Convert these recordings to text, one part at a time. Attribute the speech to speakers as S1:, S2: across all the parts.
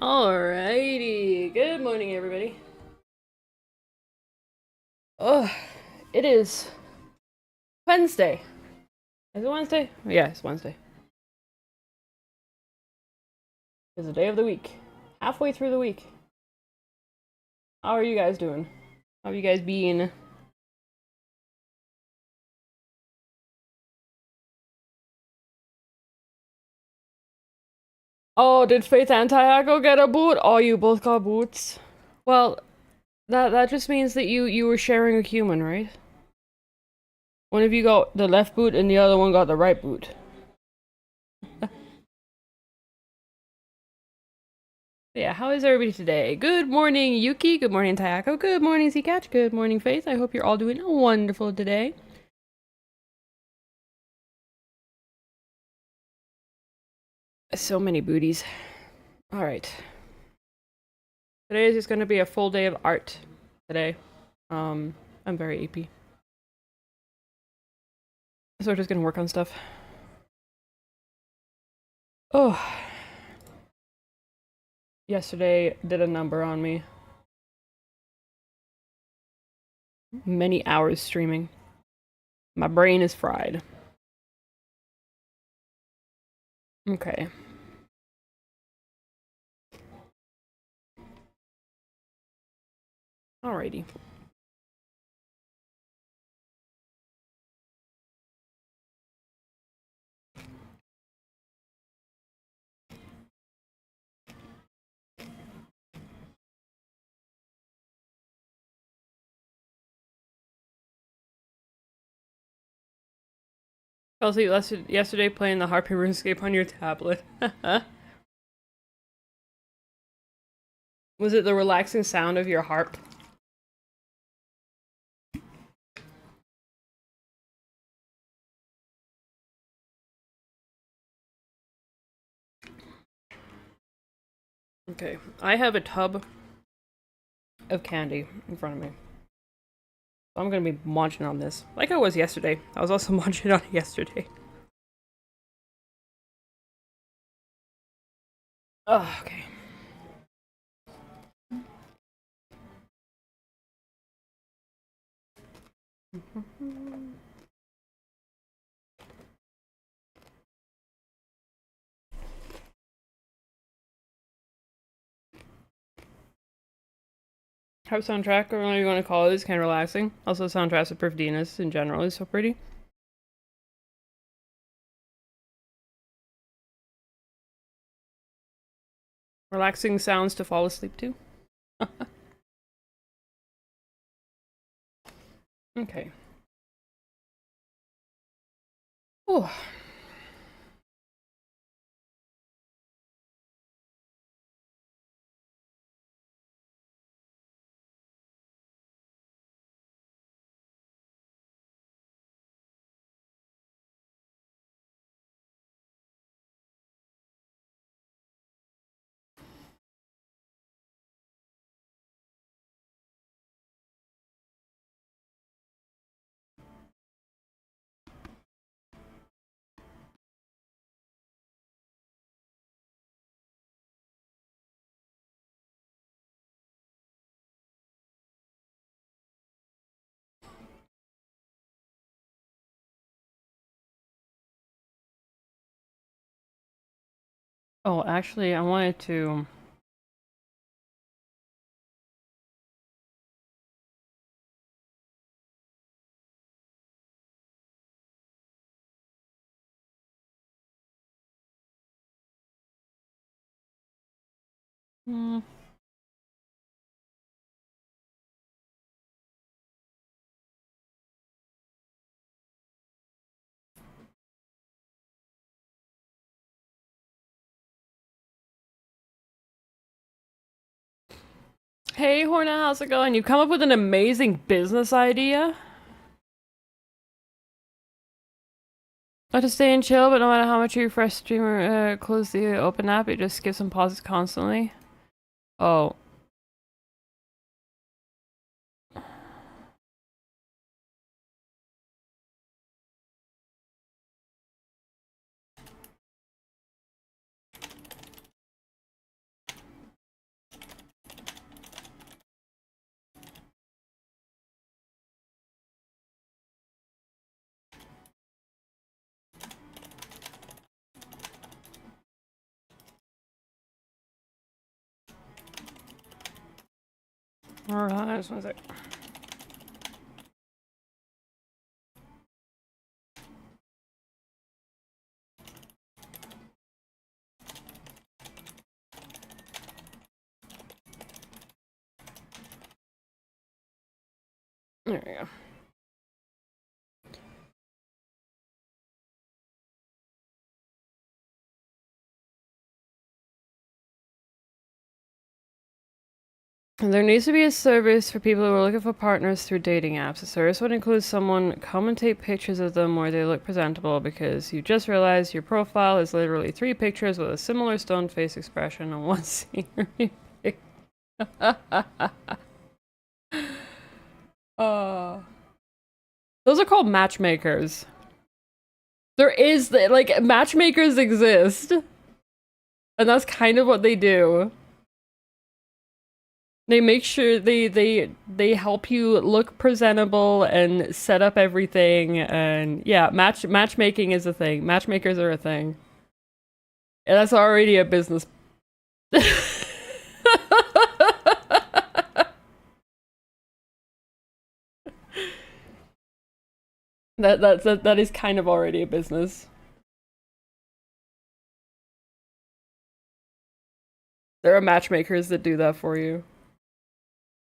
S1: Alrighty. Good morning, everybody. Oh, it is Wednesday. Is it Wednesday? Yeah, it's Wednesday. It's the day of the week. Halfway through the week. How are you guys doing? How have you guys been? Oh, did Faith and Tiago get a boot? Oh, you both got boots. Well, that just means that you were sharing a human, right? One of you got the left boot and the other one got the right boot. Yeah, how is everybody today? Good morning, Yuki. Good morning, Tayako. Good morning, Zcatch. Good morning, Faith. I hope you're all doing wonderful today. So many booties. Alright. Today is just going to be a full day of art today. I'm very Eepy. So we're just going to work on stuff. Oh. Yesterday did a number on me. Many hours streaming. My brain is fried. Okay. Alrighty. Kelsey, yesterday playing the Harpy RuneScape on your tablet. Was it the relaxing sound of your harp? Okay, I have a tub of candy in front of me. So I'm gonna be munching on this. Like I was yesterday. I was also munching on it yesterday. Oh, okay. Harp soundtrack, or whatever you want to call it, is kind of relaxing. Also, soundtracks of Perfidinas in general is so pretty. Relaxing sounds to fall asleep to. Okay. Oh. Oh, actually, I wanted to. Hmm. Hey, Hornet, how's it going? You come up with an amazing business idea? Not to stay and chill, but no matter how much you refresh stream or close the open app, it just skips and pauses constantly. Oh. Alright, just one sec. There we go. There needs to be a service for people who are looking for partners through dating apps. The service would include someone commentate pictures of them where they look presentable because you just realized your profile is literally 3 pictures with a similar stone face expression on one scenery pic. Those are called matchmakers. There is, like, matchmakers exist. And that's kind of what they do. They make sure they help you look presentable and set up everything, and yeah, matchmaking is a thing. Matchmakers are a thing. And that's already a business. That is kind of already a business. There are matchmakers that do that for you.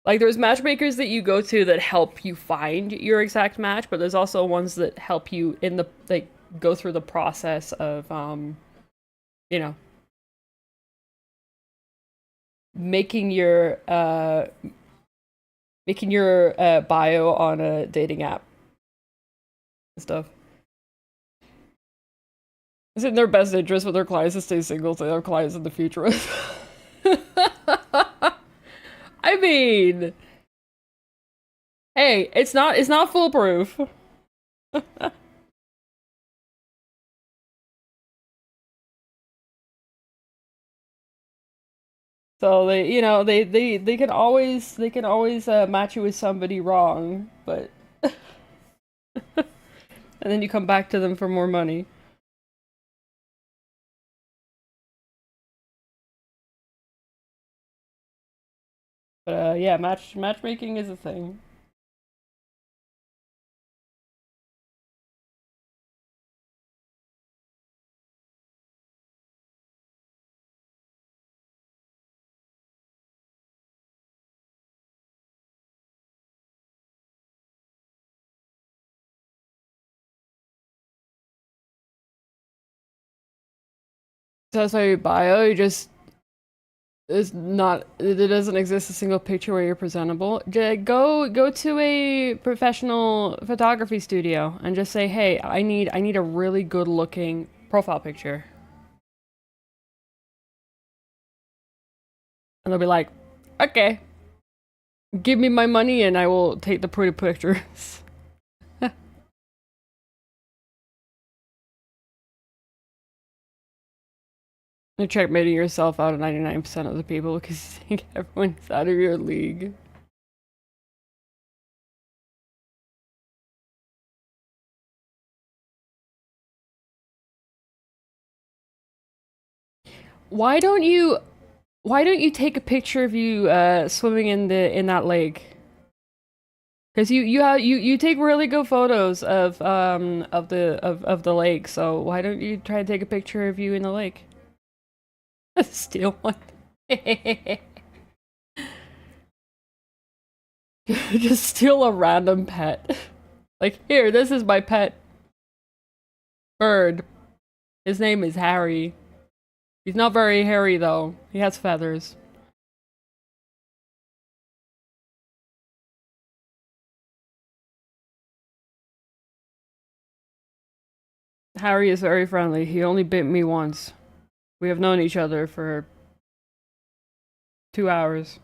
S1: Like, there's matchmakers that you go to that help you find your exact match, but there's also ones that help you in the, like, go through the process of, you know, making your bio on a dating app and stuff. It's in their best interest for their clients to stay single so their clients in the future. I mean, hey, it's not foolproof. So they, you know, they can always match you with somebody wrong, but and then you come back to them for more money. But yeah, matchmaking is a thing. So that's why your bio, you just is not, there doesn't exist a single picture where you're presentable. Go to a professional photography studio and just say, hey, I need a really good looking profile picture. And they'll be like, okay, give me my money and I will take the pretty pictures. You're checkmating yourself out of 99% of the people because you think everyone's out of your league. Why don't you take a picture of you swimming in that lake? Because you take really good photos of the lake, so why don't you try to take a picture of you in the lake? Steal one. Just steal a random pet. Like, here, this is my pet bird. His name is Harry. He's not very hairy though. He has feathers. Harry is very friendly. He only bit me once. We have known each other for 2 hours.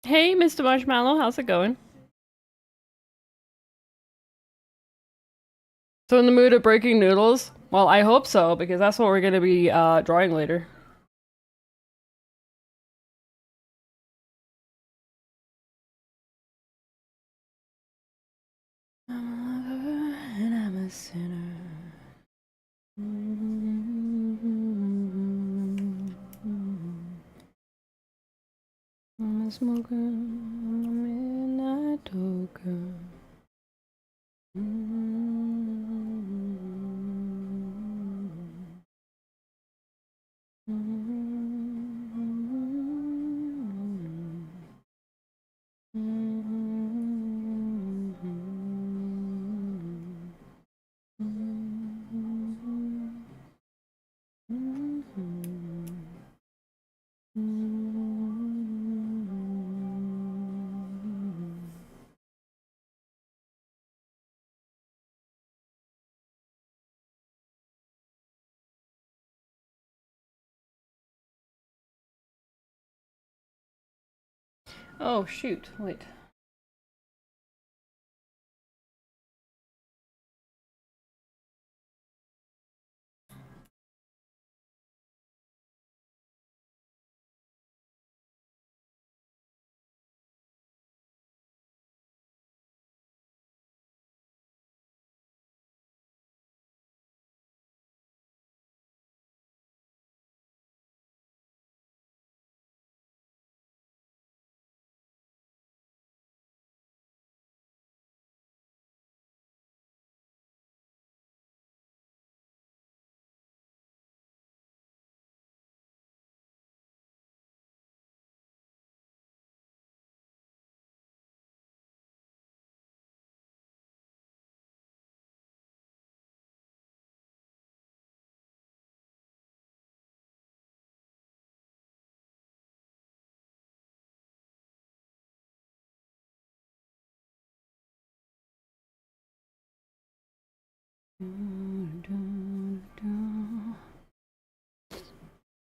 S1: Hey, Mr. Marshmallow, how's it going? So in the mood of breaking noodles? Well, I hope so, because that's what we're gonna be drawing later. Smoking on the midnight token. Oh shoot, wait.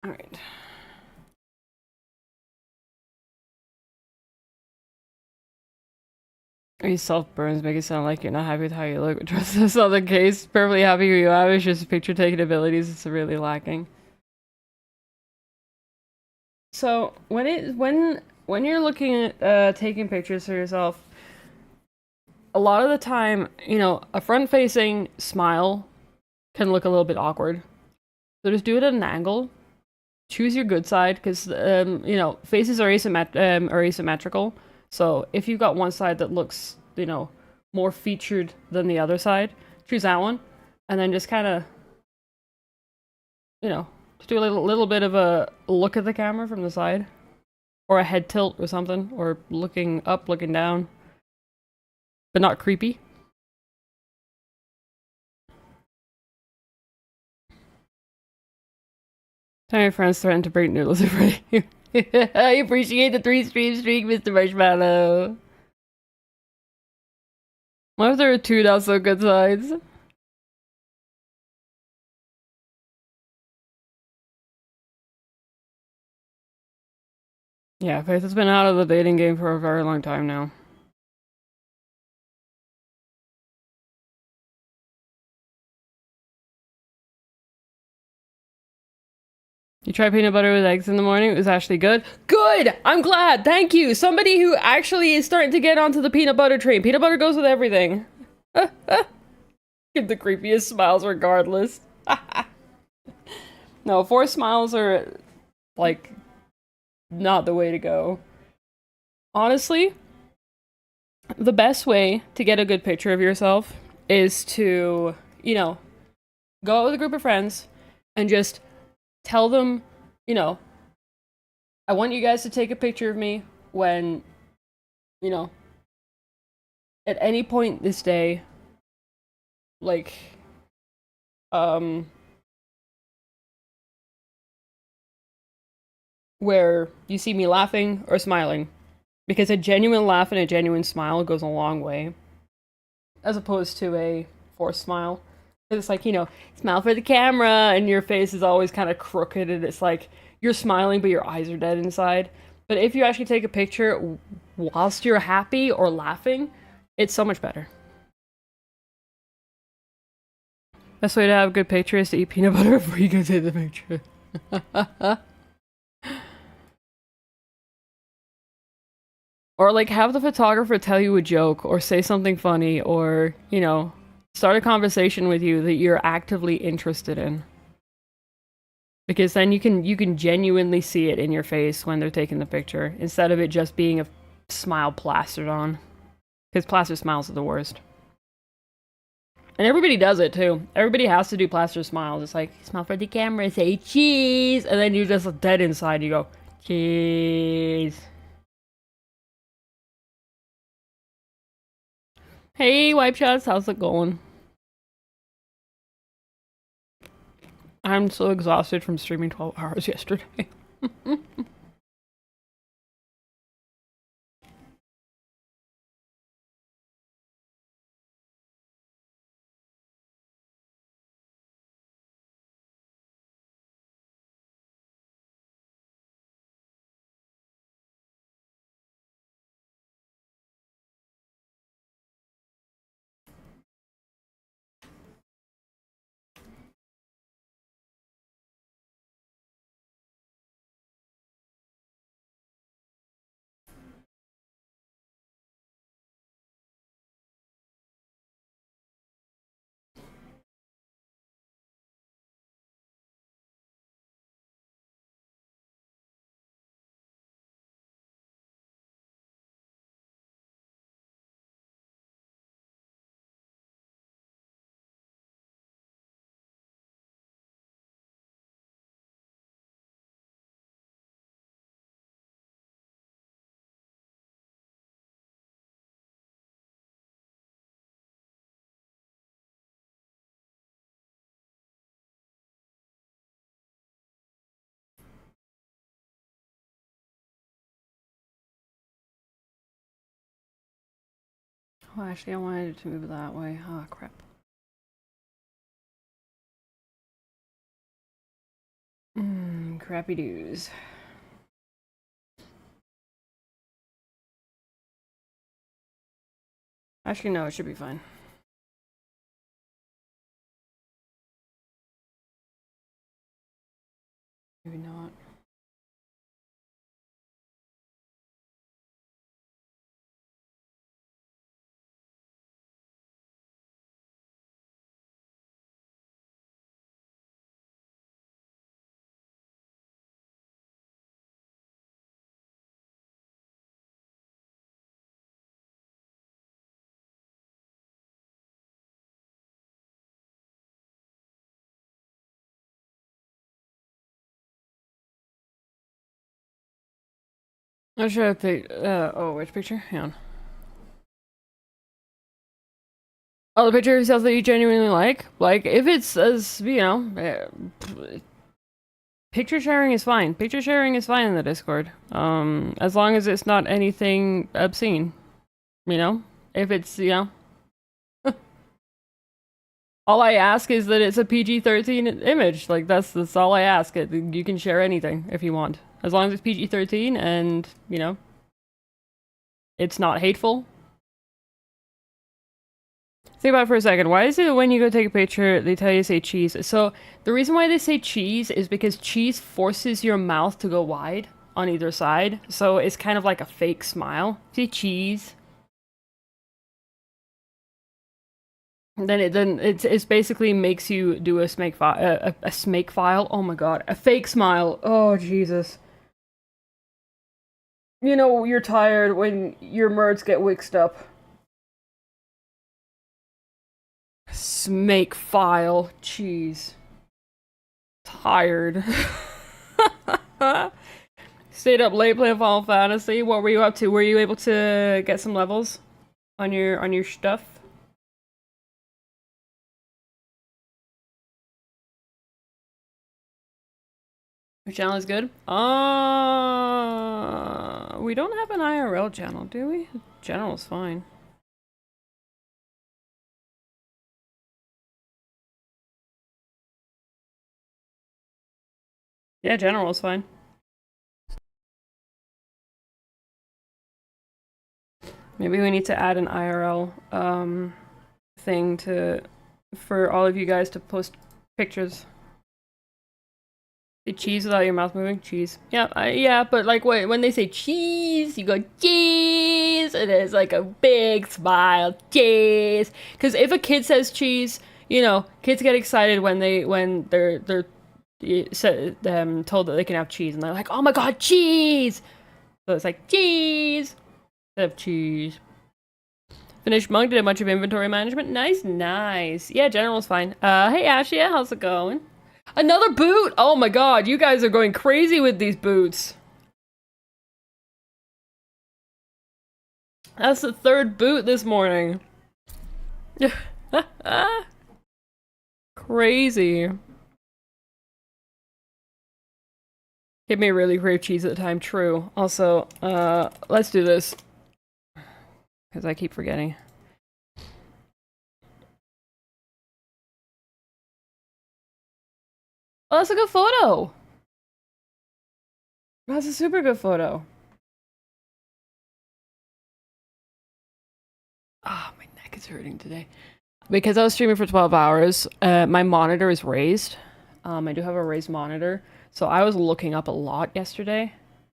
S1: Alright. These self-burns make it sound like you're not happy with how you look, which is not the case. Perfectly happy who you have, it's just picture-taking abilities it's really lacking. So, when you're looking at taking pictures for yourself, a lot of the time, you know, a front-facing smile can look a little bit awkward. So just do it at an angle. Choose your good side, because you know, faces are asymmetrical. So if you've got one side that looks, you know, more featured than the other side, choose that one, and then just kind of, you know, just do a little bit of a look at the camera from the side, or a head tilt or something, or looking up, looking down, but not creepy. Tell your friends threaten to break noodles in front of you. I appreciate the 3-stream streak, Mr. Marshmallow. What if there are 2 not so good sides? Yeah, Faith has been out of the dating game for a very long time now. You tried peanut butter with eggs in the morning? It was actually good? Good! I'm glad! Thank you! Somebody who actually is starting to get onto the peanut butter train. Peanut butter goes with everything. Give the creepiest smiles regardless. No, forced smiles are, like, not the way to go. Honestly, the best way to get a good picture of yourself is to, you know, go out with a group of friends and just tell them, you know, I want you guys to take a picture of me when, you know, at any point this day, like, where you see me laughing or smiling. Because a genuine laugh and a genuine smile goes a long way. As opposed to a forced smile. It's like, you know, smile for the camera, and your face is always kind of crooked, and it's like you're smiling, but your eyes are dead inside. But if you actually take a picture whilst you're happy or laughing, it's so much better. Best way to have a good picture is to eat peanut butter before you go take the picture. Or, like, have the photographer tell you a joke, or say something funny, or, you know, start a conversation with you that you're actively interested in. Because then you can genuinely see it in your face when they're taking the picture, instead of it just being a smile plastered on. Because plaster smiles are the worst. And everybody does it too. Everybody has to do plaster smiles. It's like, smile for the camera, say cheese, and then you're just dead inside. You go, cheese. Hey, Wipe Shots, how's it going? I'm so exhausted from streaming 12 hours yesterday. Oh, actually, I wanted it to move that way. Oh, crap. Crappy doos. Actually, no, it should be fine. Maybe not. Not sure if they. Oh, which picture? Hang on. Oh, the picture of yourself that you genuinely like? Like, if it's as, picture sharing is fine. Picture sharing is fine in the Discord. As long as it's not anything obscene. You know? If it's, all I ask is that it's a PG-13 image. Like, that's all I ask. You can share anything if you want. As long as it's PG-13 and, it's not hateful. Think about it for a second. Why is it when you go take a picture, they tell you to say cheese? So, the reason why they say cheese is because cheese forces your mouth to go wide on either side. So, it's kind of like a fake smile. Say cheese. And then it's basically makes you do a smake file, a smake file. Oh my god, a fake smile. Oh Jesus. You know you're tired when your merds get wicked up. Smake file. Jeez. Tired. Stayed up late playing Final Fantasy. What were you up to? Were you able to get some levels on your stuff? Your channel is good? We don't have an IRL channel, do we? General's fine. Yeah, General's fine. Maybe we need to add an IRL thing for all of you guys to post pictures. Say cheese without your mouth moving? Cheese. Yeah, yeah, but like when they say cheese, you go cheese, and it's like a big smile, cheese. Because if a kid says cheese, kids get excited when they're told that they can have cheese, and they're like, "Oh my god, cheese!" So it's like cheese instead of cheese. Finished monk, did a bunch of inventory management. Nice, nice. Yeah, general's fine. Hey Ashley, how's it going? Another boot! Oh my god, you guys are going crazy with these boots. That's the third boot this morning. Crazy. It made really crave cheese at the time, true. Also, let's do this. Because I keep forgetting. Oh, that's a good photo! That's a super good photo. Ah, my neck is hurting today. Because I was streaming for 12 hours, my monitor is raised. I do have a raised monitor. So I was looking up a lot yesterday.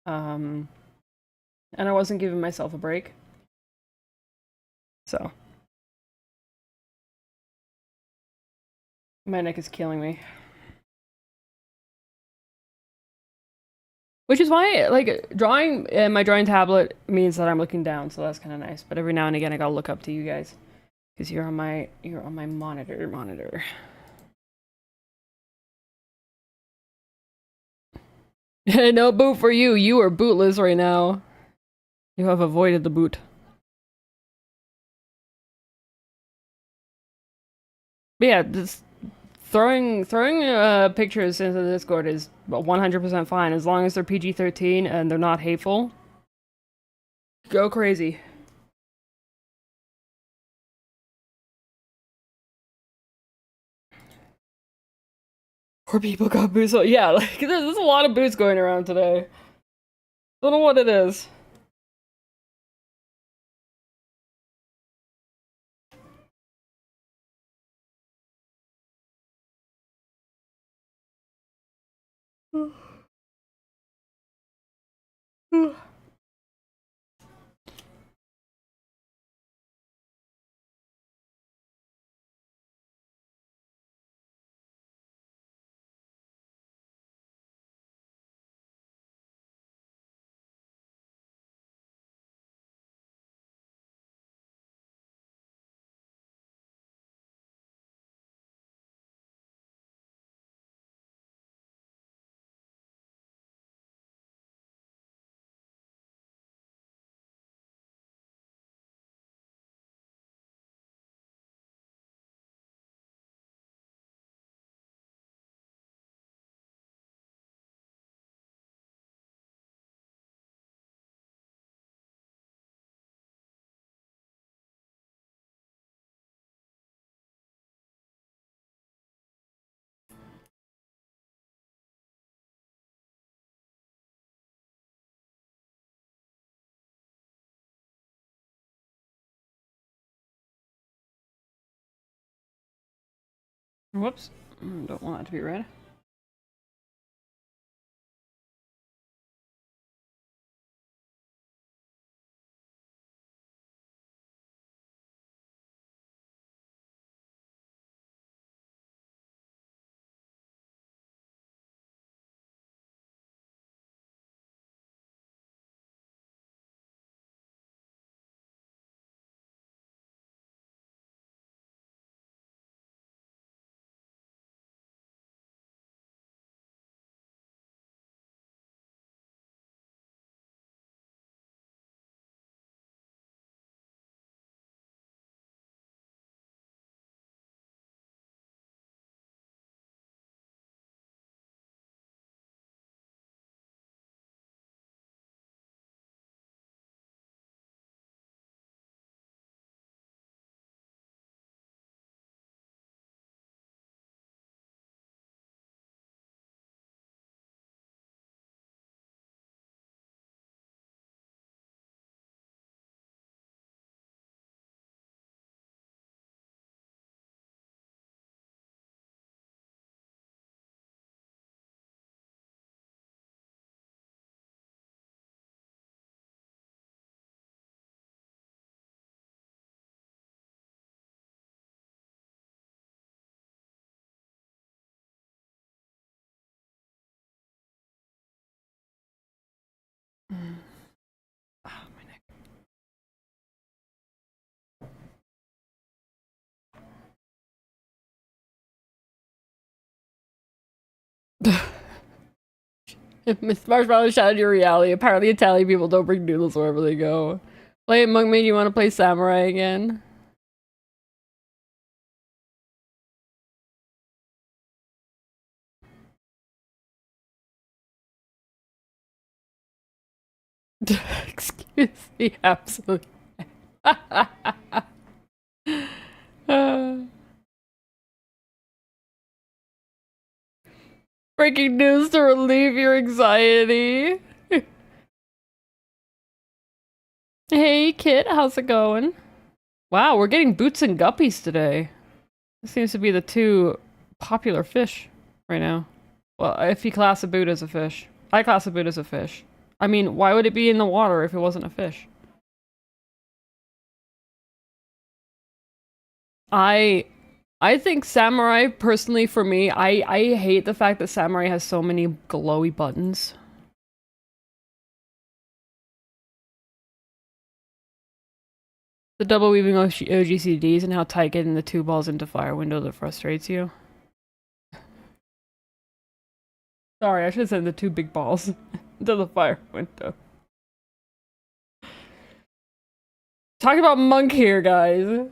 S1: And I wasn't giving myself a break. So. My neck is killing me. Which is why, like, drawing my drawing tablet means that I'm looking down, so that's kind of nice. But every now and again, I gotta look up to you guys because you're on my monitor. No boot for you. You are bootless right now. You have avoided the boot. But yeah, just throwing pictures into the Discord is 100% fine as long as they're PG-13 and they're not hateful. Go crazy. Poor people got boots. So yeah, like there's a lot of boots going around today. Don't know what it is. Whoops. Don't want that to be red. Ah, my neck. Miss Marshmallow shattered your reality. Apparently Italian people don't bring noodles wherever they go. Wait, Monkman, you want to play Samurai again? Excuse me, absolutely. Breaking news to relieve your anxiety. Hey, Kit, how's it going? Wow, we're getting boots and guppies today. This seems to be the two popular fish right now. Well, if you class a boot as a fish. I class a boot as a fish. I mean, why would it be in the water if it wasn't a fish? I I think samurai, personally for me, I hate the fact that samurai has so many glowy buttons. The double weaving OGCDs and how tight getting the two balls into fire window that frustrates you. Sorry, I should have said the two big balls into the fire window. Talking about monk here, guys.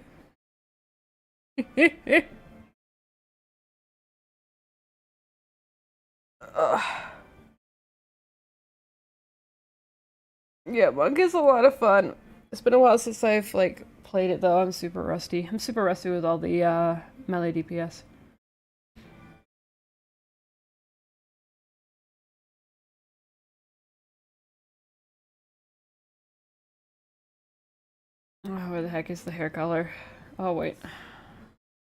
S1: Yeah, monk is a lot of fun. It's been a while since I've like played it though. I'm super rusty. I'm super rusty with all the melee DPS. Oh, where the heck is the hair color? Oh wait.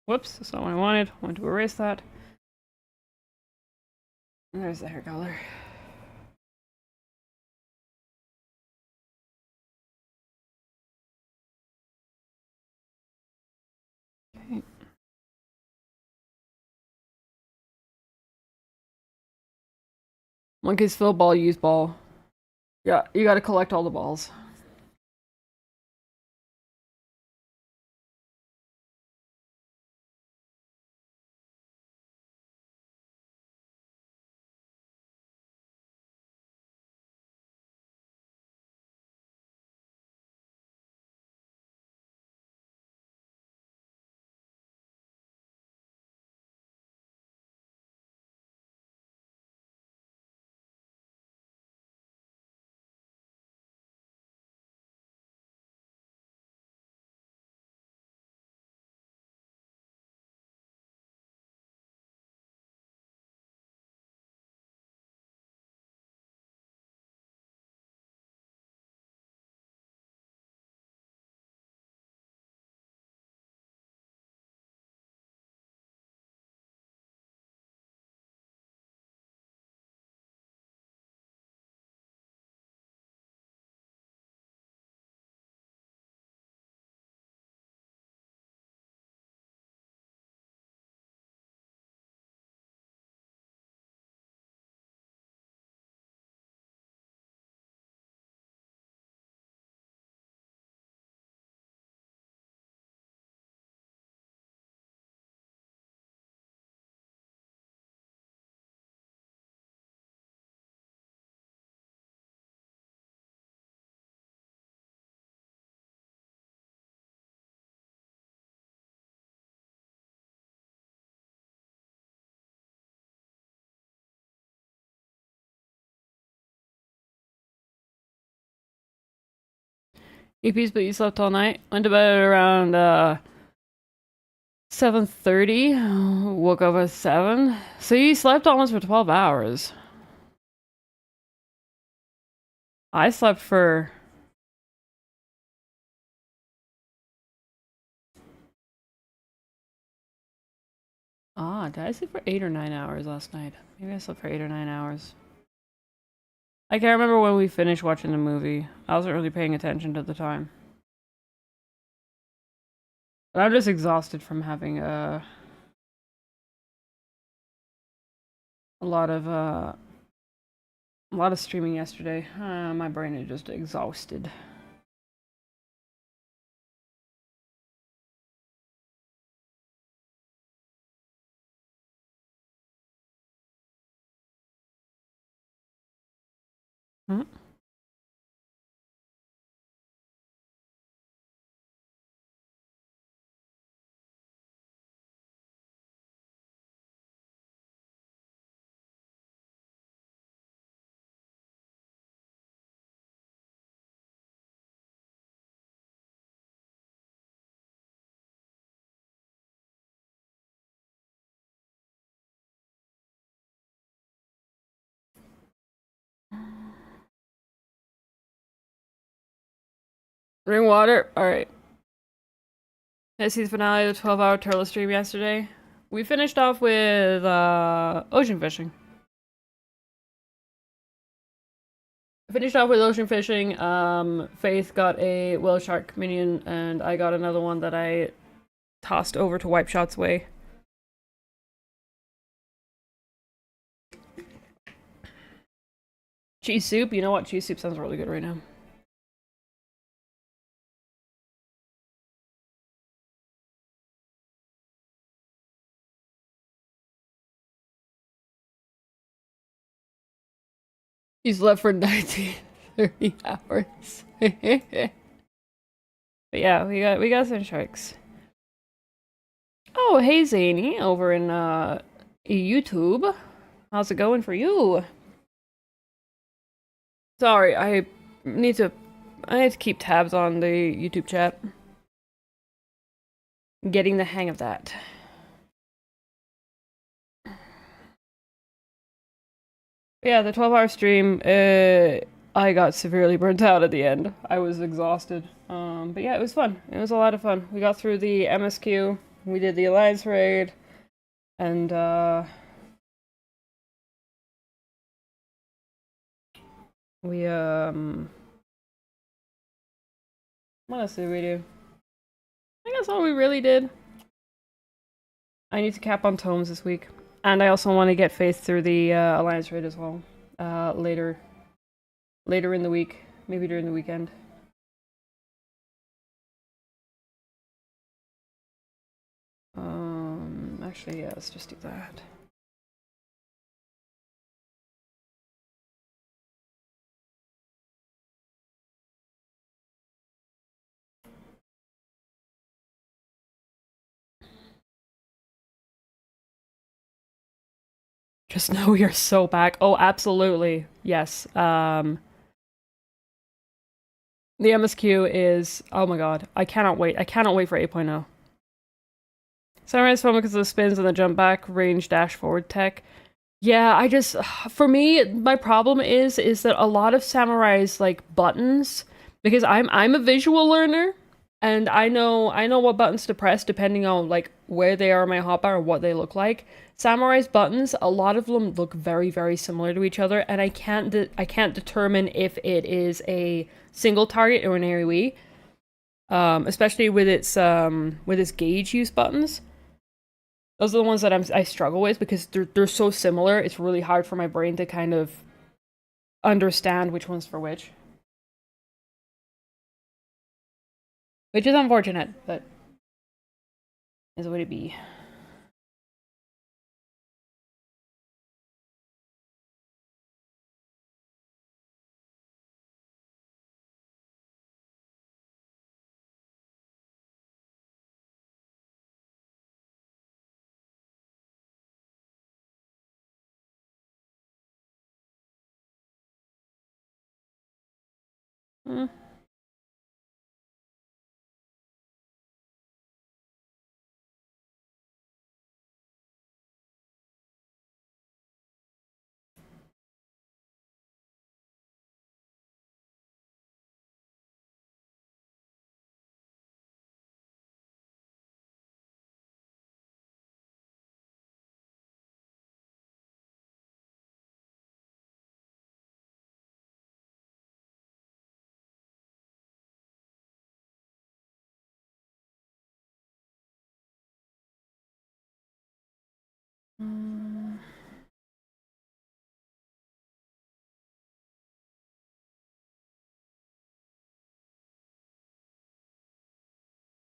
S1: Whoops, that's not what I wanted. I wanted to erase that. And there's the hair color. Okay. Monkeys fill ball, use ball. Yeah, you gotta collect all the balls. EPs, but you slept all night. Went to bed around 7:30. Woke up at 7. So you slept almost for 12 hours. I slept for did I sleep for 8 or 9 hours last night? Maybe I slept for 8 or 9 hours. I can't remember when we finished watching the movie. I wasn't really paying attention at the time. But I'm just exhausted from having a lot of A lot of streaming yesterday. My brain is just exhausted. Hmm? Drink water. Alright. I see the finale of the 12-hour turtle stream yesterday. We finished off with ocean fishing. Faith got a whale shark minion, and I got another one that I tossed over to Wipe Shot's way. Cheese soup? You know what? Cheese soup sounds really good right now. He's left for 30 hours. But yeah, we got some sharks. Oh, hey Zany, over in YouTube. How's it going for you? Sorry, I need to keep tabs on the YouTube chat. Getting the hang of that. Yeah, the 12-hour stream, I got severely burnt out at the end. I was exhausted. But yeah, it was fun. It was a lot of fun. We got through the MSQ, we did the Alliance raid, and we what else did we do? I think that's all we really did. I need to cap on tomes this week. And I also want to get Faith through the Alliance raid as well. Later in the week. Maybe during the weekend. Actually, yeah, let's just do that. Just know you're so back. Oh, absolutely. Yes. The MSQ is, oh my god, I cannot wait. I cannot wait for 8.0. Samurai's fun because of the spins and the jump back, range, dash forward tech. Yeah, I just, for me, my problem is that a lot of Samurai's like buttons, because I'm a visual learner, and I know what buttons to press depending on like where they are in my hotbar or what they look like. Samurai's buttons, a lot of them look very, very similar to each other, and I can't determine if it is a single target or an AoE. Especially with its gauge use buttons. Those are the ones that I struggle with because they're so similar. It's really hard for my brain to kind of understand which one's for which. Which is unfortunate, but is what it be. Mm.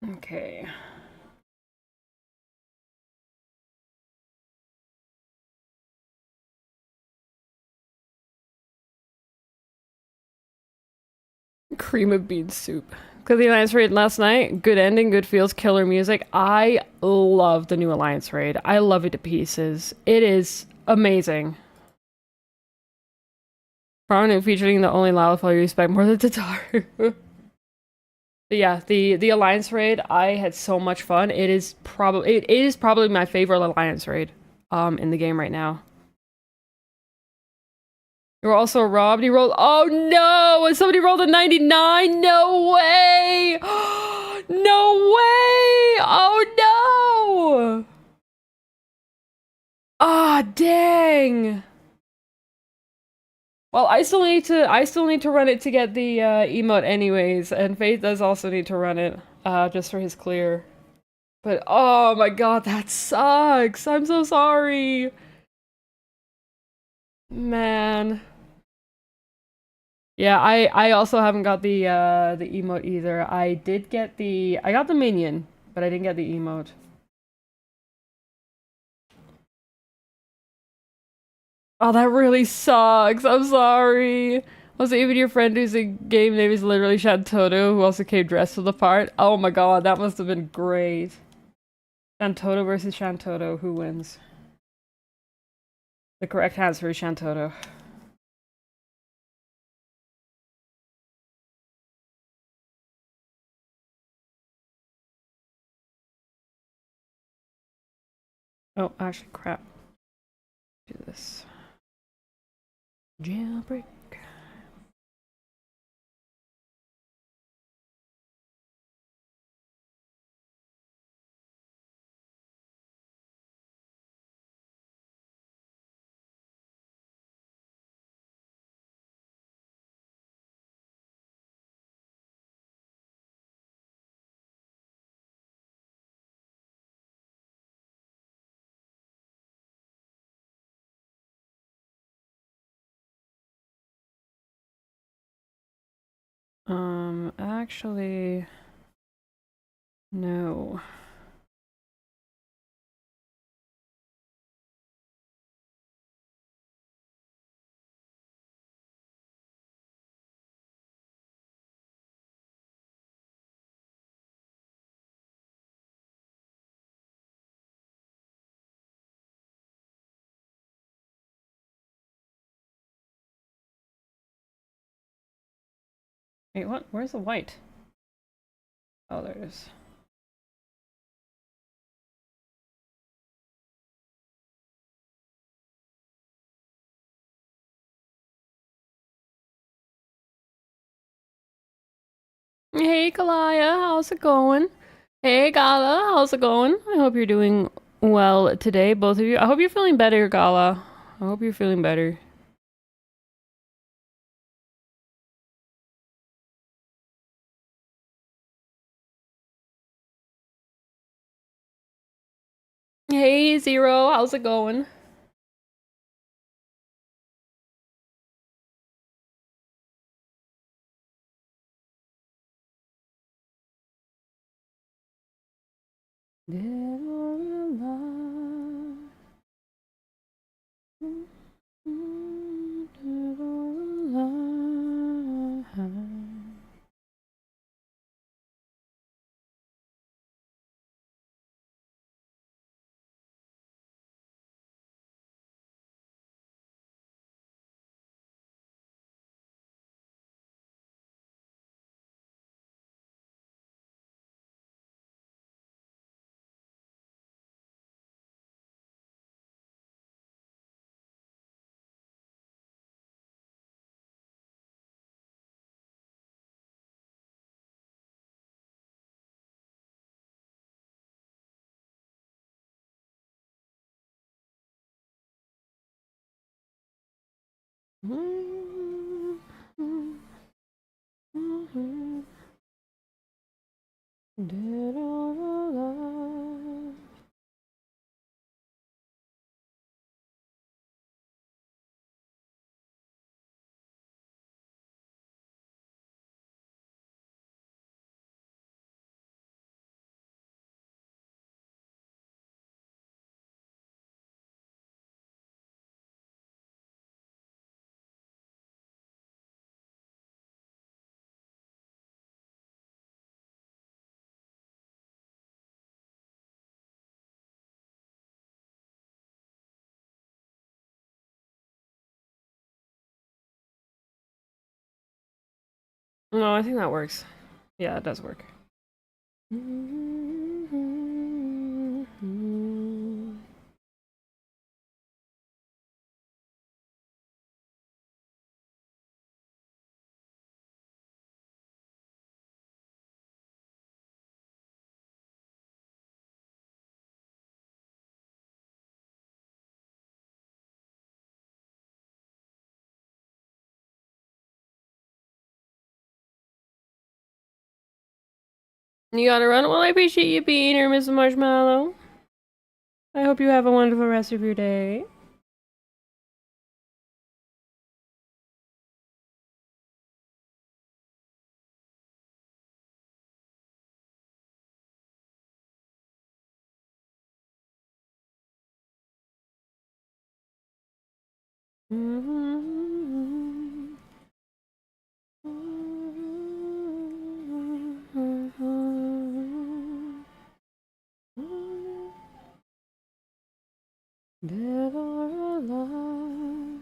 S1: Okay. Cream of bean soup. Because the Alliance raid last night, good ending, good feels, killer music. I love the new Alliance raid. I love it to pieces. It is amazing. Prominent featuring the only Lalafell you respect more than Tatar. Yeah, the Alliance raid, I had so much fun. It is probably my favorite Alliance raid in the game right now. You were also robbed. You rolled. Oh no! Somebody rolled a 99. No way! No way! Oh no! Ah, dang! Well, I still need to run it to get the emote anyways, and Faith does also need to run it just for his clear. But oh my god, that sucks. I'm so sorry. Man. Yeah, I also haven't got the emote either. I got the minion, but I didn't get the emote. Oh, that really sucks. I'm sorry. Also, even your friend whose game name is literally Shantoto, who also came dressed for the part. Oh my god, that must have been great. Shantoto versus Shantoto, who wins? The correct answer is Shantoto. Oh, actually, crap. Do this. Jailbreak. Actually, no. Wait, what? Where's the white? Oh, there it is. Hey, Kalaya, how's it going? Hey, Gala, how's it going? I hope you're doing well today, both of you. I hope you're feeling better, Gala. I hope you're feeling better. Hey, Zero, how's it going? Dead or alive. Dead or alive. Dead or alive. No, I think that works. Yeah, it does work. You gotta run? Well, I appreciate you being here, Mrs. Marshmallow. I hope you have a wonderful rest of your day. Dead or alive.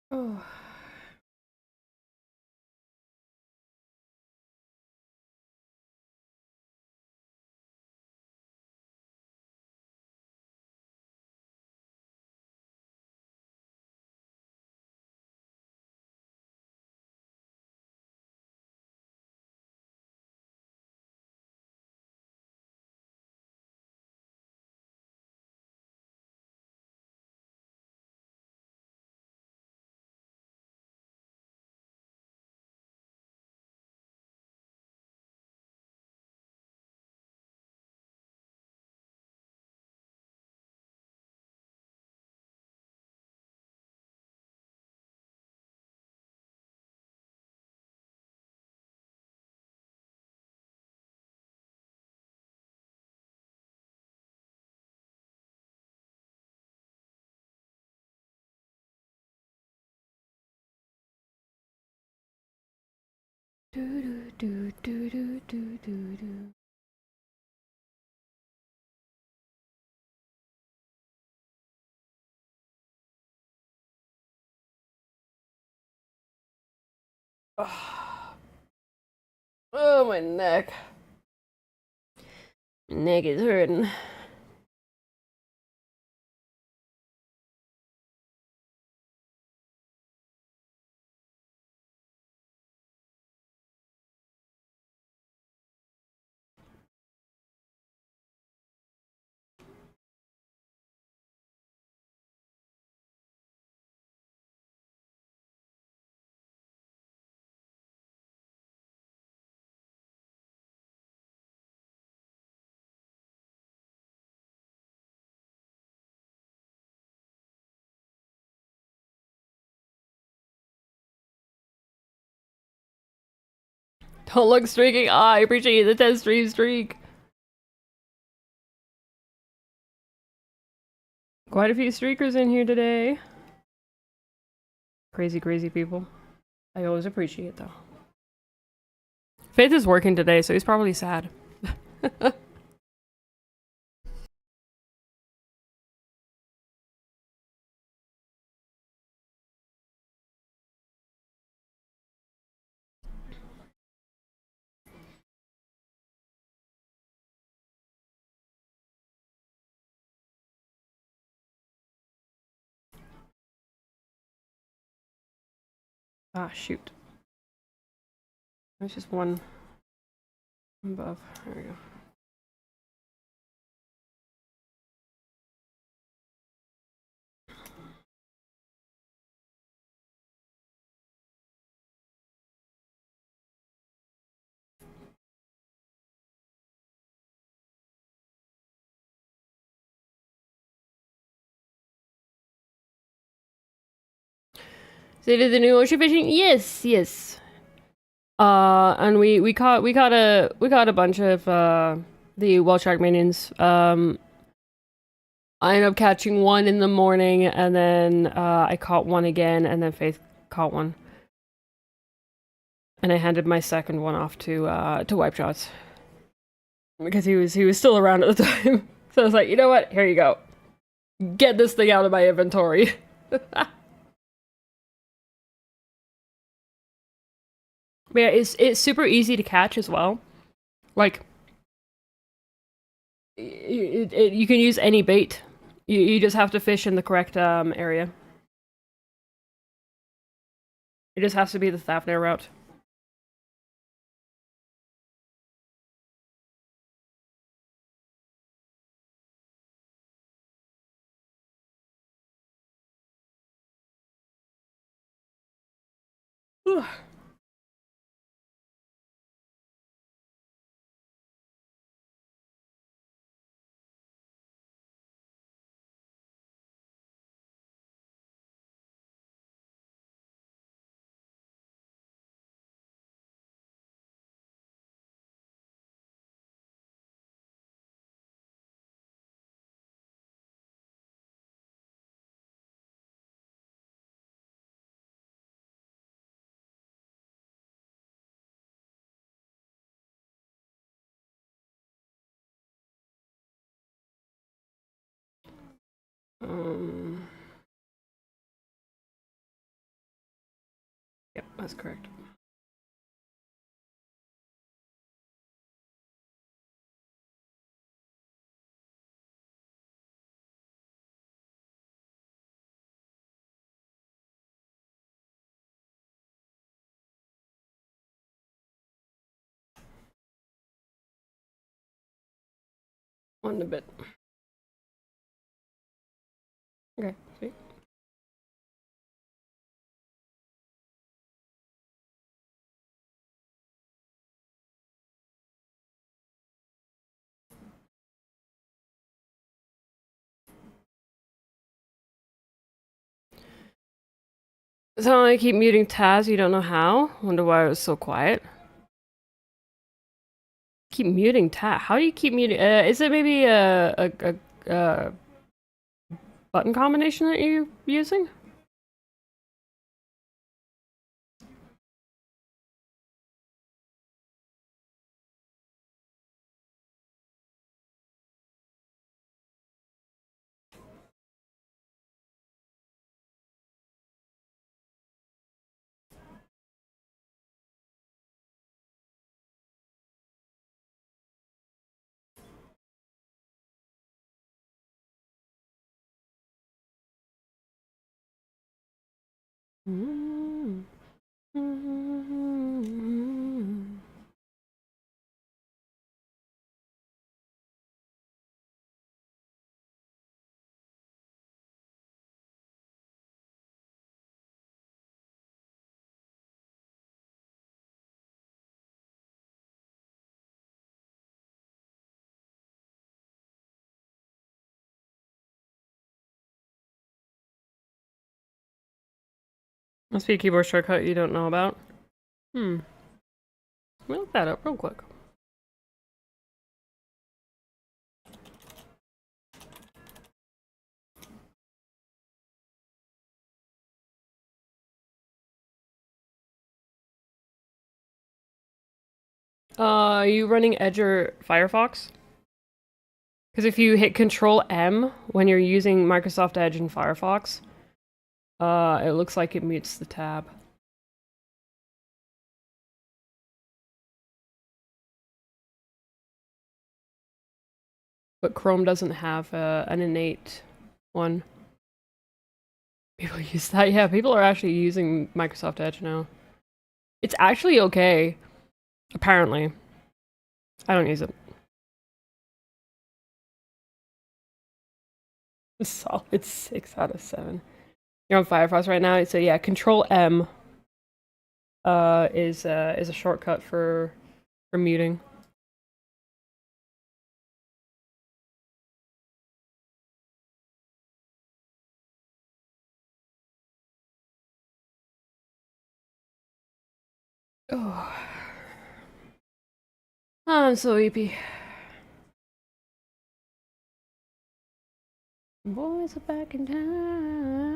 S1: Oh. Do do do do do do do. Oh, my neck. My neck is hurting. Don't look streaking. Ah, I appreciate the 10 stream streak. Quite a few streakers in here today. Crazy, crazy people. I always appreciate though. Faith is working today, so he's probably sad. Ah, shoot. There's just one above. There we go. So you did the new ocean fishing? Yes, yes. And we caught a bunch of the wild shark minions. I ended up catching one in the morning, and then I caught one again, and then Faith caught one. And I handed my second one off to Wipe Shots because he was still around at the time. So I was like, you know what? Here you go. Get this thing out of my inventory. But yeah, it's super easy to catch as well. Like, you can use any bait. You just have to fish in the correct area. It just has to be the Thafnir route. Um, yep, that's correct. One a bit. Okay, sweet. So I keep muting Taz, you don't know how? Wonder why it was so quiet. Keep muting Taz. How do you keep muting? Is it maybe a button combination that you're using? Mm. Must be a keyboard shortcut you don't know about. Hmm. Let me look that up real quick. Are you running Edge or Firefox? Because if you hit Control M when you're using Microsoft Edge and Firefox, it looks like it mutes the tab. But Chrome doesn't have an innate one. People use that? Yeah, people are actually using Microsoft Edge now. It's actually okay, apparently. I don't use it. Solid 6 out of 7. You're on Firefox right now, so yeah, Control M is a shortcut for muting. Oh, I'm so eepy. Boys are back in town.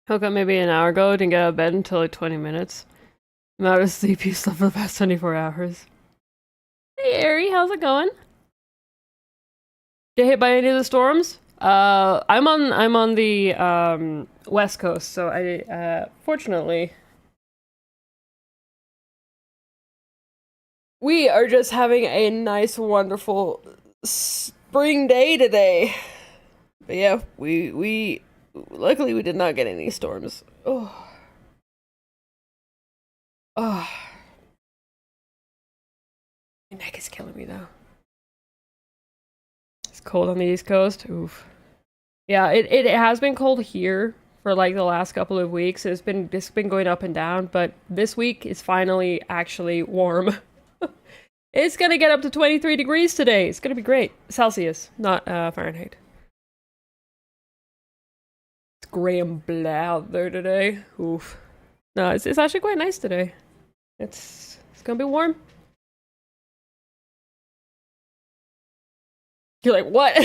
S1: Woke up maybe an hour ago, didn't get out of bed until like 20 minutes. I'm out of sleepy stuff for the past 24 hours. Hey Ari, how's it going? Get hit by any of the storms? I'm on the west coast, so I fortunately we are just having a nice, wonderful spring day today. But yeah, we luckily we did not get any storms. Oh, oh, my neck is killing me though. It's cold on the East Coast. Oof. Yeah, it has been cold here for like the last couple of weeks. It's been going up and down, but this week is finally actually warm. It's gonna get up to 23 degrees today. It's gonna be great. Celsius, not Fahrenheit. It's gray and blah out there today. Oof. No, it's actually quite nice today. It's gonna be warm. You're like, what?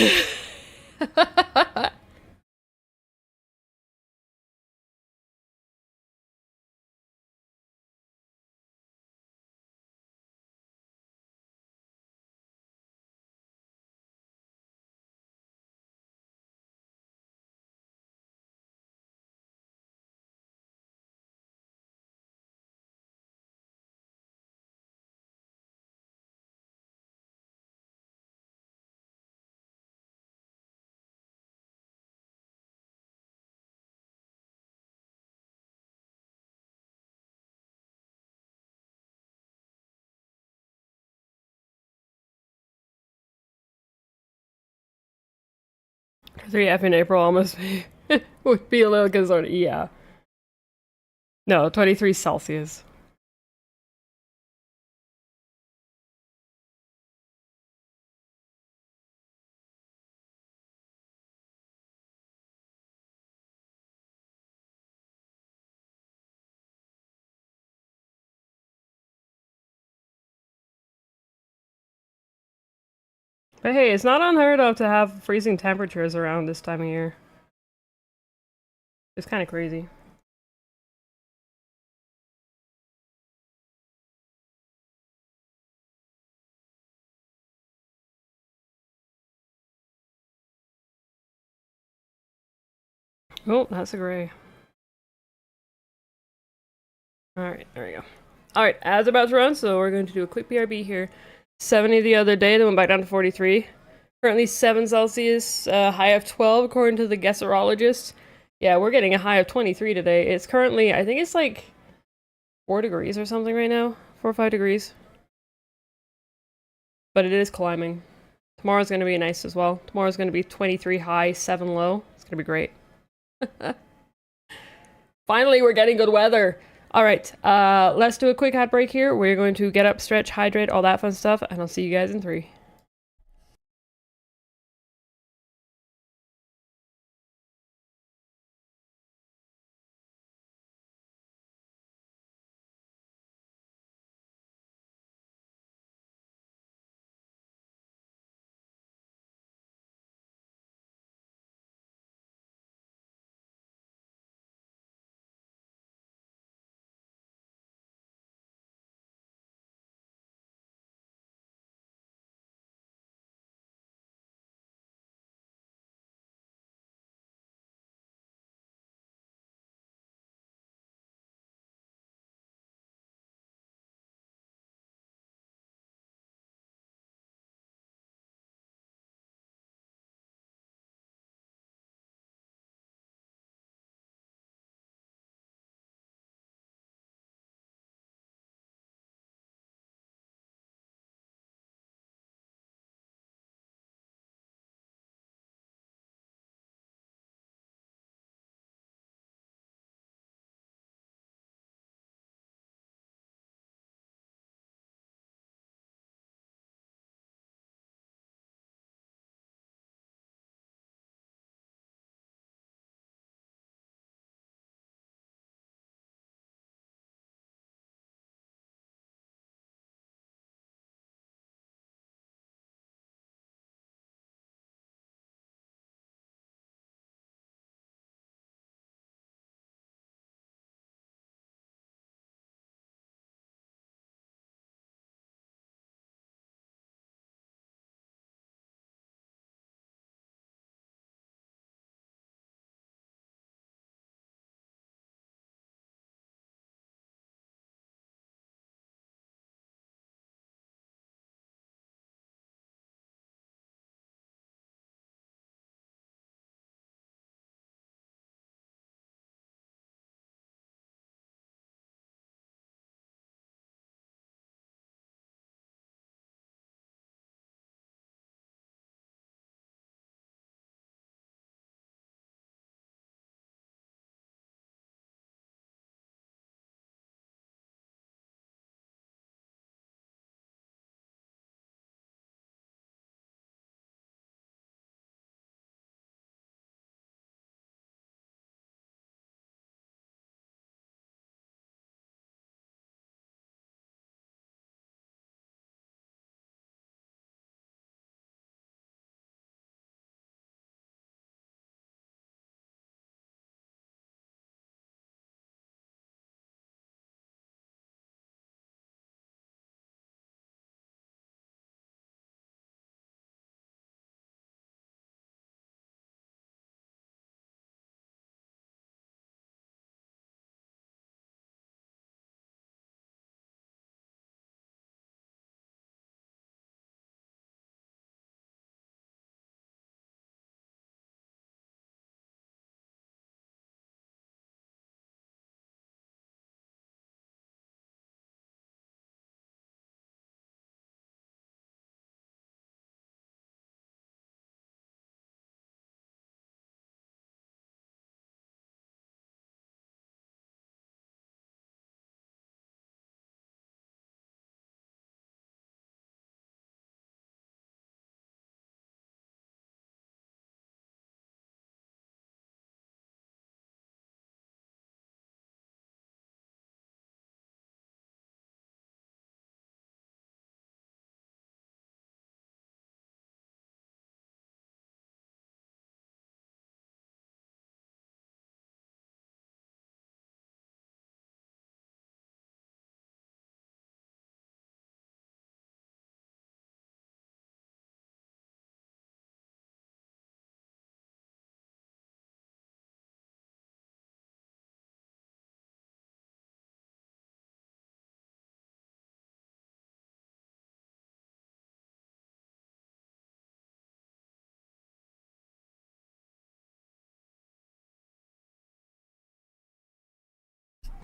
S1: Three F in April almost would be a little concerned. Yeah. No, 23 Celsius. But hey, it's not unheard of to have freezing temperatures around this time of year. It's kind of crazy. Oh, that's a gray. Alright, there we go. Alright, ads about to run, so we're going to do a quick BRB here. 70 the other day, then went back down to 43. Currently 7 Celsius, high of 12 according to the guesserologist. Yeah, we're getting a high of 23 today. It's currently, I think it's like 4 degrees or something right now. 4 or 5 degrees. But it is climbing. Tomorrow's going to be nice as well. Tomorrow's going to be 23 high, 7 low. It's going to be great. Finally, we're getting good weather. All right, let's do a quick ad break here. We're going to get up, stretch, hydrate, all that fun stuff, and I'll see you guys in 3.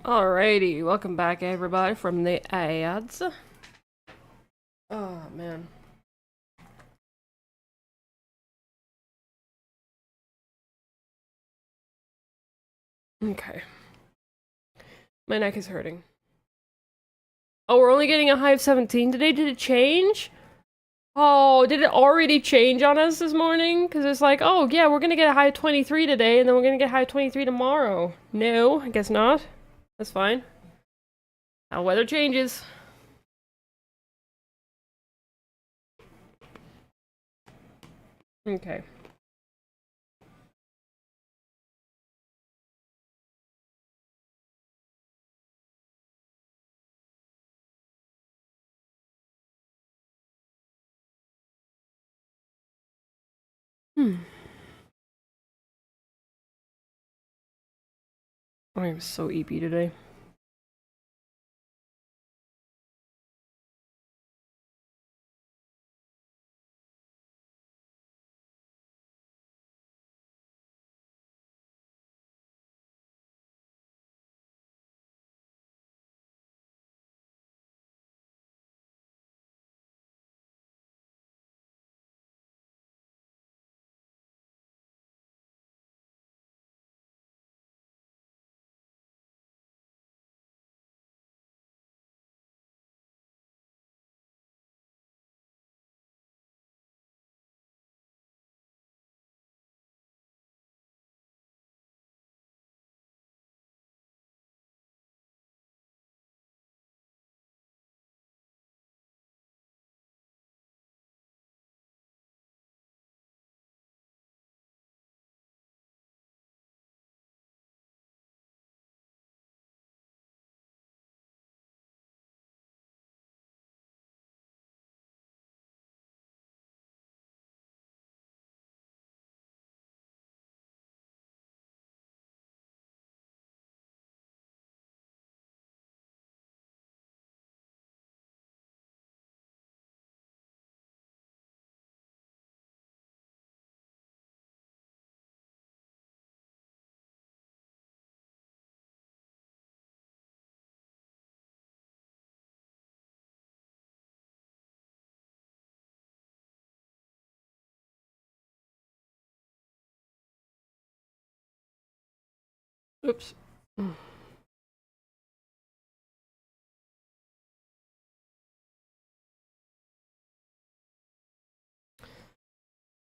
S1: Alrighty, welcome back everybody from the ads. Oh man. Okay. My neck is hurting. Oh, we're only getting a high of 17 today? Did it change? Oh, did it already change on us this morning? Because it's like, oh yeah, we're gonna get a high of 23 today, and then we're gonna get a high of 23 tomorrow. No, I guess not. That's fine. How weather changes. Okay. I'm so eepy today. Oops.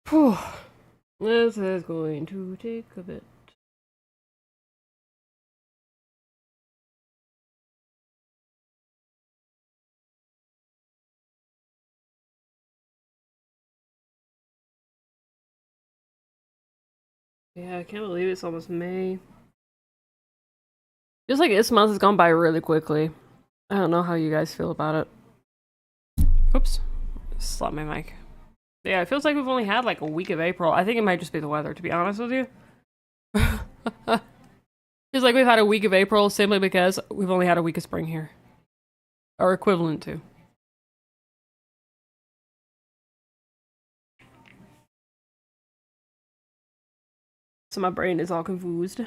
S1: Whew. This is going to take a bit. Yeah, I can't believe it's almost May. Just like this month has gone by really quickly. I don't know how you guys feel about it. Oops. Slap my mic. Yeah, it feels like we've only had like a week of April. I think it might just be the weather, to be honest with you. Feels like we've had a week of April simply because we've only had a week of spring here. Or equivalent to. So my brain is all confused.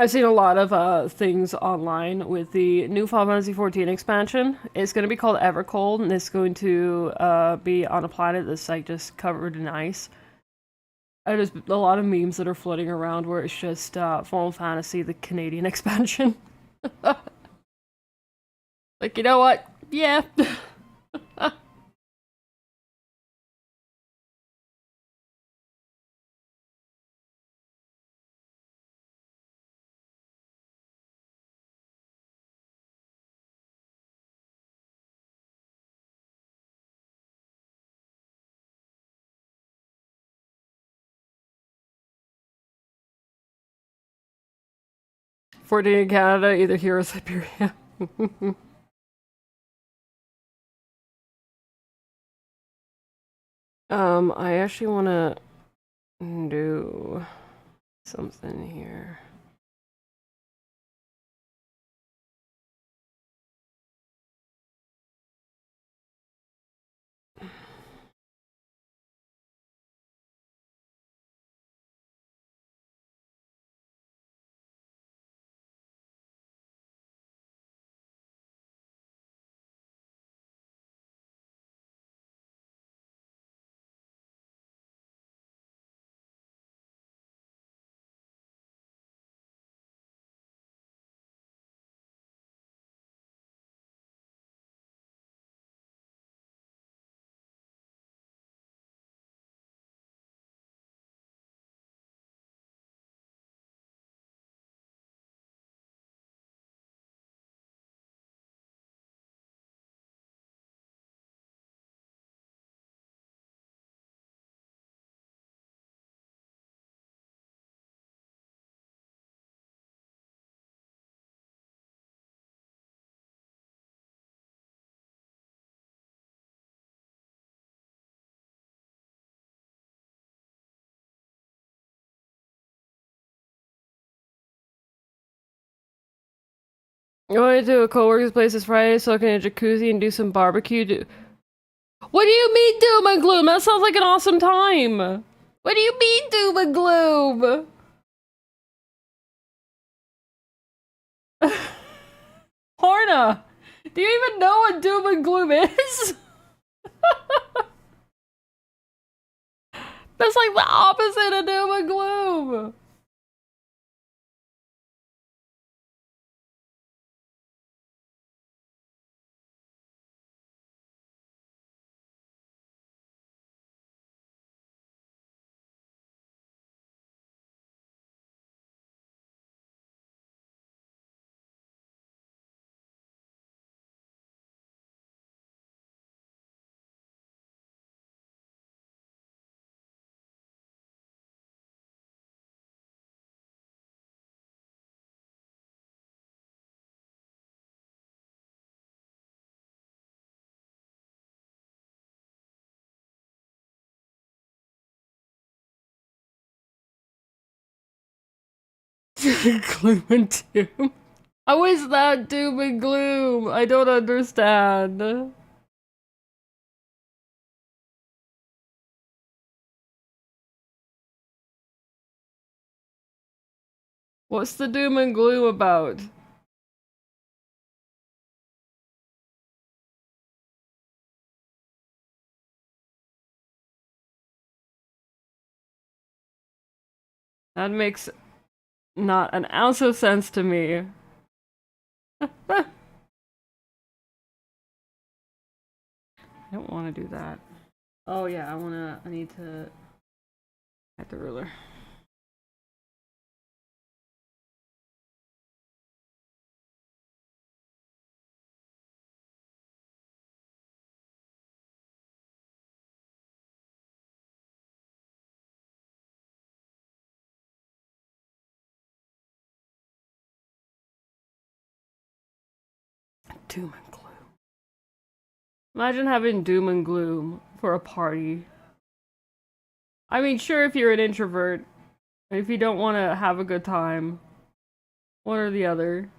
S1: I've seen a lot of things online with the new Final Fantasy XIV expansion. It's going to be called Evercold, and it's going to be on a planet that's like just covered in ice. And there's a lot of memes that are floating around where it's just Final Fantasy, the Canadian expansion. Like, you know what? Yeah. 14 in Canada, either here or Siberia. I actually want to do something here. Going to a coworker's place this Friday, soak in a jacuzzi and do some barbecue. What do you mean doom and gloom? That sounds like an awesome time. What do you mean doom and gloom? Horna, do you even know what doom and gloom is? That's like the opposite of doom and gloom. Gloom and doom. How is that doom and gloom? I don't understand. What's the doom and gloom about? That makes not an ounce of sense to me. I don't want to do that. Oh yeah, I need to get the ruler. Doom and gloom. Imagine having doom and gloom for a party. I mean, sure, if you're an introvert, if you don't want to have a good time, one or the other.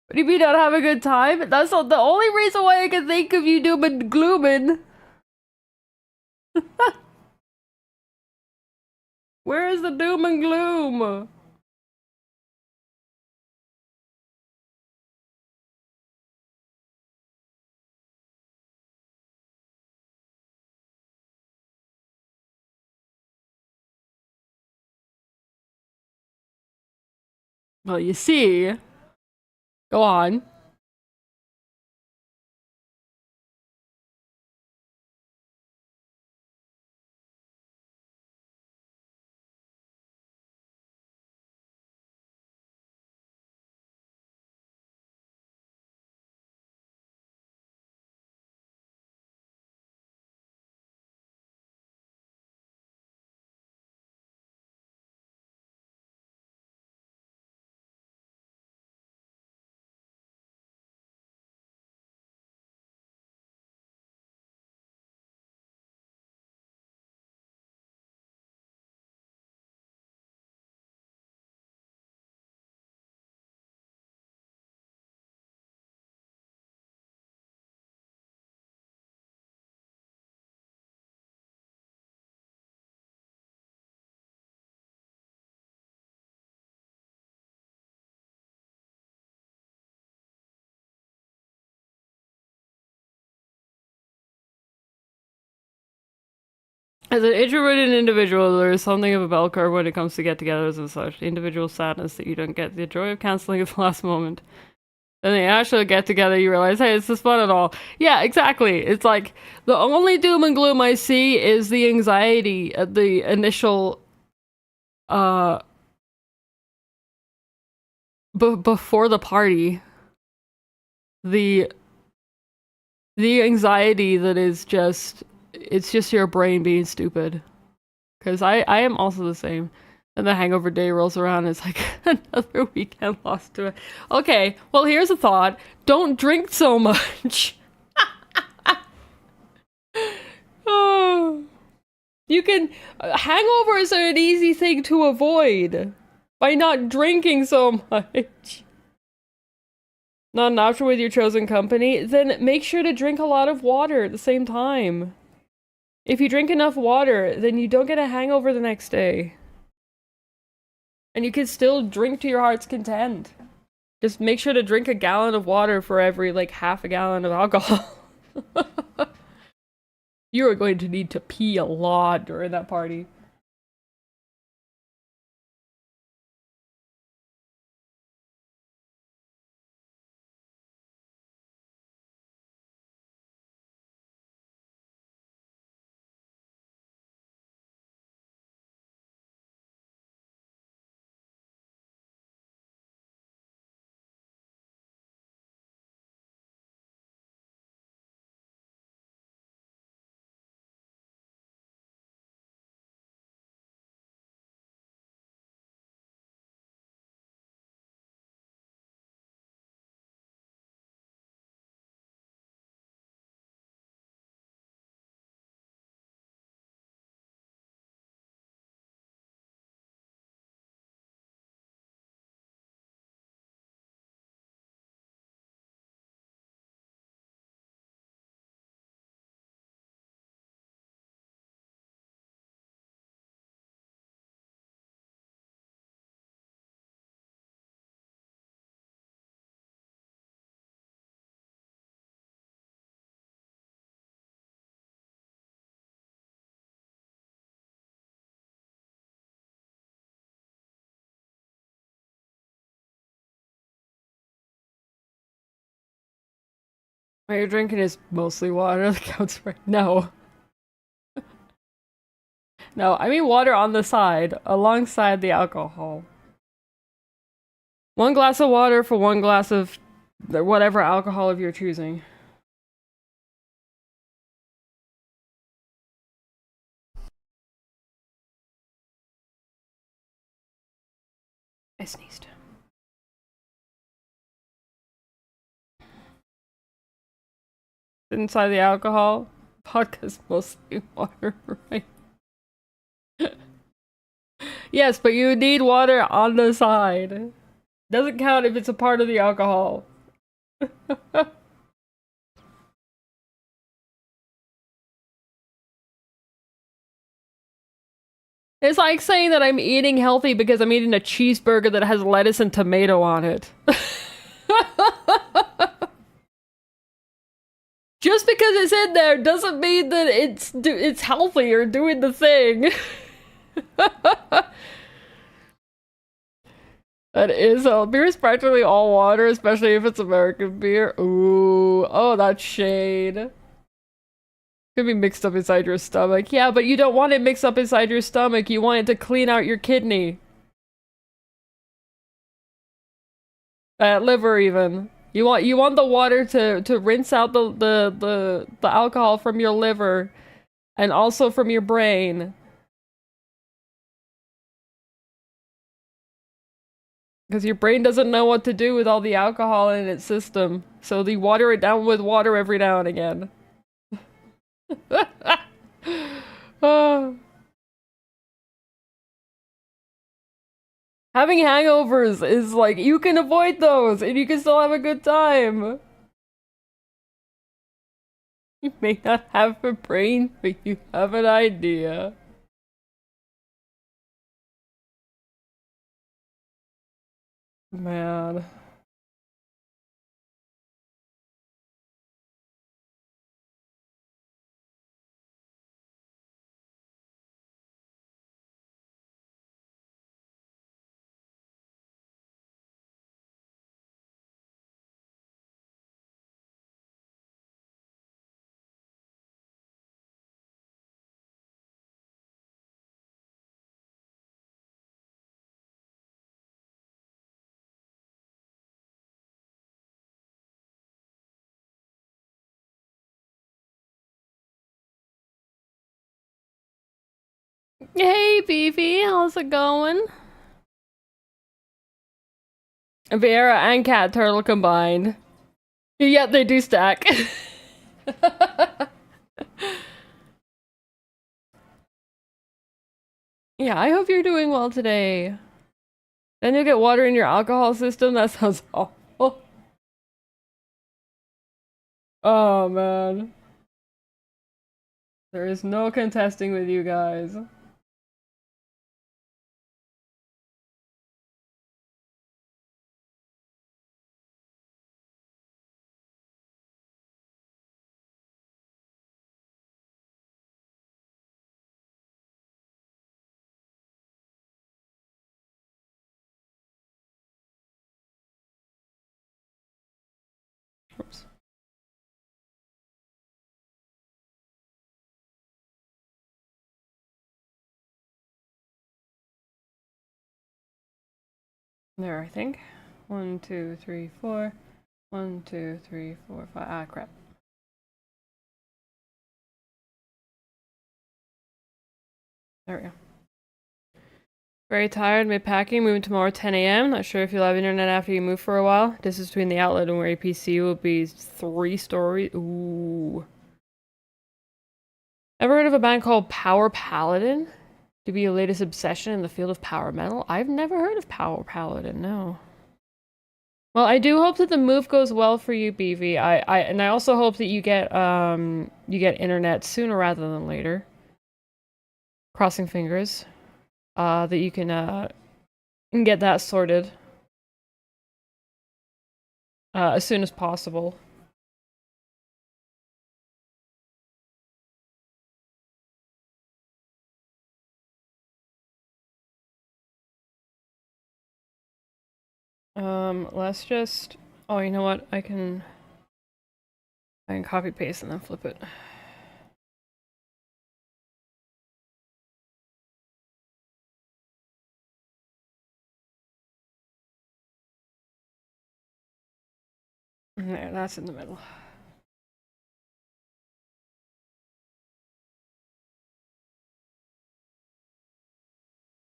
S1: What do you mean not have a good time? That's not the only reason why I can think of you doom and glooming. Where is the doom and gloom? Well, you see. Go on. As an introverted individual, there is something of a bell curve when it comes to get-togethers and such. The individual sadness that you don't get the joy of canceling at the last moment. Then they actually get together, you realize, hey, it's just fun and all. Yeah, exactly. It's like the only doom and gloom I see is the anxiety at the initial, uh, before the party. The the anxiety that is just, it's just your brain being stupid. Because I am also the same. And the hangover day rolls around, it's like another weekend lost to it. Okay, well, here's a thought. Don't drink so much. Oh. You can. Hangovers are an easy thing to avoid by not drinking so much. Not an option with your chosen company? Then make sure to drink a lot of water at the same time. If you drink enough water, then you don't get a hangover the next day. And you can still drink to your heart's content. Just make sure to drink a gallon of water for every, like, half a gallon of alcohol. You are going to need to pee a lot during that party. What you're drinking is mostly water that counts right? No. No, I mean water on the side, alongside the alcohol. 1 glass of water for 1 glass of whatever alcohol of your choosing. I sneezed. Inside the alcohol, vodka's mostly water, right? Yes, but you need water on the side. Doesn't count if it's a part of the alcohol. It's like saying that I'm eating healthy because I'm eating a cheeseburger that has lettuce and tomato on it. Just because it's in there doesn't mean that it's healthy or doing the thing. That is beer is practically all water, especially if it's American beer. Ooh, oh, that's shade. Could be mixed up inside your stomach. Yeah, but you don't want it mixed up inside your stomach. You want it to clean out your kidney. Liver even. You want the water to rinse out the alcohol from your liver and also from your brain. Because your brain doesn't know what to do with all the alcohol in its system. So they water it down with water every now and again. Oh. Having hangovers is like, you can avoid those and you can still have a good time. You may not have a brain, but you have an idea. Man. Hey, Beefy, how's it going? Vera and Cat Turtle combined. Yeah, they do stack. Yeah, I hope you're doing well today. Then you'll get water in your alcohol system. That sounds awful. Oh man. There is no contesting with you guys. Oops. There, I think. 1, 2, 3, 4. 1, 2, 3, 4, 5. Ah, crap. There we go. Very tired, mid-packing, moving tomorrow 10 a.m. Not sure if you'll have internet after you move for a while. Distance between the outlet and where your PC will be 3 stories. Ooh. Ever heard of a band called Power Paladin? To be your latest obsession in the field of power metal? I've never heard of Power Paladin, no. Well, I do hope that the move goes well for you, BV. And I also hope that you get internet sooner rather than later. Crossing fingers. That you can get that sorted. As soon as possible. Let's just... Oh, you know what? I can copy paste and then flip it. There, that's in the middle.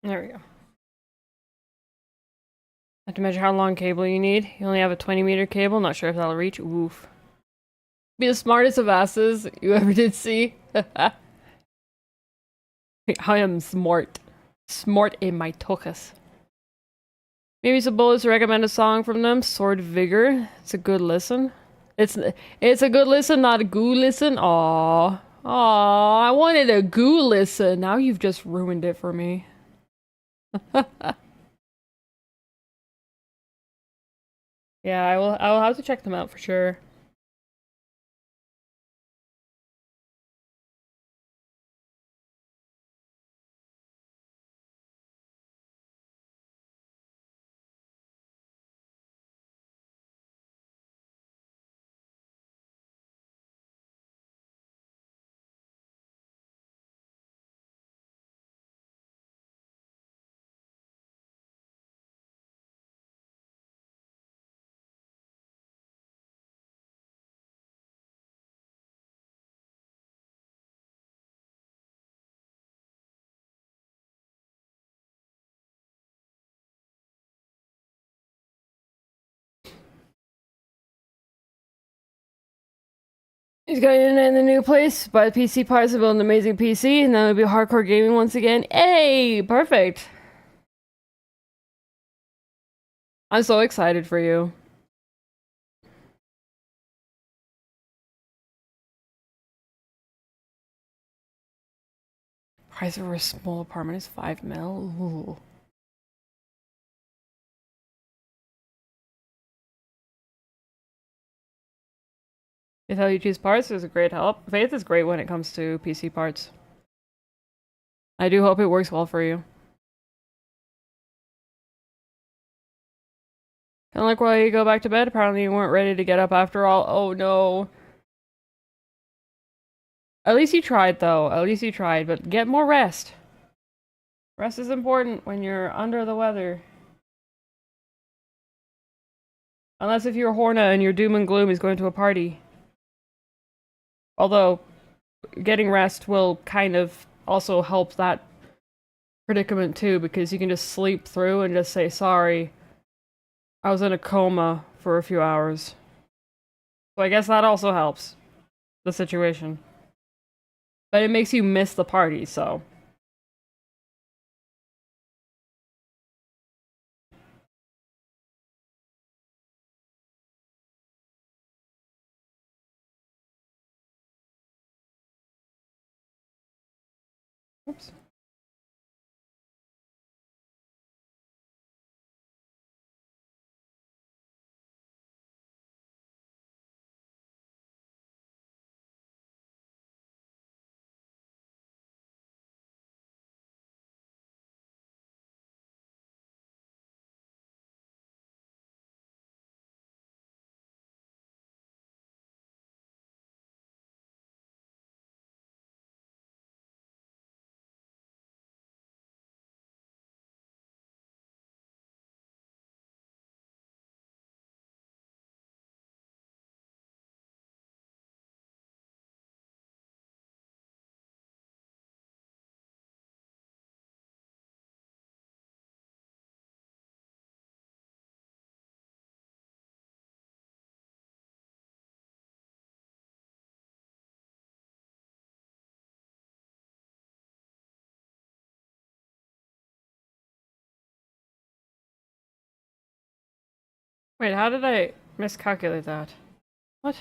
S1: There we go. Have to measure how long cable you need. You only have a 20-meter cable. Not sure if that'll reach. Oof. Be the smartest of asses you ever did see. I am smart. Smart in my tuchus. Maybe some bullets to recommend a song from them. Sword Vigor. It's a good listen. It's a good listen, not a goo listen. Aww. Aww, I wanted a goo listen. Now you've just ruined it for me. Yeah, I will have to check them out for sure. He's got internet in the new place, buy PC parts to build an amazing PC, and then it'll be hardcore gaming once again. Hey, perfect. I'm so excited for you. Price of a small apartment is 5 mil. Ooh. It's how you choose parts is a great help. Faith is great when it comes to PC parts. I do hope it works well for you. Kind of like while you go back to bed, apparently you weren't ready to get up after all. Oh no. At least you tried though. At least you tried, but get more rest. Rest is important when you're under the weather. Unless if you're Horna and your doom and gloom is going to a party. Although, getting rest will kind of also help that predicament too, because you can just sleep through and just say, sorry, I was in a coma for a few hours. So I guess that also helps the situation. But it makes you miss the party, so. Oops. Wait, how did I miscalculate that? What?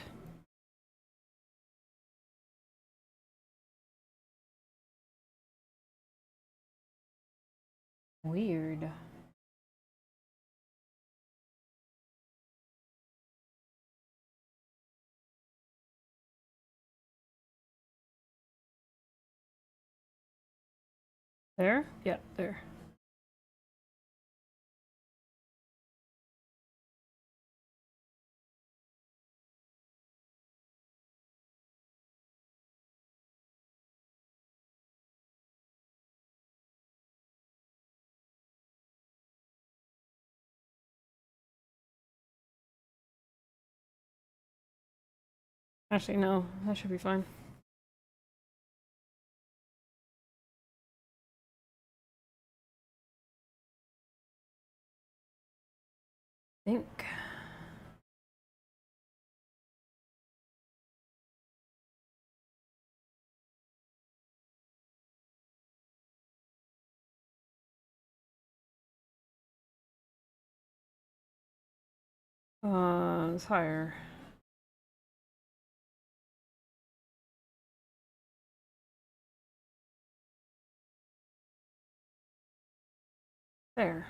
S1: Weird. There? Yeah, there. Actually, no, that should be fine. I think. It's higher. There.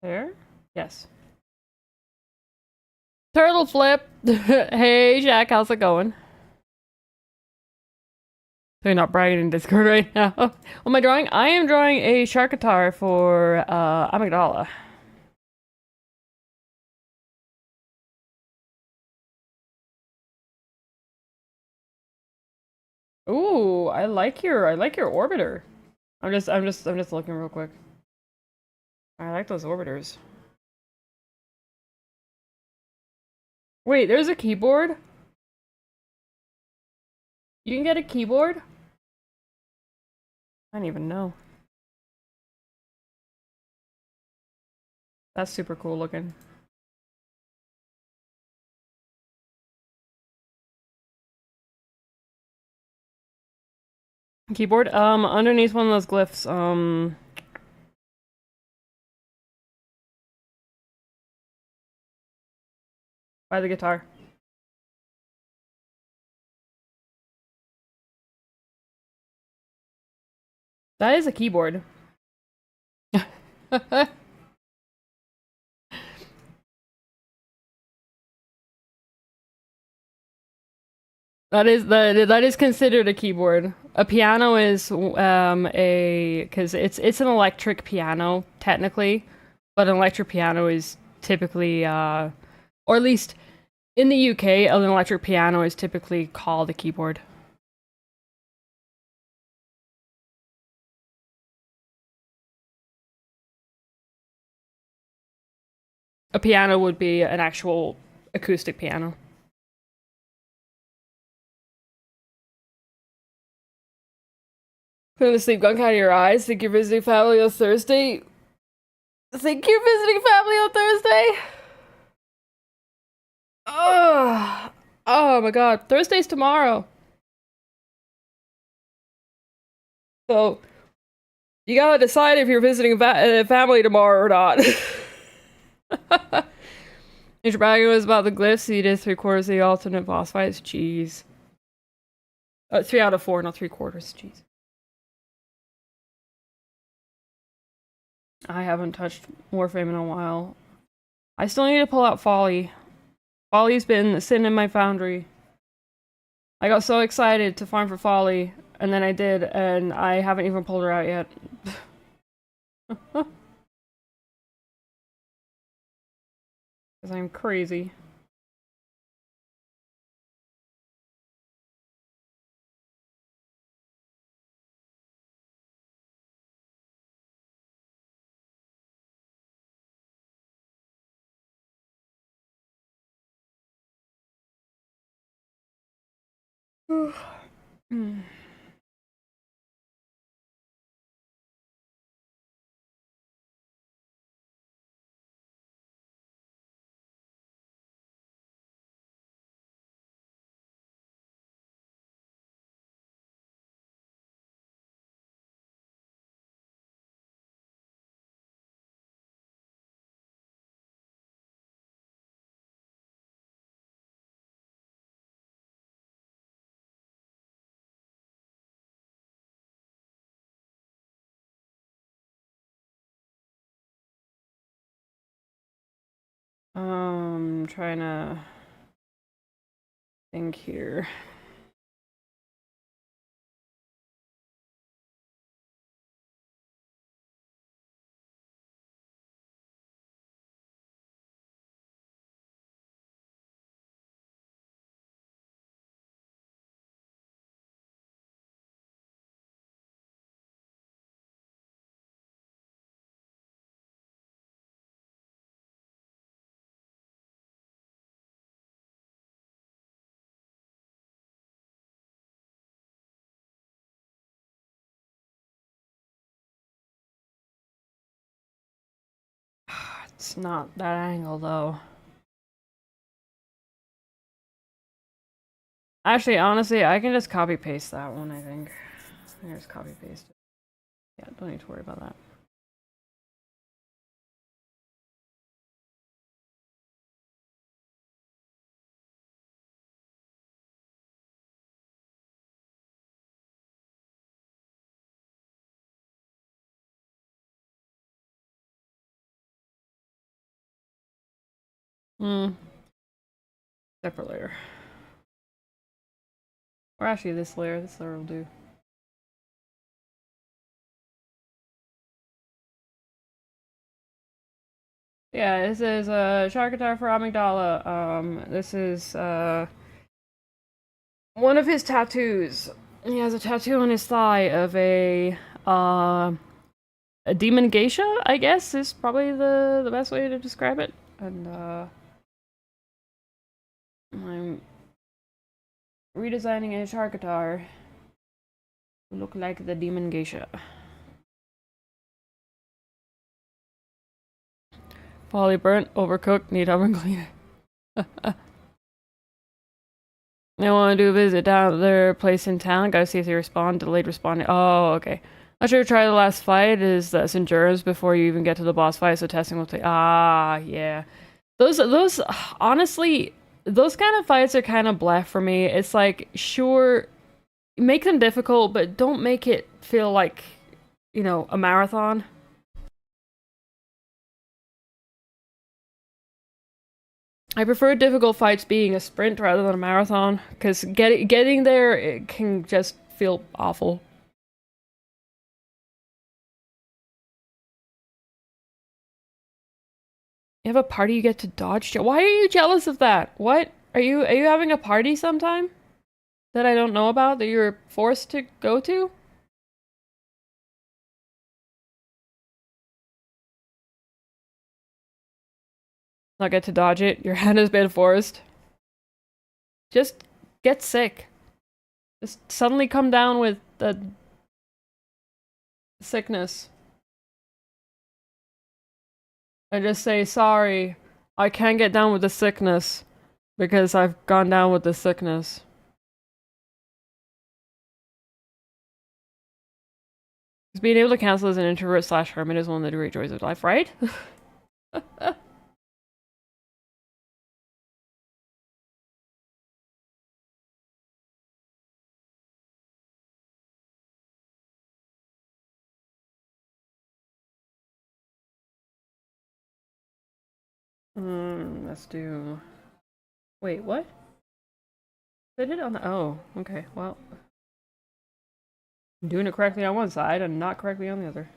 S1: There? Yes. Turtle flip! Hey, Jack, how's it going? So you're not bragging in Discord right now. What am I drawing? I am drawing a Sharkatar for, Amygdala. Ooh, I like your orbiter. I'm just looking real quick. I like those orbiters. Wait, there's a keyboard? You can get a keyboard? I didn't even know. That's super cool looking. Keyboard? Underneath one of those glyphs, by the guitar. That is a keyboard. That is considered a keyboard. A piano is a because it's an electric piano technically, but an electric piano is typically or at least in the UK, an electric piano is typically called a keyboard. A piano would be an actual acoustic piano. Putting the sleep gunk out of your eyes. Think you're visiting family on Thursday? Think you're visiting family on Thursday? Ugh. Oh my god. Thursday's tomorrow. So, you gotta decide if you're visiting family tomorrow or not. Your bragging was about the glyphs, so you did 3/4 of the alternate boss fights. Jeez. 3 out of 4, not 3/4. Jeez. I haven't touched Warframe in a while. I still need to pull out Folly. Folly's been sitting in my foundry. I got so excited to farm for Folly, and then I did, and I haven't even pulled her out yet. Because I'm crazy. Trying to think here. It's not that angle, though. Actually, honestly, I can just copy-paste that one, I think. I can just copy-paste it. Yeah, don't need to worry about that. Separate layer. Or actually, this layer will do. Yeah, this is a Sharkatar for Amygdala. This is one of his tattoos. He has a tattoo on his thigh of a demon geisha, I guess, is probably the best way to describe it. And I'm redesigning a Sharkatar to look like the demon geisha. Poly burnt, overcooked, need oven cleaner. I want to do a visit down at their place in town. Gotta see if they respond. Delayed responding. Oh, okay. Not sure. Try the last fight is that's endurance before you even get to the boss fight. So testing will take. Ah, yeah. Those honestly, those kind of fights are kind of bleh for me. It's like, sure, make them difficult, but don't make it feel like, you know, a marathon. I prefer difficult fights being a sprint rather than a marathon, because getting there, it can just feel awful. You have a party you get to dodge? Why are you jealous of that? What? Are you having a party sometime? That I don't know about, that you're forced to go to? Not get to dodge it? Your head has been forced? Just get sick. Just suddenly come down with the Sickness. I just say, sorry, I can't get down with the sickness because I've gone down with the sickness. Because being able to cancel as an introvert slash hermit is one of the great joys of life, right? Let's do... Wait, what? They did it on the... Oh, okay, well... I'm doing it correctly on one side and not correctly on the other.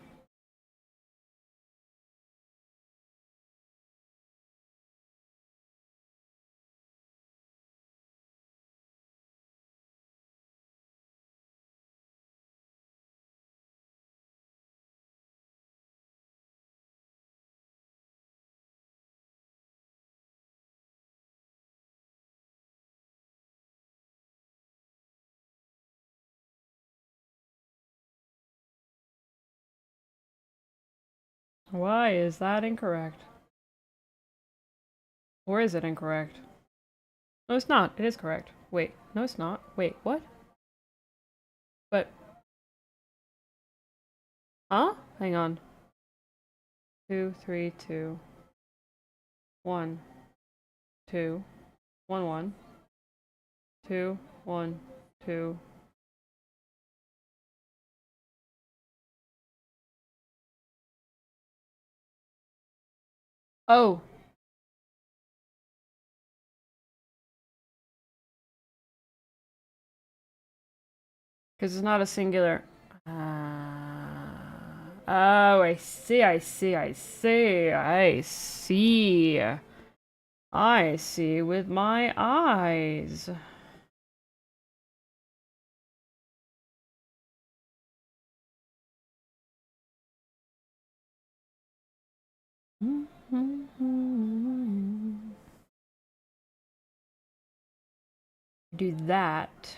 S1: Why is that incorrect? Or is it incorrect? No, it's not. It is correct. Wait, no, it's not. Wait, what? But... Huh? Hang on. 2, 3, 2. 1, 2, 1, 1. 2, 1, 2. Oh! Because it's not a singular. Oh, I see, I see, I see, I see. I see with my eyes. Do that.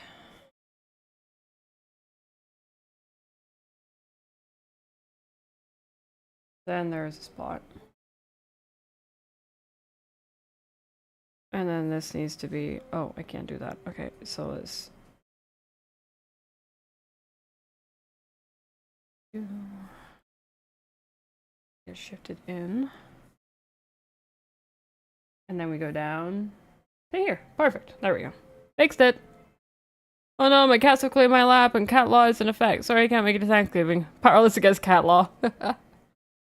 S1: Then there's a spot. And then this needs to be... Oh, I can't do that. Okay, so it's... Get shifted in. And then we go down to here. Perfect. There we go. Fixed it. Oh no, my cats have claimed my lap and cat law is in effect. Sorry, I can't make it to Thanksgiving. Powerless against cat law.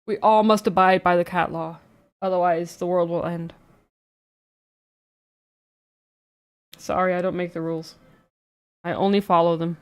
S1: We all must abide by the cat law. Otherwise, the world will end. Sorry, I don't make the rules. I only follow them.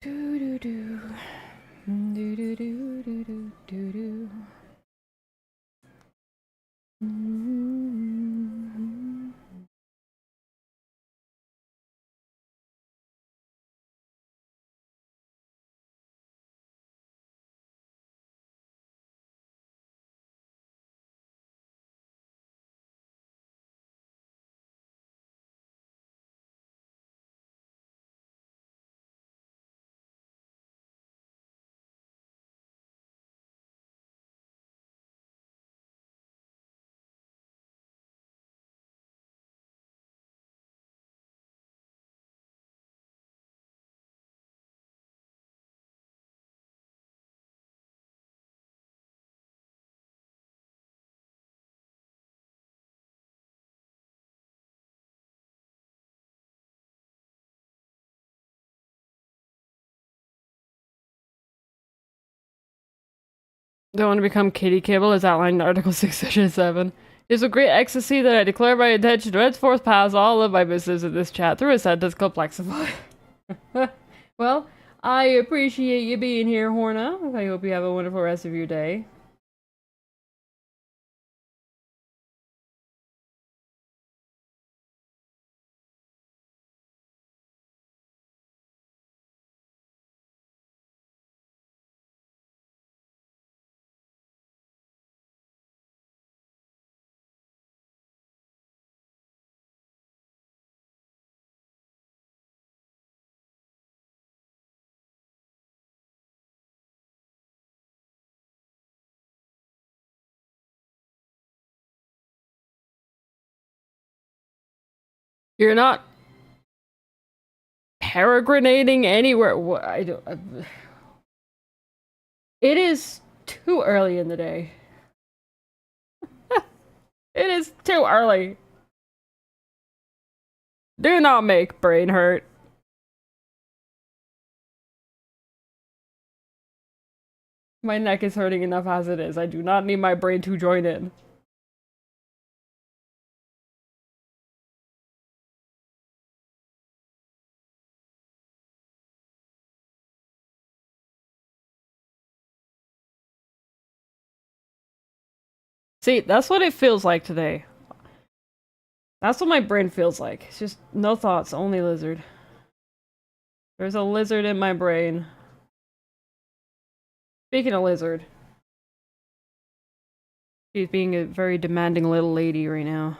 S1: Do do do. Do do do do do do do. Don't want to become kitty kibble as outlined in Article 6, Section 7. It is with great ecstasy that I declare my intention to henceforth pass all of my business in this chat through a sentence complexify. Well, I appreciate you being here, Horna. I hope you have a wonderful rest of your day. You're not peregrinating anywhere. I don't. It is too early in the day. It is too early. Do not make brain hurt. My neck is hurting enough as it is. I do not need my brain to join in. See, that's what it feels like today. That's what my brain feels like. It's just no thoughts, only lizard. There's a lizard in my brain. Speaking of lizard, she's being a very demanding little lady right now.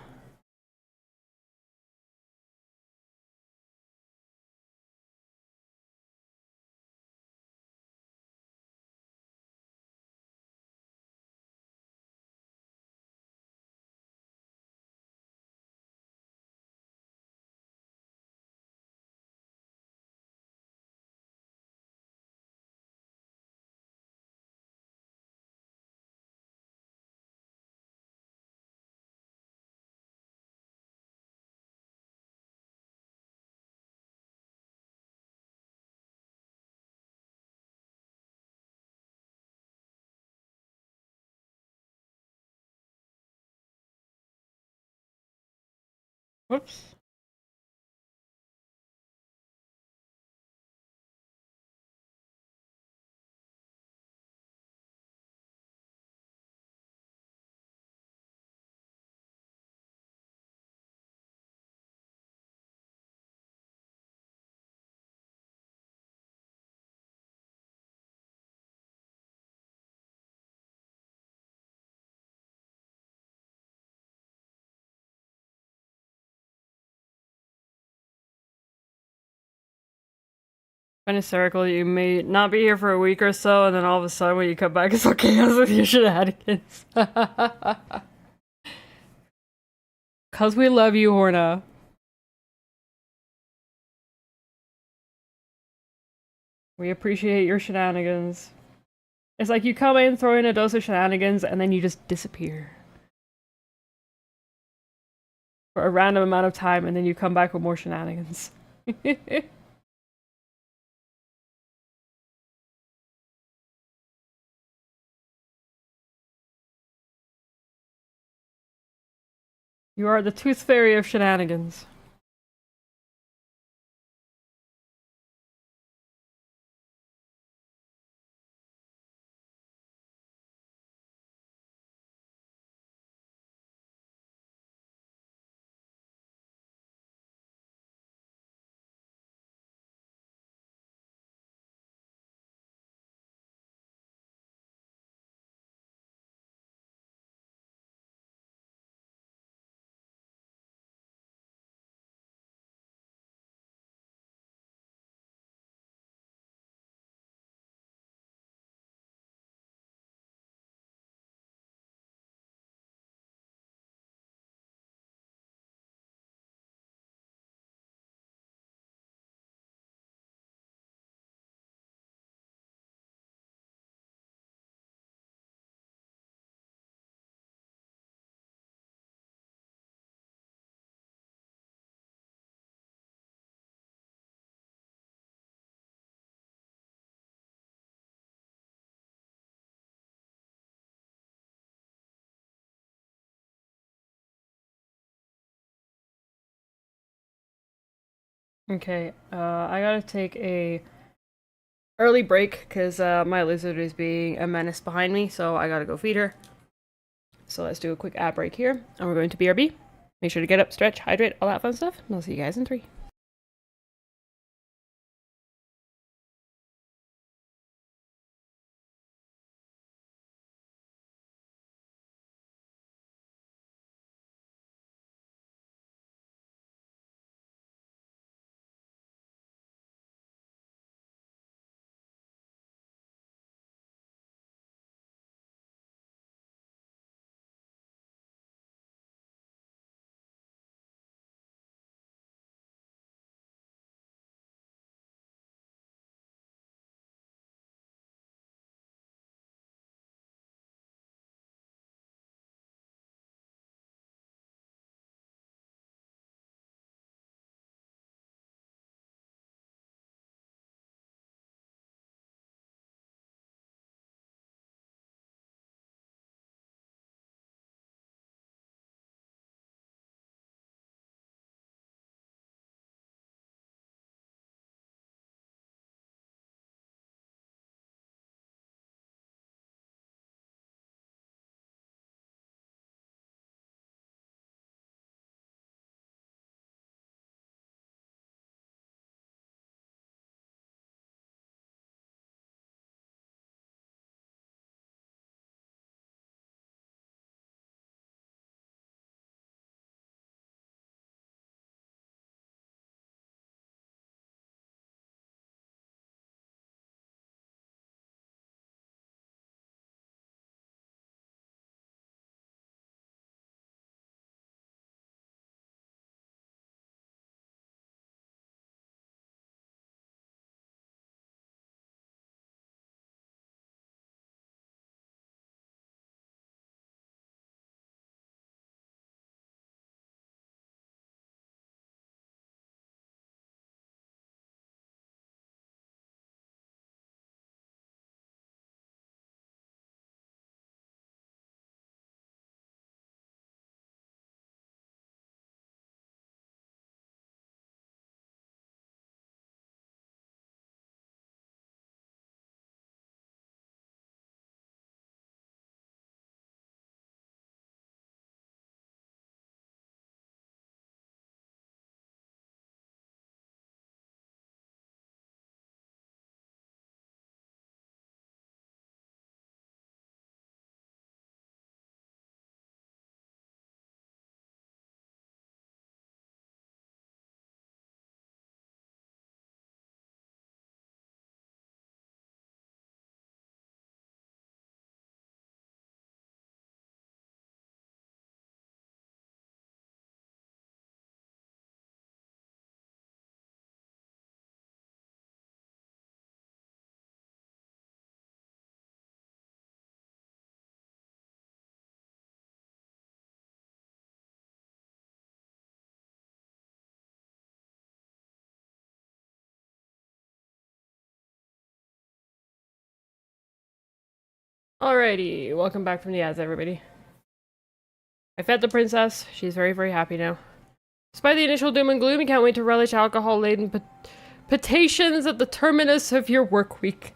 S1: Whoops. Kind of hysterical. You may not be here for a week or so, and then all of a sudden when you come back, it's all chaos with your shenanigans. Cause we love you, Horna. We appreciate your shenanigans. It's like you come in, throw in a dose of shenanigans, and then you just disappear. For a random amount of time, and then you come back with more shenanigans. You are the tooth fairy of shenanigans. Okay, I gotta take a early break because my lizard is being a menace behind me, so I gotta go feed her. So let's do a quick ad break here, and we're going to BRB. Make sure to get up, stretch, hydrate, all that fun stuff, and I'll see you guys in 3. Alrighty, welcome back from the ads, everybody. I fed the princess. She's very, very happy now. Despite the initial doom and gloom, you can't wait to relish alcohol-laden potations at the terminus of your work week.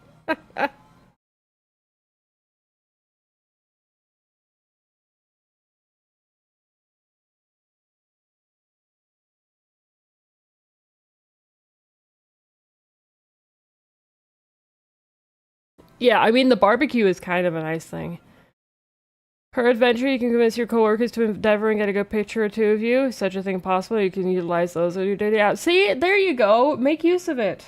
S1: Yeah, I mean, the barbecue is kind of a nice thing. Peradventure, you can convince your coworkers to endeavor and get a good picture or two of you. Such a thing possible, you can utilize those on your daily out. See, there you go. Make use of it.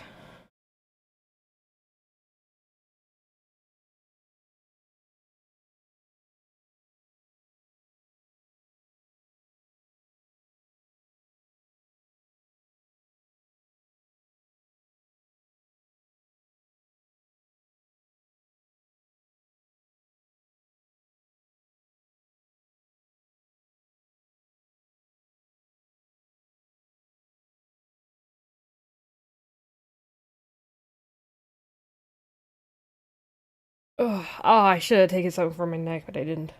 S1: Ugh. Oh, I should have taken something for my neck, but I didn't.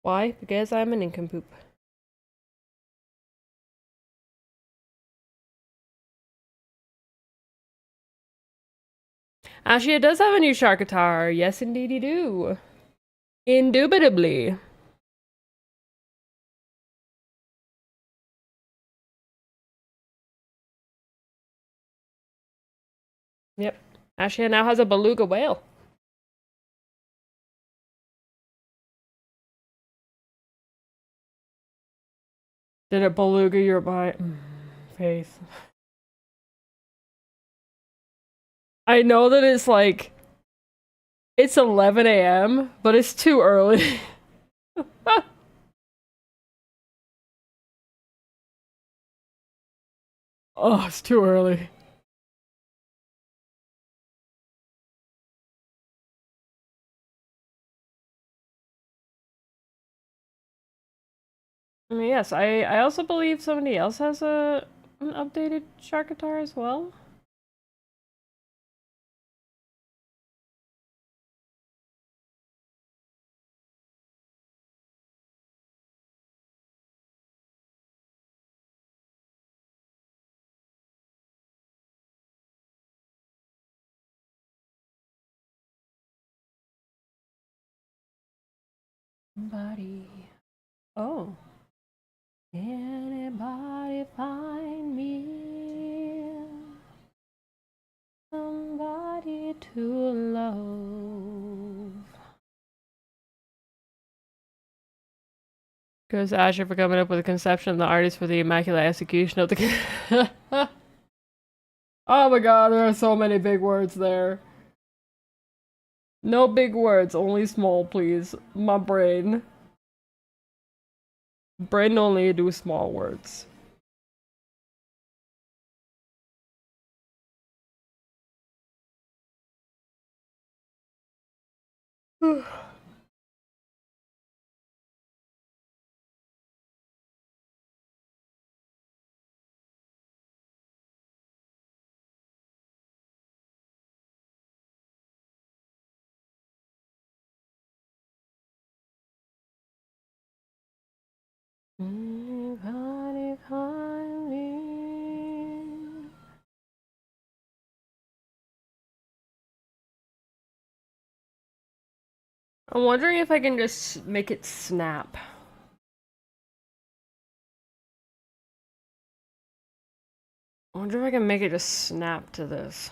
S1: Why? Because I'm an nincompoop. Actually, it does have a new Sharkatar. Yes, indeed, you do. Indubitably. Yep. Ashia now has a beluga whale. Did it beluga your face? I know that it's like it's 11 a.m., but it's too early. Oh, it's too early. I mean, yes, I also believe somebody else has an updated Sharkatar as well. Somebody. Oh. Anybody find me somebody to love? Goes to Asher for coming up with a conception of the artist for the immaculate execution of the. Oh my god, there are so many big words there. No big words, only small, please. My brain. Brain only do small words. Anybody find me? I'm wondering if I can just make it snap. I wonder if I can make it just snap to this.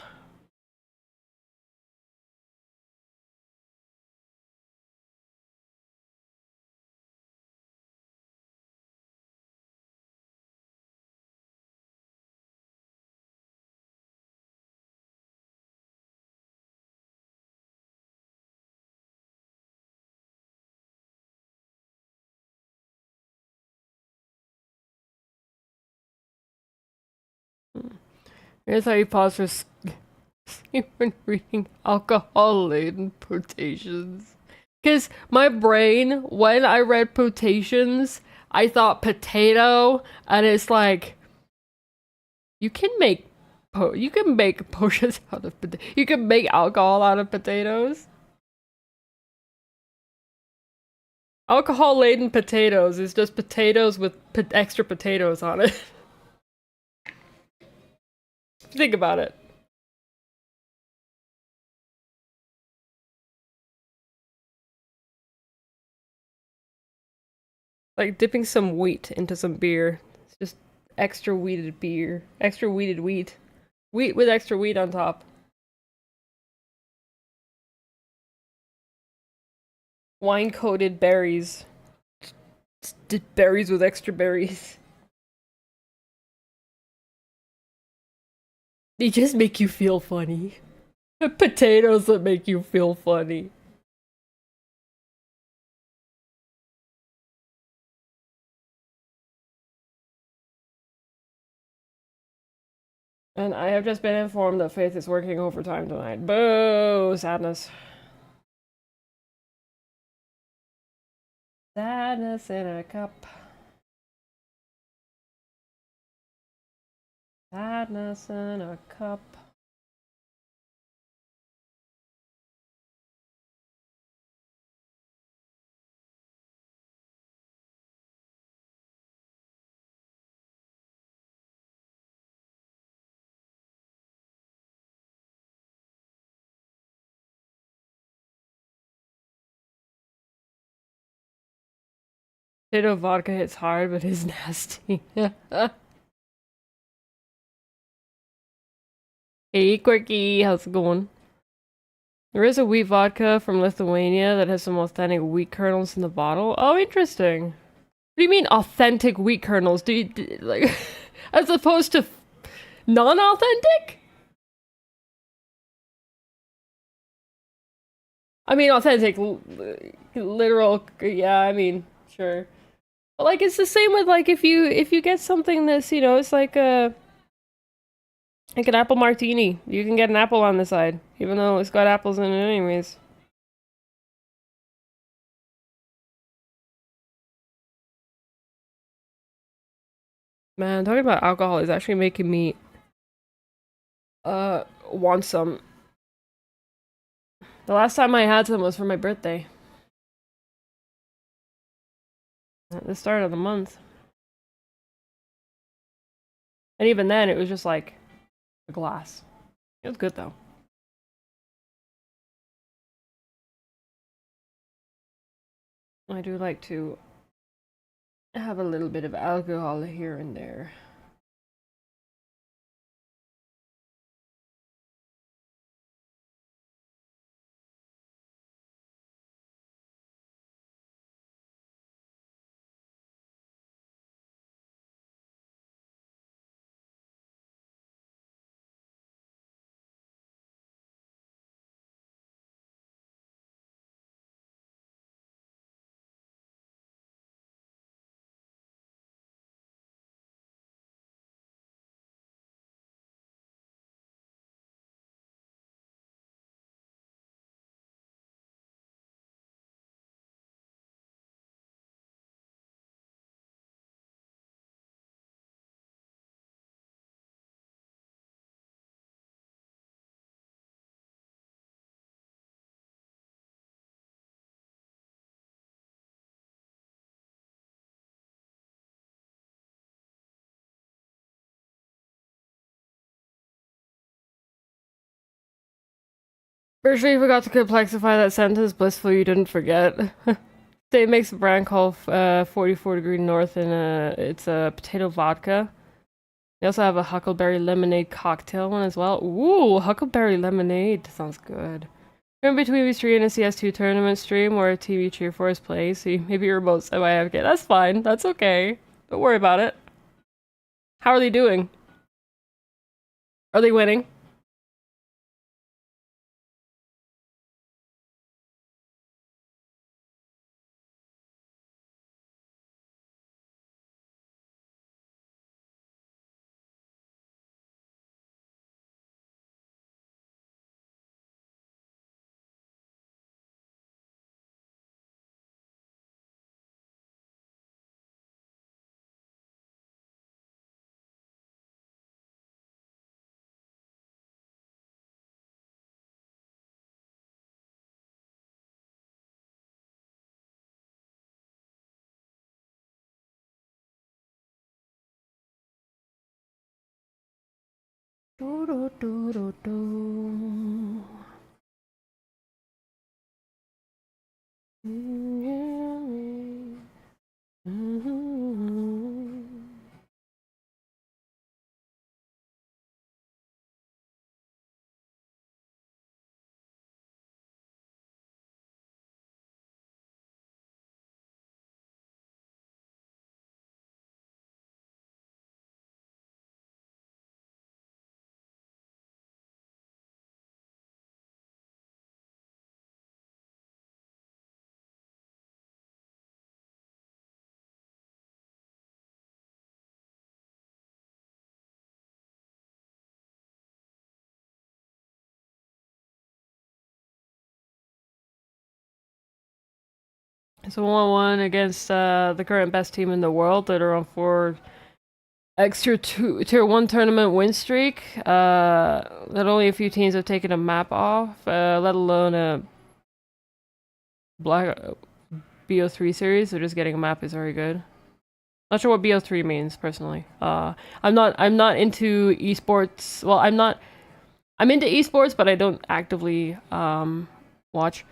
S1: Here's how you pause for even reading alcohol-laden potations. Because my brain, when I read potations, I thought potato, and it's like, you can make potions out of you can make alcohol out of potatoes. Alcohol-laden potatoes is just potatoes with extra potatoes on it. Think about it. Like dipping some wheat into some beer. It's just extra wheated beer. Extra wheated wheat. Wheat with extra wheat on top. Wine-coated berries. Berries with extra berries. They just make you feel funny. Potatoes that make you feel funny. And I have just been informed that Faith is working overtime tonight. Boo! Sadness. Sadness in a cup. Sadness in a cup. Potato vodka hits hard, but is nasty. Hey, Quirky, how's it going? There is a wheat vodka from Lithuania that has some authentic wheat kernels in the bottle. Oh, interesting. What do you mean authentic wheat kernels? Like, as opposed to non-authentic? I mean, authentic, literal. Yeah, I mean, sure. But like, it's the same with like if you get something that's it's like an apple martini. You can get an apple on the side, even though it's got apples in it anyways. Man, talking about alcohol is actually making me want some. The last time I had some was for my birthday. At the start of the month. And even then it was just like a glass. It was good though. I do like to have a little bit of alcohol here and there. Virtually forgot to complexify that sentence. Blissful you didn't forget. State makes a brand called 44 Degree North and it's a potato vodka. They also have a huckleberry lemonade cocktail one as well. Ooh, huckleberry lemonade. Sounds good. In between between a CS2 tournament stream or a TV Cheer Force play, so maybe your remote semi-advocate. That's fine. That's okay. Don't worry about it. How are they doing? Are they winning? Do, do, do, do, do. So 1-1 against the current best team in the world that are on 4 extra tier 1 tournament win streak. That only a few teams have taken a map off, let alone a black BO3 series, so just getting a map is very good. Not sure what BO3 means personally. I'm not into esports. Well, I'm into esports, but I don't actively watch.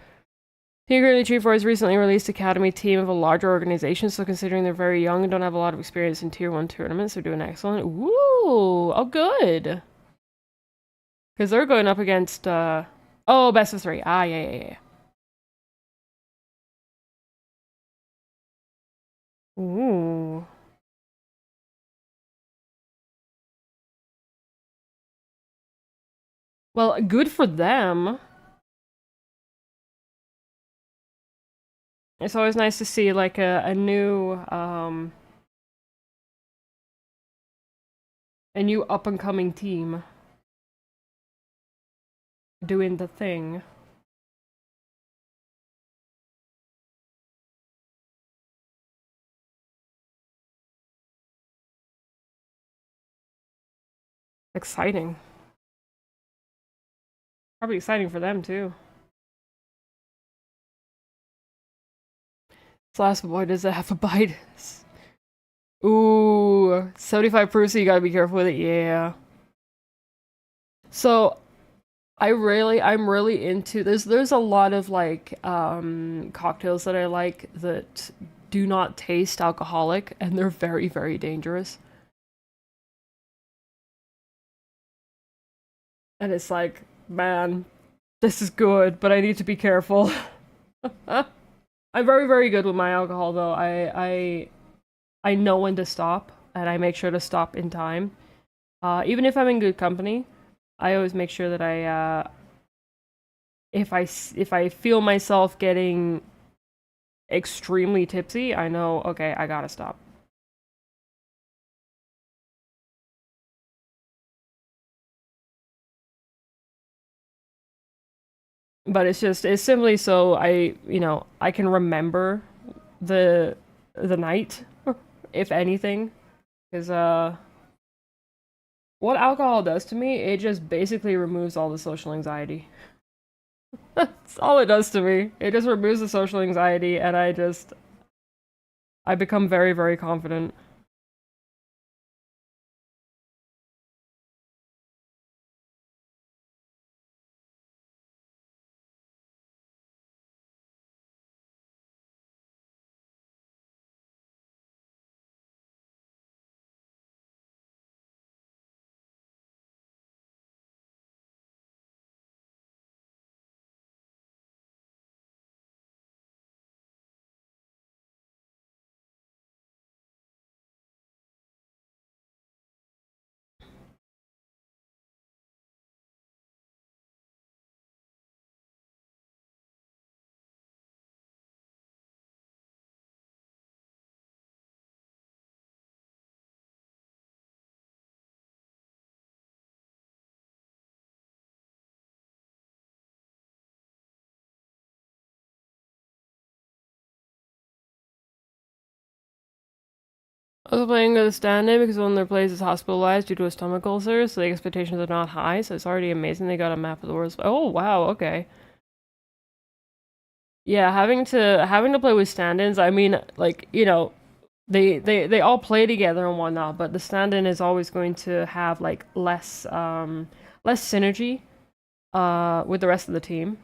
S1: Team currently Chief has recently released Academy team of a larger organization, so considering they're very young and don't have a lot of experience in Tier 1 tournaments, they're doing excellent. Woo! Oh, good! Because they're going up against, oh, best of 3. Ah, yeah. Ooh. Well, good for them. It's always nice to see, like, a new up-and-coming team doing the thing. Exciting. Probably exciting for them, too. This last boy does it have a bite. Ooh, 75 proof, so you gotta be careful with it, yeah. So, I'm really into there's a lot of like cocktails that I like that do not taste alcoholic and they're very, very dangerous. And it's like, man, this is good, but I need to be careful. I'm very, very good with my alcohol though. I know when to stop and I make sure to stop in time. Even if I'm in good company, I always make sure that I if I feel myself getting extremely tipsy, I know, okay, I gotta stop. But it's simply so I can remember the night, if anything. Because what alcohol does to me, it just basically removes all the social anxiety. That's all it does to me. It just removes the social anxiety and I become very, very confident. I was playing with a stand-in because one of their players is hospitalized due to a stomach ulcer, so the expectations are not high, so it's already amazing they got a map of the world. Oh, wow, okay. Yeah, having to play with stand-ins, I mean, like, they all play together and whatnot, but the stand-in is always going to have like less synergy with the rest of the team.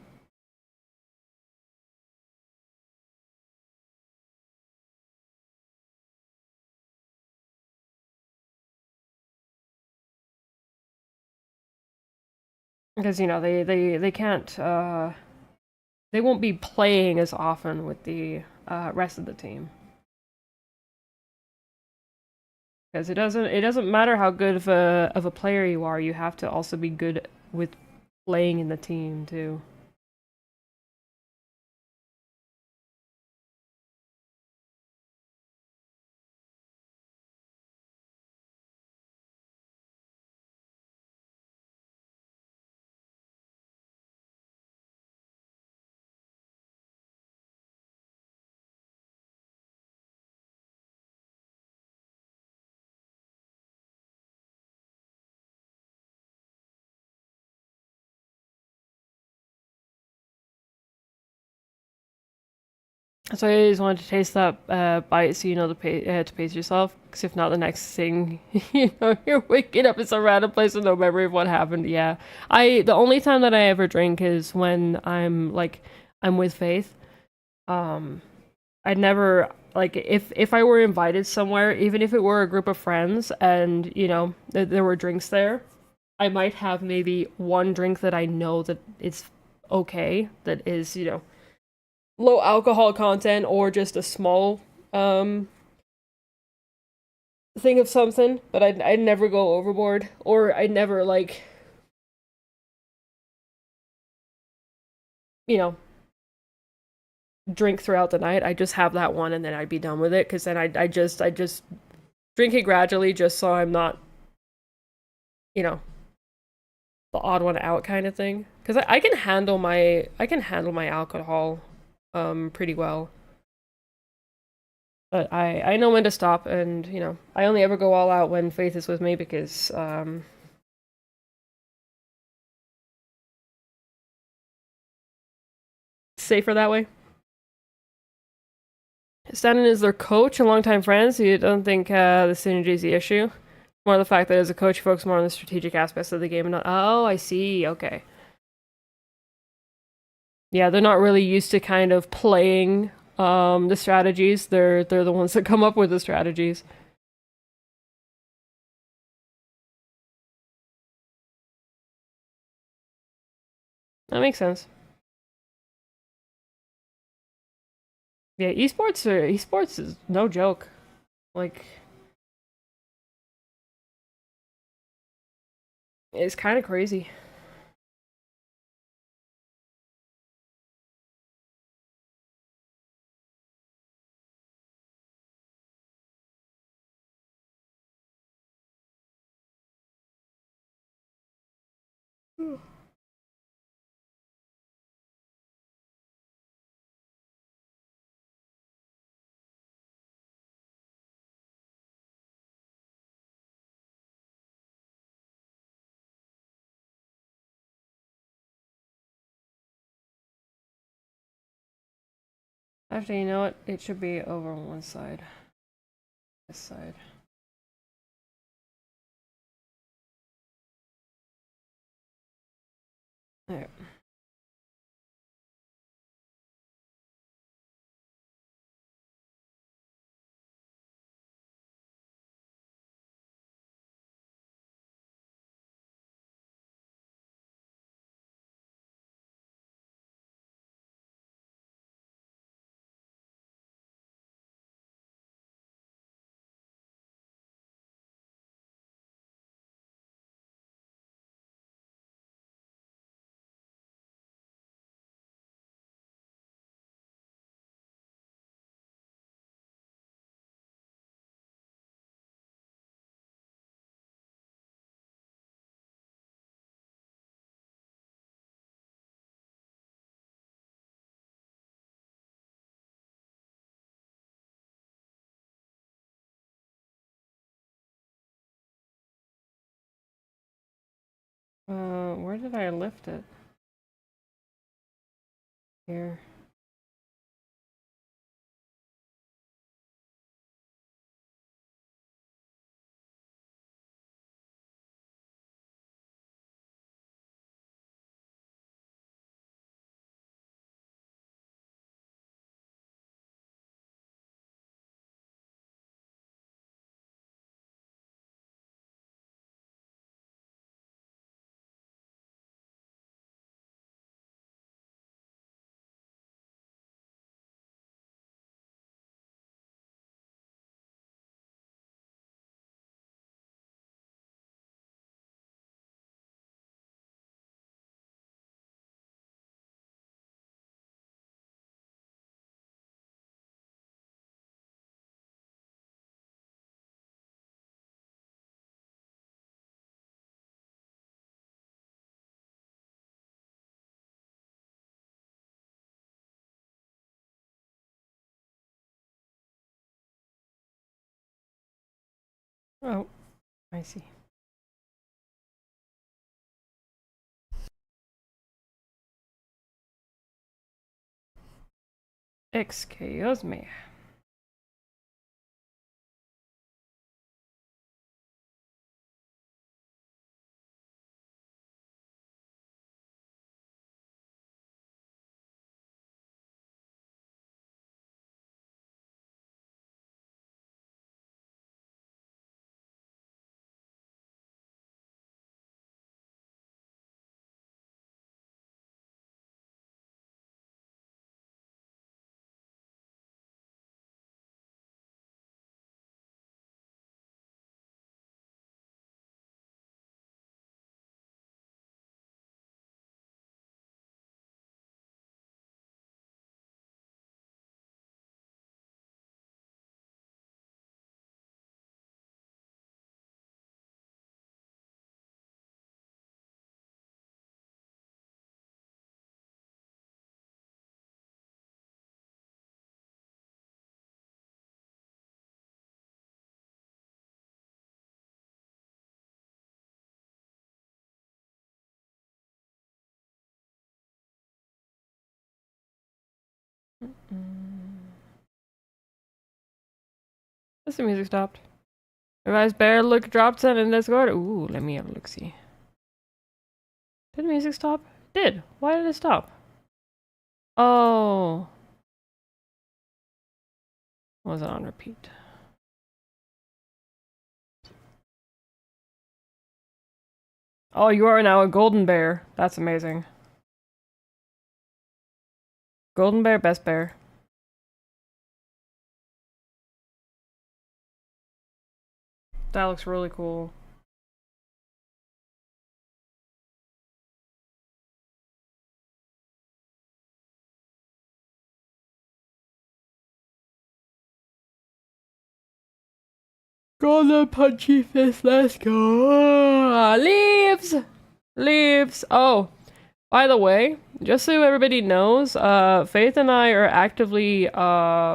S1: Because they can't they won't be playing as often with the rest of the team. Because it doesn't matter how good of a player you are, you have to also be good with playing in the team too. So I always wanted to taste that bite, so you know to pace yourself. Because if not, the next thing you're waking up in some random place with no memory of what happened. Yeah, the only time that I ever drink is when I'm with Faith. Um, I'd never like if I were invited somewhere, even if it were a group of friends, and there were drinks there, I might have maybe one drink that I know that it's okay, that is low alcohol content or just a small um thing of something, but I'd never go overboard, or I'd never you know drink throughout the night. I just have that one and then I'd be done with it, because then I just drink it gradually, just so I'm not you know the odd one out kind of thing, because I can handle my alcohol pretty well. But I know when to stop, and I only ever go all out when Faith is with me, because safer that way. Stanton is their coach and longtime friends. So you don't think the synergy is the issue? More the fact that as a coach, you focus more on the strategic aspects of the game and not. Oh, I see. Okay. Yeah, they're not really used to kind of playing the strategies. They're the ones that come up with the strategies. That makes sense. Yeah, esports is no joke. Like, it's kind of crazy. Actually, you know what? It should be over on one side. This side. There. Where did I lift it? Here. Oh, I see. Excuse me. As the music stopped. Revised bear look dropped in Discord. Ooh, let me have a look see. Did the music stop? It did. Why did it stop? Oh. Was it on repeat? Oh, you are now a golden bear. That's amazing. Golden bear, best bear. That looks really cool. Golden punchy fist, let's go! Leaves! Leaves! Oh, by the way, just so everybody knows, Faith and I are actively,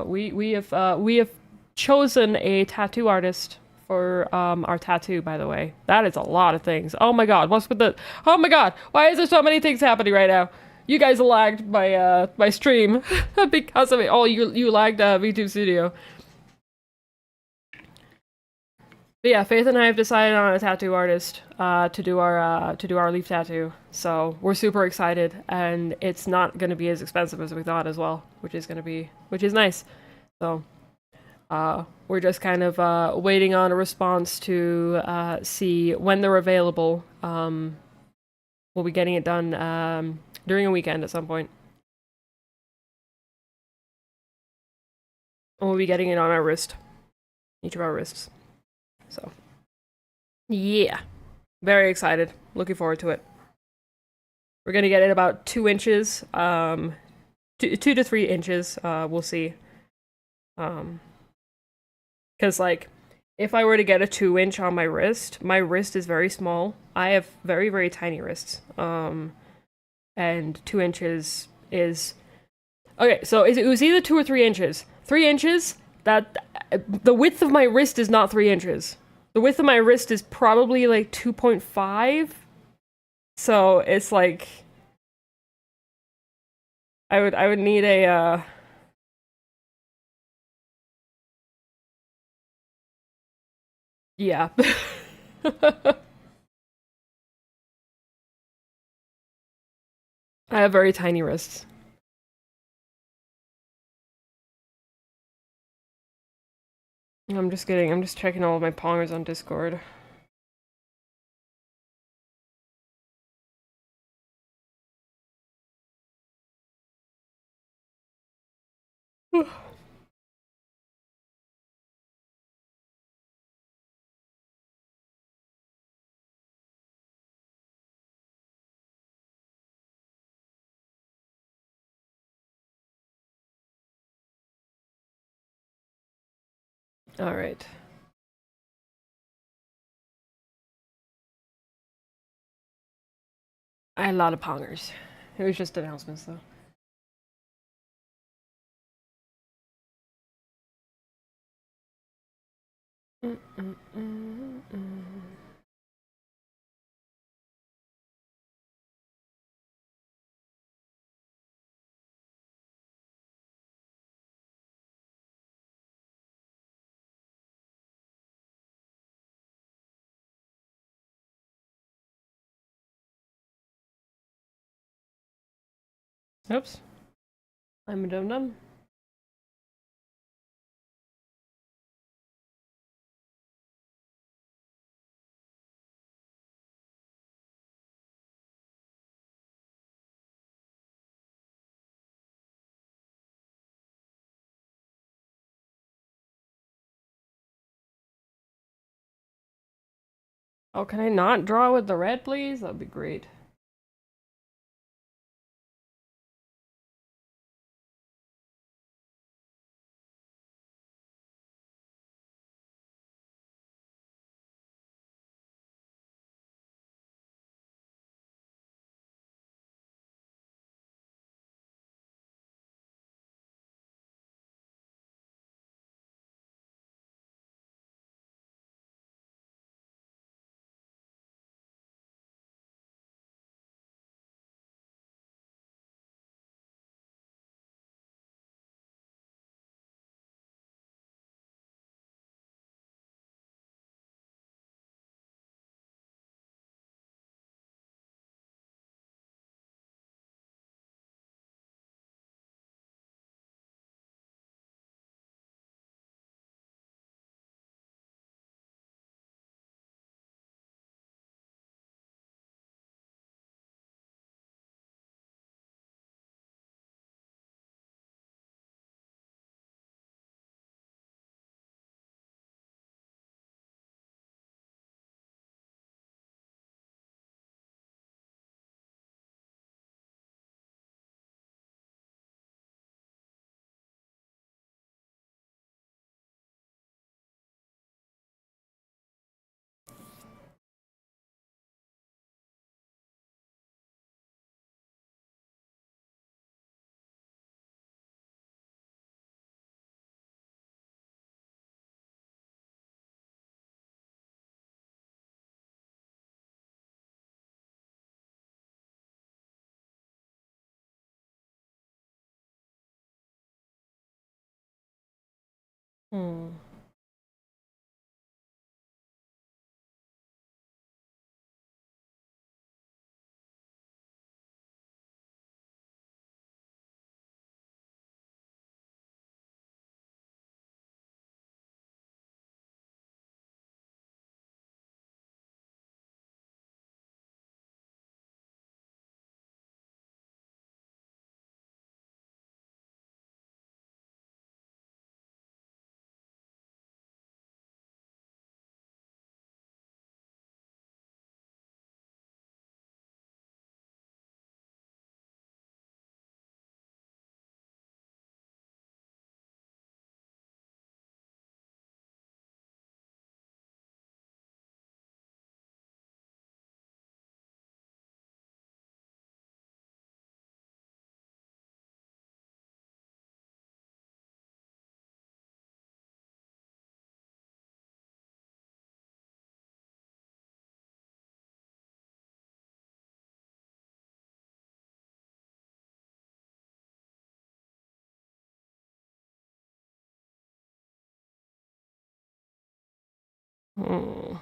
S1: we have chosen a tattoo artist for, our tattoo, by the way. That is a lot of things. Oh my god, what's with the, oh my god, why is there so many things happening right now? You guys lagged my, my stream because of it. Oh, you lagged, VTube Studio. But yeah, Faith and I have decided on a tattoo artist to do our leaf tattoo. So we're super excited, and it's not going to be as expensive as we thought as well, which is nice. So we're just kind of waiting on a response to see when they're available. We'll be getting it done during a weekend at some point. And we'll be getting it on our wrist, each of our wrists. So yeah, very excited. Looking forward to it. We're gonna get it about 2 inches, 2 to 3 inches. We'll see. Because like, if I were to get a 2 inch on my wrist is very small. I have very very tiny wrists. And 2 inches is okay. So it was either 2 or 3 inches. 3 inches. That the width of my wrist is not 3 inches. The width of my wrist is probably like 2.5. So it's like I would need a yeah. I have very tiny wrists. I'm just checking all of my pongers on Discord. All right. I had a lot of pongers. It was just announcements though. Oops. I'm a dum-dum. Oh, can I not draw with the red, please? That'd be great. Hmm. Hmm.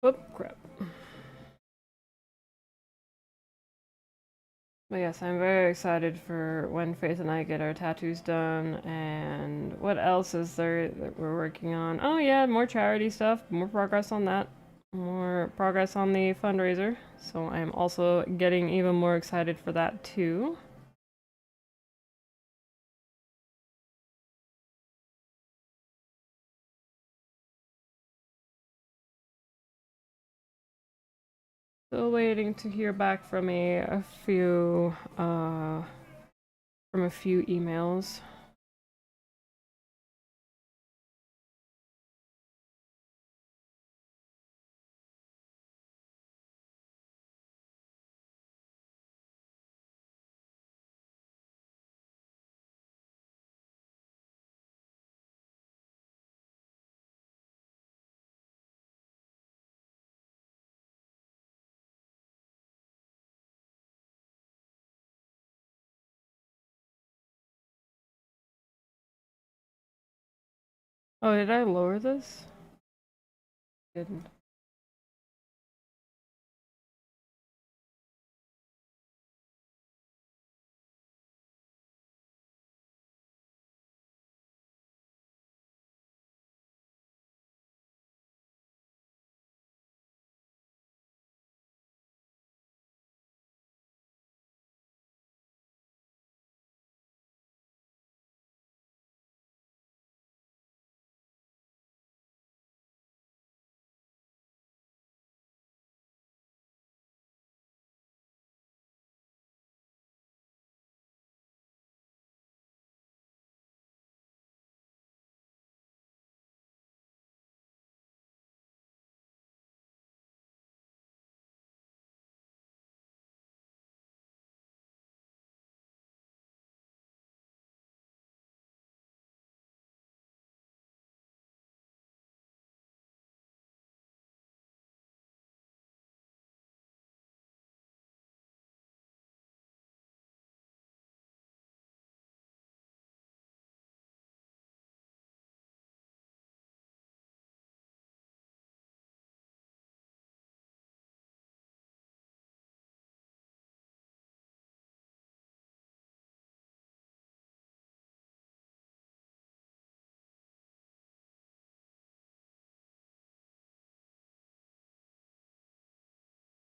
S1: Oh, crap. But yes, I'm very excited for when Faith and I get our tattoos done. And what else is there that we're working on? Oh yeah, more charity stuff, more progress on that. More progress on the fundraiser. So I'm also getting even more excited for that too. Still waiting to hear back from a few from a few emails. Oh, did I lower this? Didn't.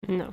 S1: No.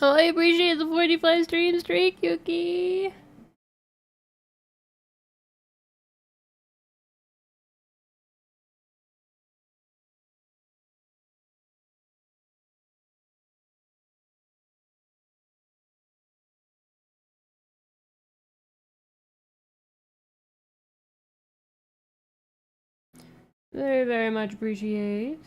S1: Oh, I appreciate the 45 stream streak, Yuki. Very, very much appreciate.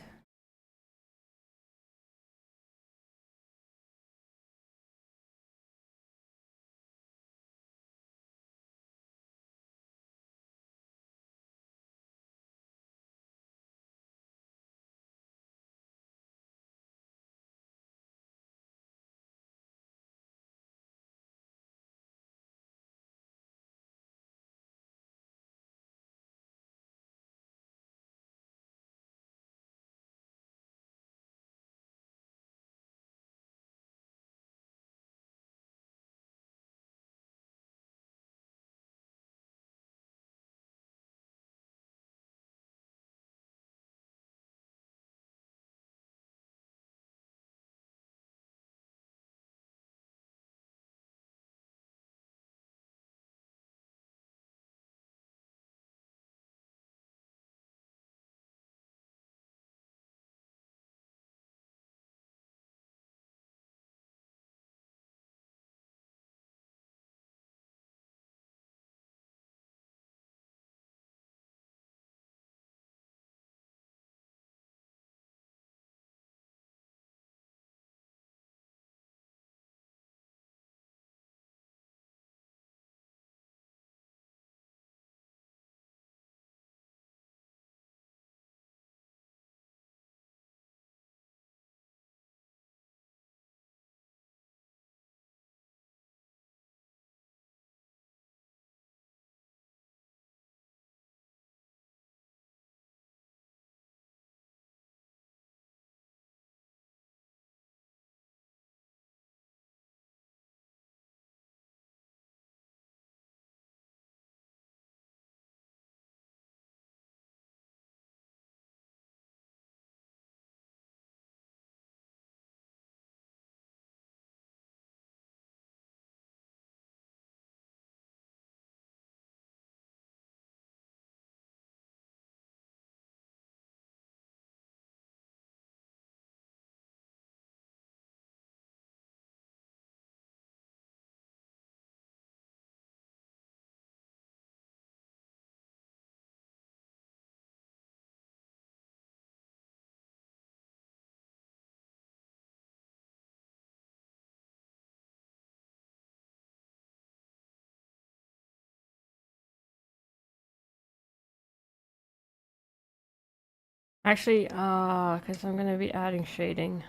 S1: Actually, because I'm gonna be adding shading.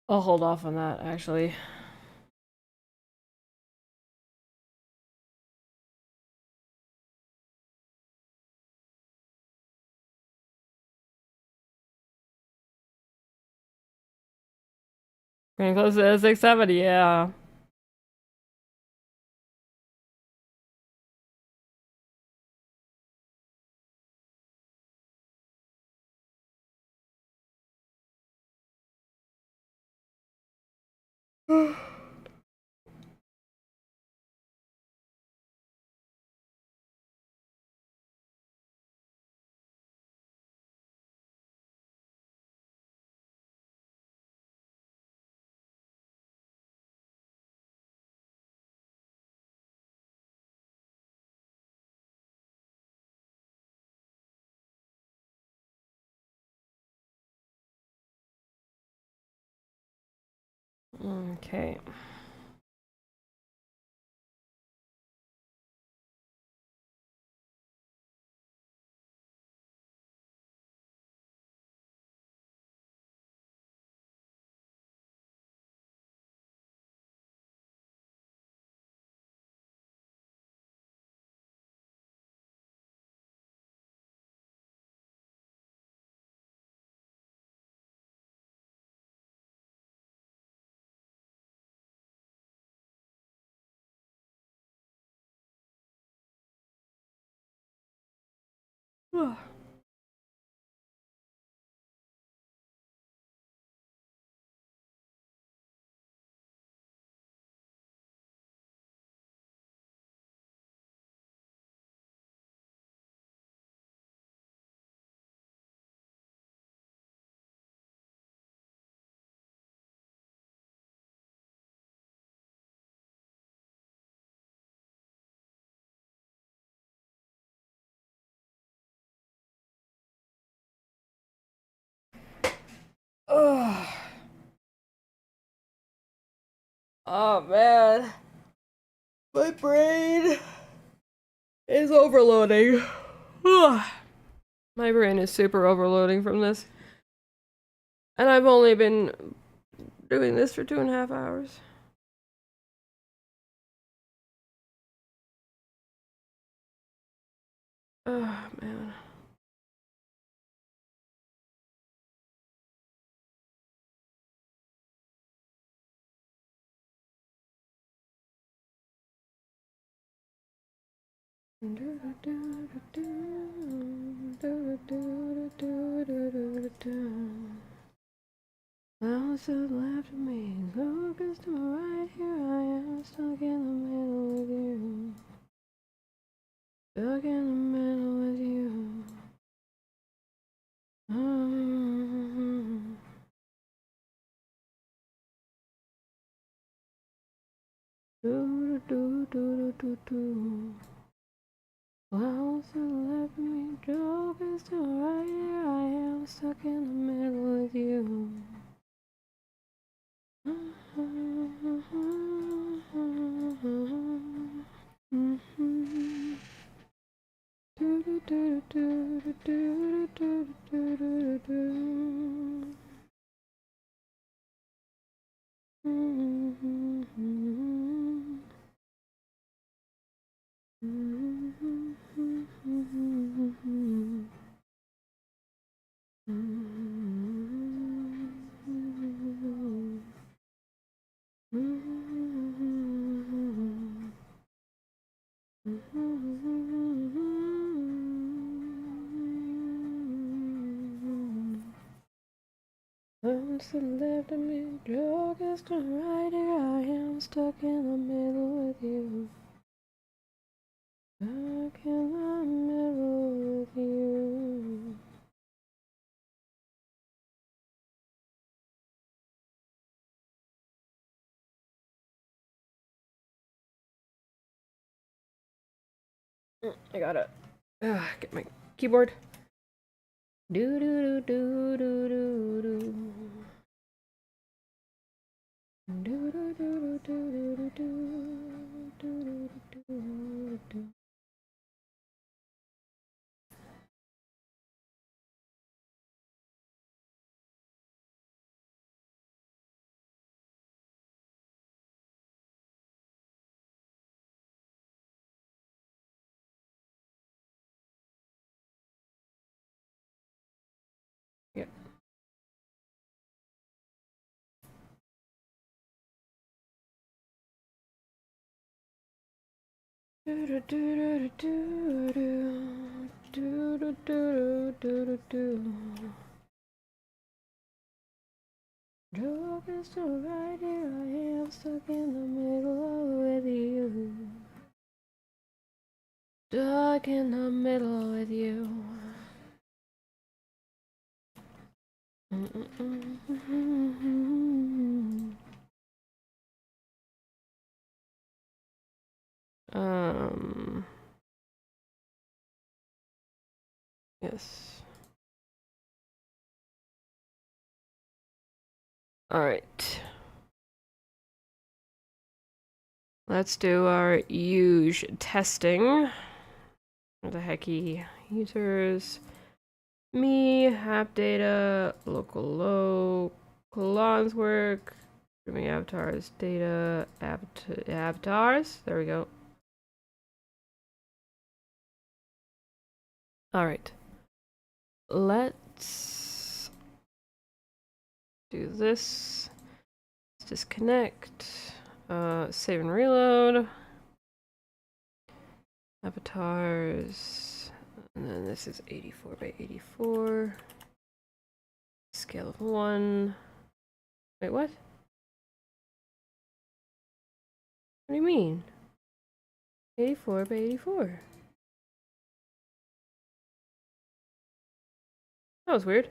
S1: I'll hold off on that, actually. Getting close to 670, yeah. Okay. Ugh. Oh man, my brain is overloading. Ugh. My brain is super overloading from this. And I've only been doing this for 2.5 hours. Oh man. House is left of me, focused on right here I am, stuck in the middle with you. Stuck in the middle with you. Do do do do do do. House is left of me, focused on right here I am, stuck in the middle with you. Once the left of me, drug is to right here I am, stuck in the middle with you. Stuck in the middle with you. I gotta get my keyboard. Do do do do do do. Do do do do do do do do do do. Joke is still right here, I am stuck in the middle with you. Stuck in the middle with you. Um, yes. Alright. Let's do our huge testing. What the hecky users? Me, app data, local low, colons work, streaming avatars, data, avatars. There we go. Alright. Let's do this. Let's disconnect. Save and reload. Avatars. And then this is 84 by 84. Scale of 1. Wait, what? What do you mean? 84 by 84. That was weird.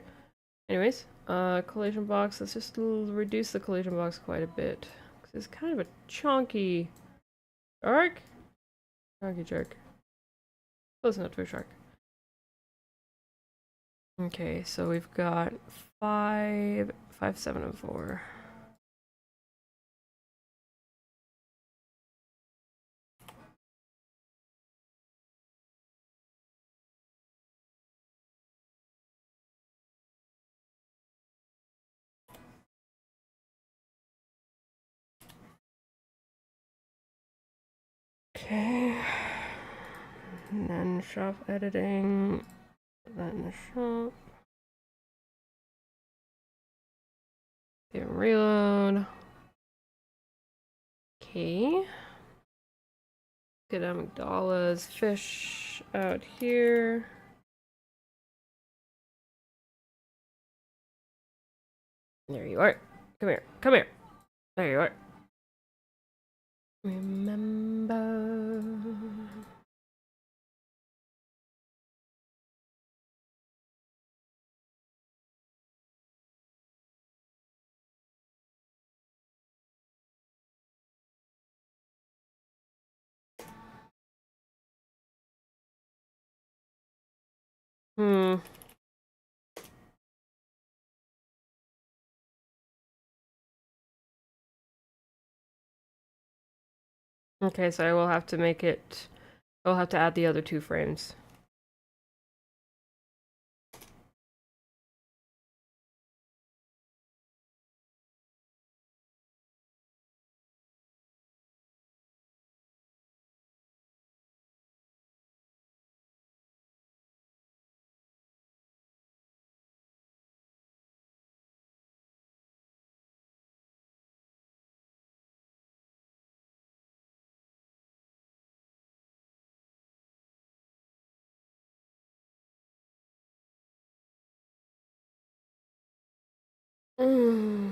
S1: Anyways, collision box. Let's just reduce the collision box quite a bit. Cause it's kind of a chunky shark. Chunky jerk. Close enough to a shark. Okay, so we've got 5, 5, 7, and 4. Okay. And then shop editing. Then shop. Reload. Okay. Get amygdalas, fish out here. There you are. Come here. Come here. There you are. Remember. Hmm. Okay, so I will have to make it. I'll have to add the other 2 frames. Mm.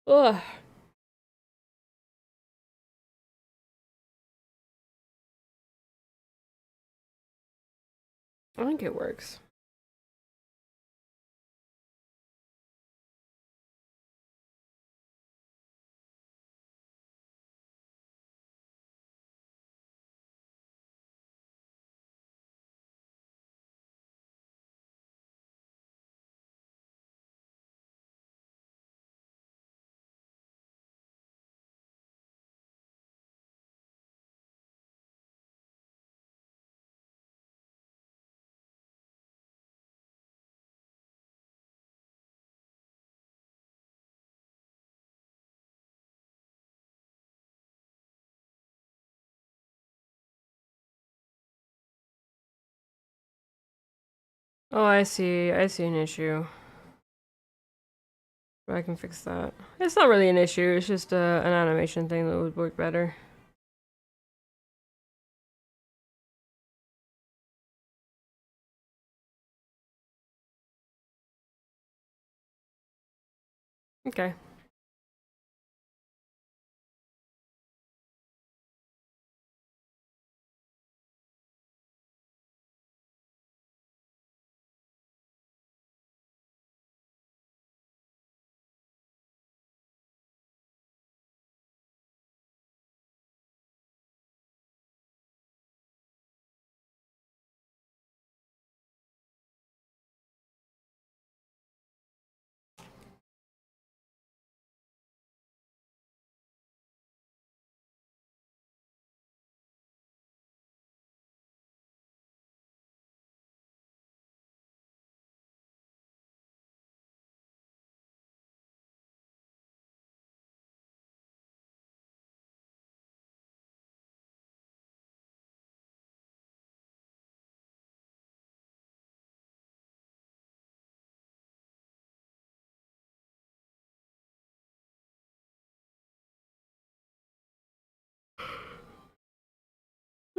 S1: Ugh. I think it works. Oh, I see. I see an issue. But I can fix that. It's not really an issue, it's just an animation thing that would work better. Okay.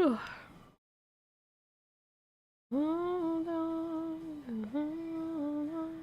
S1: Hold on, hold on.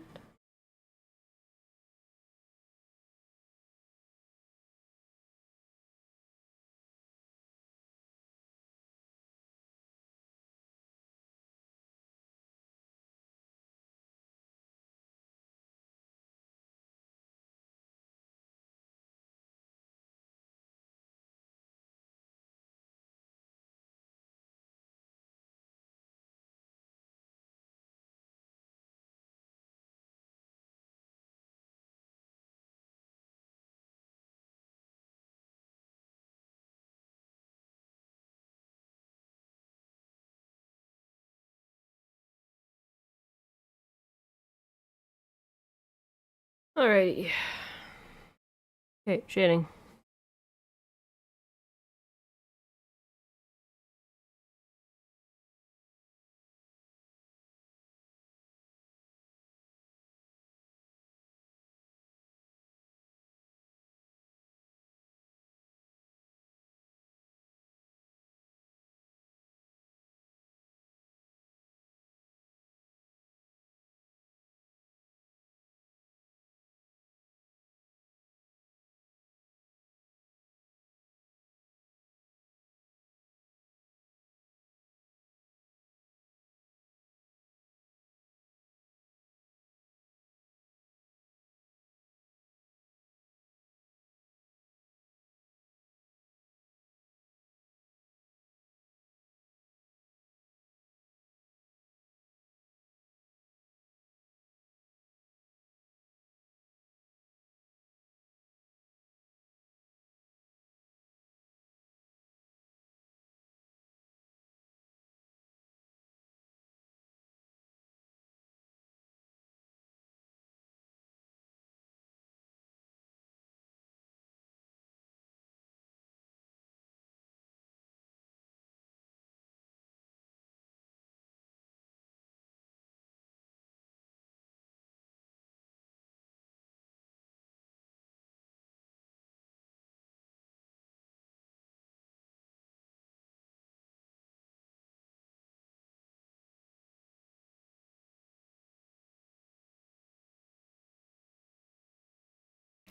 S1: Alrighty. Okay, shading.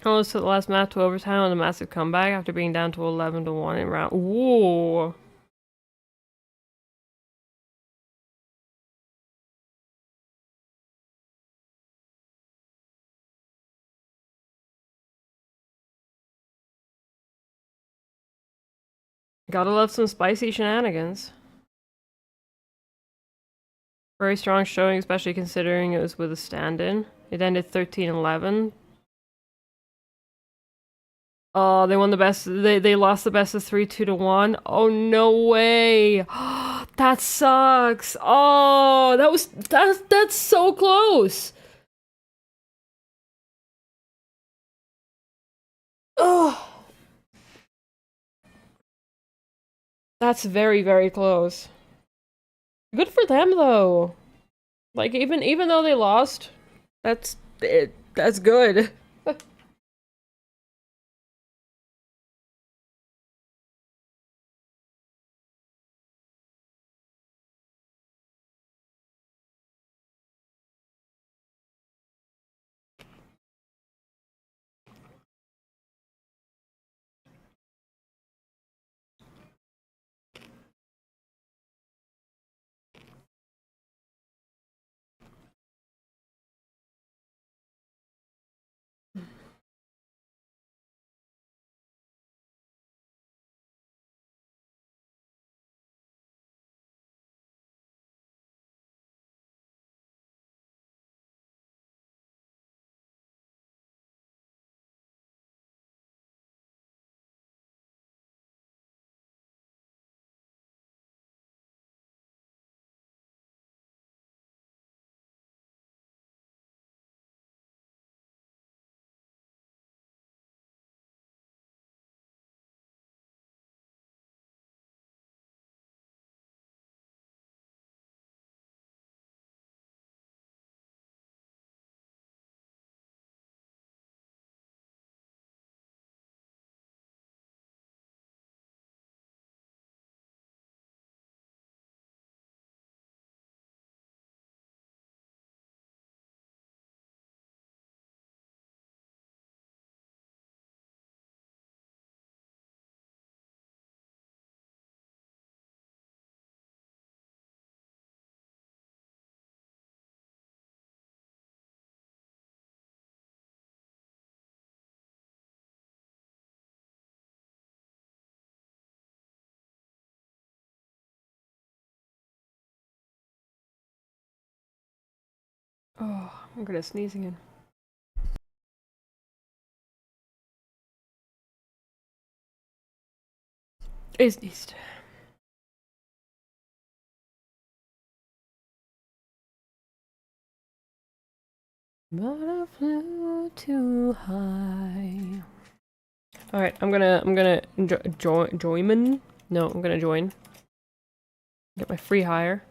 S1: Almost to the last match to overtime on a massive comeback after being down to 11-1 in round. Ooh. Gotta love some spicy shenanigans. Very strong showing, especially considering it was with a stand-in. It ended 13-11. Oh, they won the best. They lost the best of 3, 2-1. Oh no way! That sucks. Oh, that's so close. Oh, that's very very close. Good for them though. Like even though they lost, that's it. That's good. Oh, I'm gonna sneeze again. I sneezed. But I flew too high. All right, I'm gonna join. No, I'm gonna join. Get my free hire.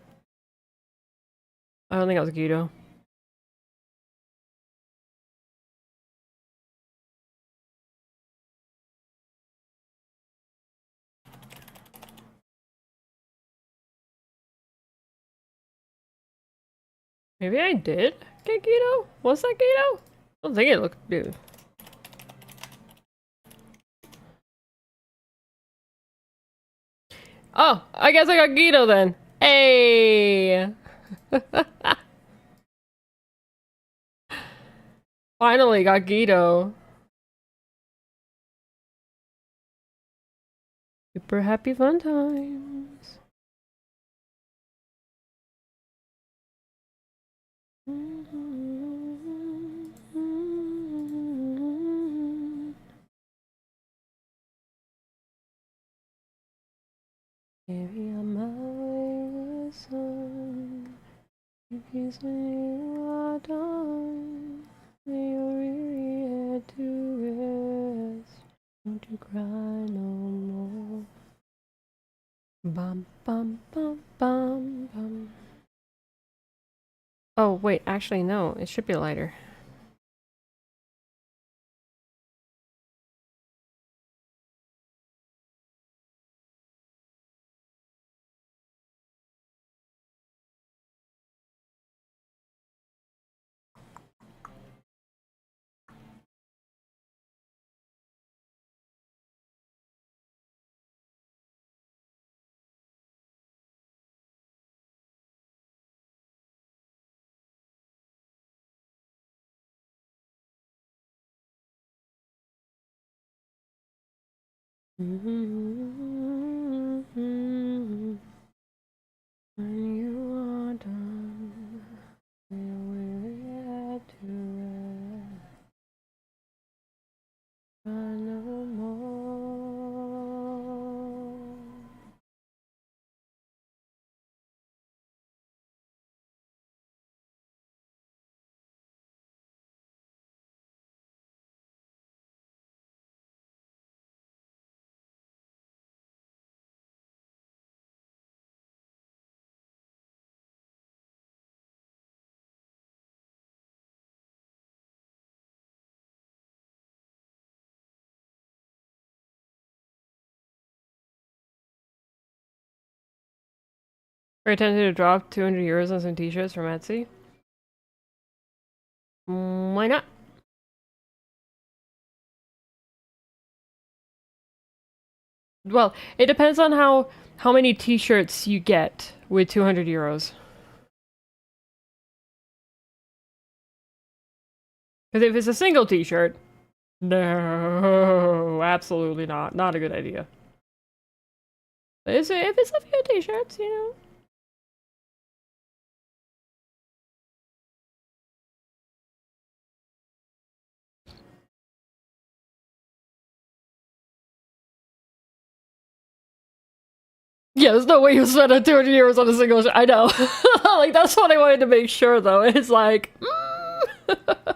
S1: I don't think that was Guido. Maybe I did get Guido? Was that Guido? I don't think it looked dude. Oh, I guess I got Guido then. Hey! Finally got Guido. Super happy fun times. Maybe I might listen. If you say you are done, then you really had to rest. Don't you cry no more. Bum bum bum bum bum. Oh wait, actually no, it should be lighter. When you are done, you really had to rest. Cry no more. Are you tempted to drop 200 euros on some t-shirts from Etsy? Why not? Well, it depends on how many t-shirts you get with 200 euros. Because if it's a single t-shirt, no, absolutely not. Not a good idea. But if it's a few t-shirts, you know. Yeah, there's no way you spend 200 euros on a single shirt. I know. Like, that's what I wanted to make sure, though. It's like... Are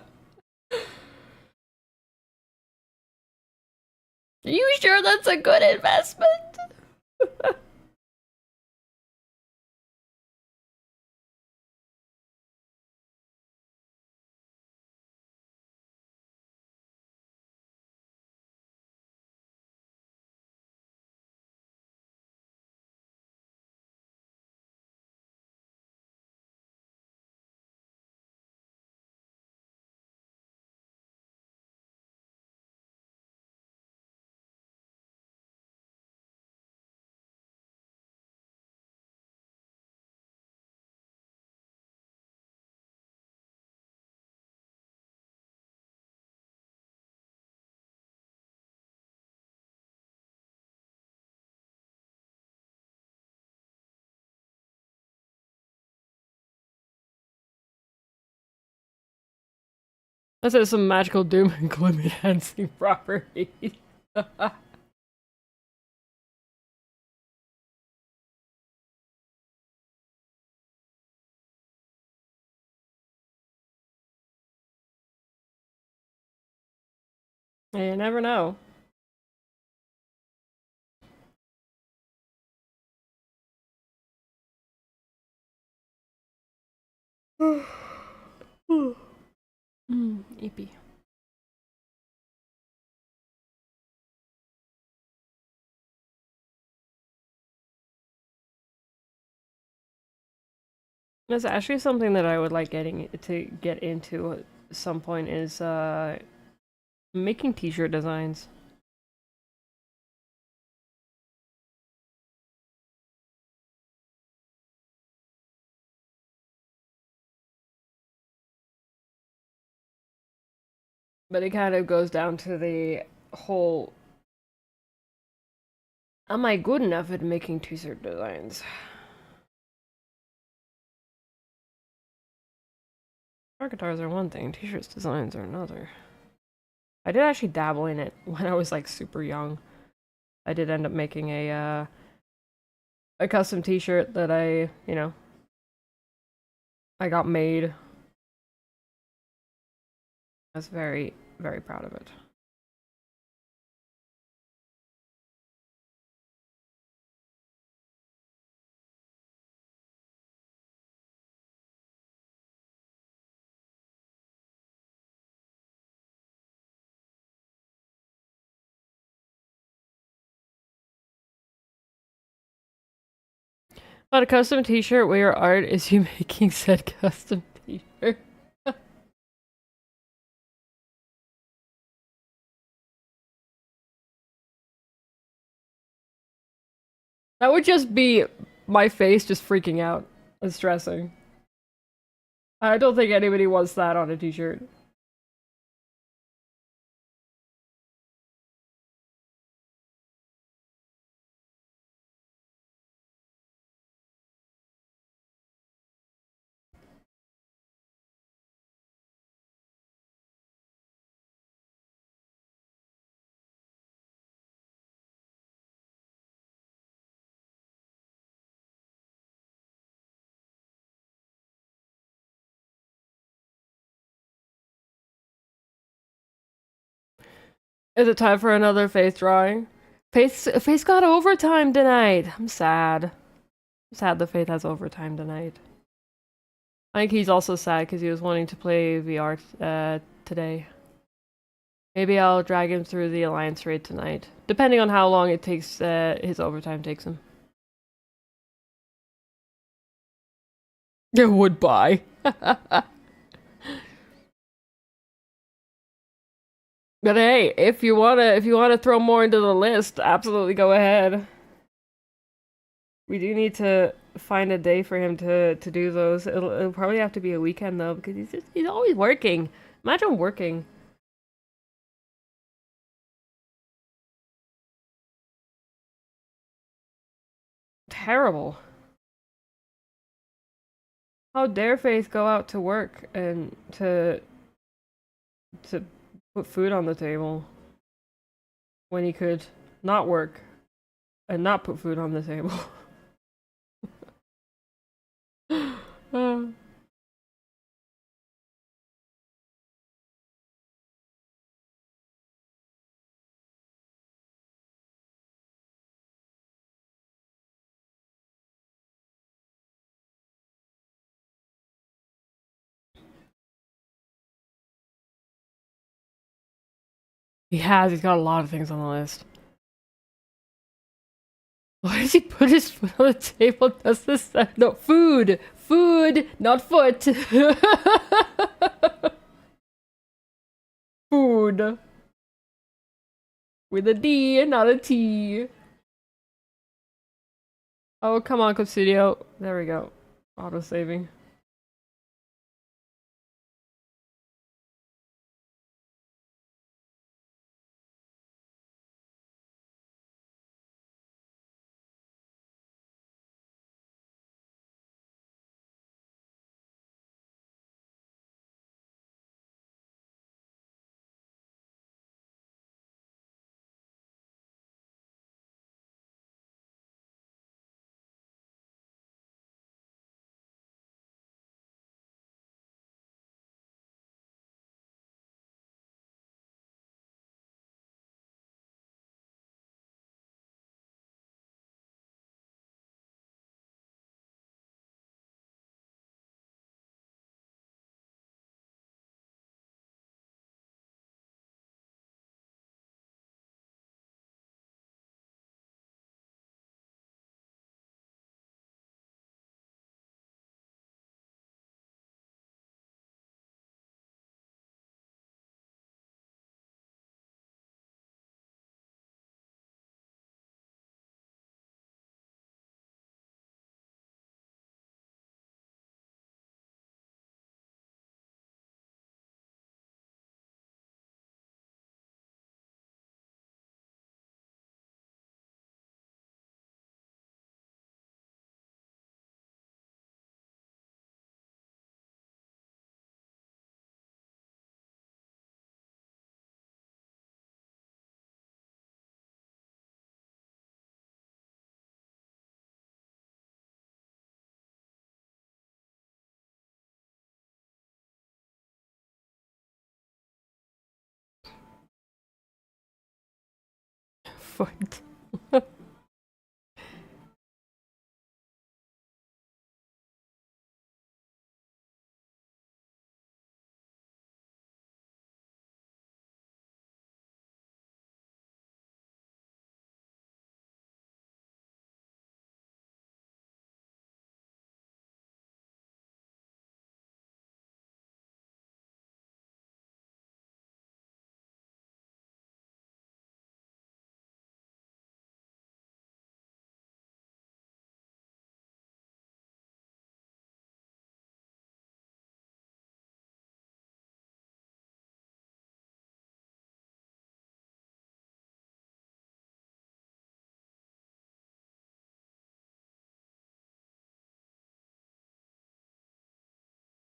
S1: you sure that's a good investment? That says some magical doom and gloom enhancing properties. You never know. Eepy. That's actually something that I would like getting to get into at some point is making t-shirt designs. But it kind of goes down to the whole, am I good enough at making t-shirt designs? Sharkatars are one thing, t-shirt designs are another. I did actually dabble in it when I was like super young. I did end up making a custom t-shirt that I got made. I was very, very proud of it. But a custom t-shirt where your art is you making said custom t-shirt. That would just be my face just freaking out and stressing. I don't think anybody wants that on a t-shirt. Is it time for another face drawing? Faith got overtime tonight. I'm sad. I'm sad the Faith has overtime tonight. I think he's also sad because he was wanting to play VR today. Maybe I'll drag him through the Alliance raid tonight, depending on how long it takes his overtime takes him. Yeah, would buy. But hey, if you wanna throw more into the list, absolutely go ahead. We do need to find a day for him to do those. It'll probably have to be a weekend though, because he's always working. Imagine working. Terrible. How dare Faith go out to work and to put food on the table when he could not work and not put food on the table. Uh, he has. He's got a lot of things on the list. Why does he put his foot on the table? Does this no food? Food, not foot. Food with a D and not a T. Oh come on, Studio. There we go. Auto saving. foot.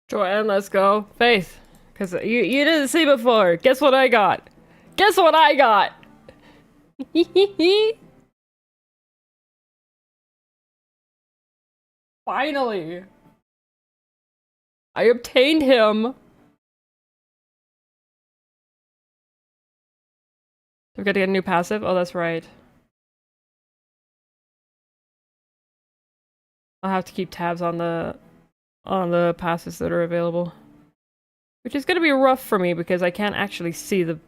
S1: Joanne, let's go. Faith. Because you didn't see before. Guess what I got? Guess what I got? Finally. I obtained him. We've got to get a new passive? Oh, that's right. I'll have to keep tabs on the passives that are available. Which is gonna be rough for me because I can't actually see the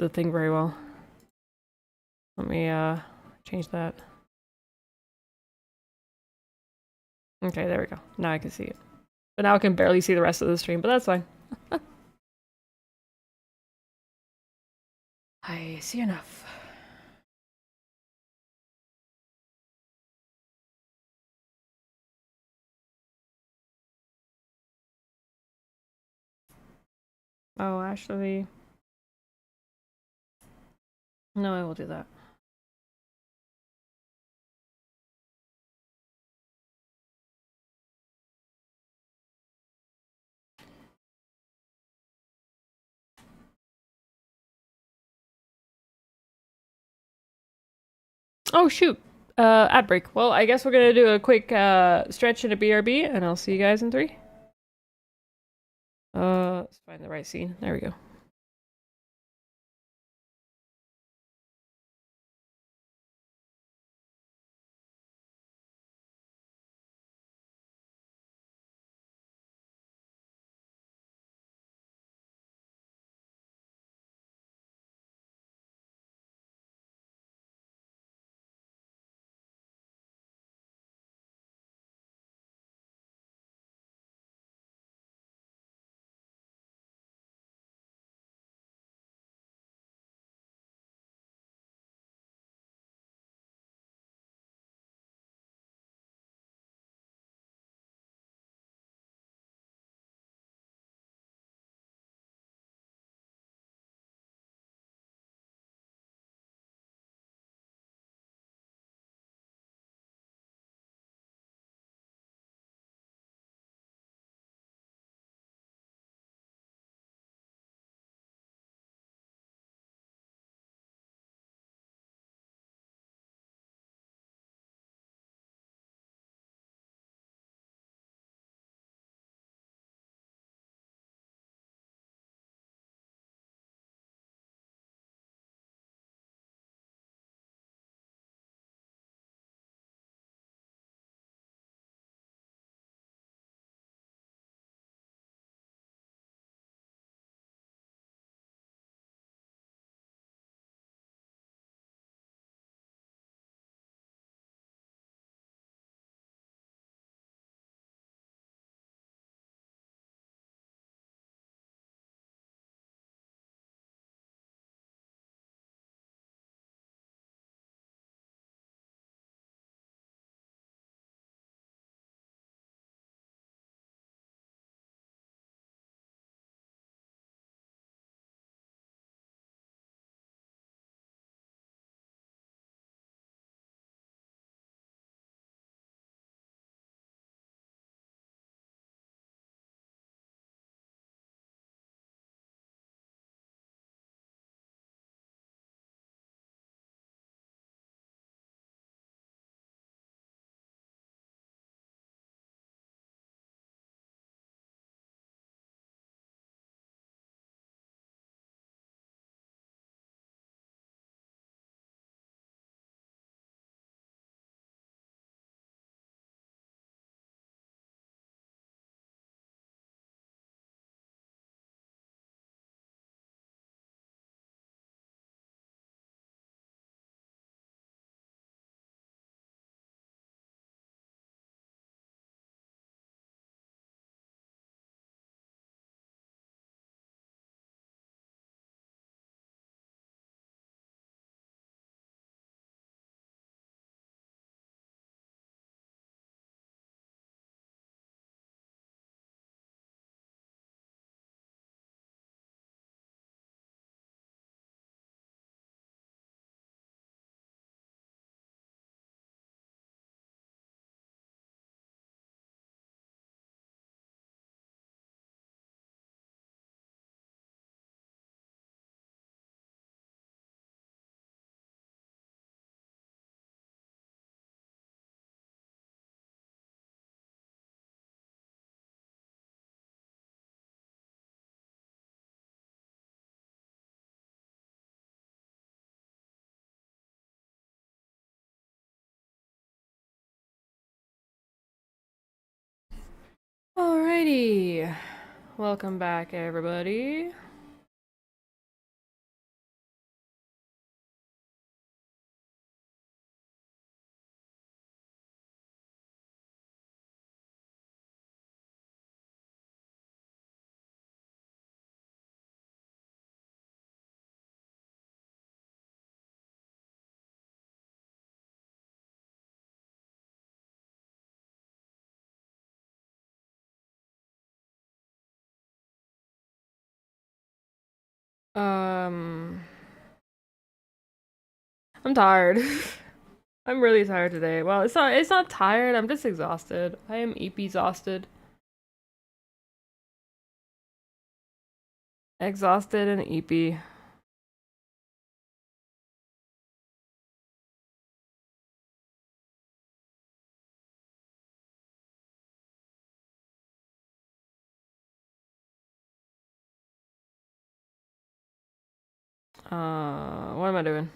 S1: thing very well. Let me change that. Okay, there we go. Now I can see it. But now I can barely see the rest of the stream, but that's fine. I see enough. Oh, actually... No, I will do that. Oh, shoot! Ad break. Well, I guess we're gonna do a quick stretch and a BRB, and I'll see you guys in 3. Let's find the right scene. There we go. Alrighty. Welcome back, everybody. I'm tired. I'm really tired today. Well, it's not tired, I'm just exhausted. I am Eepy exhausted. Exhausted and Eepy. What am I doing?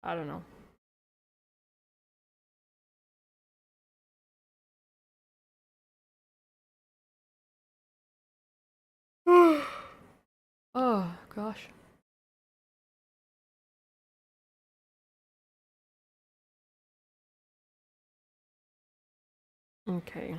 S1: I don't know. Oh, gosh. Okay.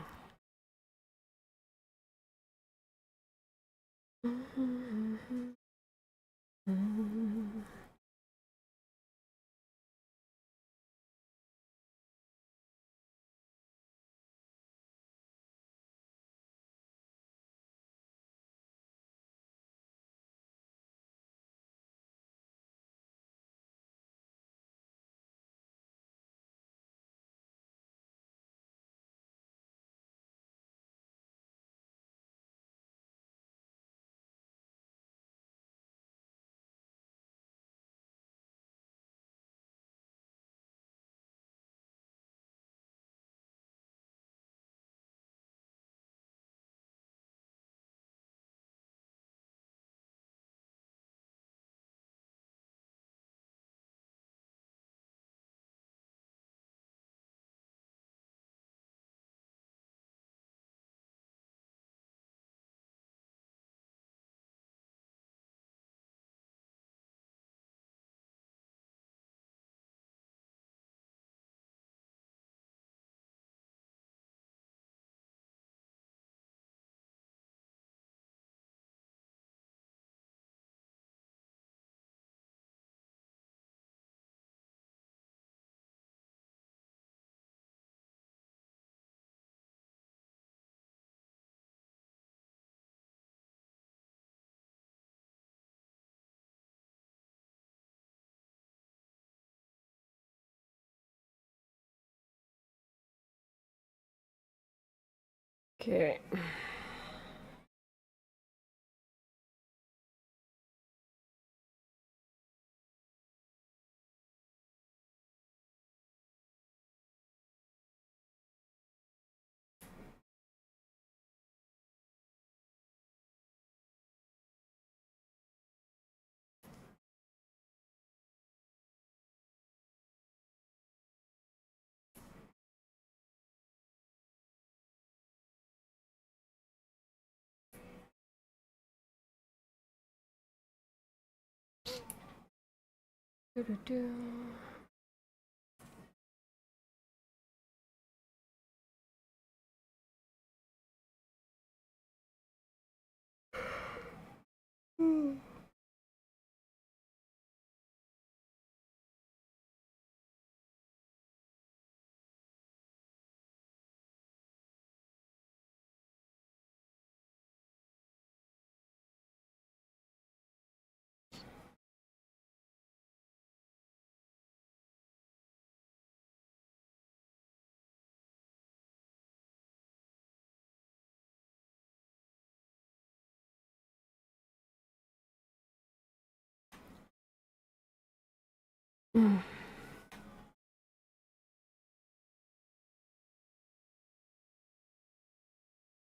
S1: Okay.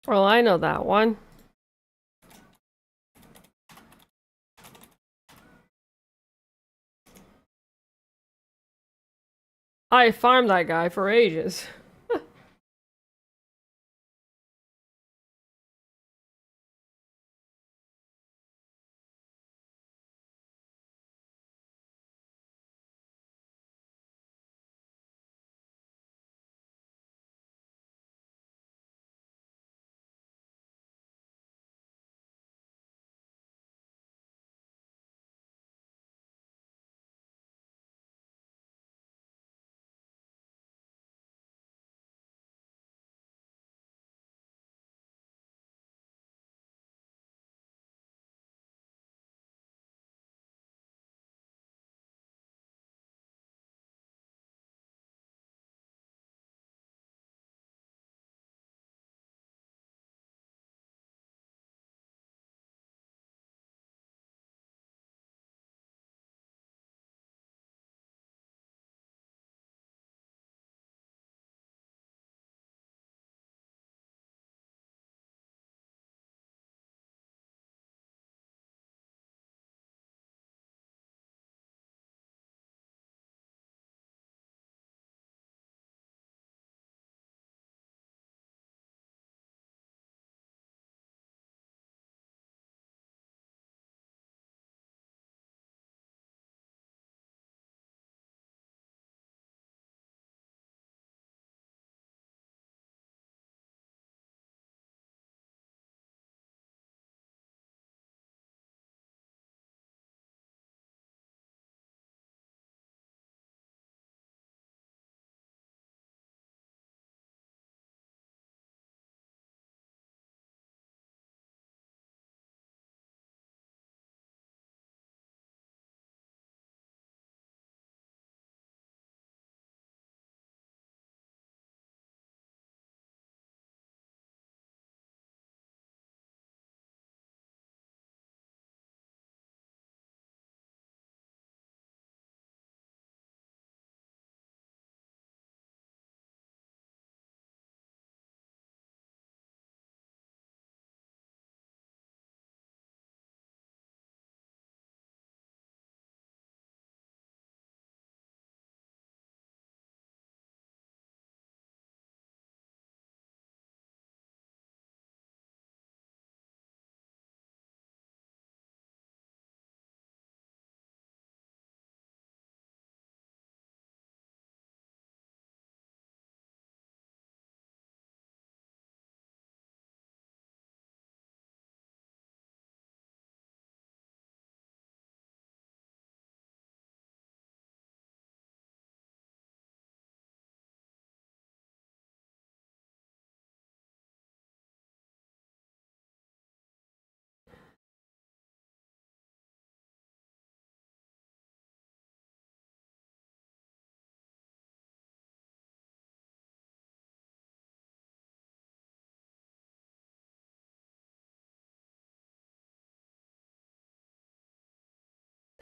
S1: Well, I know that one. I farmed that guy for ages.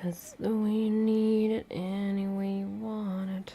S1: That's the way you need it, any way you want it.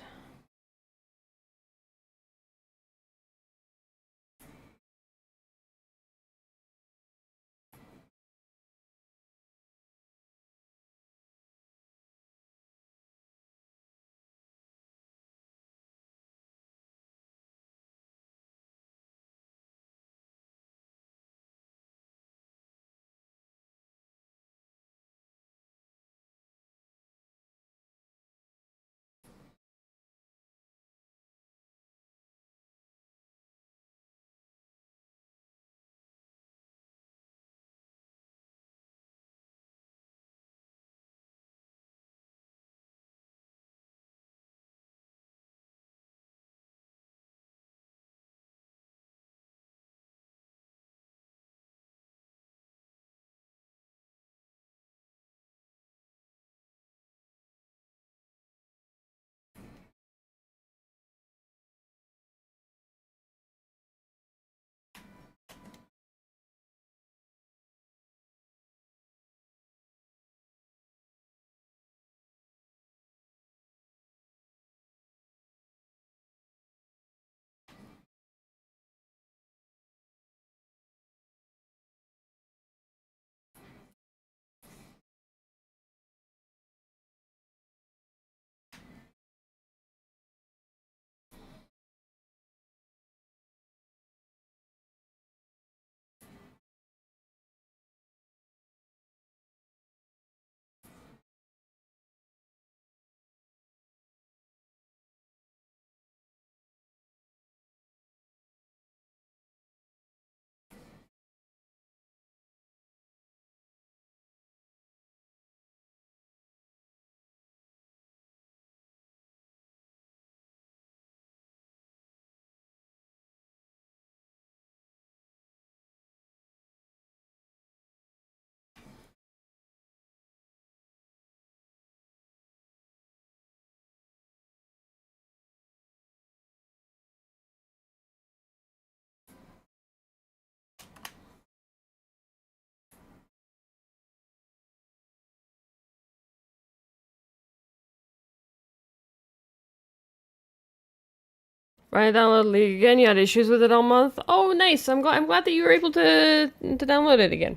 S1: Right, download League again. You had issues with it all month. Oh, nice. I'm glad that you were able to download it again.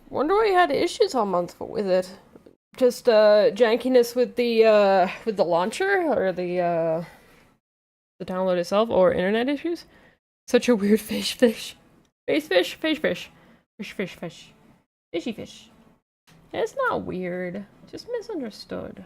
S1: Wonder why you had issues all month with it. Just jankiness with the launcher or the download itself, or internet issues. Such a weird fish. Face fish, fish. Fishy fish. It's not weird. Just misunderstood.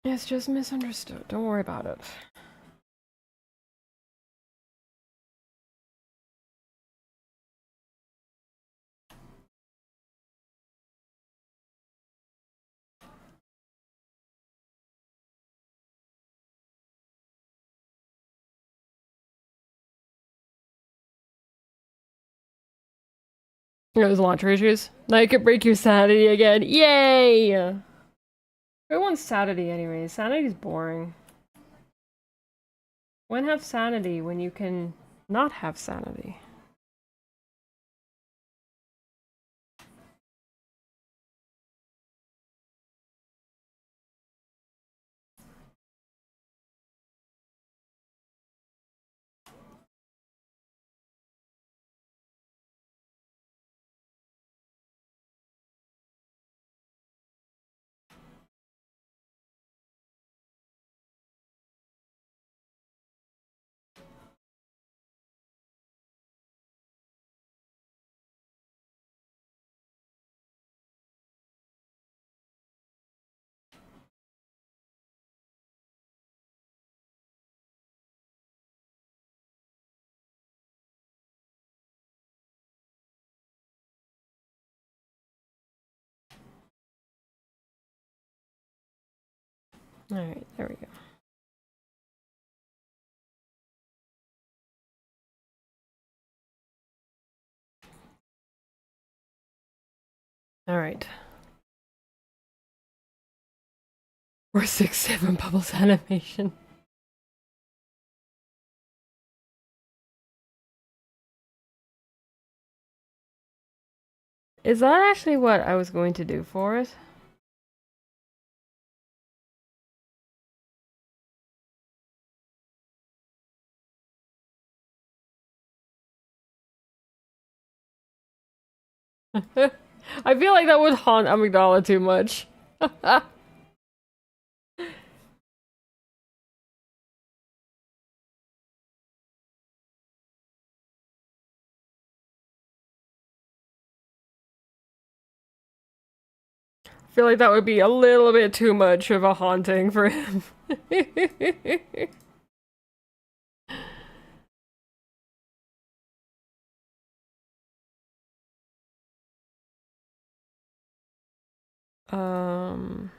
S1: It's just misunderstood. Don't worry about it. Those launcher issues. Now you could break your sanity again. Yay! Who wants sanity anyways? Sanity's boring. When have sanity when you can not have sanity? Alright, there we go. Alright. Or 6-7 bubbles animation. Is that actually what I was going to do for it? I feel like that would haunt Amygdala too much. I feel like that would be a little bit too much of a haunting for him. um...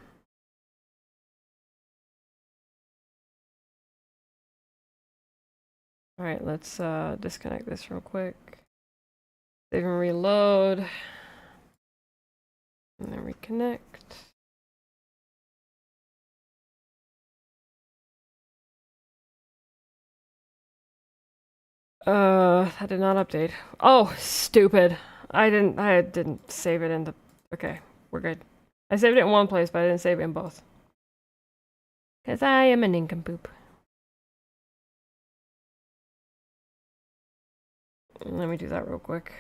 S1: Alright, let's disconnect this real quick. Save and reload. And then reconnect. That did not update. Oh, stupid. I didn't save it in the... Okay, we're good. I saved it in one place, but I didn't save it in both. Because I am a nincompoop. Let me do that real quick.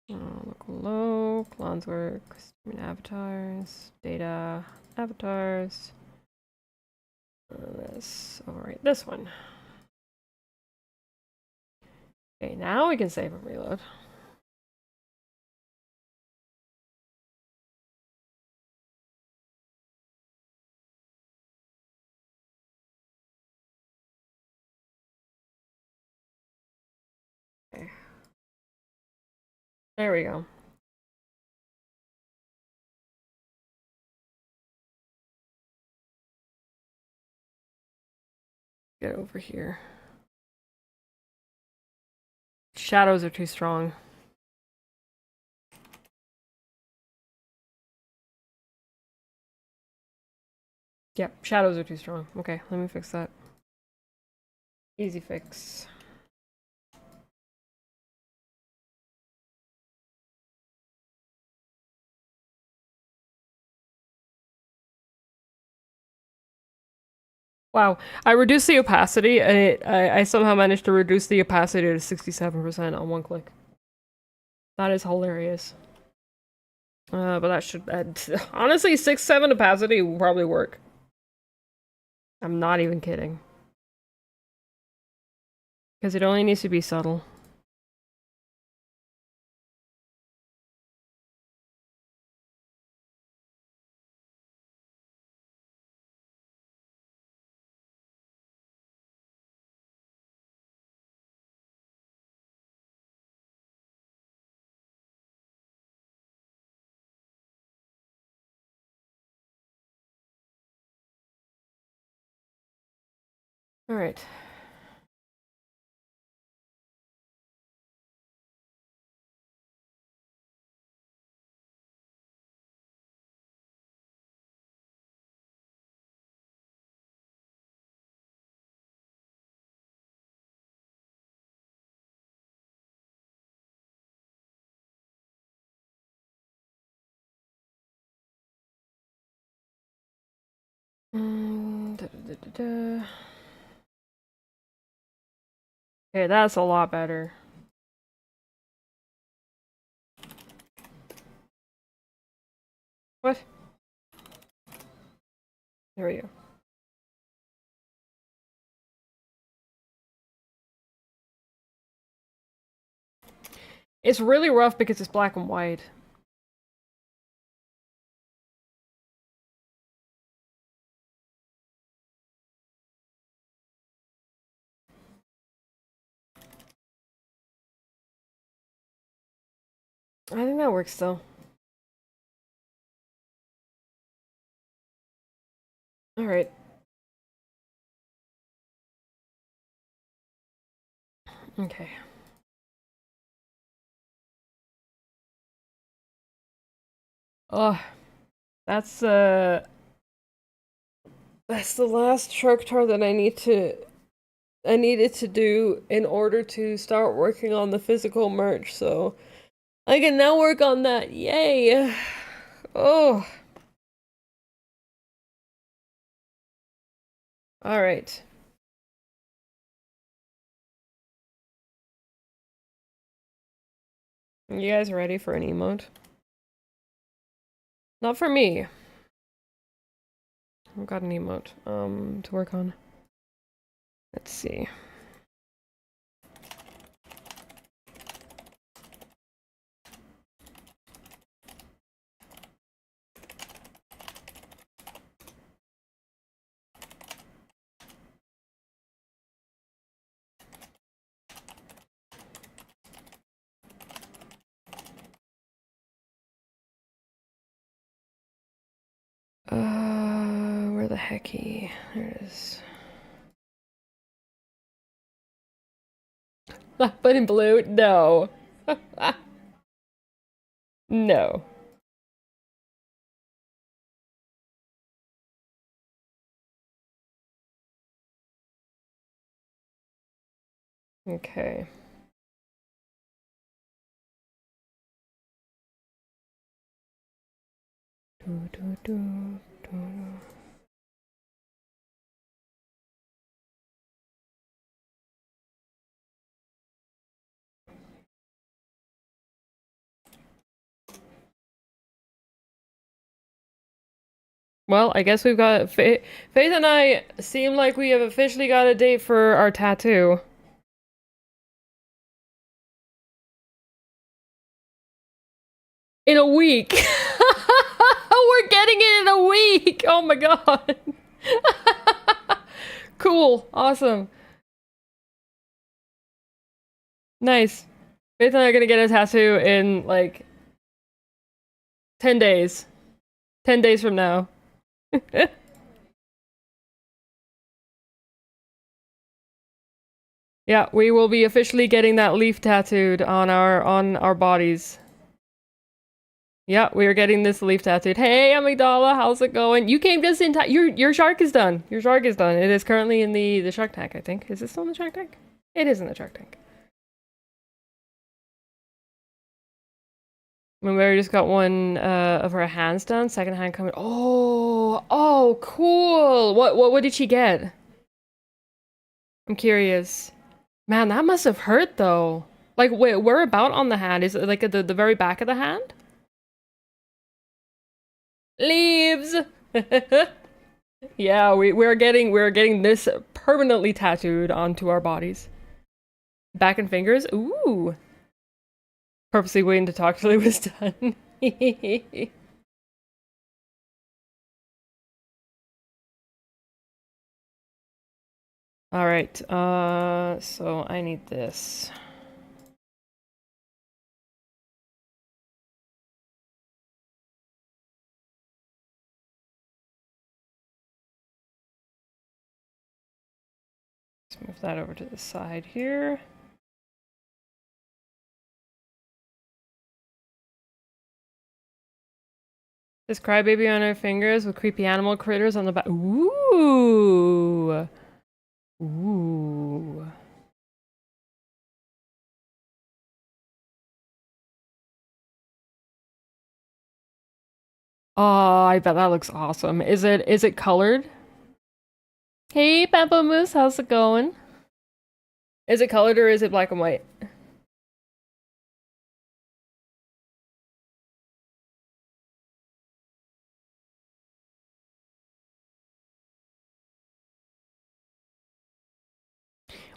S1: Local low, clones work, streaming avatars, data, avatars. This, overwrite this one. Okay, now we can save and reload. Okay. There we go. Get over here. Shadows are too strong. Yep, shadows are too strong. Okay, let me fix that. Easy fix. Wow, I reduced the opacity, and I somehow managed to reduce the opacity to 67% on one click. That is hilarious. But that should... honestly, 6-7 opacity will probably work. I'm not even kidding. Because it only needs to be subtle. Alright. Okay, that's a lot better. What? There we go. It's really rough because it's black and white. I think that works still. Alright. Okay. Oh, that's that's the last Sharktar that I needed to do in order to start working on the physical merch, so I can now work on that. Yay! Oh, all right. You guys ready for an emote? Not for me. I've got an emote to work on. Let's see. Where the hecky? There it is. But in blue? No. No. Okay. Do, do, do, do. Well, I guess we've got Faith and I seem like we have officially got a date for our tattoo. In a week. We're getting it in a week. Oh my god. Cool. Awesome. Nice. Faith and I are gonna get a tattoo in like 10 days. 10 days from now. Yeah, we will be officially getting that leaf tattooed on our bodies. Yeah, we are getting this leaf tattooed. Hey, Amygdala, how's it going? You came just in time. Your shark is done. Your shark is done. It is currently in the shark tank, I think. Is it still in the shark tank? It is in the shark tank. I mean, we already just got one of her hands done. Second hand coming. Oh, cool. What did she get? I'm curious. Man, that must have hurt though. Like, wait, where about on the hand? Is it like at the very back of the hand? Leaves. Yeah, we're getting this permanently tattooed onto our bodies. Back and fingers. Ooh. Purposely waiting to talk till it was done. All right. So I need this. Let's move that over to the side here. This crybaby on her fingers with creepy animal critters on the back. Ooh. Ooh. Oh, I bet that looks awesome. Is it colored? Hey, Peppa Moose, how's it going? Is it colored or is it black and white?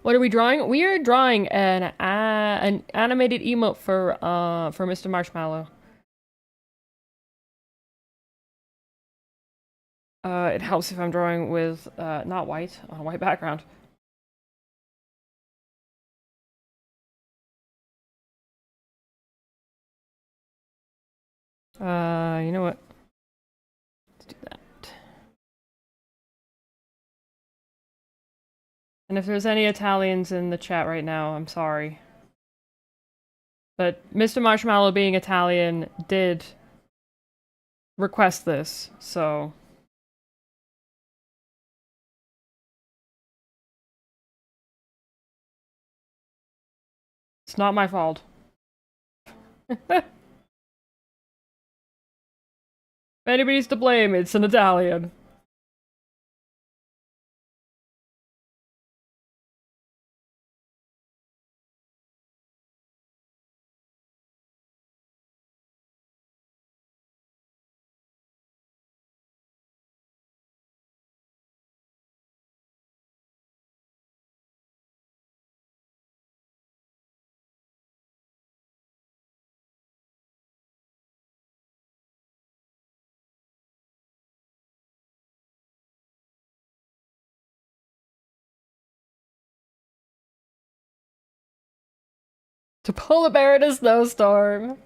S1: What are we drawing? We are drawing an animated emote for Mr. Marshmallow. It helps if I'm drawing with not white on a white background. You know what? Let's do that. And if there's any Italians in the chat right now, I'm sorry. But Mr. Marshmallow being Italian did request this, so... It's not my fault. If anybody's to blame, it's an Italian. To pull a bear in a snowstorm.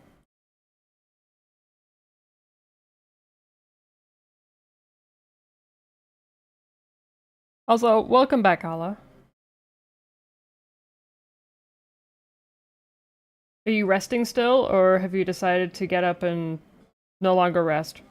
S1: Also, welcome back, Hala. Are you resting still, or have you decided to get up and no longer rest?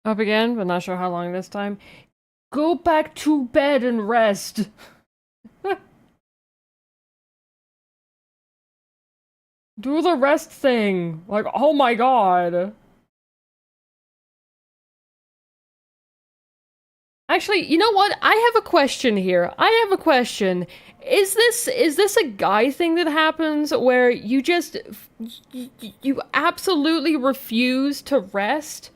S1: Up again, but not sure how long this time. Go back to bed and rest! Do the rest thing! Like, oh my god! Actually, you know what? I have a question here. I have a question. Is this a guy thing that happens where you just you absolutely refuse to rest?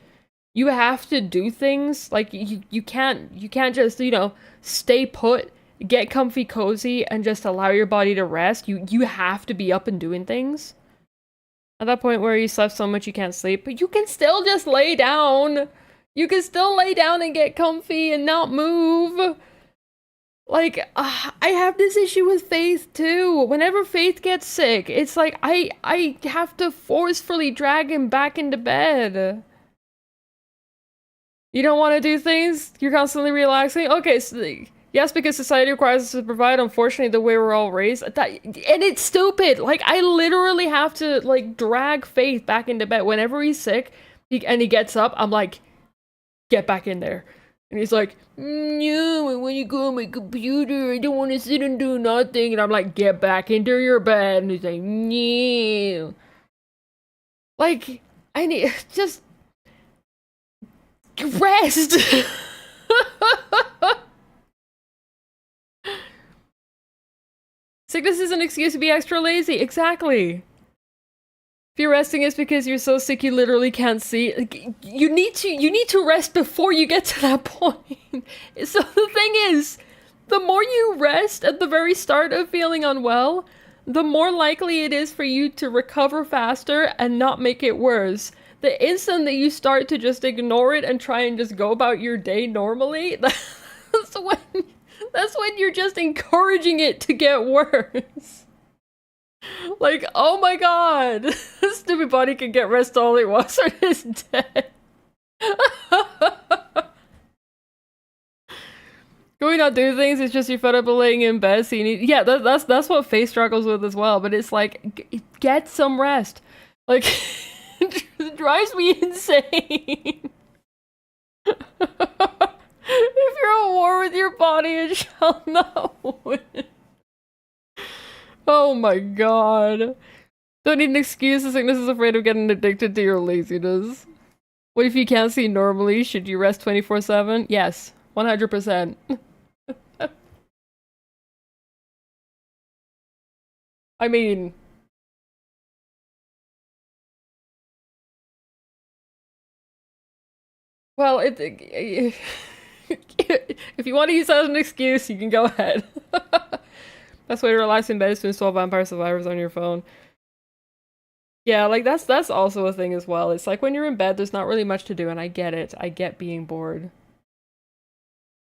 S1: You have to do things like you can't just, you know, stay put, get comfy cozy and just allow your body to rest. You have to be up and doing things. At that point where you slept so much you can't sleep, but you can still just lay down. You can still lay down and get comfy and not move. Like, I have this issue with Faith too. Whenever Faith gets sick, it's like I have to forcefully drag him back into bed. You don't want to do things? You're constantly relaxing? Okay, so, yes, because society requires us to provide, unfortunately, the way we're all raised. And it's stupid! Like, I literally have to, like, drag Faith back into bed. Whenever he's sick, and he gets up, I'm like, get back in there. And he's like, no, I want to go on my computer. I don't want to sit and do nothing. And I'm like, get back into your bed. And he's like, no. Like, I need, just... rest! Sickness is an excuse to be extra lazy. Exactly. If you're resting, it's because you're so sick you literally can't see. Like, you need to rest before you get to that point. So the thing is, the more you rest at the very start of feeling unwell, the more likely it is for you to recover faster and not make it worse. The instant that you start to just ignore it and try and just go about your day normally, that's when you're just encouraging it to get worse. Like, oh my god, this stupid body can get rest all it wants or it's dead. Go we not do things, it's just you're fed up of laying in bed, so you need- Yeah, that's what Faith struggles with as well, but it's like, get some rest. Like, it drives me insane. If you're at war with your body, it shall not win. Oh my god. Don't need an excuse, the sickness is afraid of getting addicted to your laziness. What if you can't see normally? Should you rest 24/7? Yes, 100%. I mean... Well, if you want to use that as an excuse, you can go ahead. Best way to relax in bed is to install Vampire Survivors on your phone. Yeah, like that's also a thing as well. It's like when you're in bed, there's not really much to do, and I get it. I get being bored.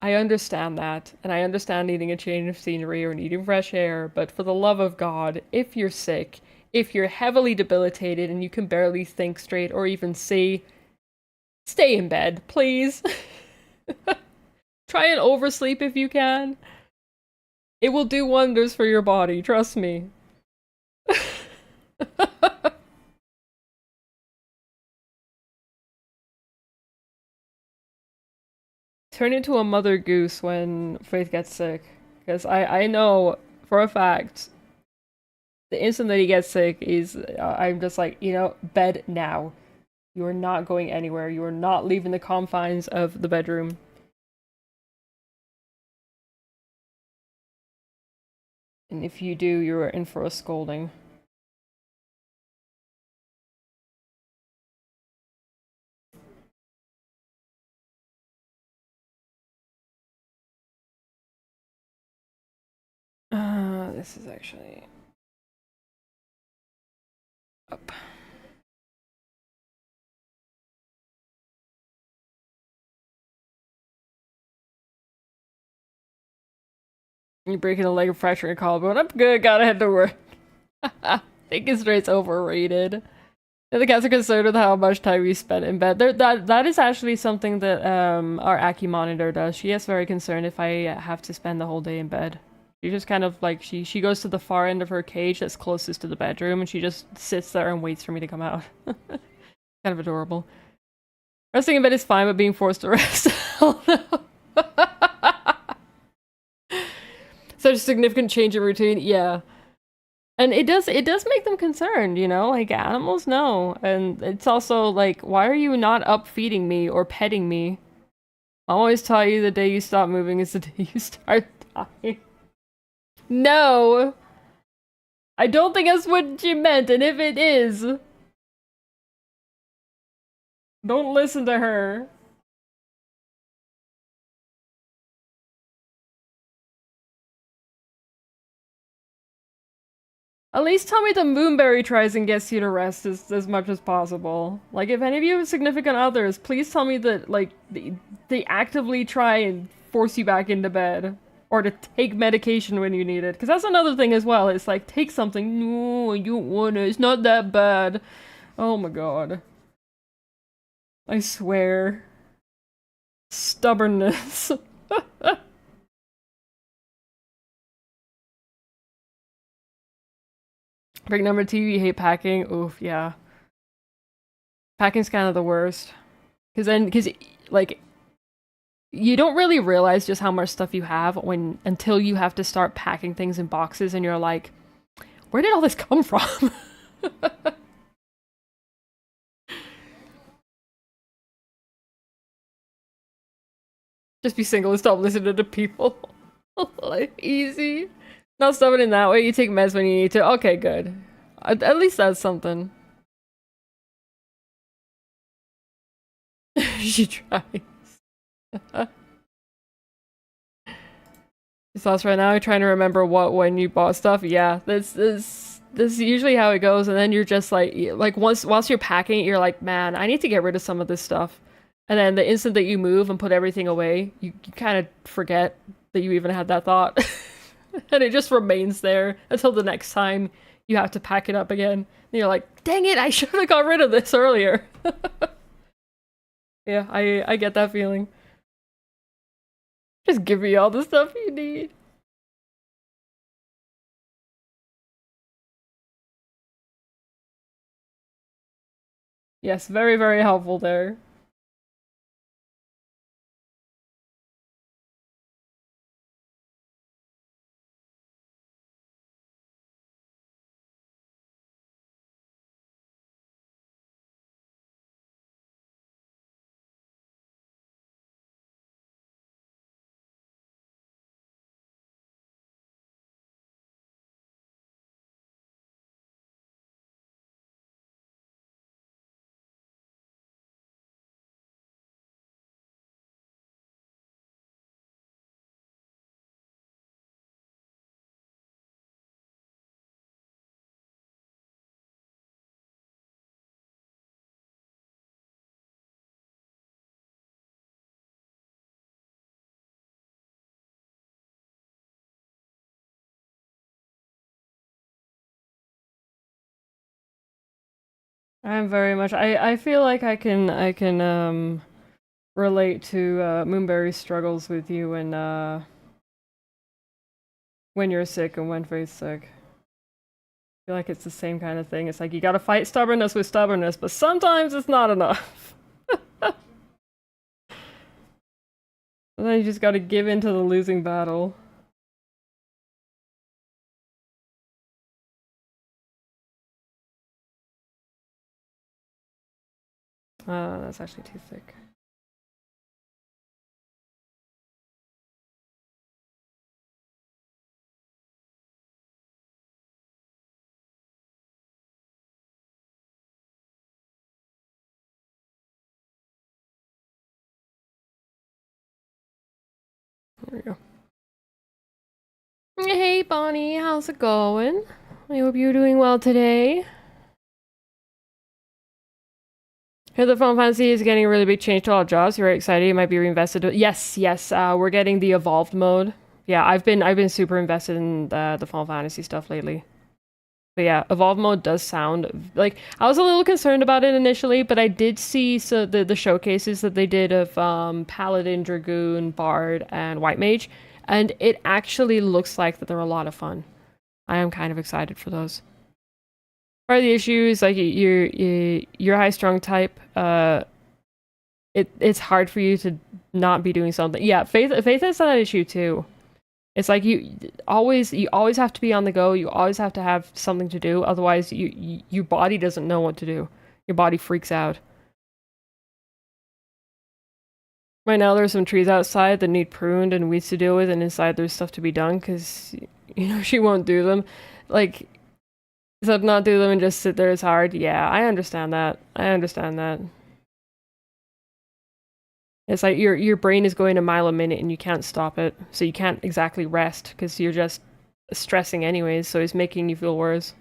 S1: I understand that, and I understand needing a change of scenery or needing fresh air, but for the love of God, if you're sick, if you're heavily debilitated and you can barely think straight or even see, stay in bed, please. Try and oversleep if you can. It will do wonders for your body, trust me. Turn into a mother goose when Faith gets sick. Because I know for a fact, the instant that he gets sick is, I'm just like, you know, bed now. You are not going anywhere. You are not leaving the confines of the bedroom. And if you do, you're in for a scolding. This is actually up. You're breaking a leg, fracturing a collarbone. I'm good, gotta head to work. Thinking straight's overrated. The cats are concerned with how much time we spent in bed. That is actually something that our Aki monitor does. She is very concerned if I have to spend the whole day in bed. She just kind of like she goes to the far end of her cage that's closest to the bedroom, and she just sits there and waits for me to come out. Kind of adorable. Resting in bed is fine, but being forced to rest. Oh no. Such a significant change in routine. Yeah. And it does make them concerned, you know? Like, animals know. And it's also like, why are you not up feeding me or petting me? I always taught you the day you stop moving is the day you start dying. No! I don't think that's what you meant, and if it is... Don't listen to her. At least tell me the moonberry tries and gets you to rest as much as possible. Like, if any of you have significant others, please tell me that, like, they actively try and force you back into bed. Or to take medication when you need it. Because that's another thing as well. It's like, take something. No, I don't want it. It's not that bad. Oh my god. I swear. Stubbornness. Break number TV, hate packing. Oof, yeah. Packing's kind of the worst. Because, like, you don't really realize just how much stuff you have until you have to start packing things in boxes and you're like, where did all this come from? Just be single and stop listening to people. Like, easy. Not stubborn in that way. You take meds when you need to. Okay, good. At least that's something. She tries. His thoughts right now, trying to remember when you bought stuff. Yeah, this is usually how it goes, and then you're just like once you're packing, you're like, man, I need to get rid of some of this stuff. And then the instant that you move and put everything away, you kind of forget that you even had that thought. And it just remains there until the next time you have to pack it up again. And you're like, dang it, I should have got rid of this earlier. Yeah, I get that feeling. Just give me all the stuff you need. Yes, very, very helpful there. I'm very much. I feel like I can relate to Moonberry's struggles with you when you're sick and when Faith's sick. I feel like it's the same kind of thing. It's like you gotta fight stubbornness with stubbornness, but sometimes it's not enough. And then you just gotta give in to the losing battle. That's actually too thick. There we go. Hey Bonnie, how's it going? I hope you're doing well today. Here, the Final Fantasy is getting a really big change to all jobs. You're very excited. You might be reinvested. Yes, yes. We're getting the evolved mode. Yeah, I've been super invested in the Final Fantasy stuff lately. But yeah, evolved mode does sound like I was a little concerned about it initially, but I did see the showcases that they did of Paladin, Dragoon, Bard, and White Mage, and it actually looks like that they're a lot of fun. I am kind of excited for those. Part of the issue is like you're high strung type. It's hard for you to not be doing something. Yeah, Faith has that issue too. It's like you always have to be on the go. You always have to have something to do. Otherwise, your body doesn't know what to do. Your body freaks out. Right now, there's some trees outside that need pruned and weeds to deal with, and inside there's stuff to be done because she won't do them. Like, so to not do them and just sit there is hard. Yeah, I understand that. I understand that. It's like your brain is going a mile a minute and you can't stop it, so you can't exactly rest because you're just stressing anyways. So it's making you feel worse.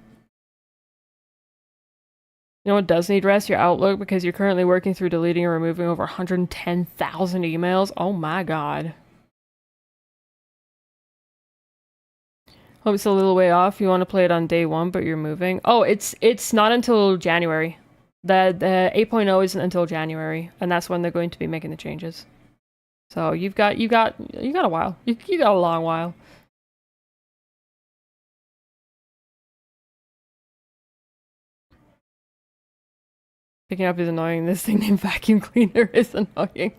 S1: You know what does need rest? Your Outlook, because you're currently working through deleting and removing over 110,000 emails. Oh my god. Hope it's a little way off. You want to play it on day one, but you're moving. Oh, it's not until January. The 8.0 isn't until January, and that's when they're going to be making the changes. So you got a while. You got a long while. Picking up is annoying. This thing named vacuum cleaner is annoying.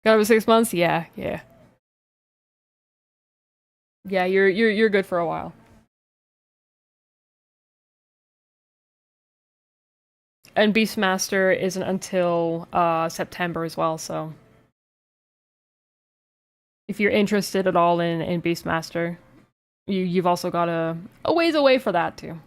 S1: Got over 6 months? Yeah, yeah. Yeah, you're good for a while. And Beastmaster isn't until September as well, so if you're interested at all in Beastmaster, you've also got a ways away for that too.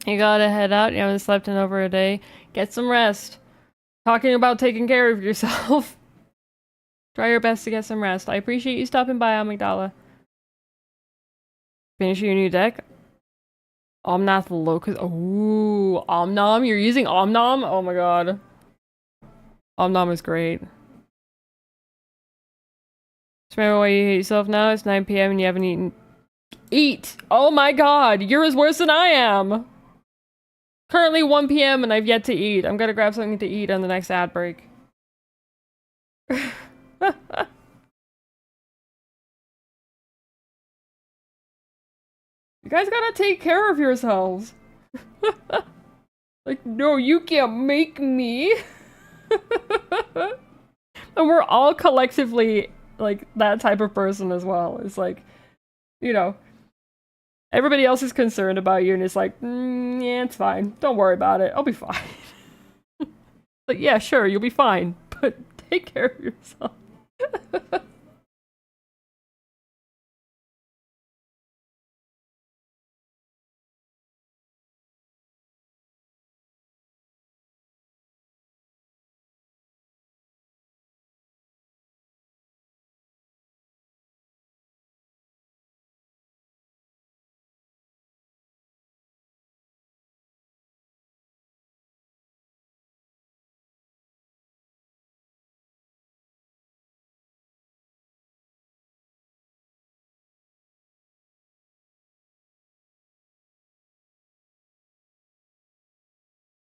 S1: You gotta head out. You haven't slept in over a day. Get some rest. Talking about taking care of yourself. Try your best to get some rest. I appreciate you stopping by, Amygdala. Finish your new deck. Omnath Locust. Ooh, Omnom. You're using Omnom? Oh my god. Omnom is great. Just remember why you hate yourself now? It's 9 p.m. and you haven't eaten. Eat! Oh my god, you're as worse than I am! Currently 1 p.m. and I've yet to eat. I'm gonna grab something to eat on the next ad break. You guys gotta take care of yourselves. Like, no, you can't make me. And we're all collectively, like, that type of person as well. It's like, you know, everybody else is concerned about you and it's like, yeah, it's fine. Don't worry about it. I'll be fine. Like, yeah, sure, you'll be fine. But take care of yourself.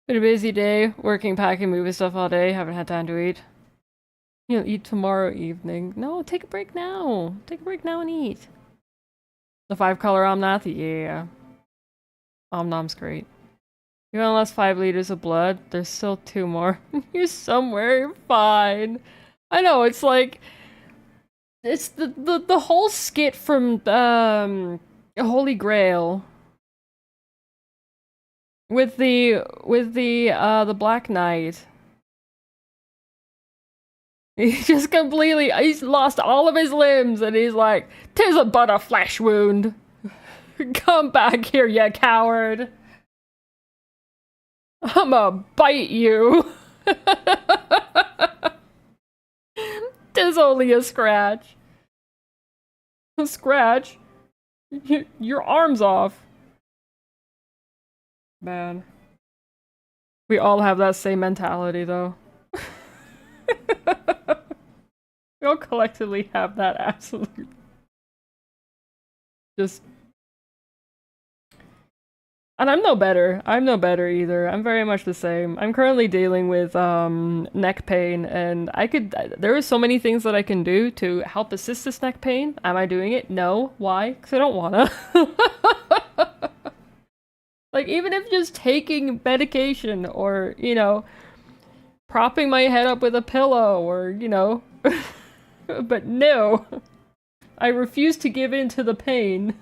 S1: Been a busy day, working, packing, moving stuff all day. Haven't had time to eat. You'll eat tomorrow evening. No, take a break now. Take a break now and eat. The 5-color Omnath? Yeah. Omnom's great. You only lost 5 liters of blood. There's still 2 more. You're somewhere. You're fine. I know, it's like... It's the whole skit from, Holy Grail. With the Black Knight. He just completely, he's lost all of his limbs and he's like, "'Tis but a flesh wound. Come back here, you coward. I'ma bite you." "'Tis only a scratch." A scratch? Your arm's off. Man. We all have that same mentality though. We all collectively have that absolute... Just... And I'm no better. I'm no better either. I'm very much the same. I'm currently dealing with neck pain and there are so many things that I can do to help assist this neck pain. Am I doing it? No. Why? Because I don't wanna. Like, even if just taking medication or, you know, propping my head up with a pillow or, you know. But no. I refuse to give in to the pain.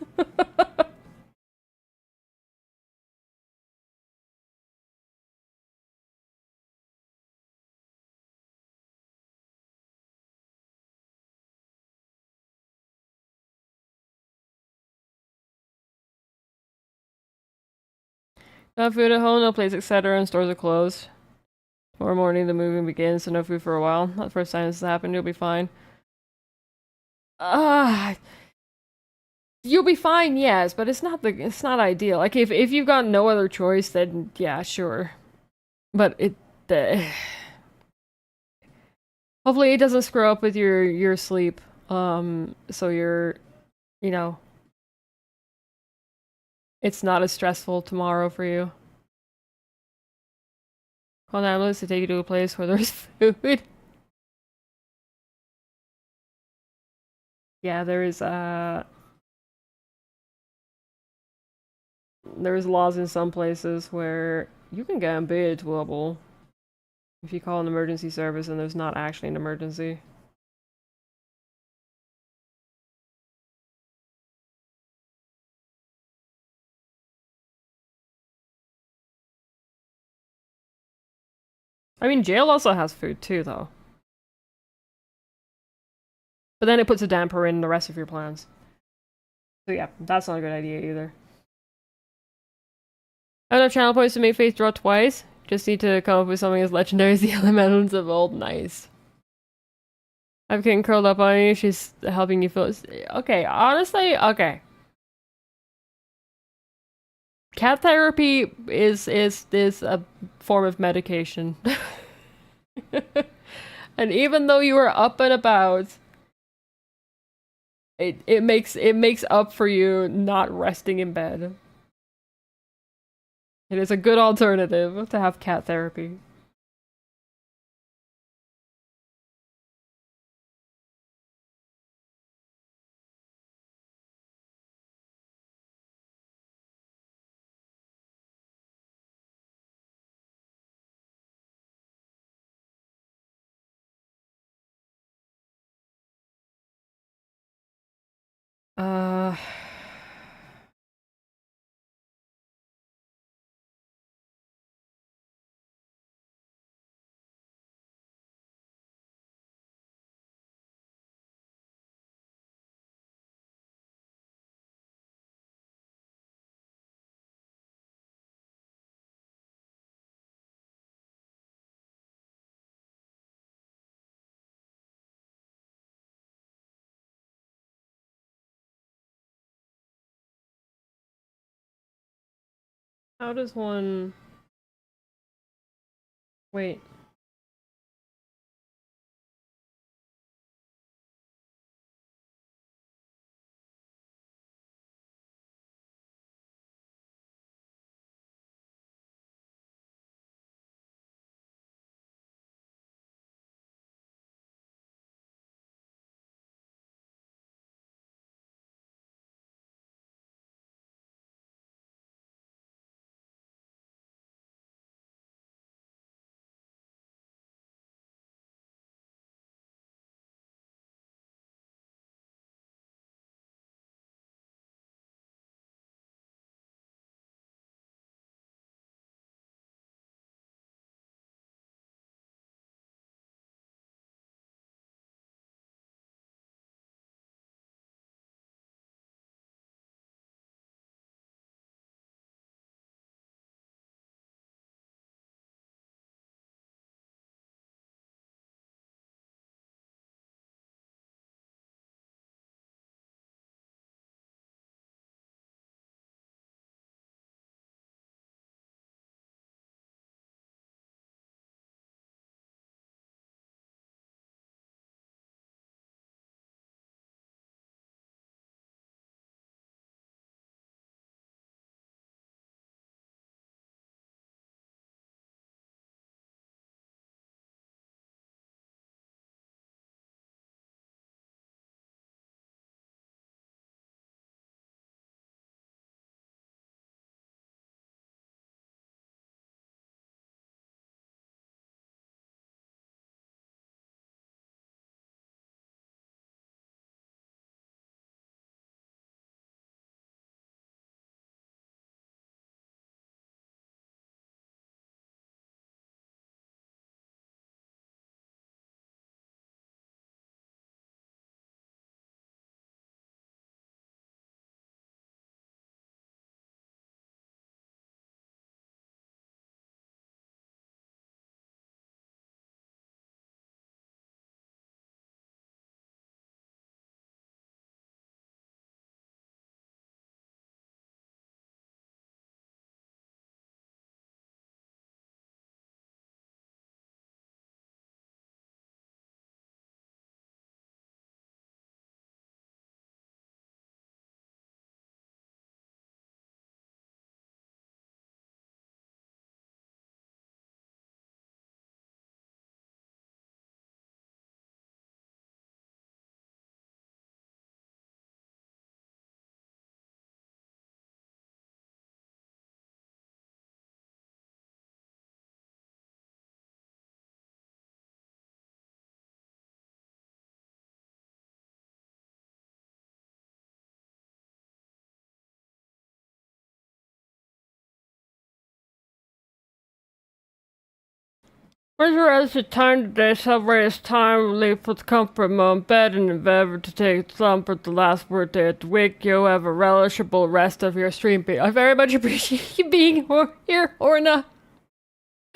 S1: No food at home, no place, etc., and stores are closed. Tomorrow morning the moving begins, so no food for a while. Not the first time this has happened, you'll be fine. Ah, you'll be fine, yes, but it's not ideal. Like if you've got no other choice, then yeah, sure. But hopefully it doesn't screw up with your sleep. So you're, you know, it's not as stressful tomorrow for you. Call an ambulance to take you to a place where there's food. Yeah, there's laws in some places where you can get in big trouble if you call an emergency service and there's not actually an emergency. I mean, jail also has food too, though. But then it puts a damper in the rest of your plans. So yeah, that's not a good idea either. I have enough channel points to make Faith draw twice. Just need to come up with something as legendary as the elementals of old. Nice. I'm getting curled up on you. She's helping you feel. Okay, honestly, okay. Cat therapy is a form of medication. And even though you are up and about, it makes up for you not resting in bed. It is a good alternative to have cat therapy. Uh, how does one... Wait. Whereas the time today celebrate its time leave with comfort in bed and endeavor to take some for the last birthday of the week. You have a relishable rest of your stream. I very much appreciate you being here, Orna.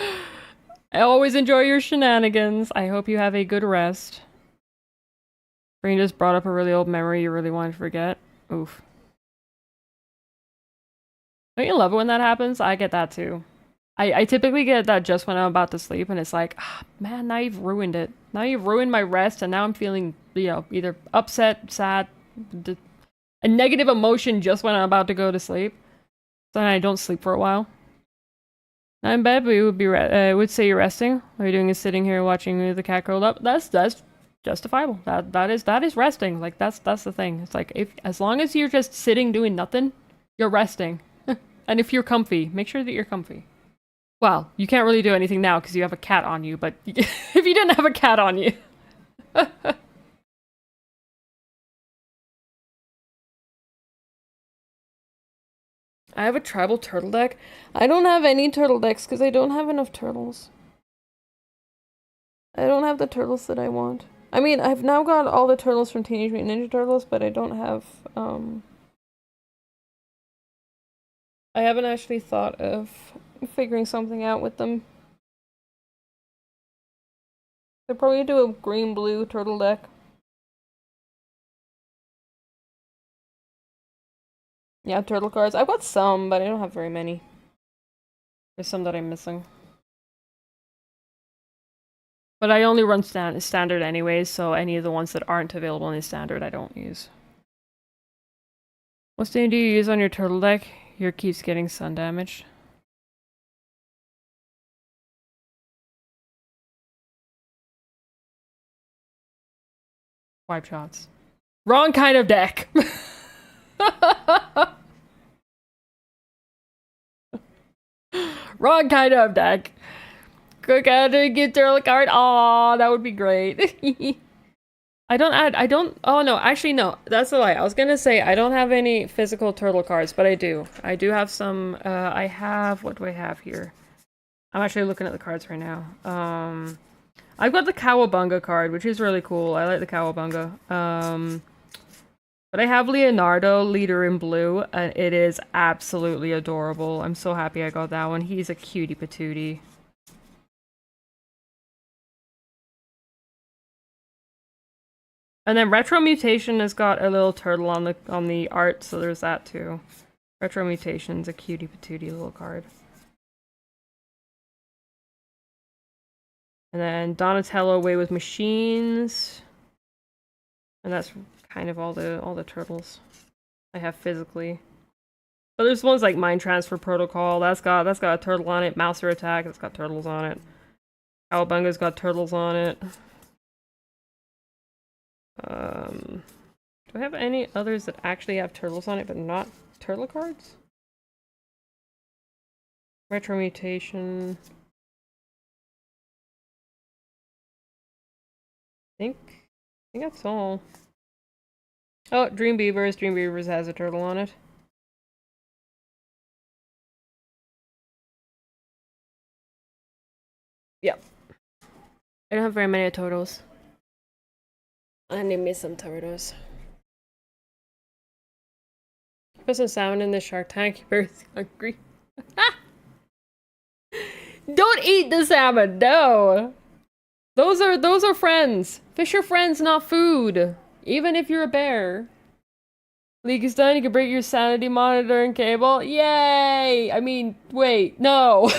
S1: I always enjoy your shenanigans. I hope you have a good rest. Brain just brought up a really old memory you really wanted to forget. Oof. Don't you love it when that happens? I get that too. I typically get that just when I'm about to sleep, and it's like, ah, man, now you've ruined it. Now you've ruined my rest, and now I'm feeling, you know, either upset, sad, a negative emotion just when I'm about to go to sleep. So then I don't sleep for a while. Not in bed, but you would be would say you're resting. All you're doing is sitting here watching the cat curled up. That's justifiable. That is resting. Like that's the thing. It's like if as long as you're just sitting doing nothing, you're resting. And if you're comfy, make sure that you're comfy. Well, you can't really do anything now because you have a cat on you, but if you didn't have a cat on you. I have a tribal turtle deck. I don't have any turtle decks because I don't have enough turtles. I don't have the turtles that I want. I mean, I've now got all the turtles from Teenage Mutant Ninja Turtles, but I don't have, I haven't actually thought of figuring something out with them. I'd probably do a green-blue turtle deck. Yeah, turtle cards. I've got some, but I don't have very many. There's some that I'm missing. But I only run standard anyways, so any of the ones that aren't available in the standard I don't use. What stain do you use on your turtle deck? Your keeps getting sun damaged. Wipe shots. Wrong kind of deck! Wrong kind of deck! Quick add a get turtle card. Aw, that would be great. Oh no, actually no, that's a lie. I was gonna say I don't have any physical turtle cards, but I do. I do have some, what do I have here? I'm actually looking at the cards right now. I've got the Cowabunga card, which is really cool. I like the Cowabunga. But I have Leonardo, Leader in Blue, and it is absolutely adorable. I'm so happy I got that one. He's a cutie patootie. And then Retro Mutation has got a little turtle on the art, so there's that too. Retro Mutation's a cutie patootie little card. And then Donatello Away with Machines. And that's kind of all the turtles I have physically. But there's ones like Mind Transfer Protocol, that's got a turtle on it. Mouser Attack, that's got turtles on it. Cowabunga's got turtles on it. Do I have any others that actually have turtles on it but not turtle cards? Retro Mutation. I think that's all. Oh, Dream Beavers. Dream Beavers has a turtle on it. Yep. I don't have very many turtles. I need me some turtles. Put some salmon in the shark tank. You're very hungry. Don't eat the salmon, no! Those are friends. Fish are friends, not food. Even if you're a bear. League is done, you can break your sanity monitor and cable. Yay! I mean, wait, no.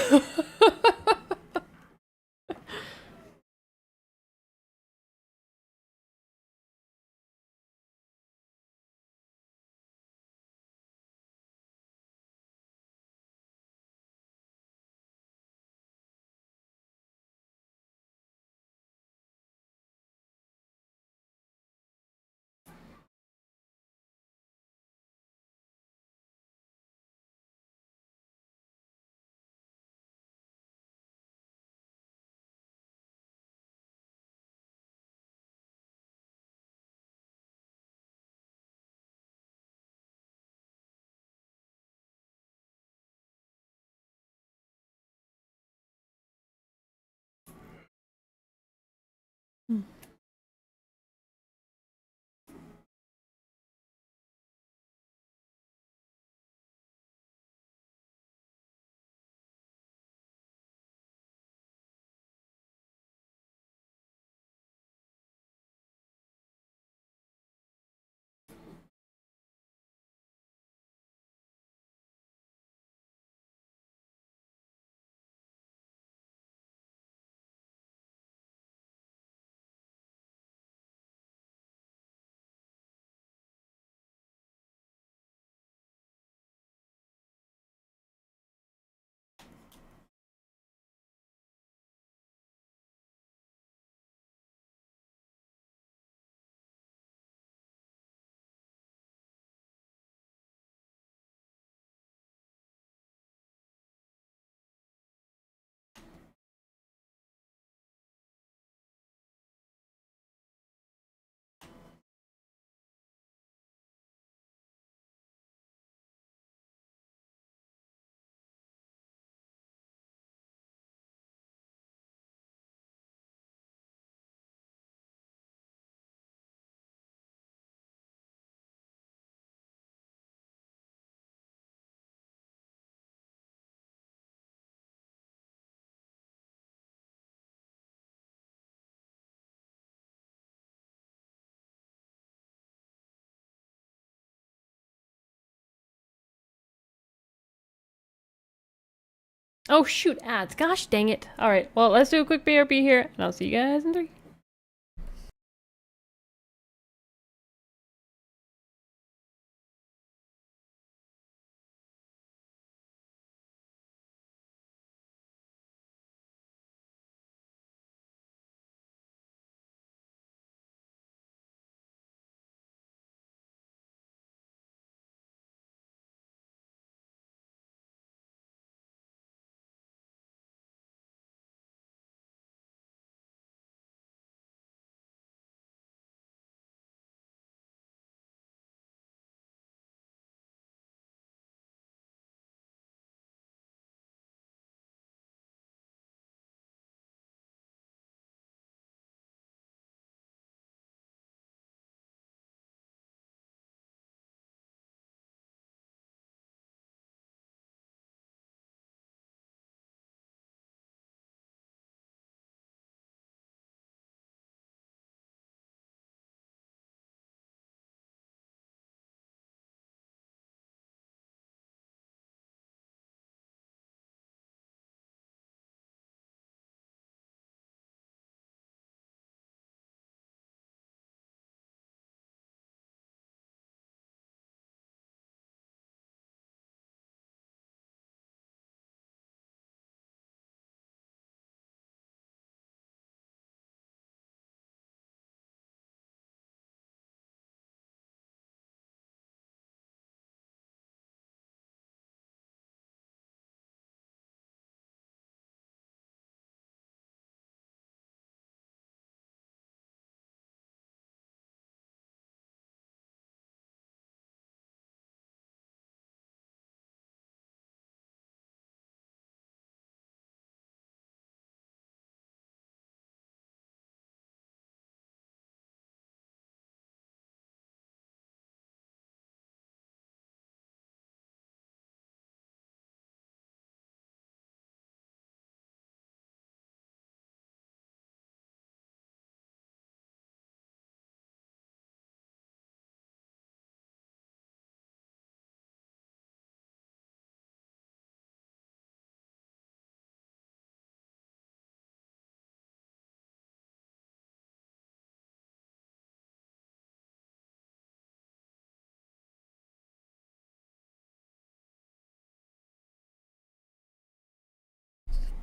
S1: Oh shoot, ads. Gosh dang it. Alright, well, let's do a quick BRB here, and I'll see you guys in 3.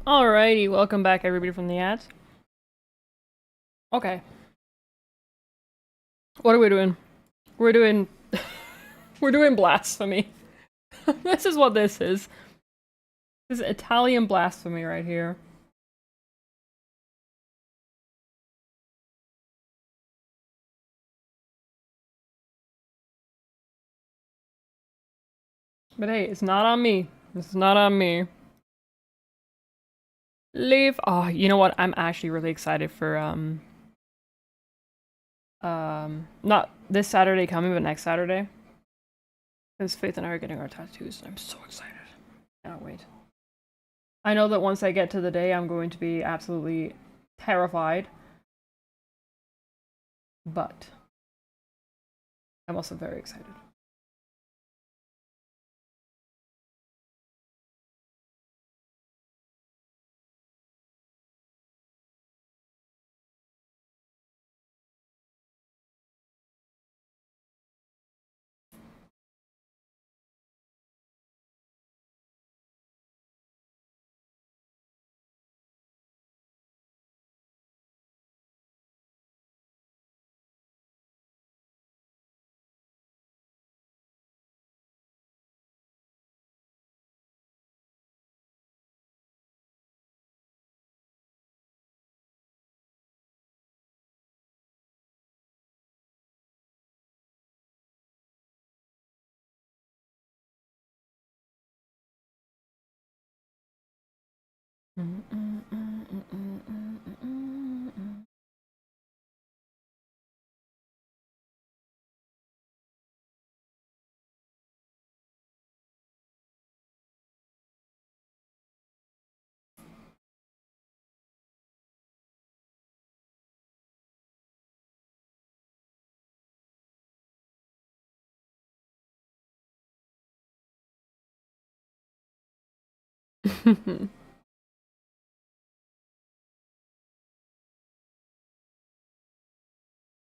S1: Alrighty, welcome back everybody from the ads. Okay. What are we doing? We're doing... we're doing blasphemy. This is what this is. This is Italian blasphemy right here. But hey, it's not on me. It's not on me. Leave. Oh, you know what? I'm actually really excited for Not this Saturday coming, but next Saturday. Because Faith and I are getting our tattoos, and I'm so excited. Cannot wait. I know that once I get to the day, I'm going to be absolutely terrified. But I'm also very excited.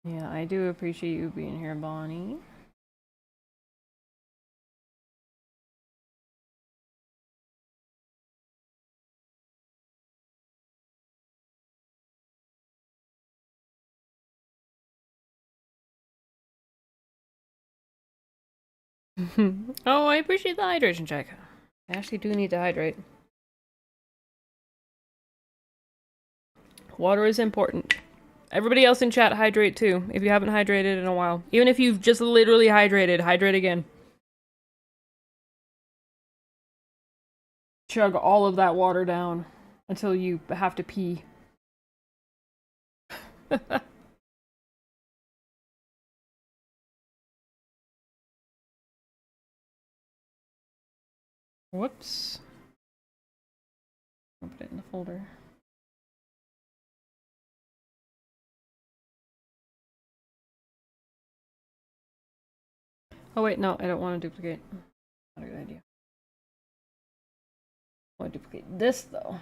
S1: Yeah, I do appreciate you being here, Bonnie. Oh, I appreciate the hydration check. I actually do need to hydrate. Water is important. Everybody else in chat, hydrate too. If you haven't hydrated in a while. Even if you've just literally hydrated, hydrate again. Chug all of that water down until you have to pee. Whoops. I'll put it in the folder. Oh wait, no, I don't want to duplicate. Not a good idea. I want to duplicate this though.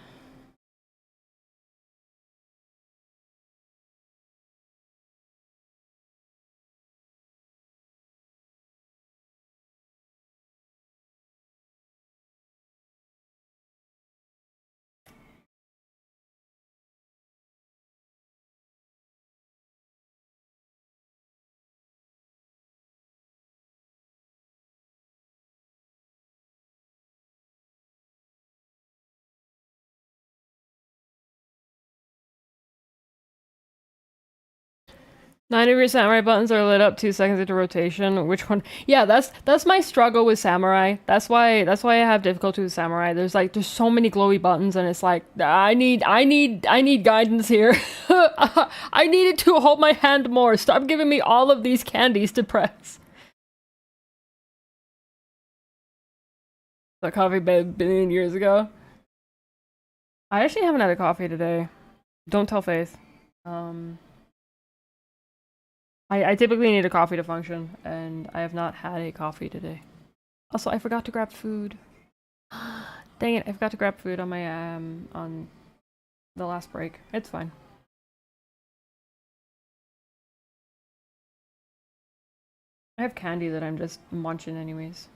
S1: Nine of your samurai buttons are lit up 2 seconds into rotation. Which one? Yeah, that's my struggle with samurai. That's why I have difficulty with samurai. There's so many glowy buttons, and it's like I need guidance here. I needed to hold my hand more. Stop giving me all of these candies to press. The coffee a billion years ago. I actually haven't had a coffee today. Don't tell Faith. I typically need a coffee to function, and I have not had a coffee today. Also, I forgot to grab food. Dang it, I forgot to grab food on my on the last break. It's fine. I have candy that I'm just munching anyways.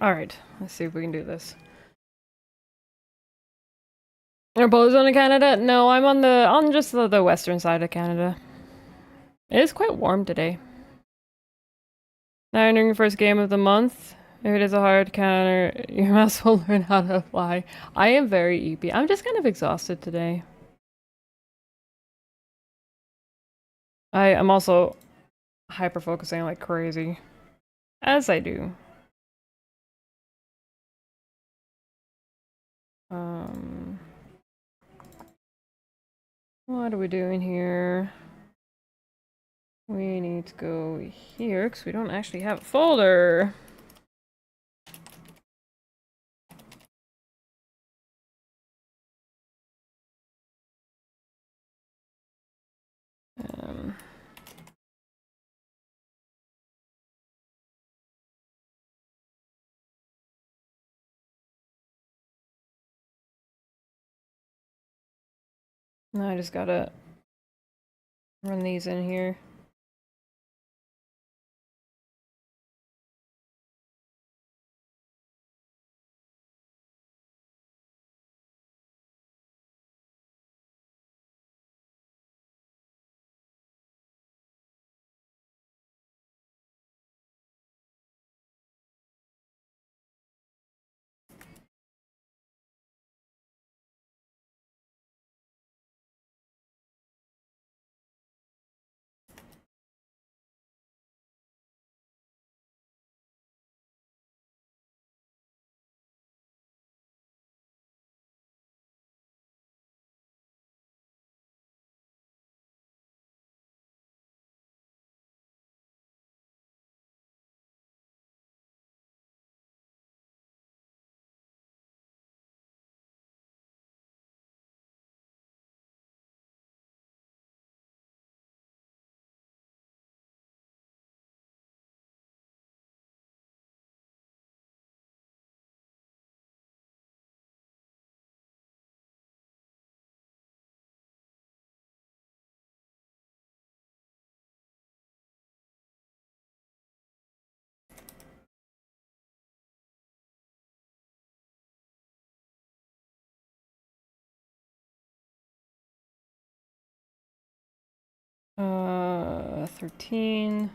S1: Alright, let's see if we can do this. Are both on Canada? No, I'm on just the western side of Canada. It is quite warm today. Now entering your first game of the month. If it is a hard counter, your mouse will learn how to fly. I am very Eepy. I'm just kind of exhausted today. I am also hyper focusing like crazy. As I do. What are we doing here? We need to go here because we don't actually have a folder. No, I just gotta run these in here. Uh, 13.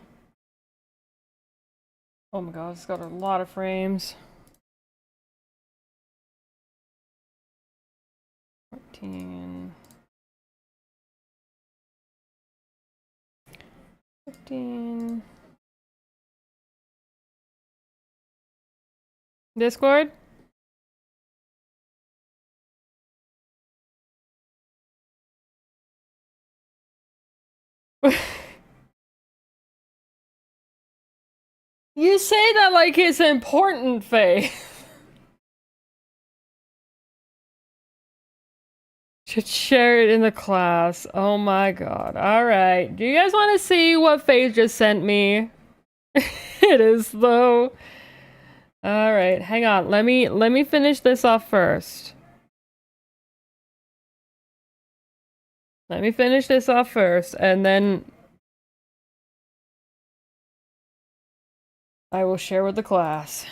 S1: Oh my god, it's got a lot of frames. 14. 15. Discord? You say that like it's important, Faye. Should share it in the class. Oh my god. Alright. Do you guys want to see what Faye just sent me? It is though. Alright, hang on. Let me finish this off first. Let me finish this off first, and then I will share with the class.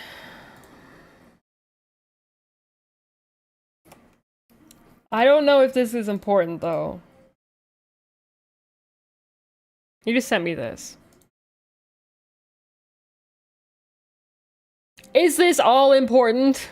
S1: I don't know if this is important, though. You just sent me this. Is this all important?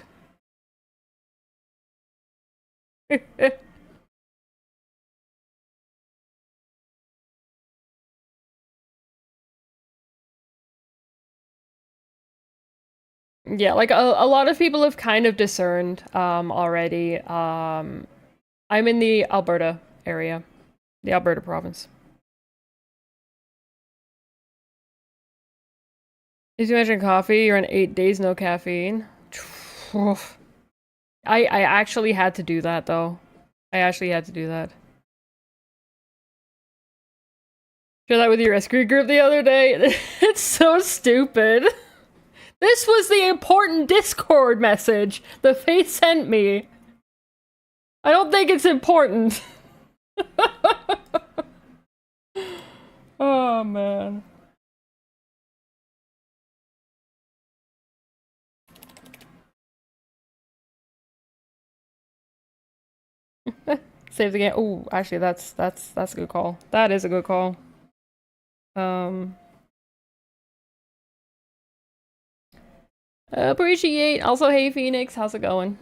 S1: Yeah, like a lot of people have kind of discerned already. I'm in the Alberta area, the Alberta province. Did you mention coffee? You're on 8 days no caffeine. I actually had to do that though. I actually had to do that. Share that with your rescue group the other day. It's so stupid. This was the important Discord message the Faith sent me. I don't think it's important. Oh, man. Save the game. Oh, actually, that's a good call. That is a good call. Appreciate. Also, hey Phoenix, how's it going?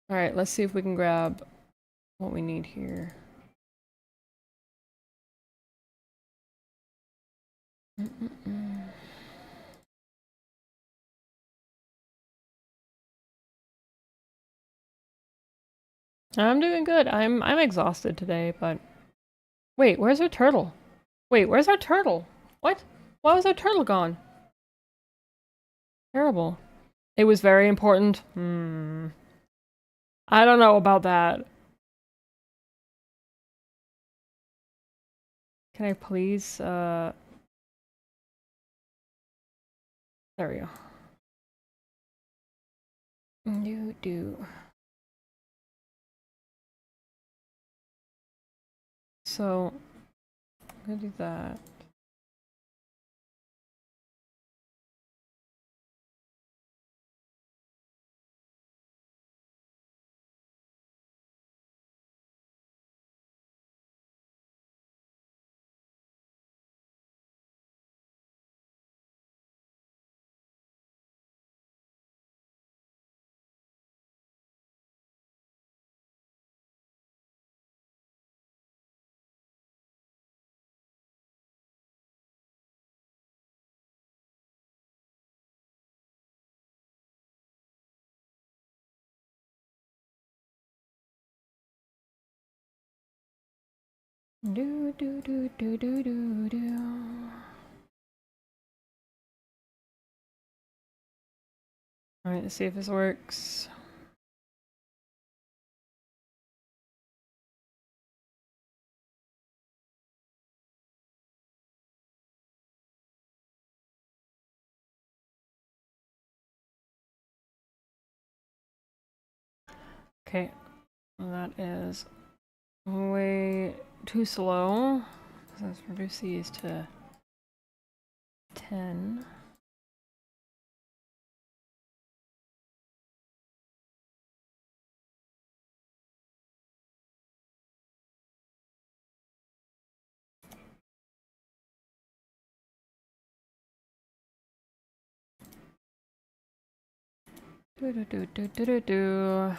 S1: All right, let's see if we can grab what we need here. I'm doing good. I'm exhausted today, but wait, where's our turtle? Wait, where's our turtle? What? Why was our turtle gone? Terrible. It was very important. I don't know about that. Can I please, there we go. Do. So, I'm gonna do that. Do. Alright, let's see if this works. Okay, well, that is way too slow. So let's reduce these to 10. Do.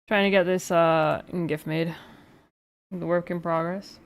S1: Trying to get this GIF made. The work in progress.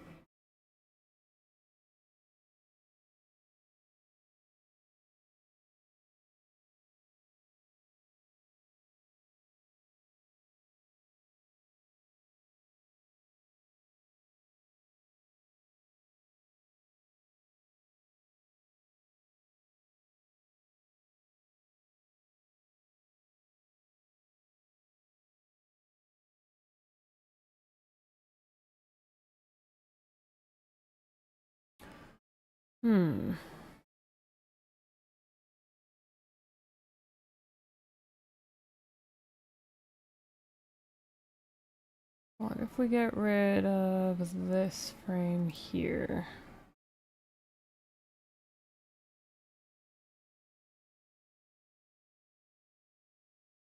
S1: What if we get rid of this frame here?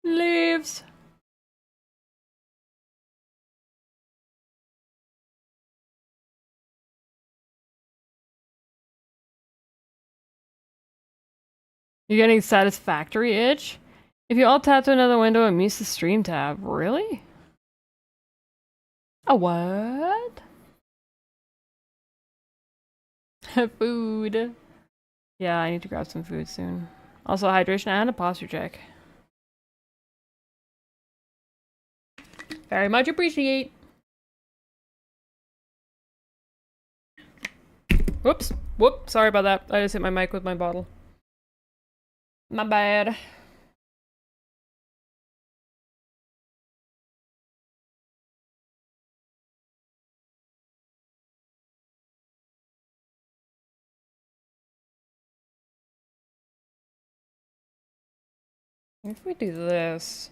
S1: Leaves! You're getting satisfactory itch? If you alt tab to another window, it mutes the stream tab. Really? A what? Food. Yeah, I need to grab some food soon. Also, hydration and a posture check. Very much appreciate. Whoops. Whoop. Sorry about that. I just hit my mic with my bottle. My bad. If we do this...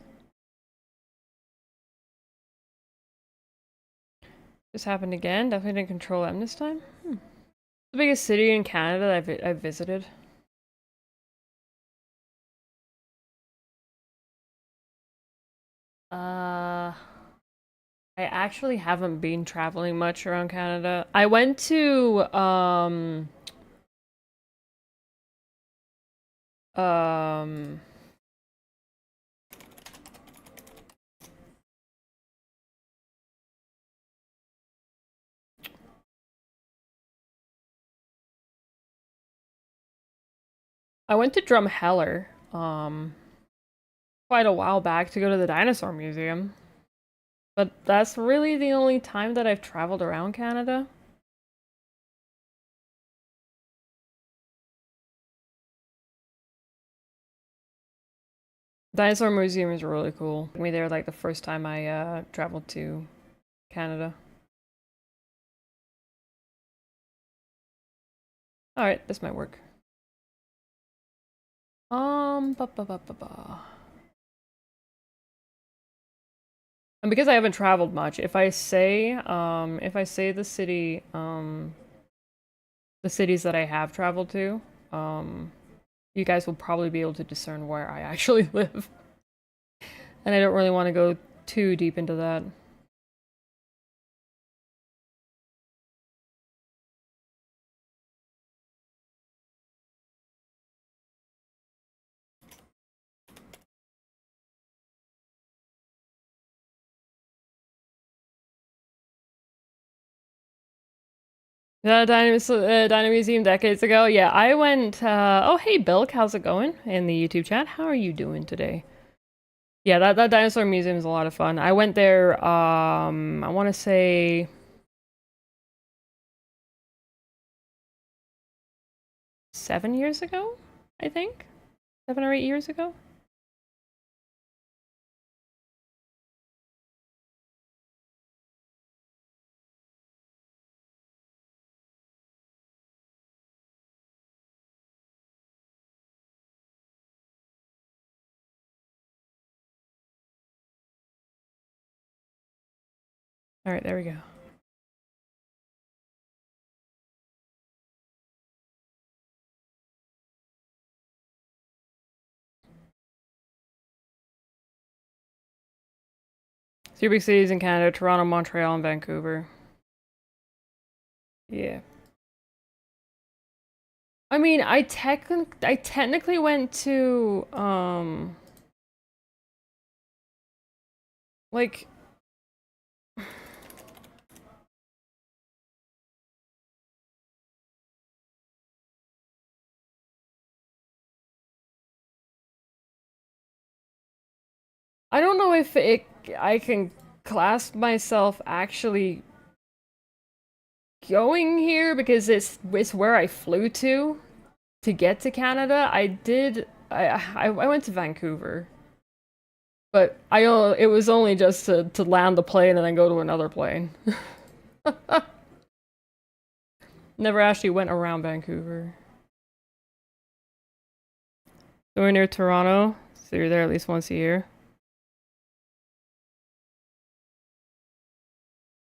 S1: This happened again? Definitely didn't control M this time? The biggest city in Canada I've visited. Uh, I actually haven't been traveling much around Canada. I went to um I went to Drumheller quite a while back to go to the dinosaur museum. But that's really the only time that I've traveled around Canada. Dinosaur museum is really cool. Took me there like the first time I traveled to Canada. All right, this might work. Ba ba ba ba ba. And because I haven't traveled much, if I say the cities that I have traveled to, you guys will probably be able to discern where I actually live. And I don't really want to go too deep into that. The Dino Museum decades ago? Yeah, I went, oh hey Bilk, how's it going? In the YouTube chat, how are you doing today? Yeah, that dinosaur museum is a lot of fun. I went there, I want to say 7 years ago, I think? 7 or 8 years ago? Alright, there we go. Three big cities in Canada, Toronto, Montreal, and Vancouver. Yeah. I mean, I technically went to, like, I don't know if I can class myself actually going here because it's where I flew to get to Canada. I went to Vancouver, but it was only just to land the plane and then go to another plane. Never actually went around Vancouver. So we're near Toronto, so you're there at least once a year.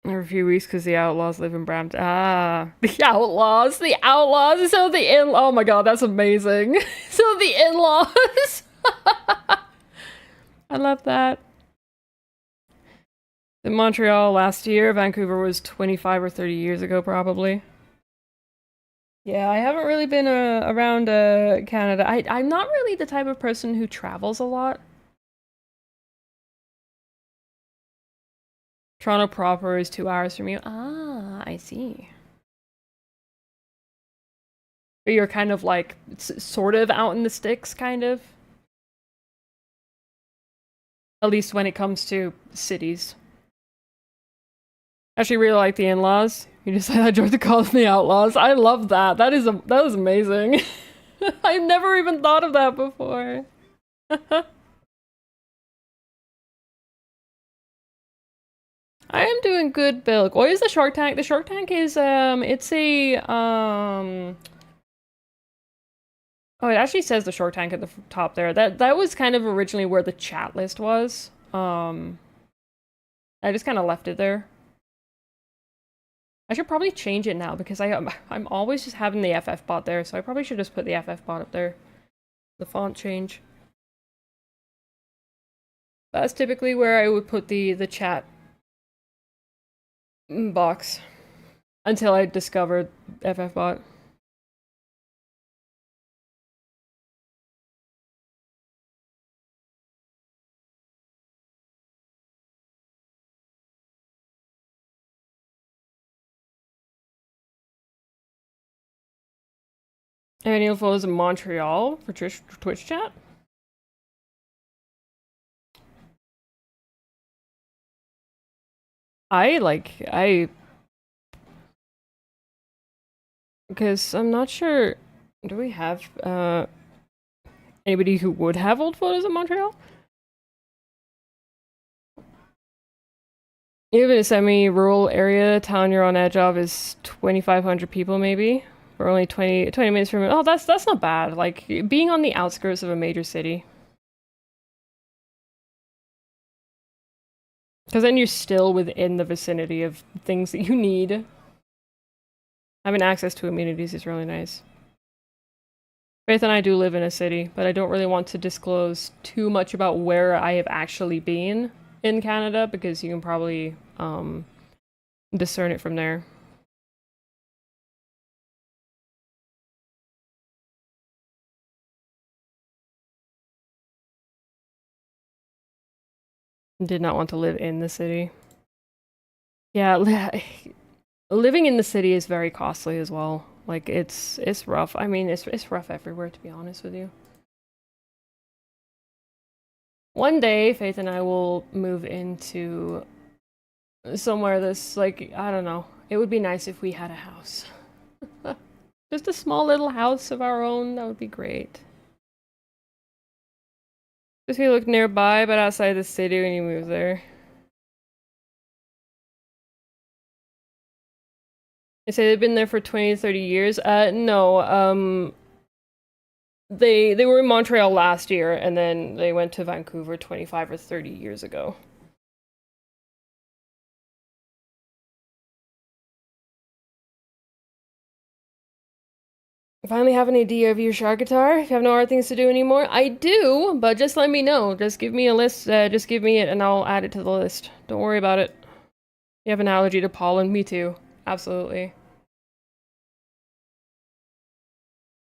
S1: Every few weeks because the outlaws live in Brampton. Ah, the outlaws, the outlaws. So the in. Oh my god, that's amazing. So the in-laws. I love that. In Montreal last year, Vancouver was 25 or 30 years ago, probably. Yeah, I haven't really been around Canada. I'm not really the type of person who travels a lot. Toronto proper is 2 hours from you. Ah, I see. But you're kind of like sort of out in the sticks, kind of. At least when it comes to cities. Actually, really like the in-laws. You just I joined the call of the outlaws. I love that. That is amazing. I've never even thought of that before. I am doing good, Bill. What is the Shark Tank? The Shark Tank is it's a oh, it actually says the Shark Tank at the top there. That was kind of originally where the chat list was. I just kind of left it there. I should probably change it now because I'm always just having the FF bot there, so I probably should just put the FF bot up there. The font change. That's typically where I would put the chat box until I discovered FFbot. Have any infos in Montreal for Twitch chat? Because I'm not sure. Do we have anybody who would have old photos of Montreal? Even a semi-rural area town you're on edge of is 2,500 people maybe. We're only 20 minutes from it. Oh, that's not bad. Like being on the outskirts of a major city. Because then you're still within the vicinity of things that you need. Having access to amenities is really nice. Faith and I do live in a city, but I don't really want to disclose too much about where I have actually been in Canada because you can probably discern it from there. Did not want to live in the city. Yeah, living in the city is very costly as well. Like it's rough. I mean, it's rough everywhere to be honest with you. One day, Faith and I will move into somewhere that's like, I don't know. It would be nice if we had a house. Just a small little house of our own, that would be great. Just we look nearby, but outside the city when you move there. They say they've been there for 20 to 30 years. No, they were in Montreal last year, and then they went to Vancouver 25 or 30 years ago. Finally have an idea of your Sharkatar. If you have no other things to do anymore, I do, but just let me know. Just give me a list. Just give me it, and I'll add it to the list. Don't worry about it. You have an allergy to pollen. Me too. Absolutely.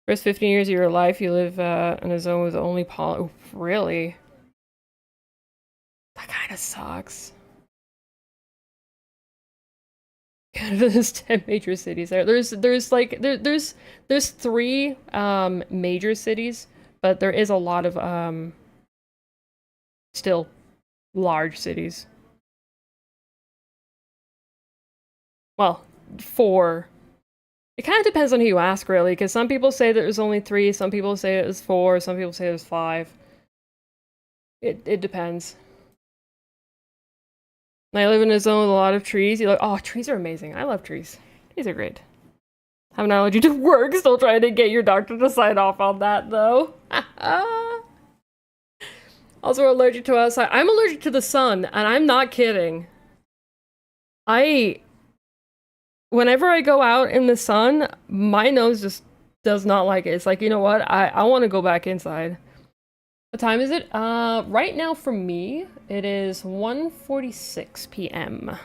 S1: First 15 years of your life, you live in a zone with only pollen. Oh, really? That kind of sucks. Canada's 10 major cities there. There's three major cities, but there is a lot of still large cities. Well, four. It kind of depends on who you ask, really, because some people say that there's only three, some people say it was four, some people say it was five. It depends. I live in a zone with a lot of trees. You're like, oh, trees are amazing. I love trees. Trees are great. Have an allergy to work. Still trying to get your doctor to sign off on that, though. Also allergic to outside. I'm allergic to the sun, and I'm not kidding. I Whenever I go out in the sun, my nose just does not like it. It's like, you know what? I want to go back inside. What time is it? Right now for me, it is 1:46 p.m.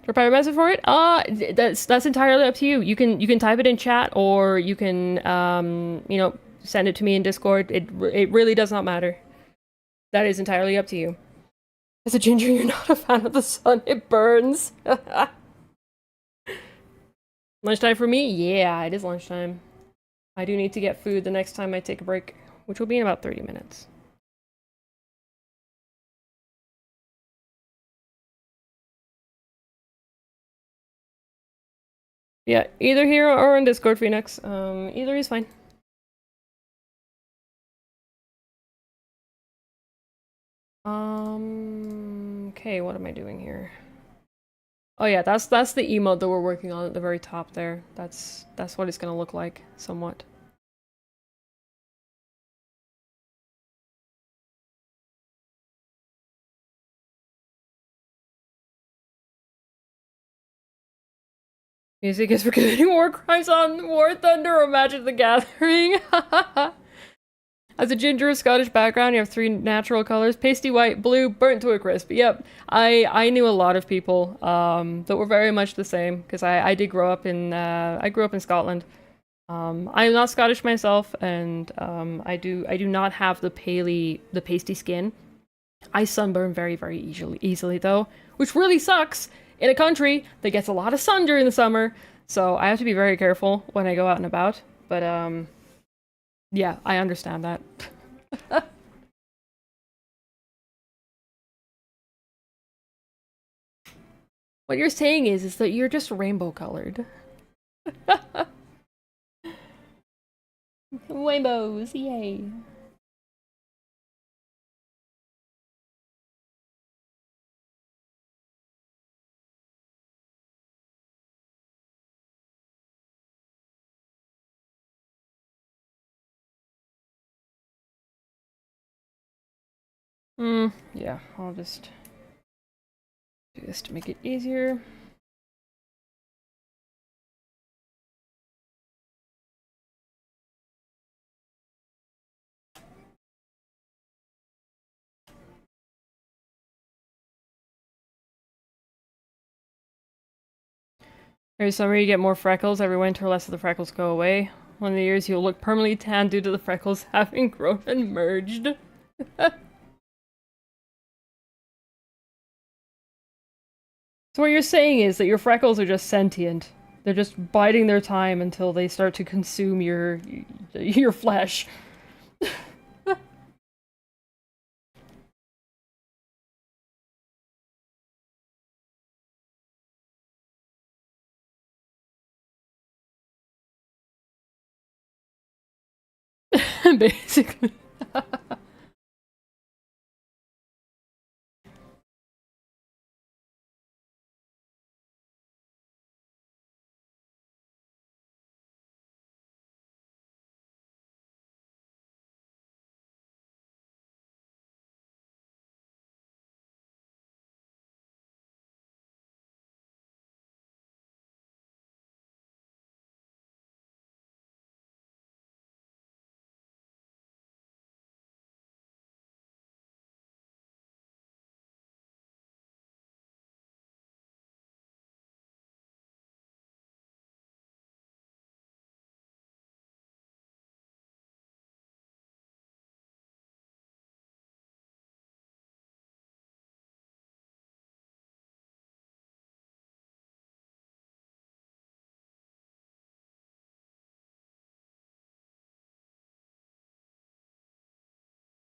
S1: Prepare a message for it? That's entirely up to you. You can type it in chat or you can send it to me in Discord. It really does not matter. That is entirely up to you. As a ginger, you're not a fan of the sun. It burns. Lunchtime for me? Yeah, it is lunchtime. I do need to get food the next time I take a break, which will be in about 30 minutes. Yeah, either here or on Discord, Phoenix. Either is fine. Okay, what am I doing here? Oh yeah, that's the emote that we're working on at the very top there. That's what it's gonna look like, somewhat. Music is for committing war crimes on War Thunder or Magic the Gathering. As a ginger Scottish background, you have three natural colors: pasty white, blue, burnt to a crisp. Yep, I knew a lot of people that were very much the same because I did grow up in I grew up in Scotland. I'm not Scottish myself, and I do not have the pasty skin. I sunburn very easily though, which really sucks in a country that gets a lot of sun during the summer. So I have to be very careful when I go out and about. But yeah, I understand that. What you're saying is that you're just rainbow colored. Rainbows, yay. Yeah, I'll just do this to make it easier. Every summer you get more freckles, every winter less of the freckles go away. One of the years you'll look permanently tan due to the freckles having grown and merged. So what you're saying is that your freckles are just sentient. They're just biding their time until they start to consume your flesh. Basically.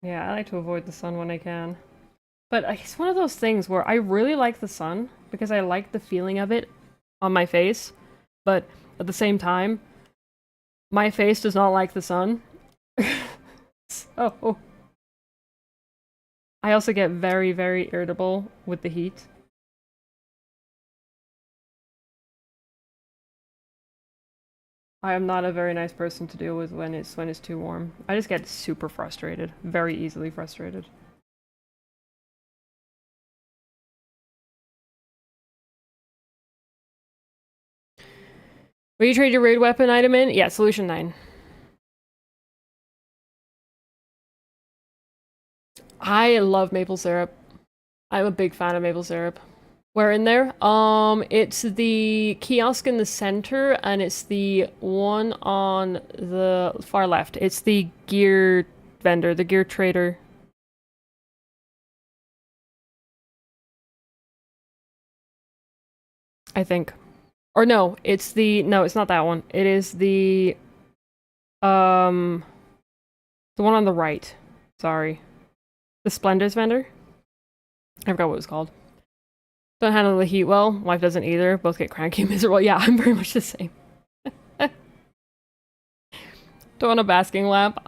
S1: Yeah, I like to avoid the sun when I can. But it's one of those things where I really like the sun because I like the feeling of it on my face, but at the same time, my face does not like the sun. So I also get very irritable with the heat. I am not a very nice person to deal with when it's too warm. I just get super frustrated, very easily frustrated. Will you trade your raid weapon item in? Yeah, solution 9. I love maple syrup. I'm a big fan of maple syrup. Where in there? It's the kiosk in the center, and it's the one on the far left. It's the gear vendor, the gear trader. I think. Or no, it's not that one. It is um the one on the right. Sorry. The Splendors vendor? I forgot what it was called. Don't handle the heat well. Wife doesn't either. Both get cranky and miserable. Yeah, I'm very much the same. Don't want a basking lamp.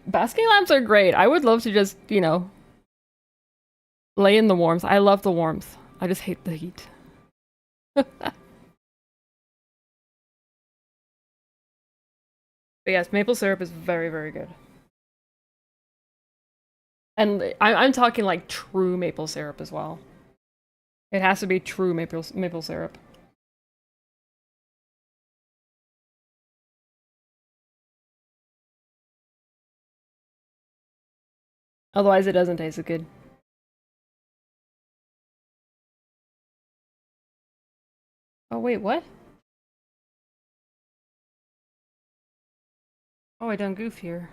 S1: Basking lamps are great. I would love to just, lay in the warmth. I love the warmth. I just hate the heat. But yes, maple syrup is very good. And I'm talking like true maple syrup as well. It has to be true maple syrup. Otherwise, it doesn't taste as good. Oh, wait, what? Oh, I done goofed here.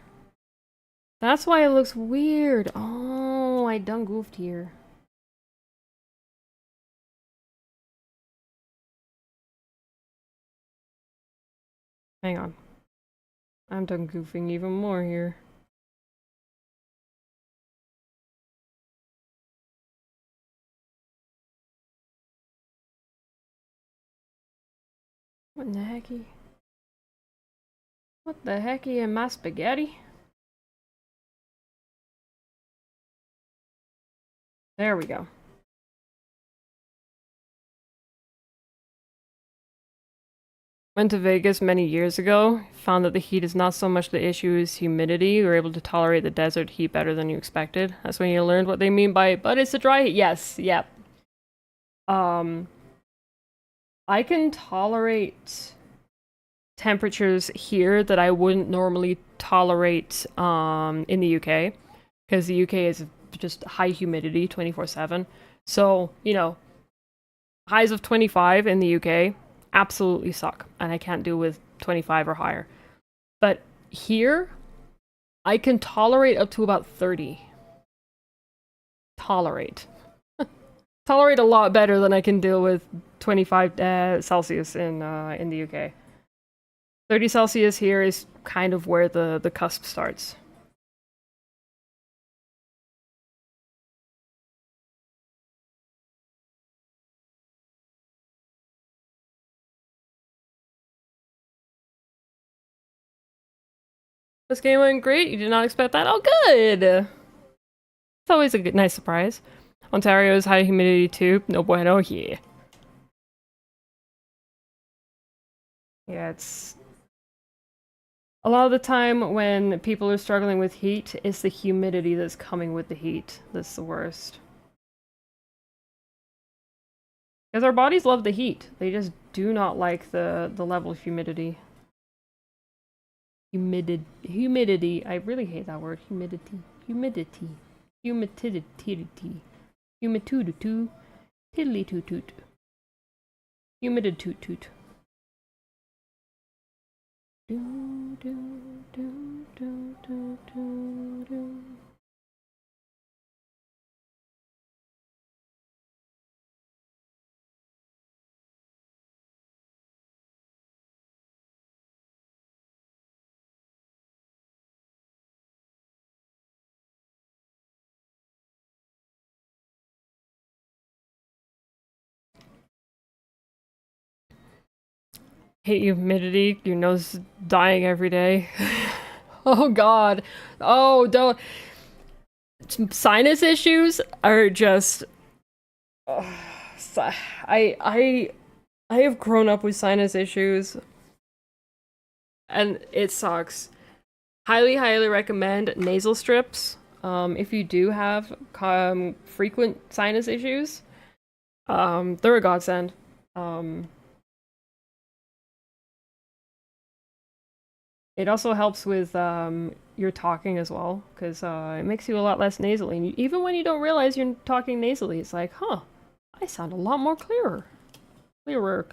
S1: That's why it looks weird. Oh, I done goofed here. Hang on. I'm done goofing even more here. What in the hecky? What the hecky in my spaghetti? There we go. Went to Vegas many years ago. Found that the heat is not so much the issue as humidity. We were able to tolerate the desert heat better than you expected. That's when you learned what they mean by, but it's a dry heat. Yes, yep. Um, I can tolerate temperatures here that I wouldn't normally tolerate in the UK, because the UK is just high humidity 24/7. So, you know, highs of 25 in the UK absolutely suck, and I can't deal with 25 or higher. But here, I can tolerate up to about 30. Tolerate. Tolerate a lot better than I can deal with 25 Celsius in the UK. 30 Celsius here is kind of where the cusp starts. This game went great. You did not expect that. Oh, good. It's always a good, nice surprise. Ontario is high humidity too. No bueno. Yeah. Yeah, it's a lot of the time when people are struggling with heat, it's the humidity that's coming with the heat that's the worst. Because our bodies love the heat. They just do not like the level of humidity. Humidity. I really hate that word. Humidity. Humidity. Humidity. Humidity. Tiddly toot toot. Humidity toot toot. Do, do, do, do, do, do, do. Hate humidity. Your nose is dying every day. Oh god. Oh, don't. Sinus issues are just. Uh, I have grown up with sinus issues, and it sucks. Highly recommend nasal strips. If you do have frequent sinus issues, they're a godsend. It also helps with your talking as well, because it makes you a lot less nasally. And even when you don't realize you're talking nasally, it's like, huh, I sound a lot more clearer. Clearer.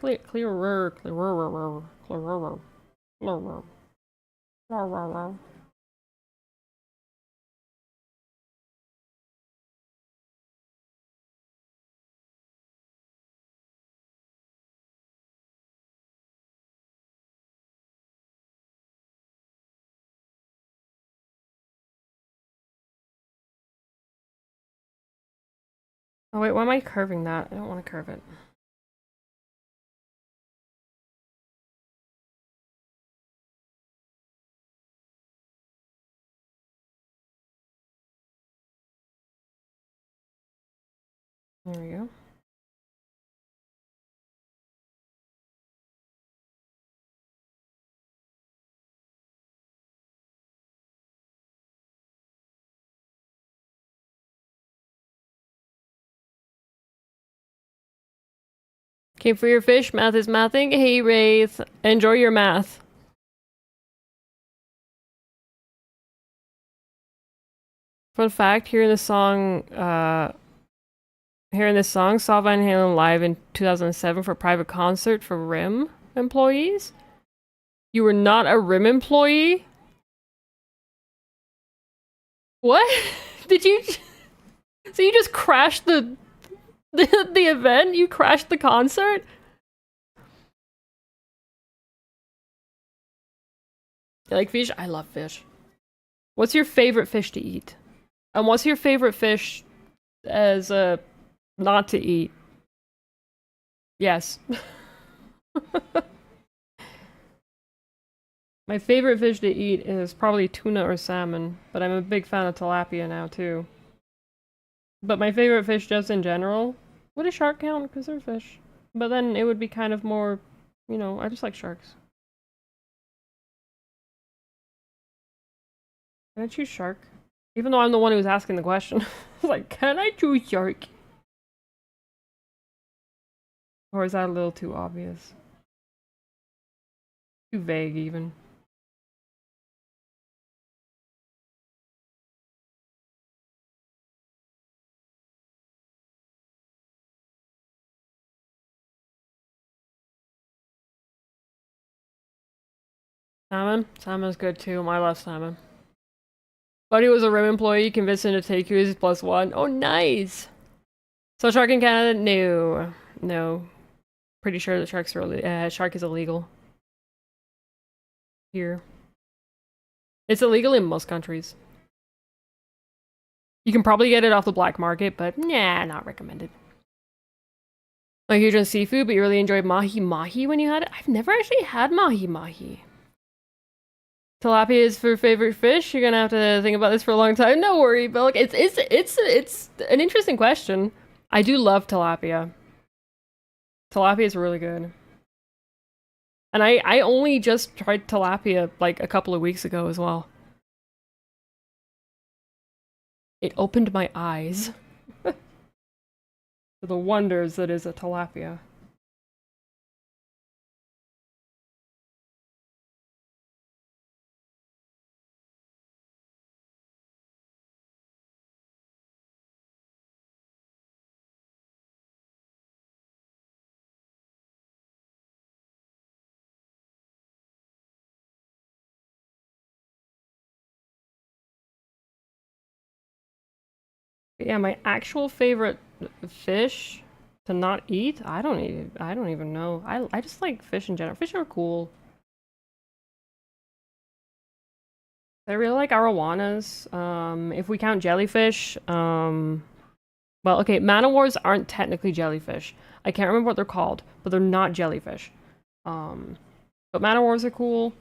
S1: Oh wait, why am I curving that? I don't want to curve it. There we go. Okay, for your fish, math is mathing. Hey, Wraith, enjoy your math. Fun fact: hearing this song, saw Van Halen live in 2007 for a private concert for RIM employees. You were not a RIM employee? What? Did you? So you just crashed the event? You crashed the concert? You like fish? I love fish. What's your favorite fish to eat? And what's your favorite fish as not to eat? Yes. My favorite fish to eat is probably tuna or salmon, but I'm a big fan of tilapia now too. But my favorite fish just in general, would a shark count? Because they're fish. But then it would be kind of more, you know, I just like sharks. Can I choose shark? Even though I'm the one who was asking the question. Like, can I choose shark? Or is that a little too obvious? Too vague, even. Salmon? Salmon's good too. I love salmon. Buddy was a RIM employee, convinced him to take you as +1. Oh, nice! So shark in Canada? No. No. Pretty sure the shark is illegal. Here. It's illegal in most countries. You can probably get it off the black market, but nah, not recommended. Like huge on seafood, but you really enjoyed mahi-mahi when you had it? I've never actually had mahi-mahi. Tilapia is for favorite fish? You're gonna have to think about this for a long time. No worry, but like, it's an interesting question. I do love tilapia. Tilapia is really good. And I only just tried tilapia like a couple of weeks ago as well. It opened my eyes to the wonders that is a tilapia. But yeah, my actual favorite fish to not eat? I don't even know. I just like fish in general. Fish are cool. I really like arowanas. If we count jellyfish, well, okay, man-o-wars aren't technically jellyfish. I can't remember what they're called, but they're not jellyfish. But man-o-wars are cool.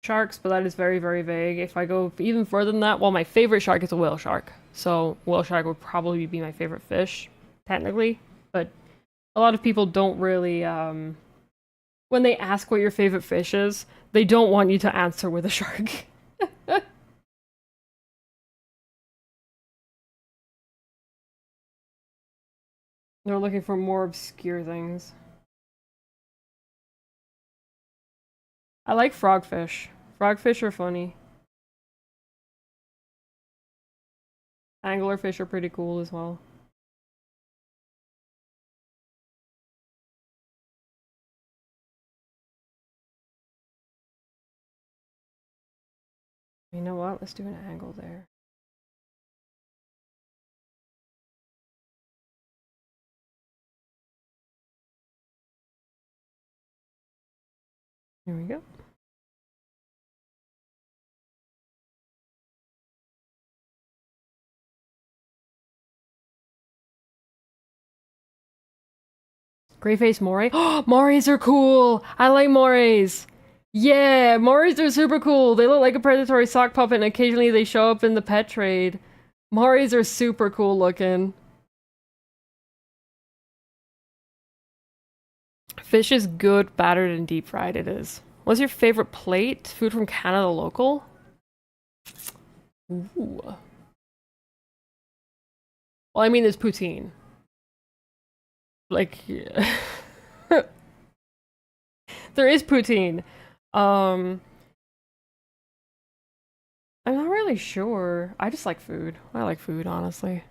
S1: Sharks, but that is very, very vague. If I go even further than that, well, my favorite shark is a whale shark. So whale shark would probably be my favorite fish, technically. But a lot of people don't really, when they ask what your favorite fish is, they don't want you to answer with a shark. They're looking for more obscure things. I like frogfish. Frogfish are funny. Anglerfish are pretty cool as well. You know what? Let's do an angle there. Here we go. Grey-faced moray. Oh, morays are cool! I like morays! Yeah, morays are super cool. They look like a predatory sock puppet and occasionally they show up in the pet trade. Morays are super cool looking. Fish is good, battered, and deep fried it is. What's your favorite plate? Food from Canada local? Ooh. Well, I mean, there's poutine. Like, yeah. There is poutine. Um, I'm not really sure. I just like food. I like food, honestly.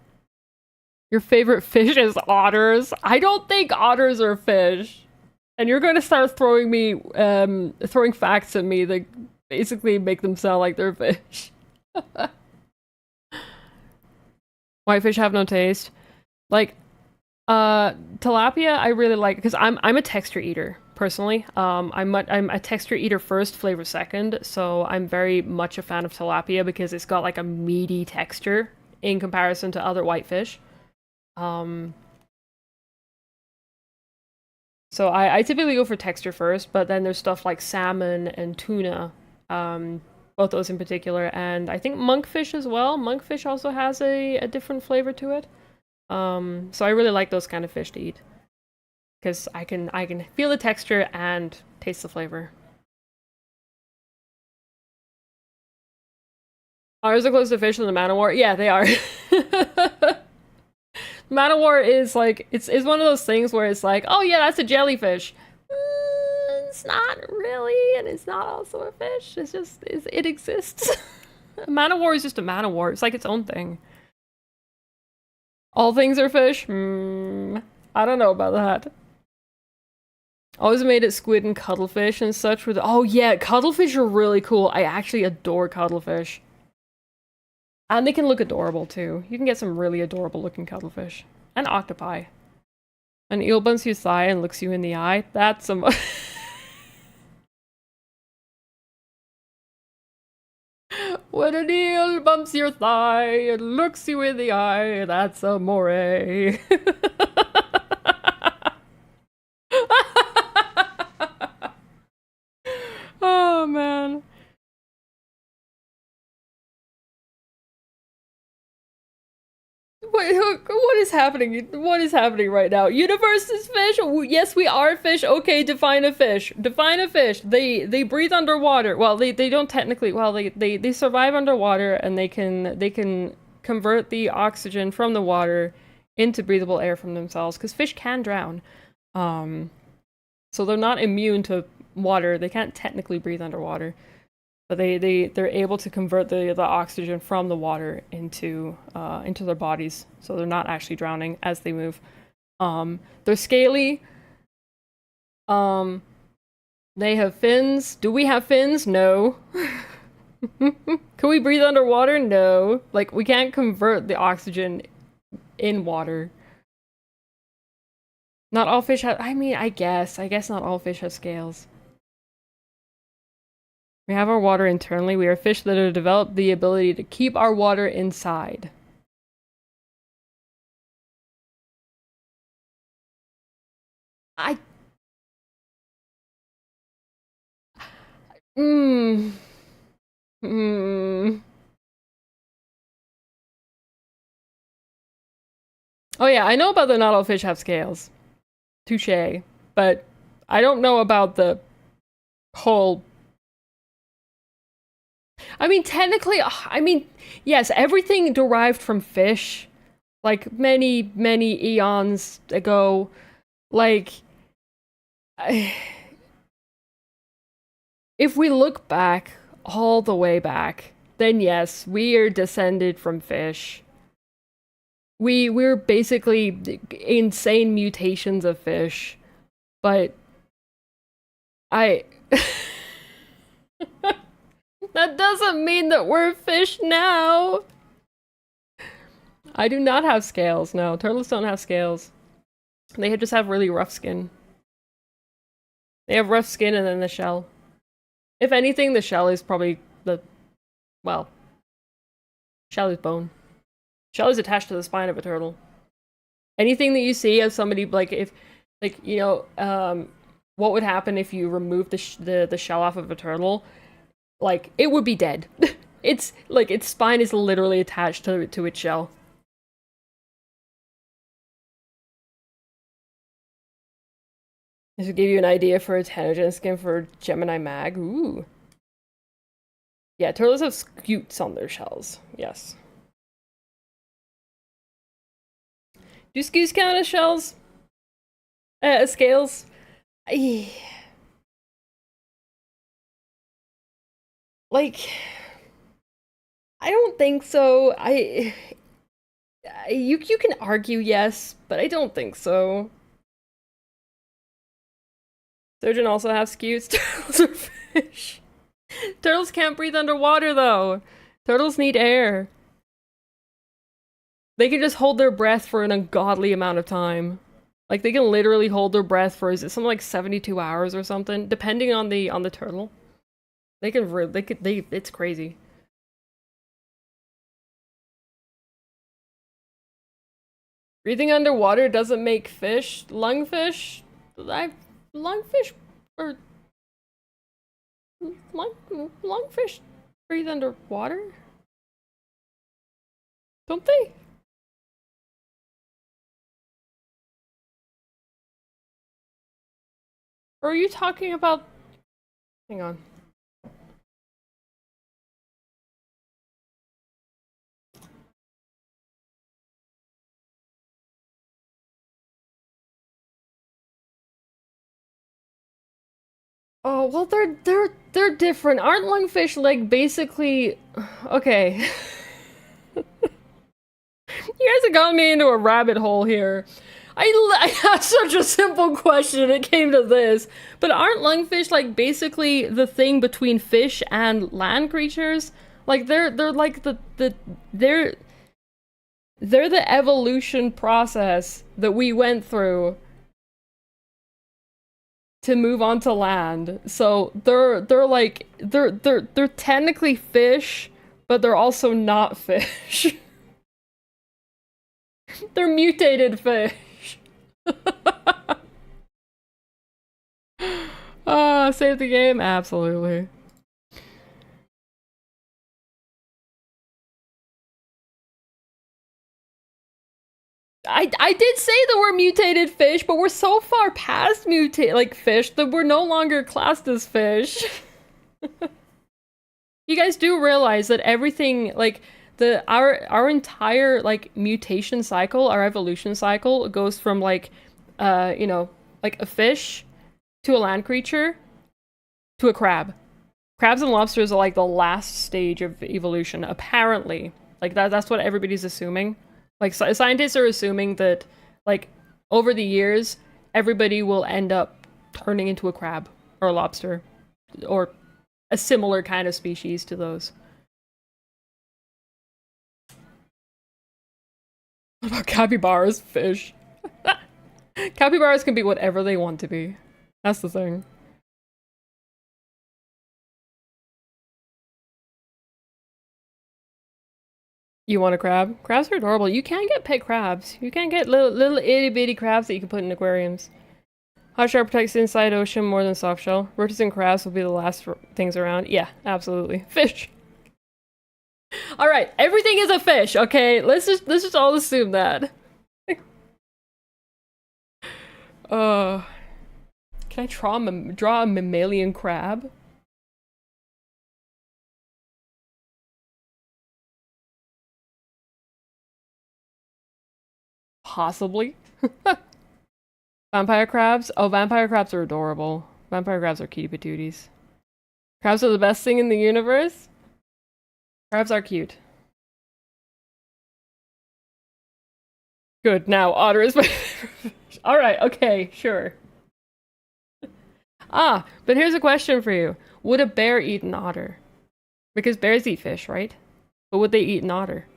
S1: Your favorite fish is otters? I don't think otters are fish. And you're going to start throwing me, throwing facts at me that basically make them sound like they're fish. Whitefish have no taste. Like, tilapia, I really like because I'm a texture eater personally. I'm a texture eater first, flavor second. So I'm very much a fan of tilapia because it's got like a meaty texture in comparison to other whitefish. Um, so I typically go for texture first, but then there's stuff like salmon and tuna, both those in particular, and I think monkfish as well. Monkfish also has a different flavor to it. So I really like those kind of fish to eat because I can feel the texture and taste the flavor. Ours are closer to fish than the man-o-war. Yeah, they are. Man-o-war is like it's one of those things where it's like, oh yeah, that's a jellyfish. It's not really, and it's not also a fish. It's just it exists. A man-o-war is just a man-o-war. It's like its own thing. All things are fish. I don't know about that. Always made it squid and cuttlefish and such with. Oh yeah, cuttlefish are really cool. I actually adore cuttlefish. And they can look adorable too. You can get some really adorable looking cuttlefish. And octopi. An eel bumps your thigh and looks you in the eye. That's some. When an eel bumps your thigh and looks you in the eye, that's amore. Oh man. Wait, what is happening? What is happening right now? Universe is fish? Yes, we are fish. Okay, define a fish. Define a fish. They breathe underwater. Well, they don't technically. Well, they survive underwater and they can convert the oxygen from the water into breathable air from themselves because fish can drown. Um, so they're not immune to water. They can't technically breathe underwater. But they're able to convert the oxygen from the water into their bodies, so they're not actually drowning as they move. They're scaly. Um, they have fins. Do we have fins? No. Can we breathe underwater? No. Like we can't convert the oxygen in water. Not all fish have. I mean, I guess not all fish have scales. We have our water internally. We are fish that have developed the ability to keep our water inside. I. Mmm. Hmm. Oh yeah, I know about the not all fish have scales. Touche. But I don't know about the whole. I mean, technically, I mean, yes, everything derived from fish, like many, many eons ago. Like, if we look back, all the way back, then yes, we are descended from fish. We're basically insane mutations of fish, but I that doesn't mean that we're fish now. I do not have scales. No, turtles don't have scales. They just have really rough skin. They have rough skin and then the shell. If anything, the shell is probably the well, shell is bone. Shell is attached to the spine of a turtle. Anything that you see of somebody like if like what would happen if you remove the shell off of a turtle? Like it would be dead. It's like its spine is literally attached to its shell. This will give you an idea for intelligence skin for Gemini Mag. Ooh. Yeah, turtles have scutes on their shells. Yes. Do scutes count as shells? Scales? Like, I don't think so. You can argue yes, but I don't think so. Surgeon also has scutes. Turtles are fish. Turtles can't breathe underwater though. Turtles need air. They can just hold their breath for an ungodly amount of time. Like they can literally hold their breath for is it something like 72 hours or something, depending on the turtle. They it's crazy. Breathing underwater doesn't make fish. Lungfish? Lungfish or lungfish breathe underwater? Don't they? Or are you talking about... Hang on. Oh, well they're different. Aren't lungfish like basically okay. You guys have gotten me into a rabbit hole here. I had such a simple question, it came to this. But aren't lungfish like basically the thing between fish and land creatures? Like they're like they're the evolution process that we went through to move on to land. So they're technically fish, but they're also not fish. They're mutated fish. Save the game? Absolutely. I did say that we're mutated fish, but we're so far past mutate like fish that we're no longer classed as fish. You guys do realize that everything like our entire like mutation cycle, our evolution cycle goes from like you know, like a fish to a land creature to a crab. Crabs and lobsters are like the last stage of evolution, apparently. Like that's what everybody's assuming. Like scientists are assuming that like over the years everybody will end up turning into a crab or a lobster or a similar kind of species to those. What about capybaras? Fish. Capybaras can be whatever they want to be. That's the thing. You want a crab? Crabs are adorable. You can get pet crabs. You can get little itty bitty crabs that you can put in aquariums. Hot shell protects the inside ocean more than soft shell. Roaches and crabs will be the last things around. Yeah, absolutely. Fish. All right, everything is a fish. Okay, let's just all assume that. uh, can I draw a mammalian crab? Possibly. Vampire crabs? Oh, vampire crabs are adorable. Vampire crabs are cutie patooties. Crabs are the best thing in the universe? Crabs are cute. Good, now otter is my favorite fish. Alright, okay, sure. Ah, but here's a question for you. Would a bear eat an otter? Because bears eat fish, right? But would they eat an otter?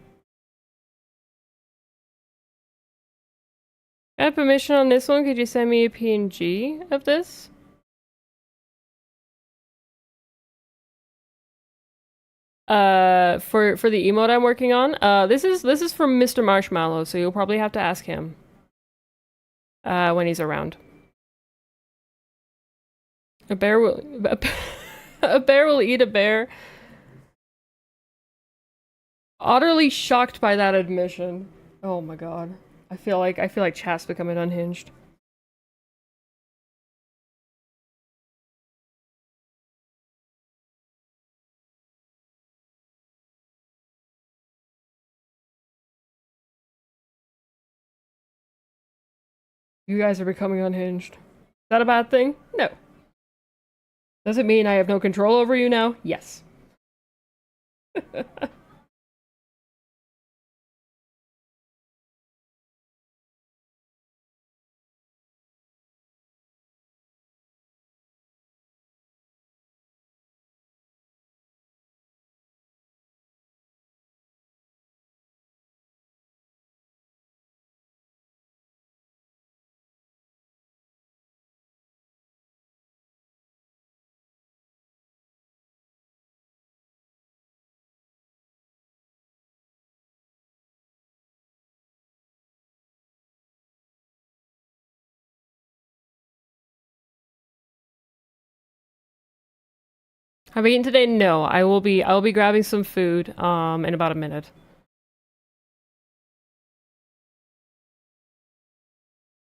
S1: I have permission on this one. Could you send me a PNG of this? For the emote I'm working on. This is from Mr. Marshmallow, so you'll probably have to ask him. When he's around. A bear will a bear will eat a bear. Utterly shocked by that admission. Oh my god. I feel like chat's becoming unhinged. You guys are becoming unhinged. Is that a bad thing? No. Does it mean I have no control over you now? Yes. Have I eaten today? No. I will be grabbing some food in about a minute.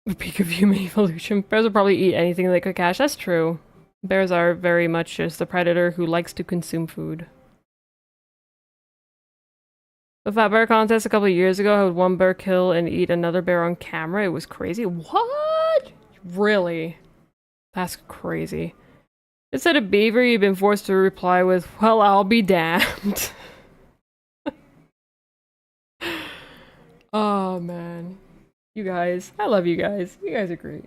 S1: The peak of human evolution. Bears will probably eat anything they could catch. That's true. Bears are very much just the predator who likes to consume food. The fat bear contest a couple of years ago had one bear kill and eat another bear on camera. It was crazy. What? Really? That's crazy. Instead of beaver, you've been forced to reply with, well, I'll be damned. Oh, man. You guys. I love you guys. You guys are great.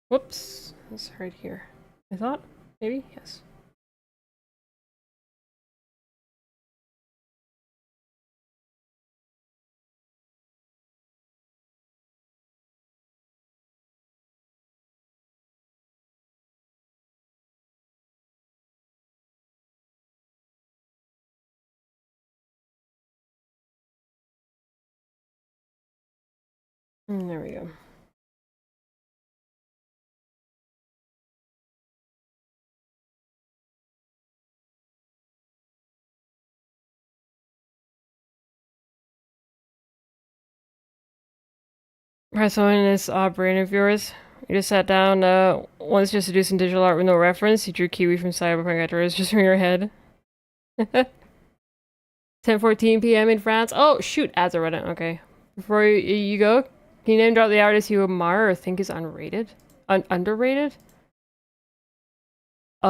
S1: Whoops. It's right here. I thought? Maybe? Yes. There we go. Alright, so in this brain of yours, you just sat down, once just to do some digital art with no reference. You drew Kiwi from Cyberpunk Editors just from your head. 10:14 p.m. in France. Oh, shoot, ads are running. Okay. Before you go, can you name drop the artist you admire or think is underrated? Underrated? An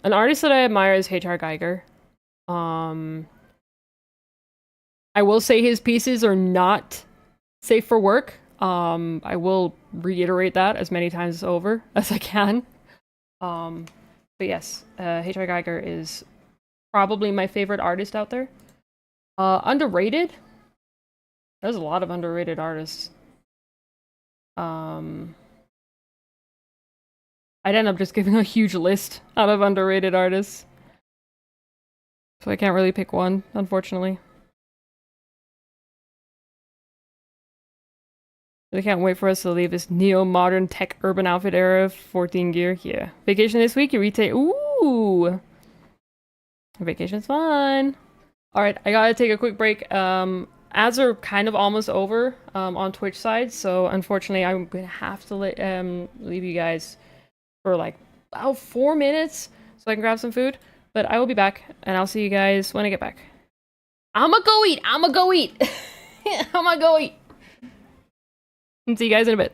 S1: artist that I admire is H.R. Geiger. Um, I will say his pieces are not safe for work. I will reiterate that as many times over as I can. Um, but yes, H.R. Geiger is probably my favorite artist out there. Underrated? There's a lot of underrated artists. Um, I'd end up just giving a huge list out of underrated artists. So I can't really pick one, unfortunately. But I can't wait for us to leave this neo-modern tech urban outfit era of 14 gear. Yeah. Vacation this week, you retake. Ooh! Vacation's fun. Alright, I gotta take a quick break. Ads are kind of almost over on Twitch side, so unfortunately I'm gonna have to leave you guys for like about 4 minutes so I can grab some food. But I will be back, and I'll see you guys when I get back. I'ma go eat! I'ma go eat! I'ma go eat! And see you guys in a bit.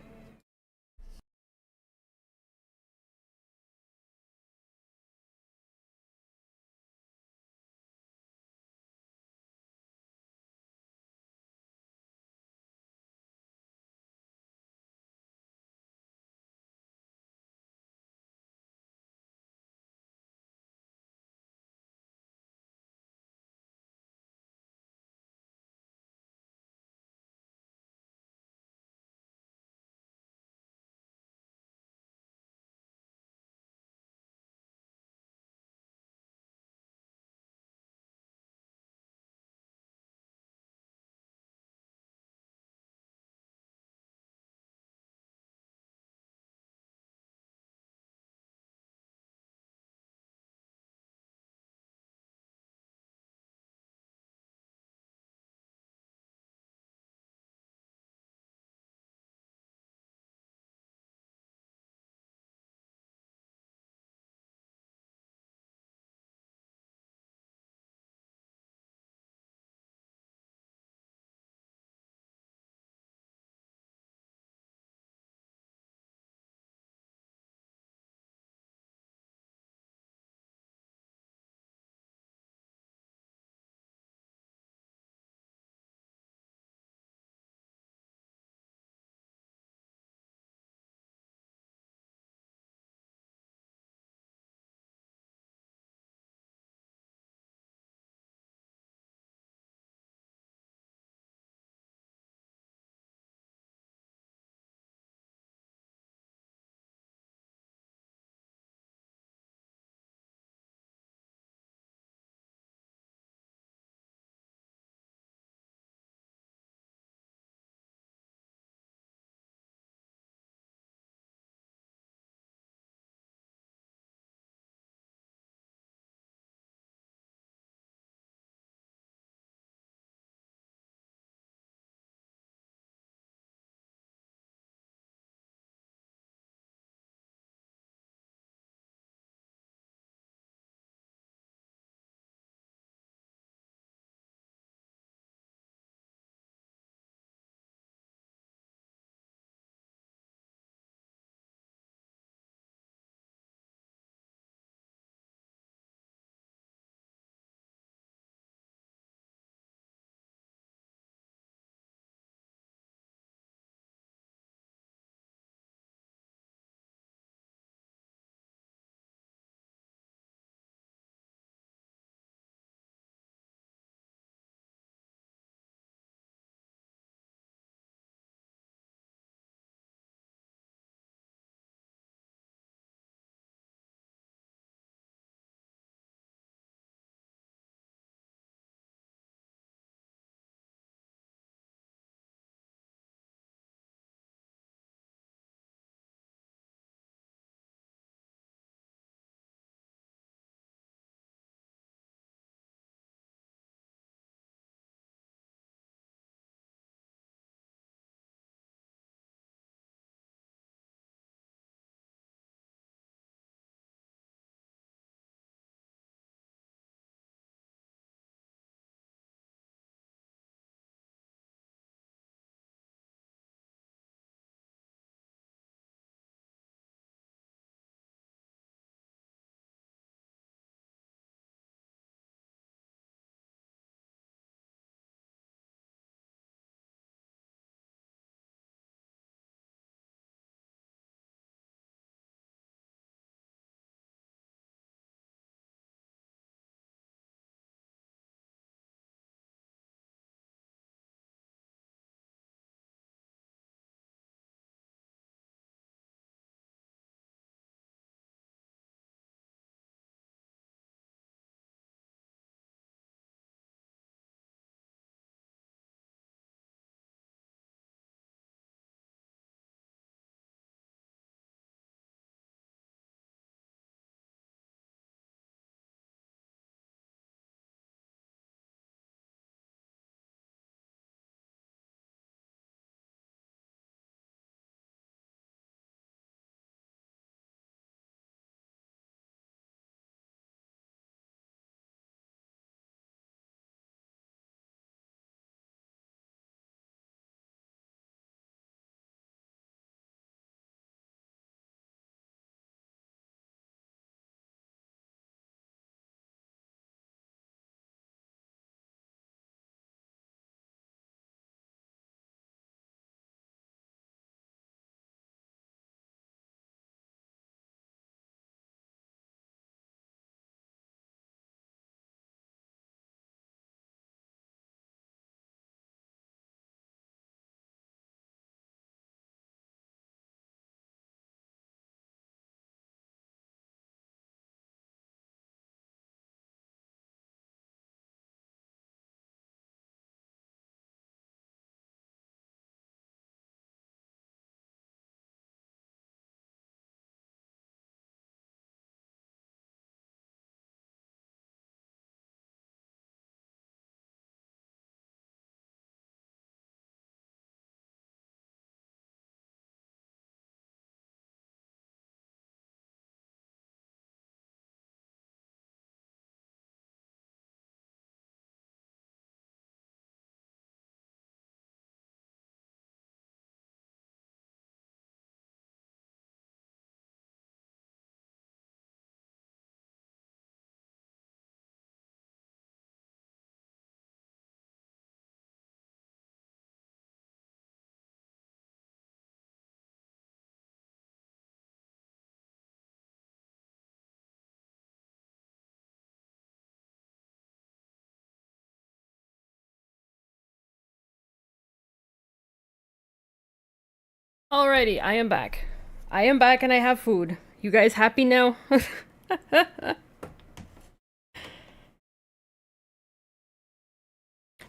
S1: Alrighty, I am back. I am back and I have food. You guys happy now?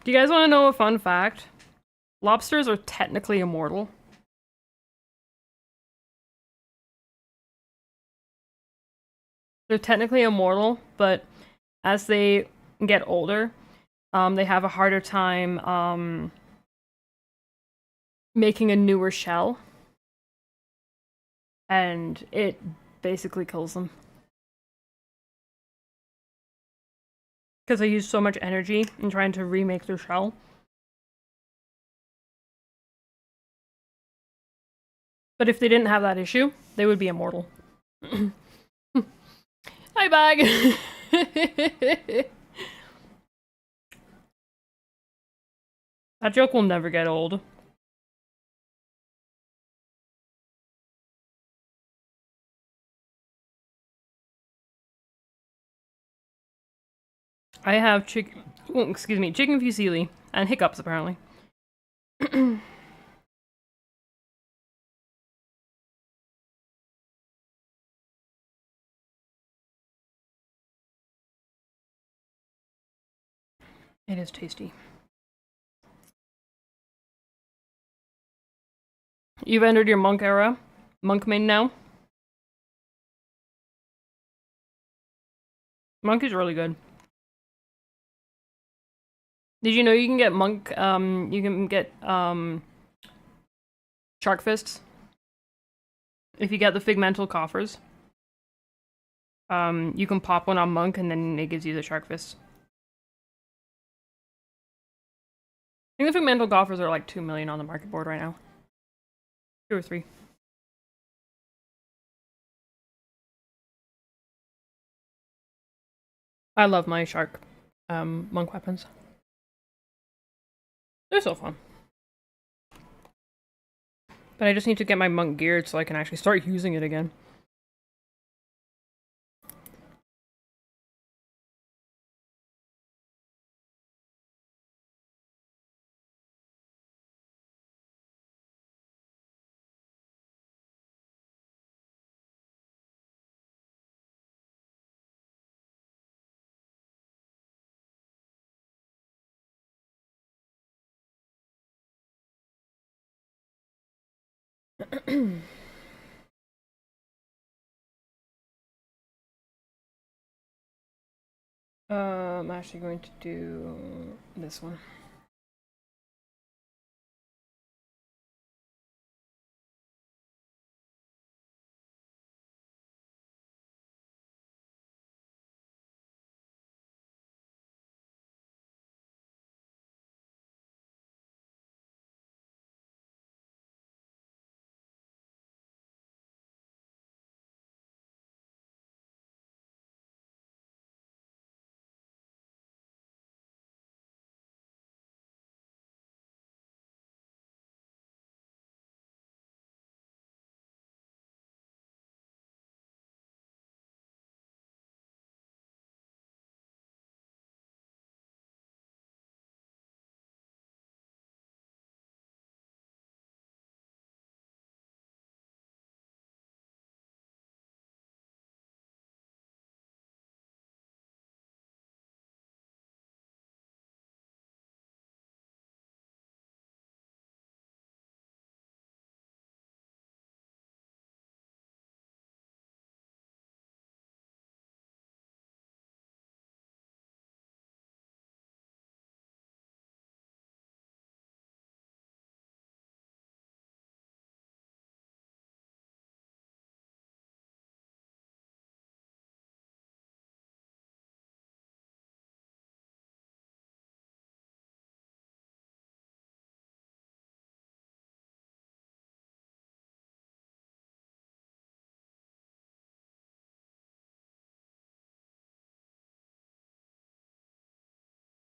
S1: Do you guys want to know a fun fact? Lobsters are technically immortal. They're technically immortal, but as they get older, they have a harder time making a newer shell, and it basically kills them. Because they use so much energy in trying to remake their shell. But if they didn't have that issue, they would be immortal. Hi, Bag! That joke will never get old. I have chicken fusilli, and hiccups, apparently. It is tasty. You've entered your monk era. Monk main now. Monk is really good. Did you know you can get monk, you can get, shark fists? If you get the figmental coffers. You can pop one on monk and then it gives you the shark fists. I think the figmental coffers are like 2 million on the market board right now. 2 or 3. I love my shark, monk weapons. They're so fun. But I just need to get my monk geared so I can actually start using it again. I'm actually going to do this one.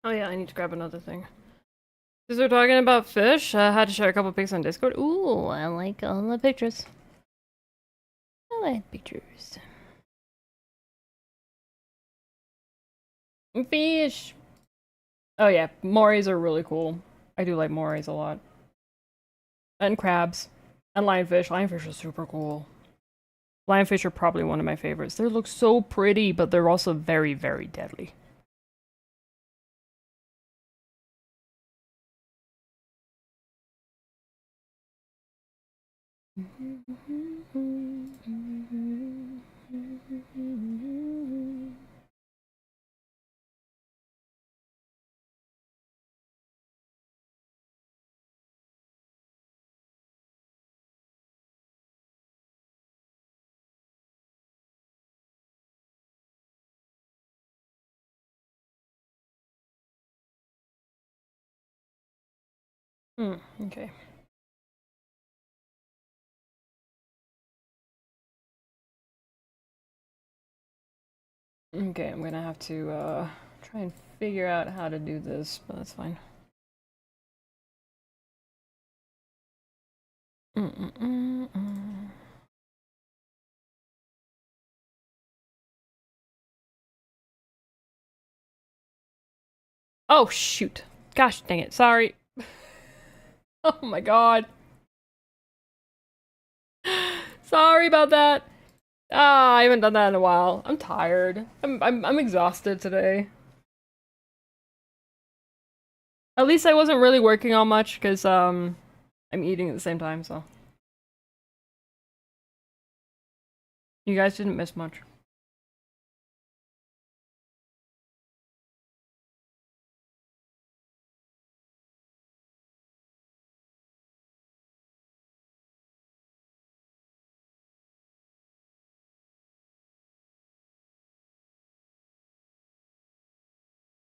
S1: Oh yeah, I need to grab another thing. Because we're talking about fish, I had to share a couple pics on Discord. Ooh, I like all the pictures. I like pictures. Fish! Oh yeah, moris are really cool. I do like moris a lot. And crabs. And lionfish. Lionfish are super cool. Lionfish are probably one of my favorites. They look so pretty, but they're also very, very deadly. Okay. Okay, I'm gonna have to try and figure out how to do this, but that's fine. Oh shoot! Gosh dang it! Sorry. Oh my god. Sorry about that. Ah, I haven't done that in a while. I'm tired. I'm exhausted today. At least I wasn't really working on much because I'm eating at the same time, so you guys didn't miss much.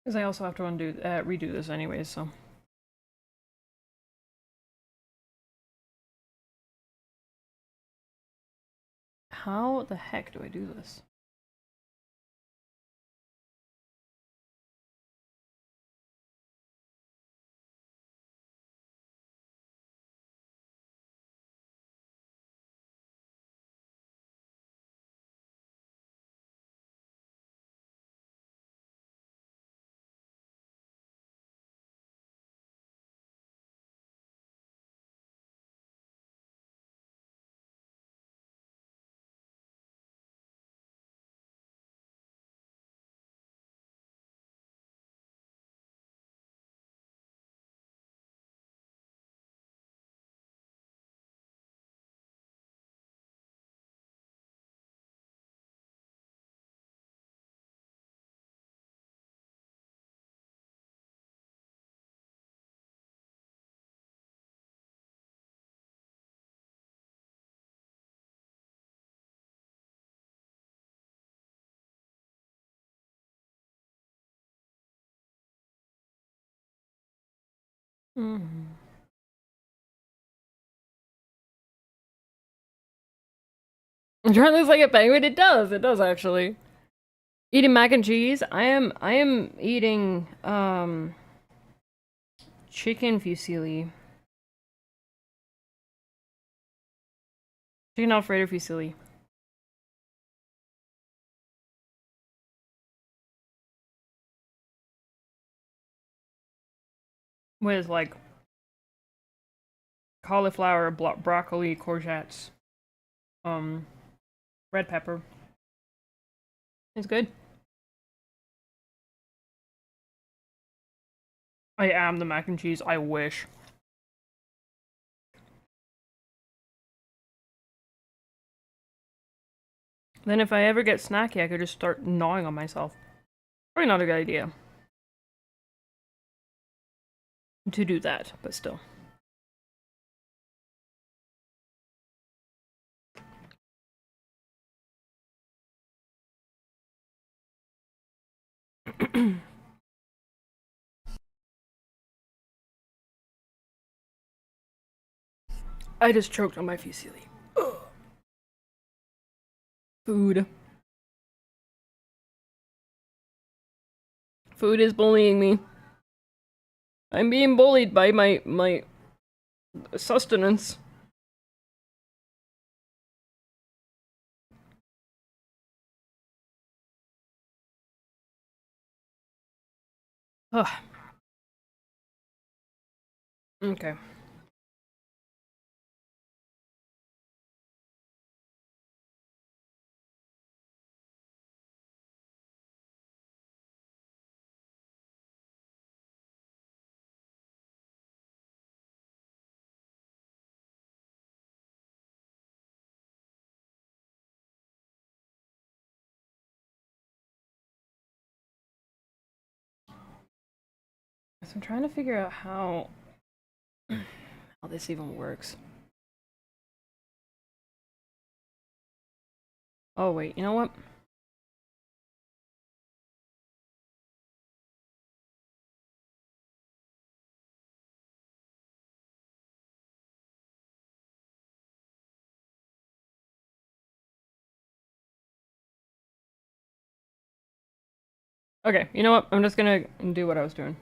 S1: Because I also have to redo this anyways, so. How the heck do I do this? Mm-hmm. It looks like a penguin. It does. It does actually. Eating mac and cheese. I am eating chicken fusilli. Chicken Alfredo fusilli. With like cauliflower, broccoli, courgettes, um, red pepper. It's good. I am the mac and cheese. I wish. Then if I ever get snacky, I could just start gnawing on myself. Probably not a good idea to do that, but still. I just choked on my fusilli. Ugh. Food. Food is bullying me. I'm being bullied by my sustenance. Ugh. Okay. So I'm trying to figure out how this even works. Oh wait, you know what? Okay, you know what? I'm just gonna do what I was doing.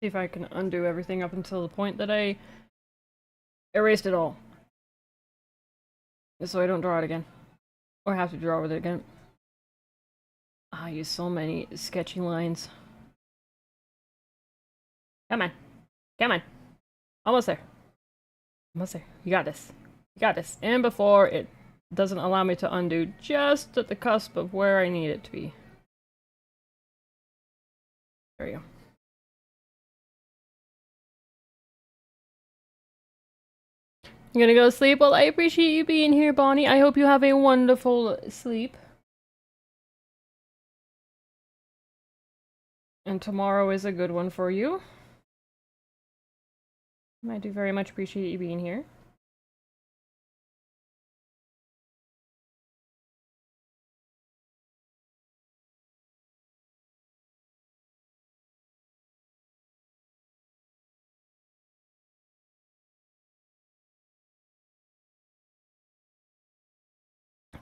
S1: See if I can undo everything up until the point that I erased it all. So I don't draw it again. Or have to draw with it again. I use so many sketchy lines. Come on. Come on. Almost there. Almost there. You got this. You got this. And before it doesn't allow me to undo just at the cusp of where I need it to be. There we go. You gonna go to sleep? Well, I appreciate you being here, Bonnie. I hope you have a wonderful sleep. And tomorrow is a good one for you. I do very much appreciate you being here.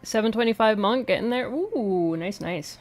S1: $7.25 monk, getting there. Ooh, nice, nice.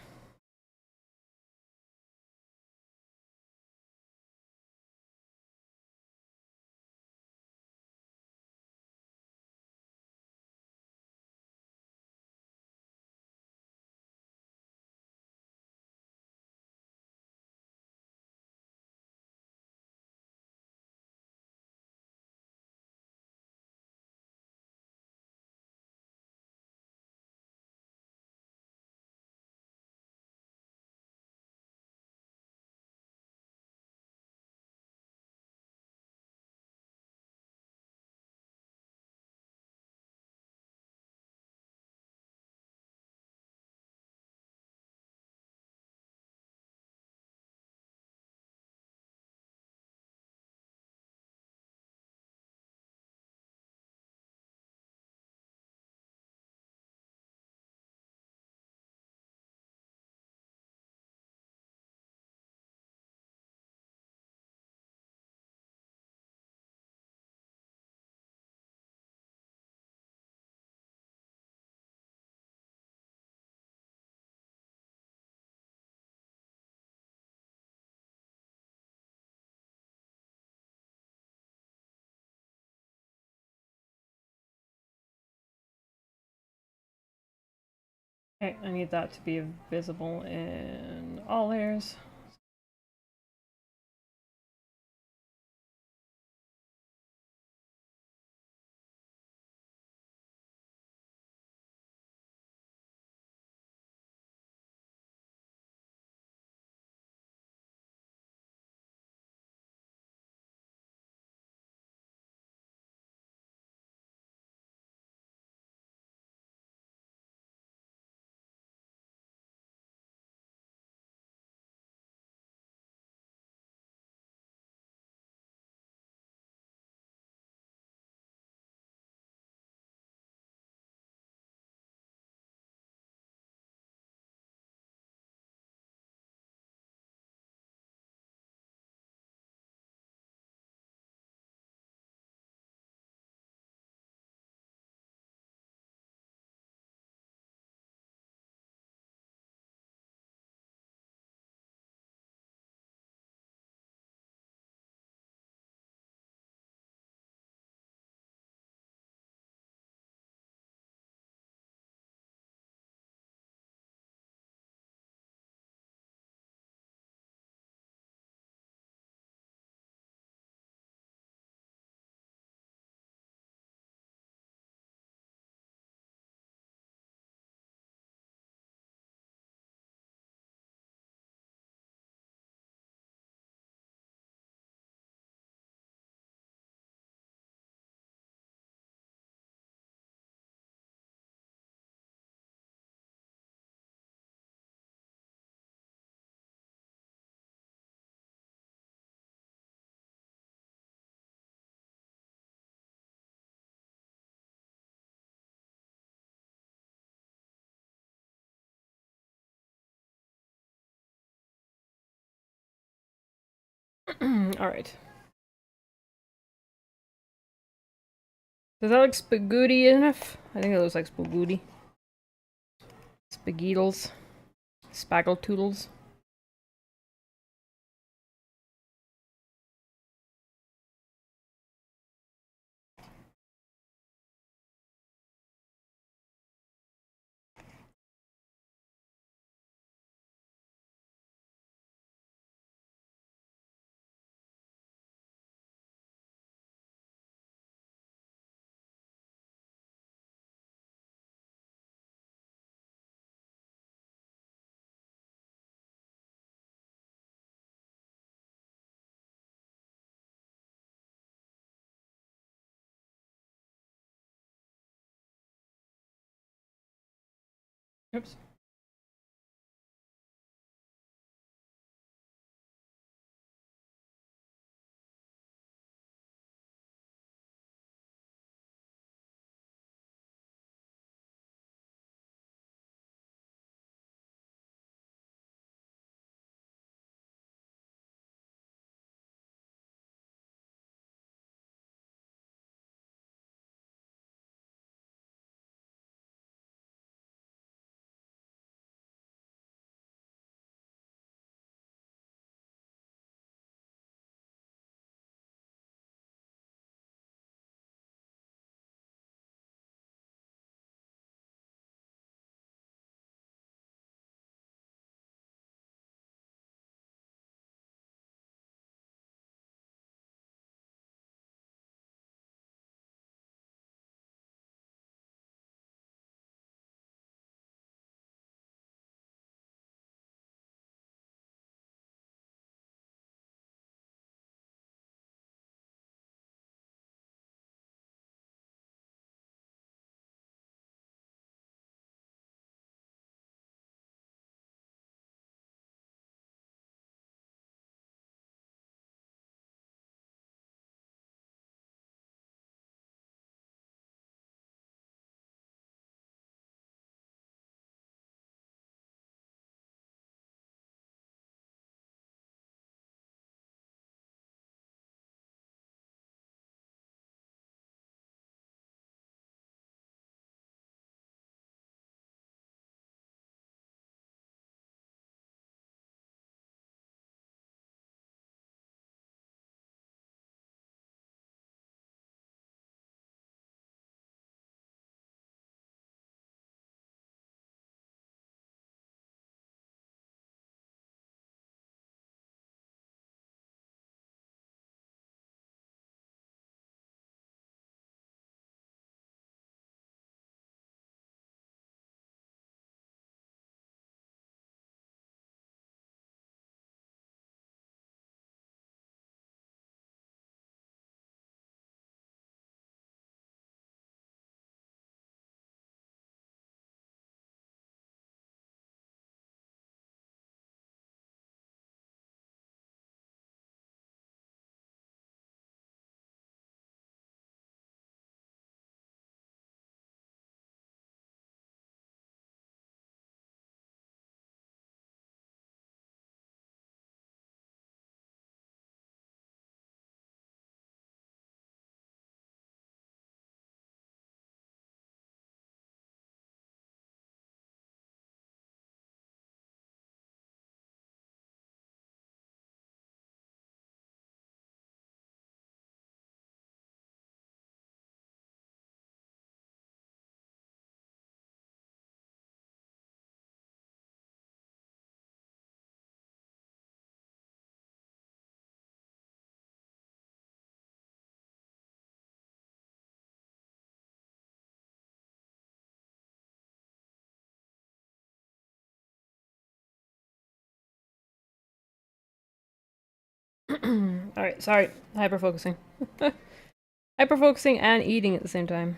S1: Okay, I need that to be visible in all layers. Alright. Does that look spagooty enough? I think it looks like spagooty. Spageetles. Spaggle toodles. Oops. Alright, sorry. Hyper focusing. Hyper focusing and eating at the same time.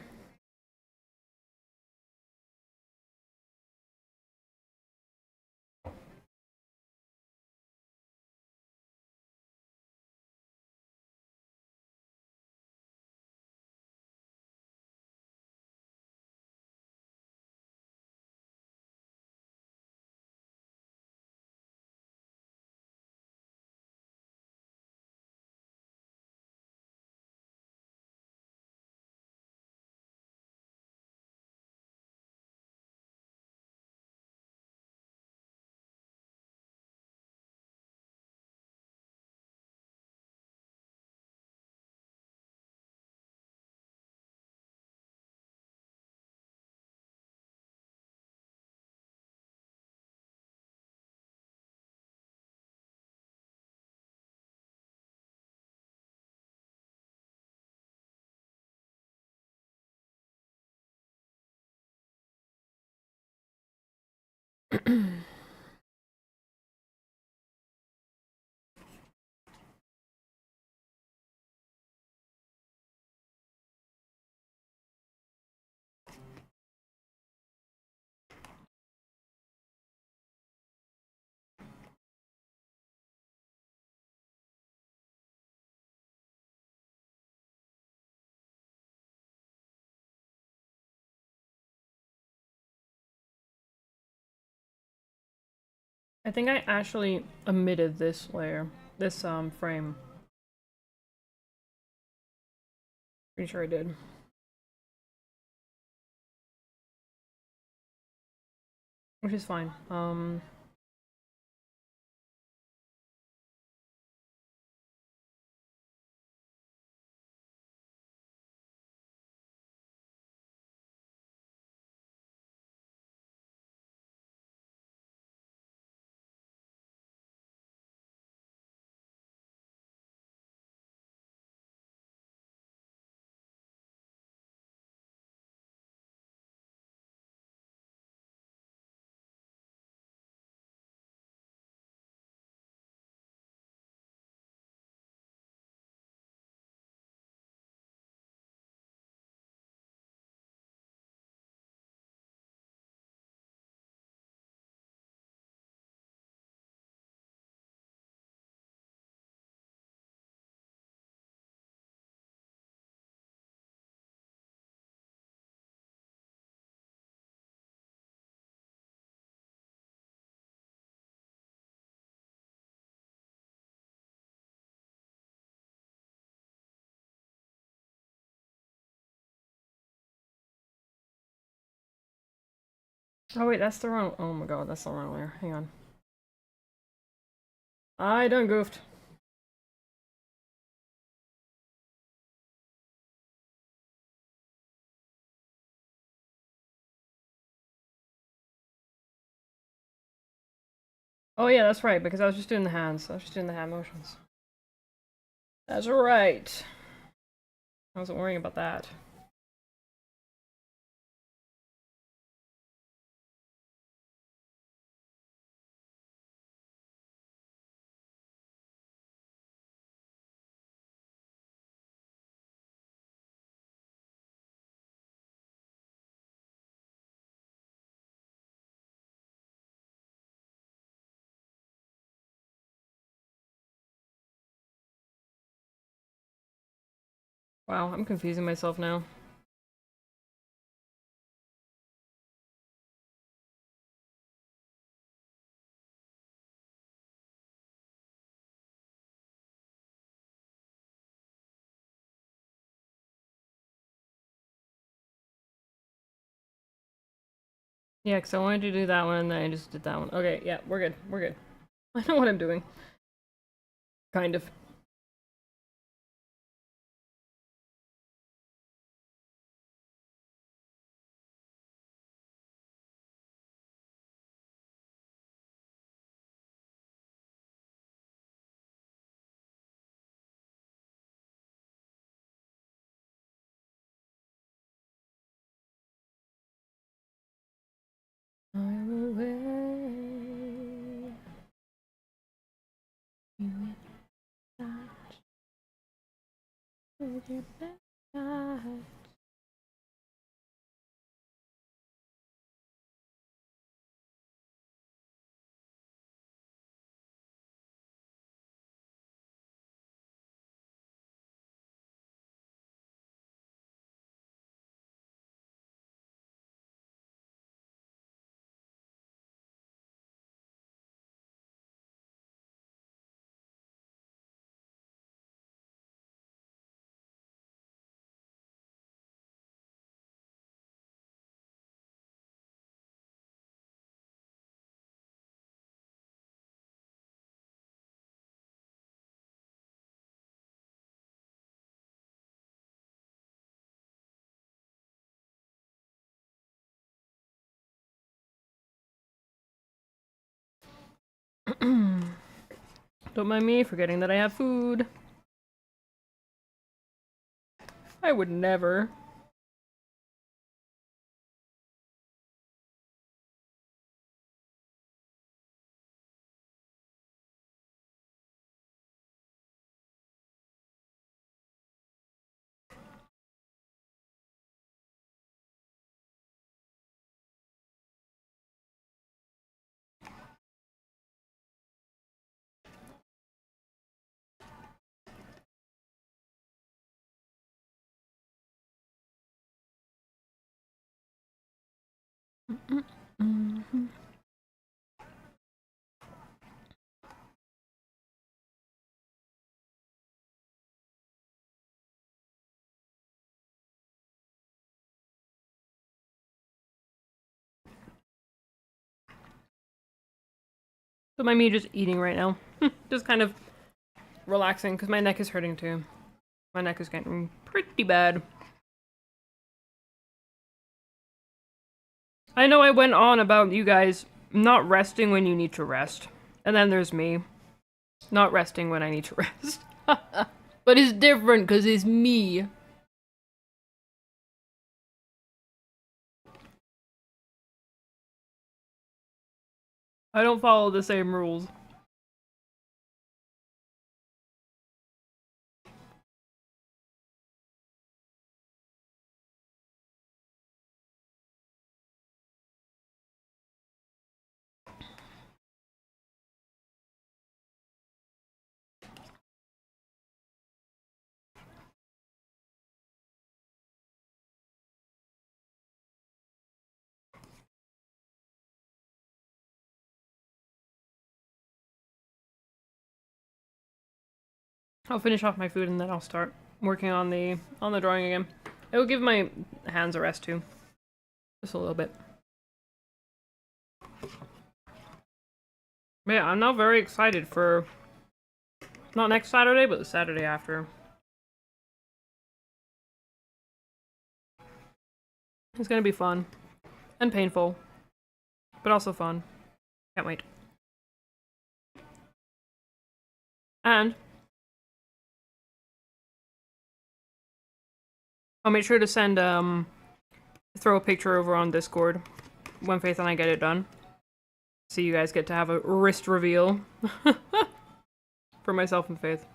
S1: I think I actually omitted this layer, this frame. Pretty sure I did. Which is fine. Oh wait, that's the wrong. Oh my god, that's the wrong layer. Hang on. I done goofed. Oh yeah, that's right, because I was just doing the hands. I was just doing the hand motions. That's right. I wasn't worrying about that. Wow, I'm confusing myself now. Yeah, because I wanted to do that one, and then I just did that one. Okay, yeah, we're good. We're good. I know what I'm doing. Kind of. I'm away. You with your bad. Don't mind me forgetting that I have food. I would never. So my me just eating right now. Just kind of relaxing because my neck is hurting too. My neck is getting pretty bad. I know I went on about you guys not resting when you need to rest. And then there's me. Not resting when I need to rest. But it's different because it's me. I don't follow the same rules. I'll finish off my food and then I'll start working on the drawing again. It will give my hands a rest too. Just a little bit. But yeah, I'm now very excited for not next Saturday, but the Saturday after. It's gonna be fun. And painful. But also fun. Can't wait. And I'll make sure to send throw a picture over on Discord when Faith and I get it done. So you guys get to have a wrist reveal for myself and Faith.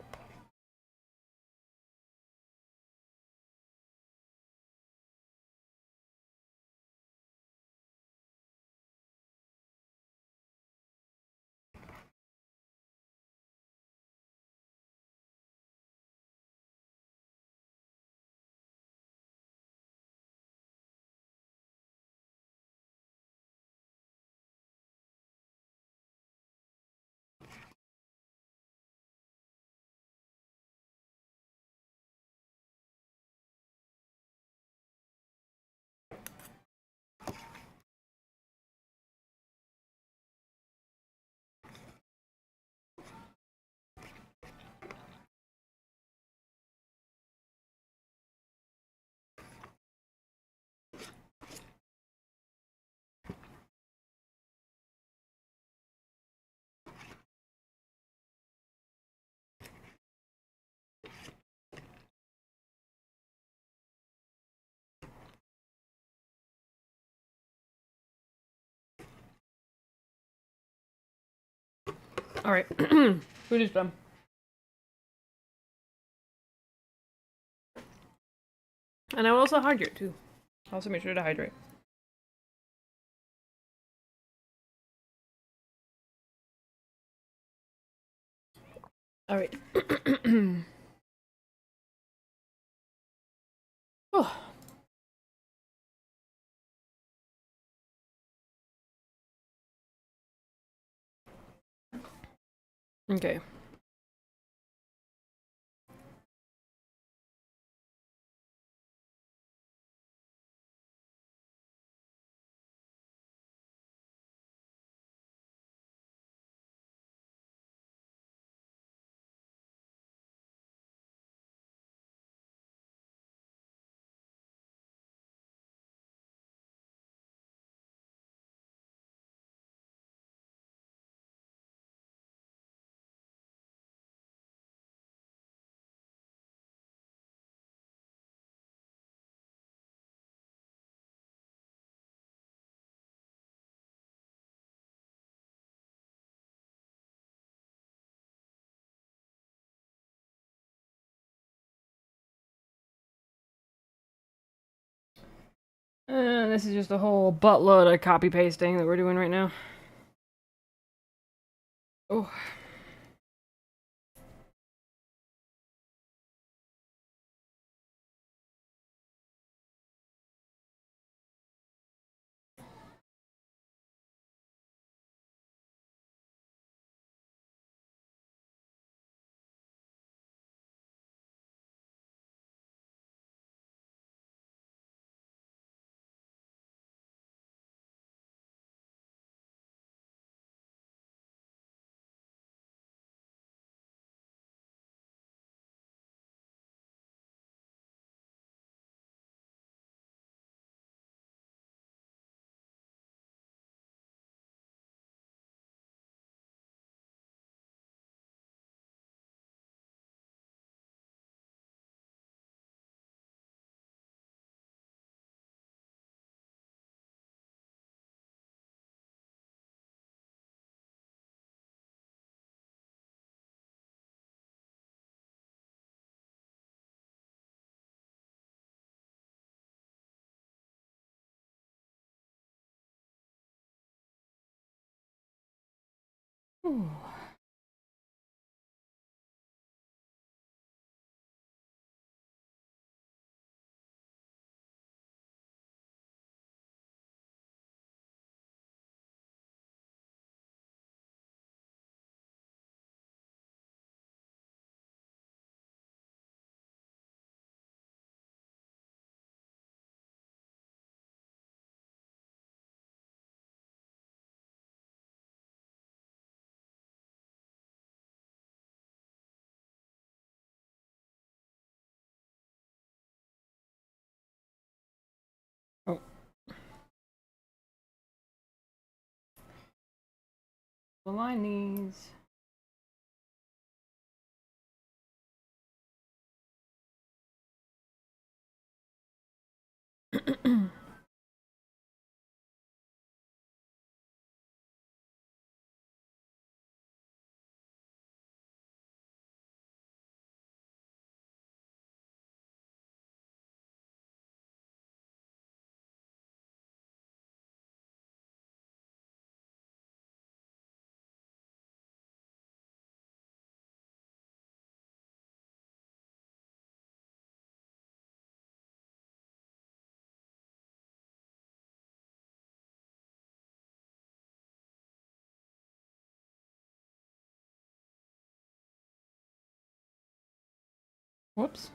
S1: Alright. Food is done. And I will also hydrate too. Also make sure to hydrate. Alright. Oh. Okay. This is just a whole buttload of copy pasting that we're doing right now. Oh. Ooh. Oh. The line needs. Whoops.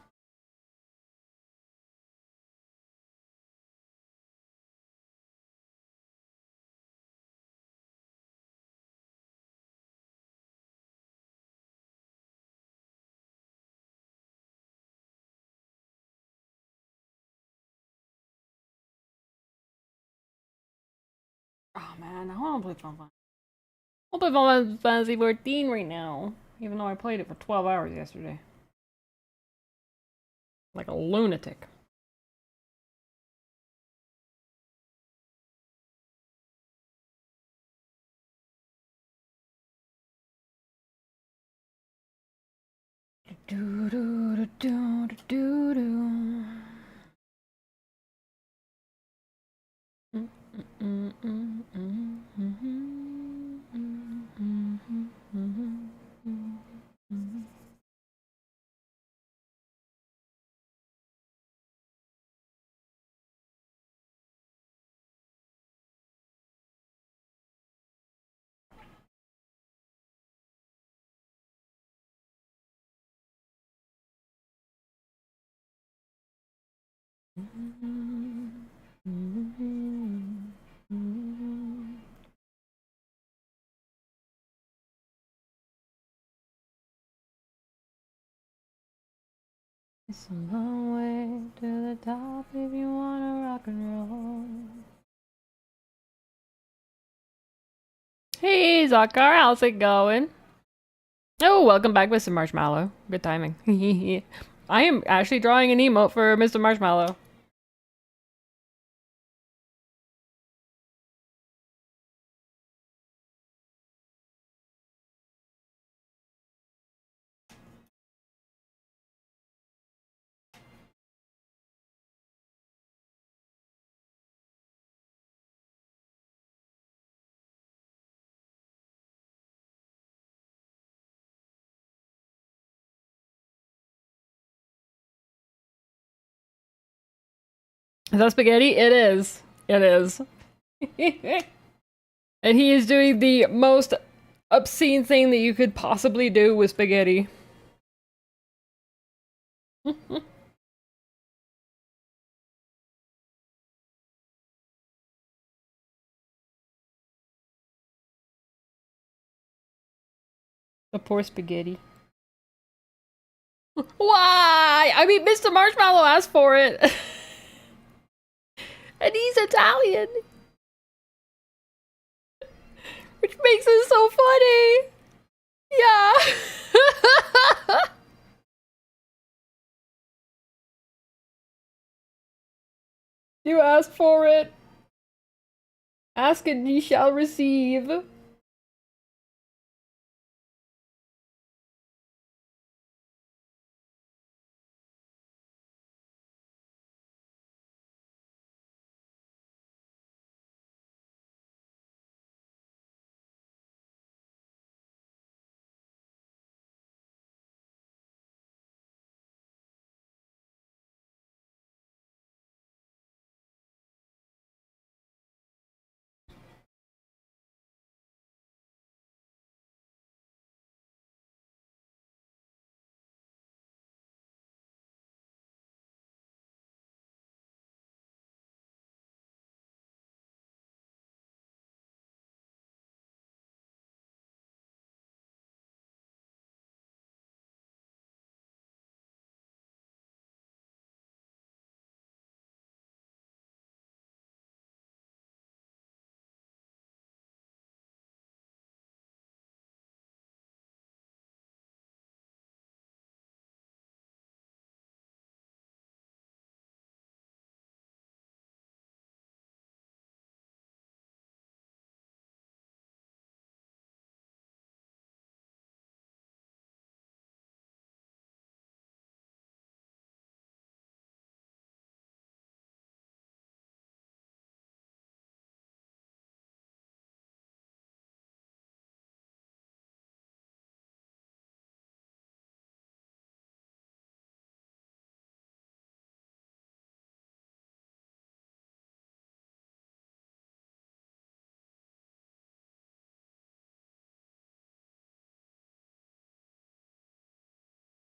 S1: Oh man, I want to play Final Fantasy. I'll play Final Fantasy 14 right now, even though I played it for 12 hours yesterday. Like a lunatic. Do do do do do do. It's a long way to the top if you wanna rock and roll. Hey Zakar, how's it going? Oh, welcome back, Mr. Marshmallow. Good timing. I am actually drawing an emote for Mr. Marshmallow. Is that spaghetti? It is. It is. And he is doing the most obscene thing that you could possibly do with spaghetti. The poor spaghetti. Why? I mean, Mr. Marshmallow asked for it. And he's Italian. Which makes it so funny. Yeah. You asked for it. Ask and ye shall receive.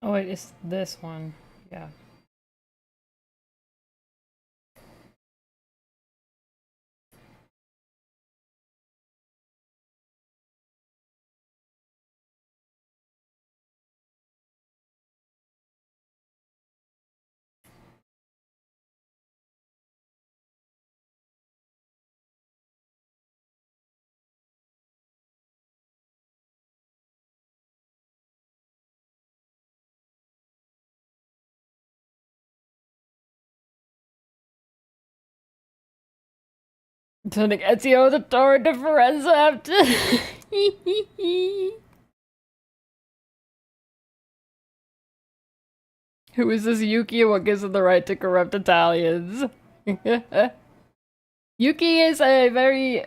S1: Oh wait, it's this one. Yeah. Turning Ezio the Torre Differenza after. Who is this Yuki and what gives him the right to corrupt Italians? Yuki is a very,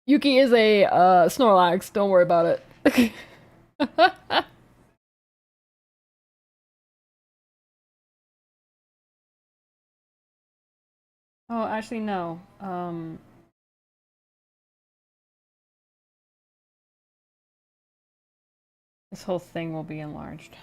S1: Yuki is a, Snorlax, don't worry about it. Oh, actually, no. This whole thing will be enlarged.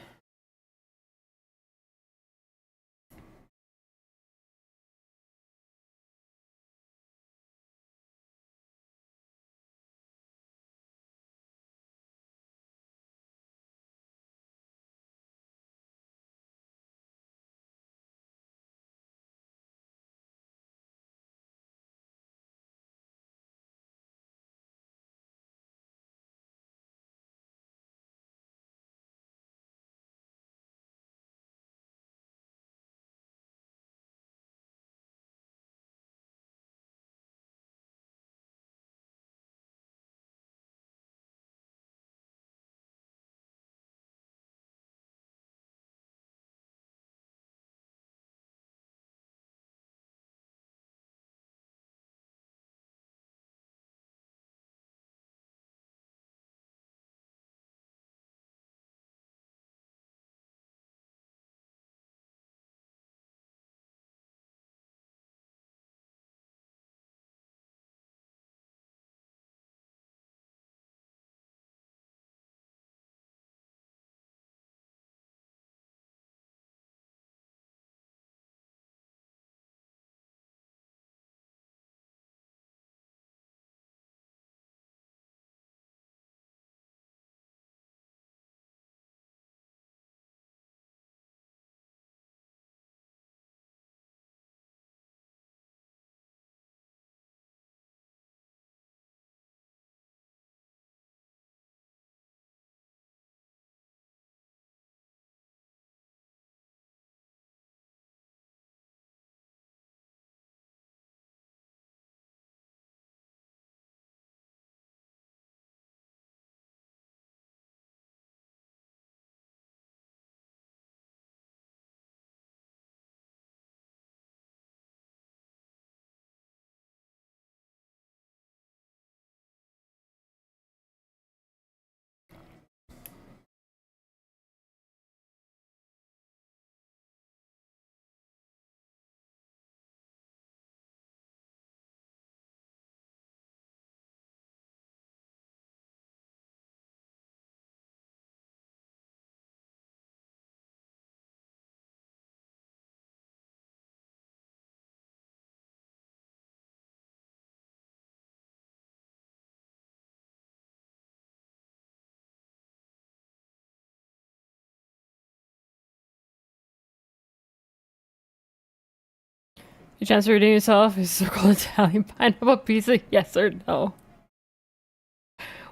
S1: Your chance to redeem yourself is circle Italian pineapple pizza, yes or no?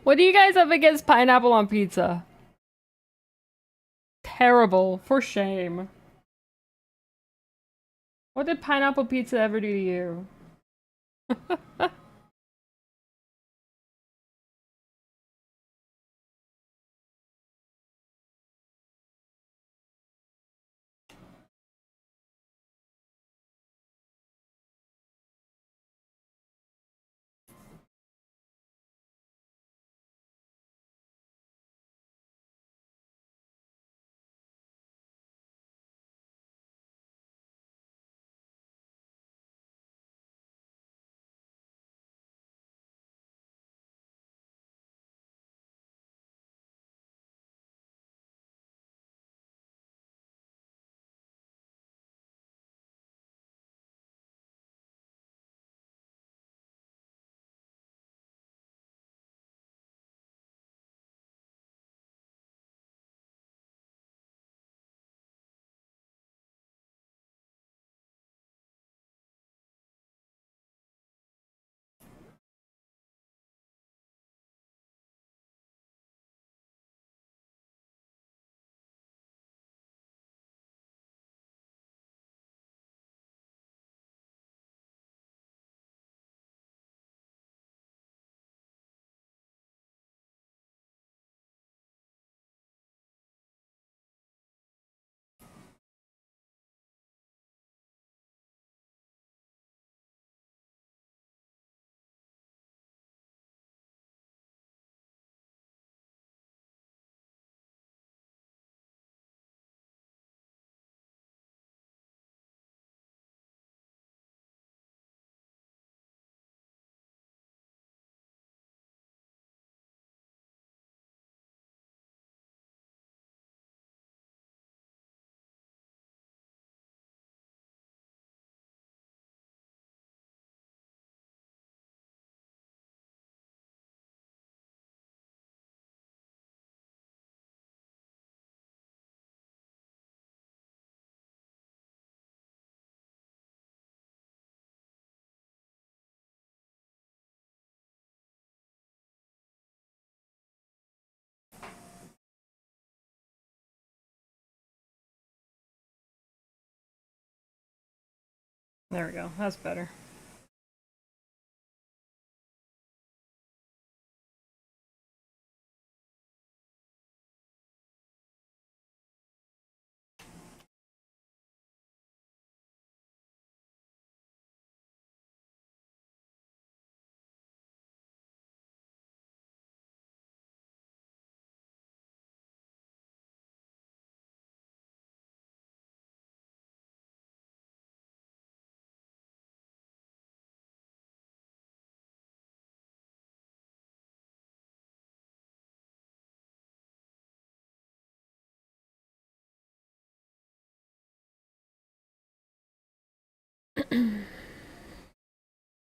S1: What do you guys have against pineapple on pizza? Terrible. For shame. What did pineapple pizza ever do to you? There we go. That's better.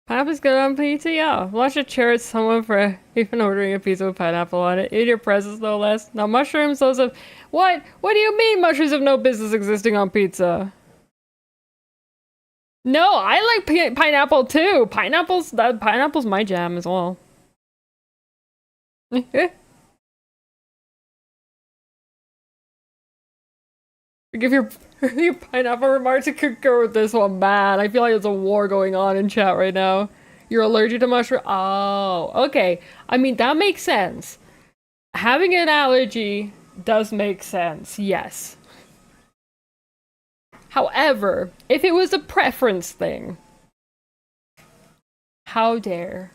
S1: Pineapple's good on pizza, yeah. Watch a chair at someone for even ordering a pizza with pineapple on it. In your presence, no less. Now, mushrooms, those have. What? What do you mean mushrooms have no business existing on pizza? No, I like pineapple too. Pineapple's my jam as well. Give your pineapple remarks to concur with this one, man. I feel like there's a war going on in chat right now. You're allergic to mushroom? Oh, okay. I mean, that makes sense. Having an allergy does make sense, yes. However, if it was a preference thing, how dare?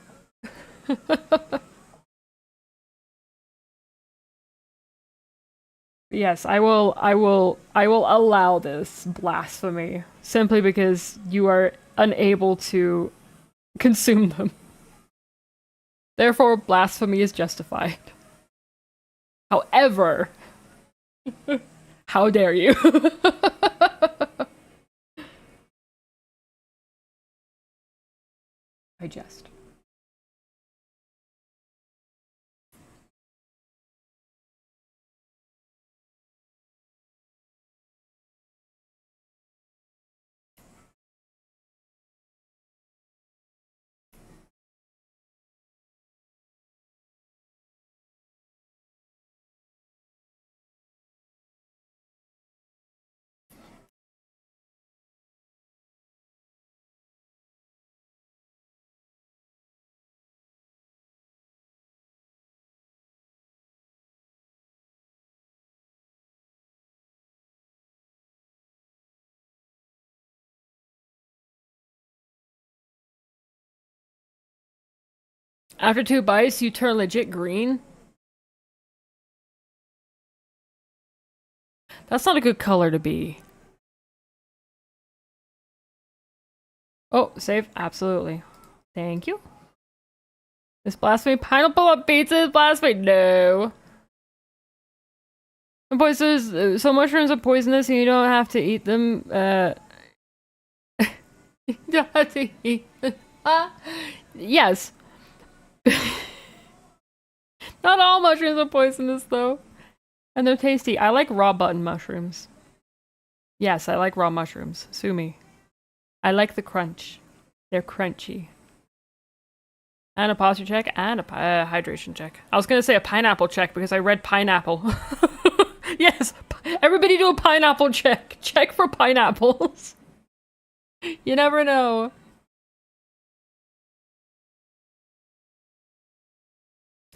S1: Yes, I will allow this blasphemy simply because you are unable to consume them. Therefore, blasphemy is justified. However, how dare you? I jest. After 2 bites, you turn legit green? That's not a good color to be. Oh, save? Absolutely. Thank you. Is blasphemy pineapple on pizza is blasphemy? No. And poisonous, so mushrooms are poisonous and you don't have to eat them. You don't have to eat them. Yes. Not all mushrooms are poisonous though. And they're tasty. I like raw button mushrooms. Yes, I like raw mushrooms. Sue me. I like the crunch. They're crunchy. And a posture check and a hydration check. I was gonna say a pineapple check because I read pineapple. Yes, everybody do a pineapple check. Check for pineapples. You never know.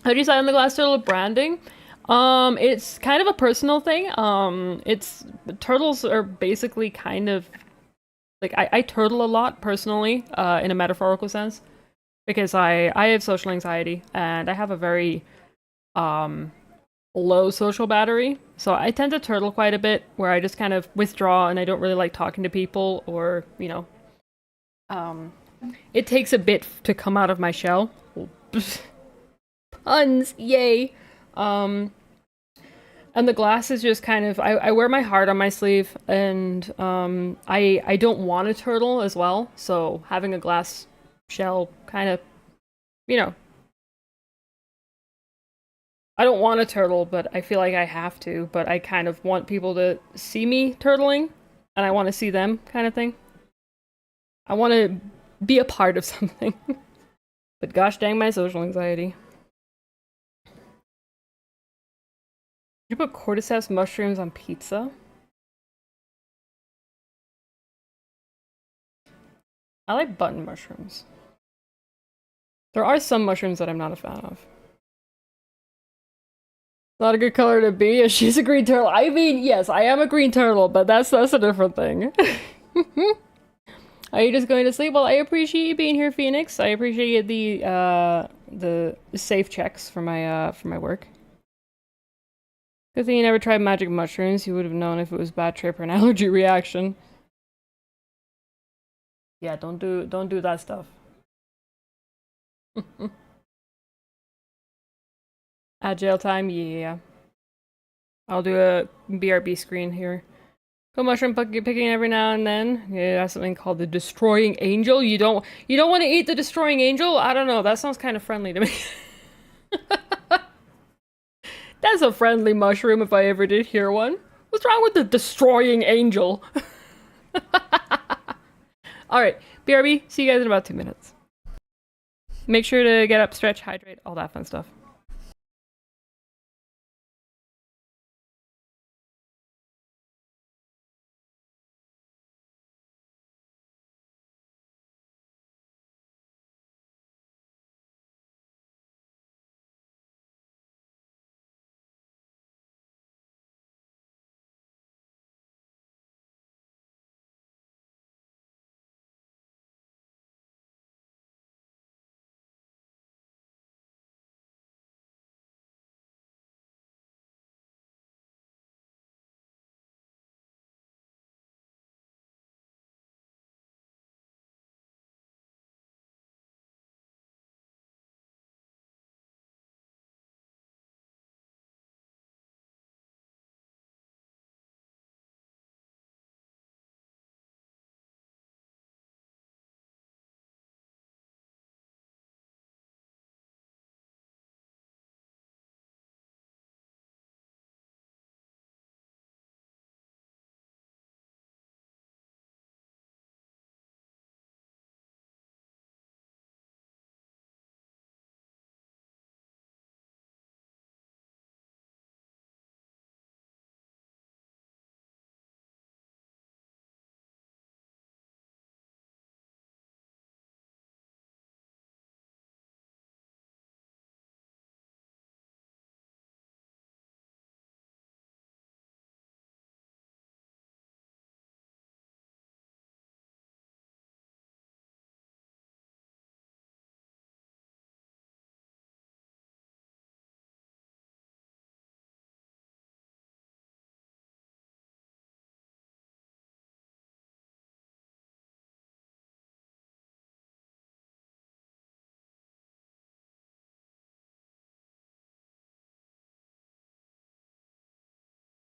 S1: How do you decide on the glass turtle branding? It's kind of a personal thing. It's turtles are basically kind of like I turtle a lot personally, in a metaphorical sense, because I have social anxiety and I have a very low social battery. So I tend to turtle quite a bit where I just kind of withdraw and I don't really like talking to people or, it takes a bit to come out of my shell. Puns, yay. Um and the glass is just kind of I wear my heart on my sleeve and I don't want a turtle as well, so having a glass shell kind of, you know, I don't want a turtle, but I feel like I have to, but I kind of want people to see me turtling and I want to see them kind of thing. I want to be a part of something. But gosh dang my social anxiety. You put cordyceps mushrooms on pizza? I like button mushrooms. There are some mushrooms that I'm not a fan of. Not a good color to be. She's a green turtle. I mean, yes, I am a green turtle, but that's a different thing. Are you just going to sleep? Well, I appreciate you being here, Phoenix. I appreciate the safe checks for my work. Good thing you never tried magic mushrooms. You would have known if it was bad trip or an allergy reaction. Yeah, don't do that stuff. Agile time, yeah. I'll do a BRB screen here. Go mushroom picking every now and then. Yeah, that's something called the destroying angel. You don't want to eat the destroying angel? I don't know. That sounds kind of friendly to me. That's a friendly mushroom if I ever did hear one. What's wrong with the destroying angel? Alright, BRB, see you guys in about 2 minutes. Make sure to get up, stretch, hydrate, all that fun stuff.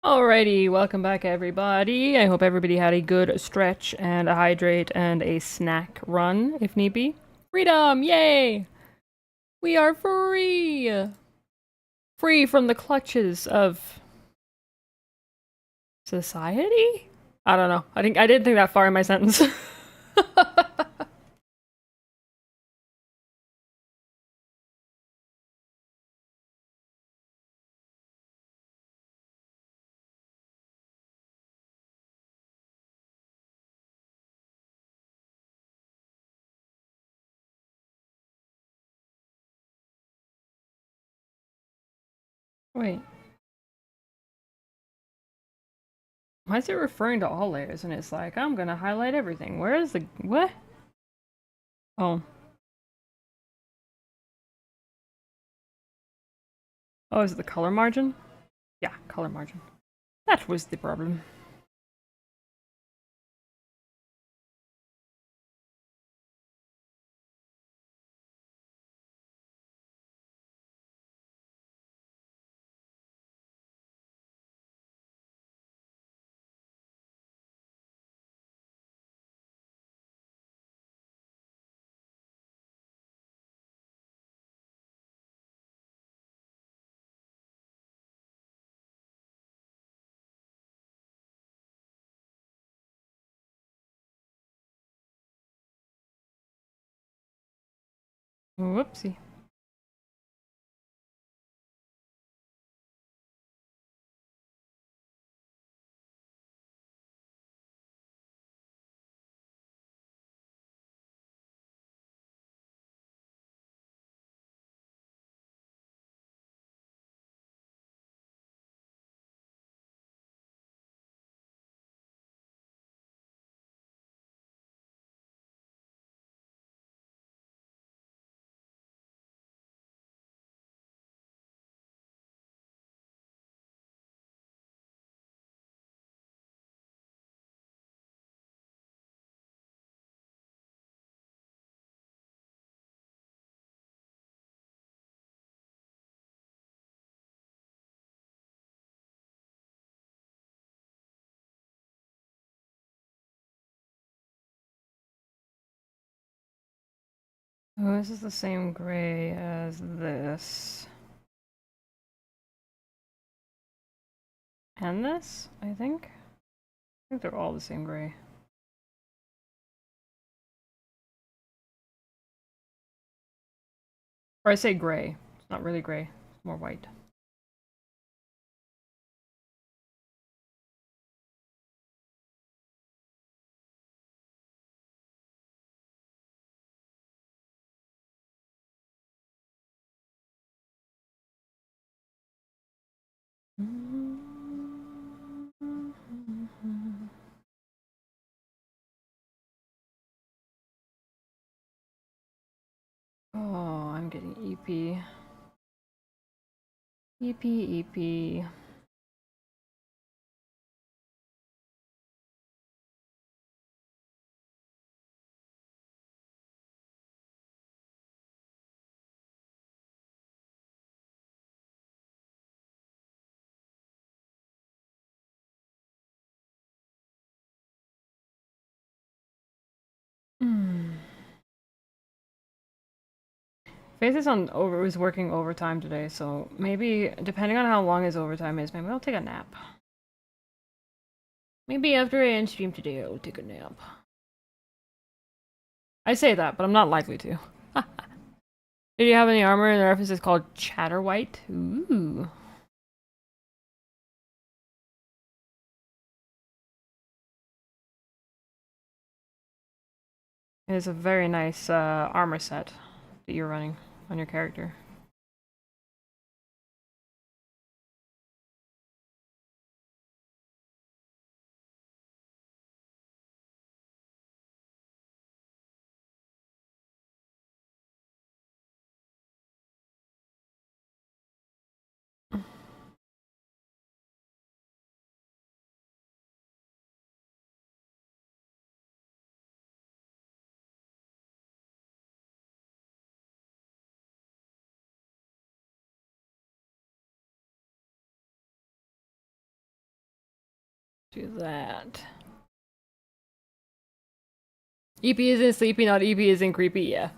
S1: Alrighty, welcome back everybody. I hope everybody had a good stretch and a hydrate and a snack run, if need be. Freedom! Yay! We are free! Free from the clutches of society? I don't know. I didn't think that far in my sentence. Wait. Why is it referring to all layers? And it's like, I'm gonna highlight everything. Where is the... what? Oh. Oh, is it the color margin? Yeah, color margin. That was the problem. Whoopsie. Oh, this is the same gray as this. And this, I think. I think they're all the same gray. Or I say gray. It's not really gray. It's more white. Oh, I'm getting Eepy. Eepy, Eepy. Faith is was working overtime today, so maybe depending on how long his overtime is, maybe I'll take a nap. Maybe after I end stream today, I'll take a nap. I say that, but I'm not likely to. Did you have any armor? And the reference is called Chatterwhite. Ooh. It is a very nice armor set that you're running on your character. Do that. Eepy isn't sleepy, not Eepy isn't creepy, yeah.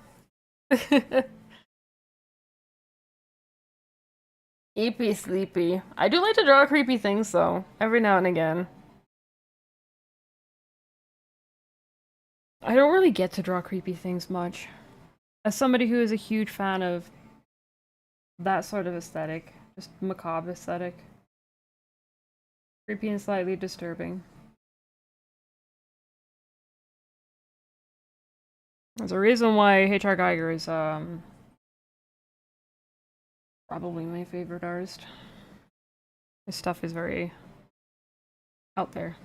S1: Eepy sleepy. I do like to draw creepy things though, every now and again. I don't really get to draw creepy things much. As somebody who is a huge fan of that sort of aesthetic, just macabre aesthetic. Creepy and slightly disturbing. There's a reason why H.R. Geiger is probably my favorite artist. His stuff is very out there.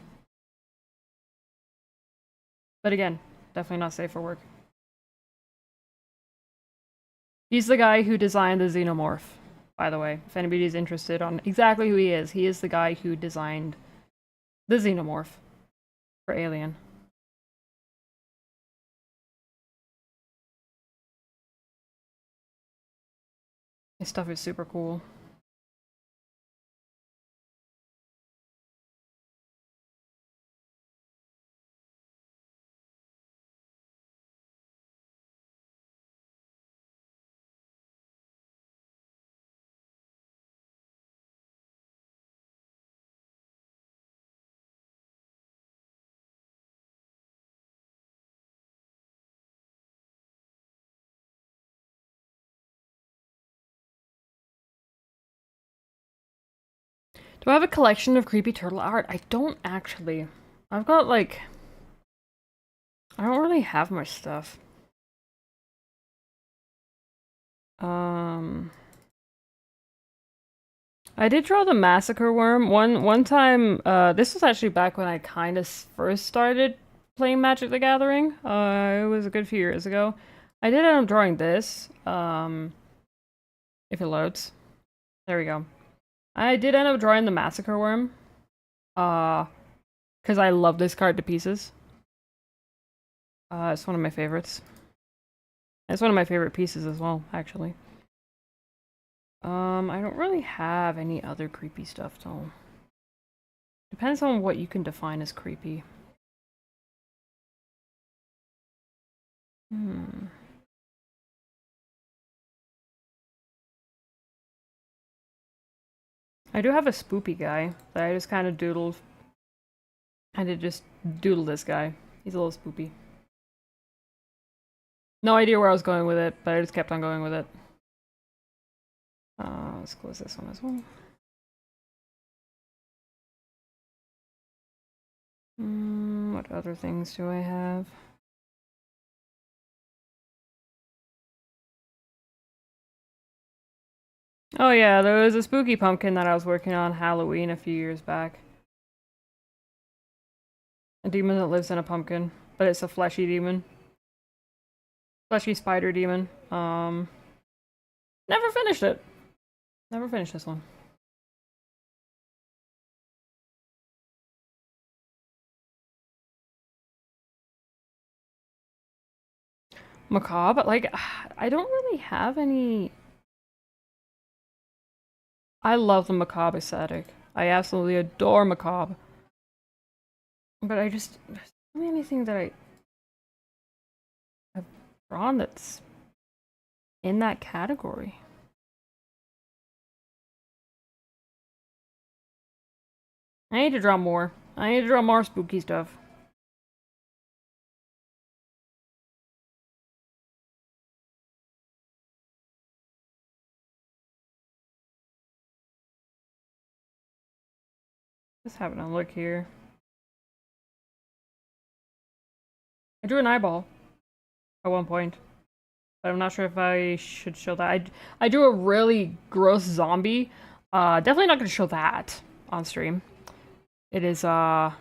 S1: But again, definitely not safe for work. He's the guy who designed the Xenomorph, by the way. If anybody's interested on exactly who he is the guy who designed the Xenomorph for Alien. His stuff is super cool. Do I have a collection of creepy turtle art? I don't actually. I've got like... I don't really have much stuff. I did draw the massacre worm one time. This was actually back when I kind of first started playing Magic the Gathering. It was a good few years ago. I did end up drawing this. If it loads, there we go. I did end up drawing the massacre worm. Because I love this card to pieces. It's one of my favorites. It's one of my favorite pieces as well, actually. I don't really have any other creepy stuff though. Depends on what you can define as creepy. I do have a spoopy guy that I just kind of doodled. I did just doodle this guy. He's a little spoopy. No idea where I was going with it, but I just kept on going with it. Let's close this one as well. What other things do I have? Oh yeah, there was a spooky pumpkin that I was working on Halloween a few years back. A demon that lives in a pumpkin, but it's a fleshy demon. Fleshy spider demon. Never finished it. Never finished this one. Macabre? Like, I don't really have any... I love the macabre aesthetic. I absolutely adore macabre. But I just... There's not really anything that I've drawn that's in that category. I need to draw more. I need to draw more spooky stuff. Just having a look here. I drew an eyeball at one point, but I'm not sure if I should show that. I drew a really gross zombie. Definitely not going to show that on stream. It is, yeah.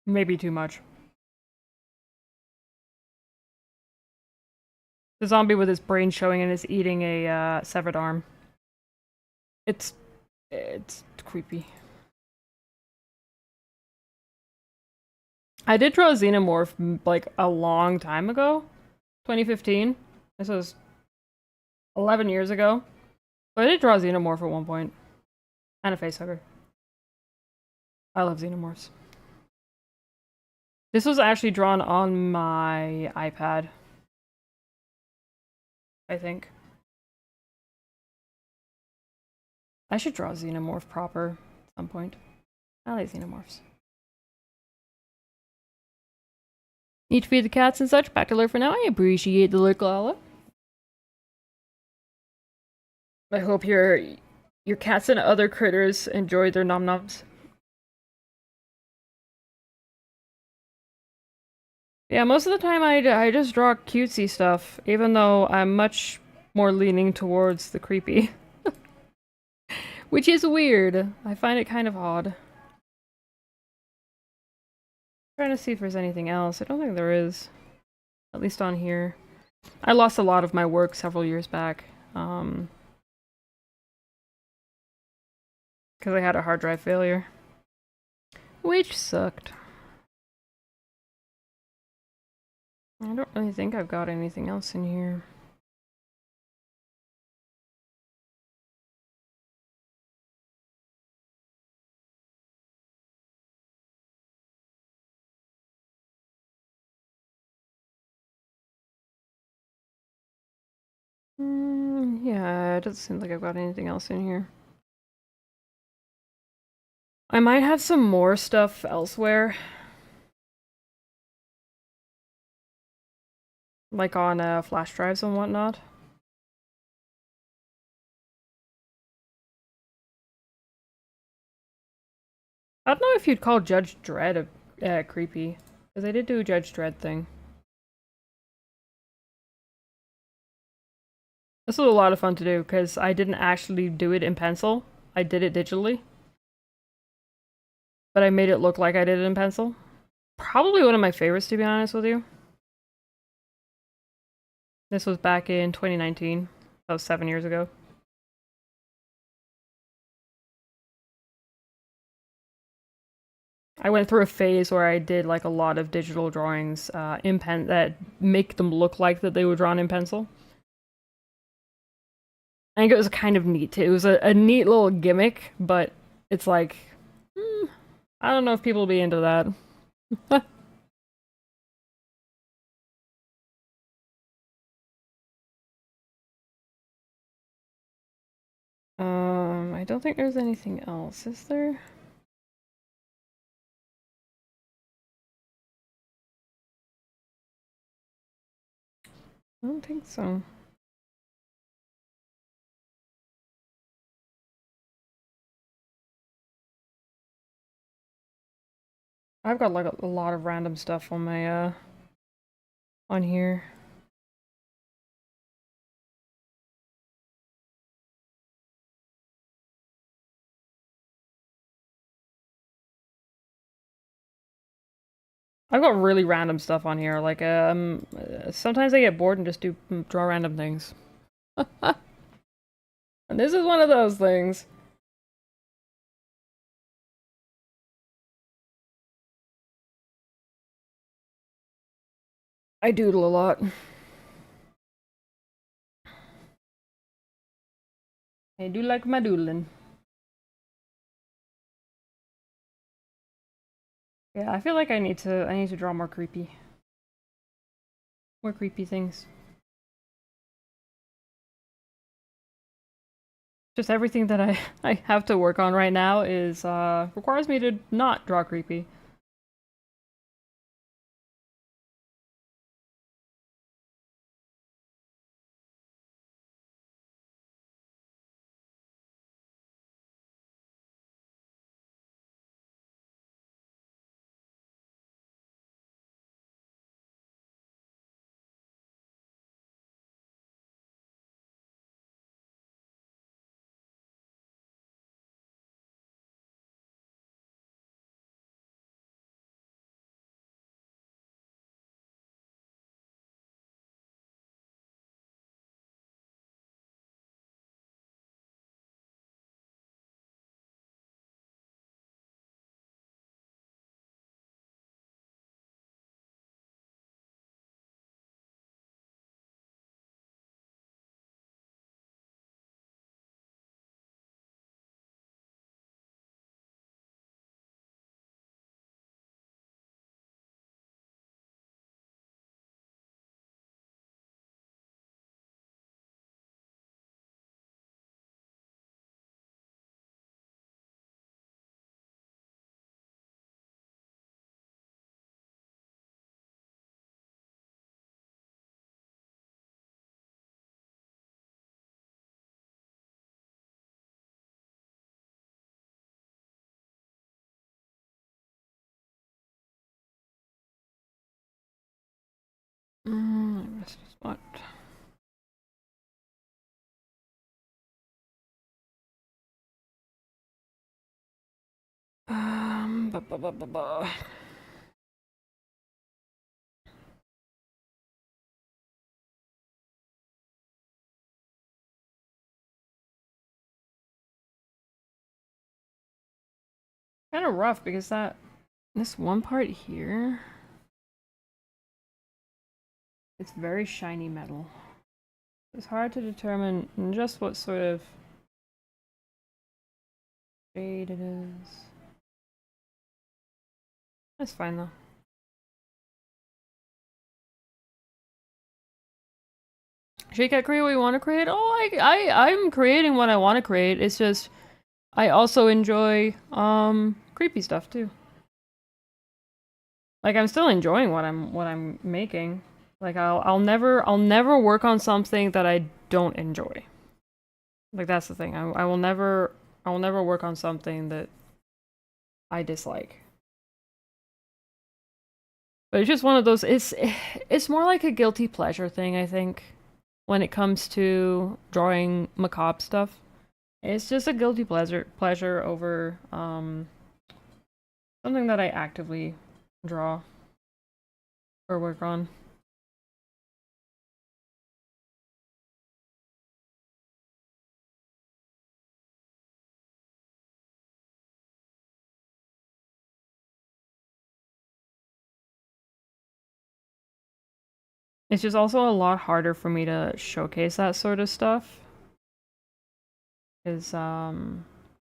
S1: Maybe too much. The zombie with his brain showing and is eating a, severed arm. It's creepy. I did draw a xenomorph, like, a long time ago. 2015. This was 11 years ago. But I did draw a xenomorph at one point. And a facehugger. I love xenomorphs. This was actually drawn on my iPad. I think. I should draw a xenomorph proper at some point. I like xenomorphs. Need to feed the cats and such. Back to lurk for now. I appreciate the lurk, Lala. I hope your cats and other critters enjoy their nom-noms. Yeah, most of the time I just draw cutesy stuff, even though I'm much more leaning towards the creepy. Which is weird. I find it kind of odd. Trying to see if there's anything else. I don't think there is. At least on here. I lost a lot of my work several years back. Because I had a hard drive failure. Which sucked. I don't really think I've got anything else in here. Yeah, it doesn't seem like I've got anything else in here. I might have some more stuff elsewhere. Like on flash drives and whatnot. I don't know if you'd call Judge Dredd creepy. Because I did do a Judge Dredd thing. This was a lot of fun to do, because I didn't actually do it in pencil. I did it digitally. But I made it look like I did it in pencil. Probably one of my favorites, to be honest with you. This was back in 2019. That was 7 years ago. I went through a phase where I did like a lot of digital drawings in pen that make them look like that they were drawn in pencil. I think it was kind of neat. It was a neat little gimmick, but it's like, I don't know if people will be into that. I don't think there's anything else, is there? I don't think so. I've got like a lot of random stuff on my on here. I've got really random stuff on here. Like sometimes I get bored and just draw random things. And this is one of those things. I doodle a lot. I do like my doodling. Yeah, I feel like I need to draw more creepy things. Just everything that I have to work on right now is requires me to not draw creepy. Rest spot. Ba ba ba ba ba. Kind of rough because this one part here, it's very shiny metal. It's hard to determine just what sort of shade it is. That's fine though. Should I create what you want to create? Oh, I'm creating what I want to create. It's just I also enjoy creepy stuff too. Like I'm still enjoying what I'm making. Like I'll never work on something that I don't enjoy. Like that's the thing. I will never work on something that I dislike. But it's just one of those it's more like a guilty pleasure thing, I think, when it comes to drawing macabre stuff. It's just a guilty pleasure over something that I actively draw or work on. It's just also a lot harder for me to showcase that sort of stuff. Because I'm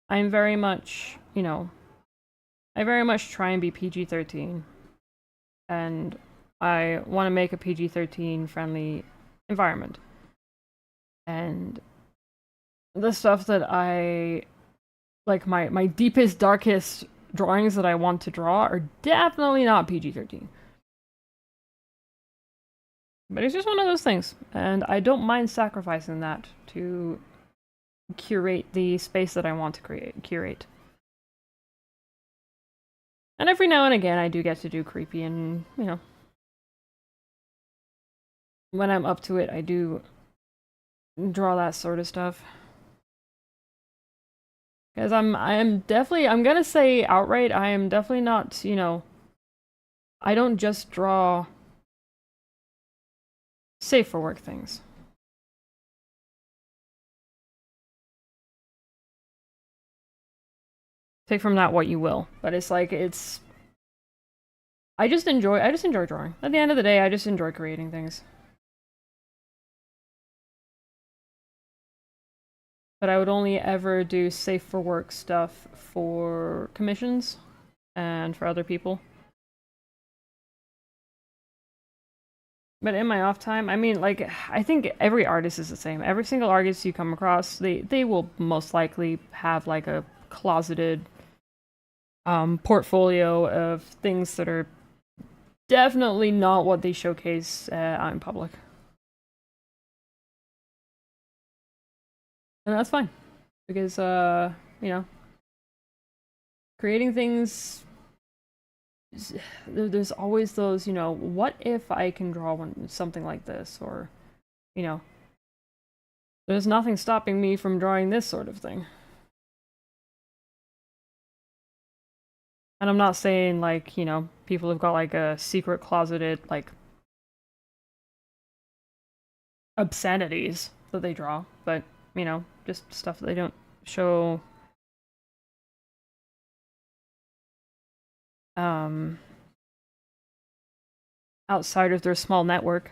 S1: very much, you know, I very much try and be PG-13. And I want to make a PG-13 friendly environment. And the stuff that I like my deepest, darkest drawings that I want to draw are definitely not PG-13. But it's just one of those things, and I don't mind sacrificing that to curate the space that I want to curate. And every now and again, I do get to do creepy, and you know, when I'm up to it, I do draw that sort of stuff. Because I'm definitely, I'm gonna say outright, I am definitely not, you know, I don't just draw safe for work things. Take from that what you will, but it's like it's. I just enjoy drawing. At the end of the day, I just enjoy creating things. But I would only ever do safe for work stuff for commissions and for other people. But in my off time, I mean, like, I think every artist is the same. Every single artist you come across, they will most likely have like a closeted portfolio of things that are definitely not what they showcase out in public. And that's fine. Because, you know, creating things, there's always those, you know, what if I can draw something like this? Or, you know, there's nothing stopping me from drawing this sort of thing. And I'm not saying, like, you know, people have got, like, a secret closeted, like, obscenities that they draw, but, you know, just stuff that they don't show, outside of their small network,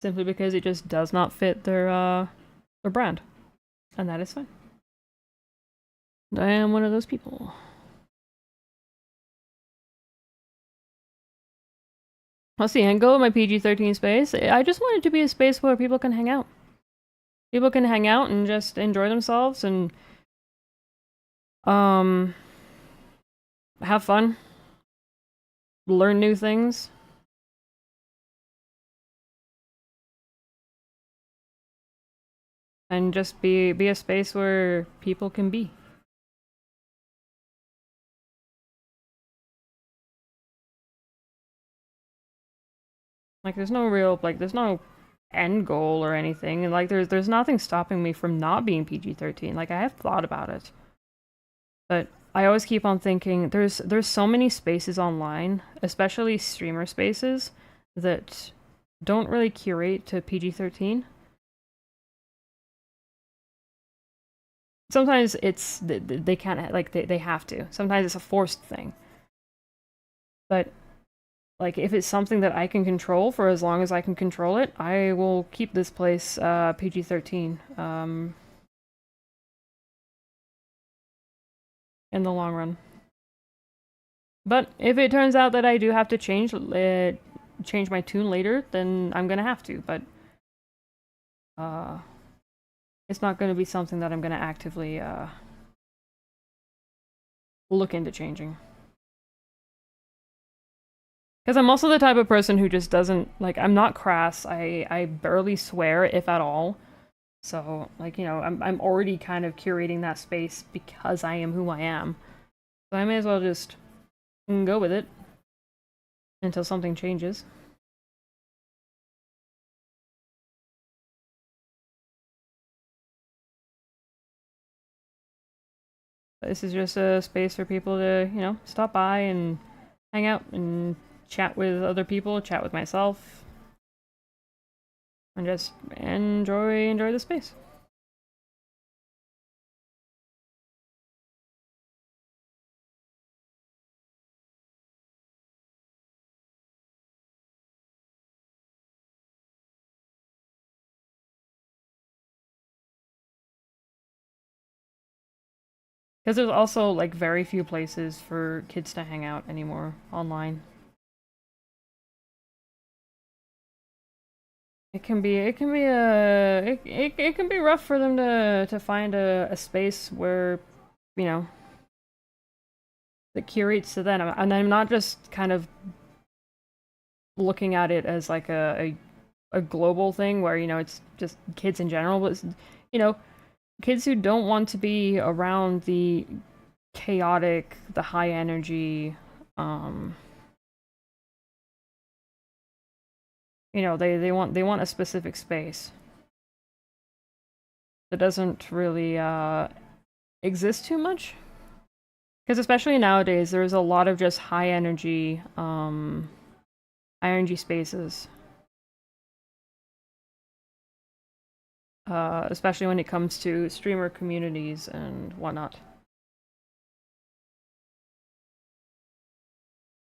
S1: simply because it just does not fit their brand. And that is fine. I am one of those people. What's the end goal of my PG-13 space? I just want it to be a space where people can hang out. People can hang out and just enjoy themselves and have fun, learn new things. And just be a space where people can be. Like there's no real there's no end goal or anything, and like there's nothing stopping me from not being PG-13. Like I have thought about it. But I always keep on thinking there's so many spaces online, especially streamer spaces, that don't really curate to PG-13. Sometimes it's they can't, like they have to. Sometimes it's a forced thing. But like if it's something that I can control for as long as I can control it, I will keep this place PG-13 in the long run. But if it turns out that I do have to change my tune later, then I'm gonna have to. But it's not gonna be something that I'm gonna actively look into changing. Because I'm also the type of person who just doesn't, like, I'm not crass. I barely swear, if at all. So, like, you know, I'm already kind of curating that space because I am who I am. So I may as well just go with it until something changes. This is just a space for people to, you know, stop by and hang out and chat with other people, chat with myself, and just enjoy the space. Because there's also like very few places for kids to hang out anymore online. it can be rough for them to find a space where, you know, that curates to them. And I'm not just kind of looking at it as like a global thing where, you know, it's just kids in general, but it's, you know, kids who don't want to be around the chaotic, the high energy, um, you know, they want a specific space that doesn't really exist too much. Because especially nowadays, there's a lot of just high energy spaces. Especially when it comes to streamer communities and whatnot.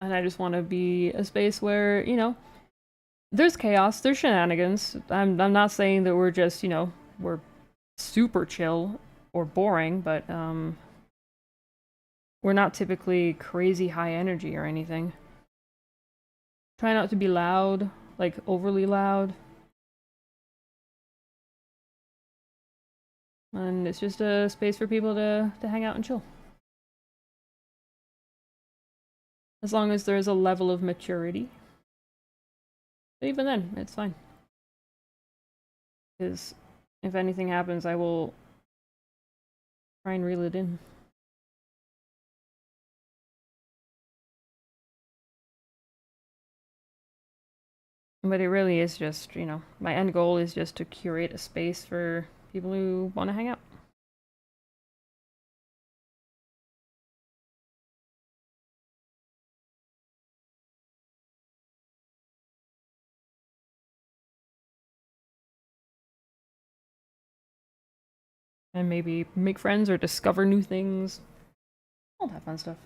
S1: And I just want to be a space where, you know, there's chaos, there's shenanigans. I'm not saying that we're just, you know, we're super chill or boring, but we're not typically crazy high energy or anything. Try not to be loud, like overly loud. And it's just a space for people to hang out and chill. As long as there's a level of maturity. But even then, it's fine. Because if anything happens, I will try and reel it in. But it really is just, you know, my end goal is just to curate a space for people who want to hang out. And maybe make friends or discover new things. All that fun stuff.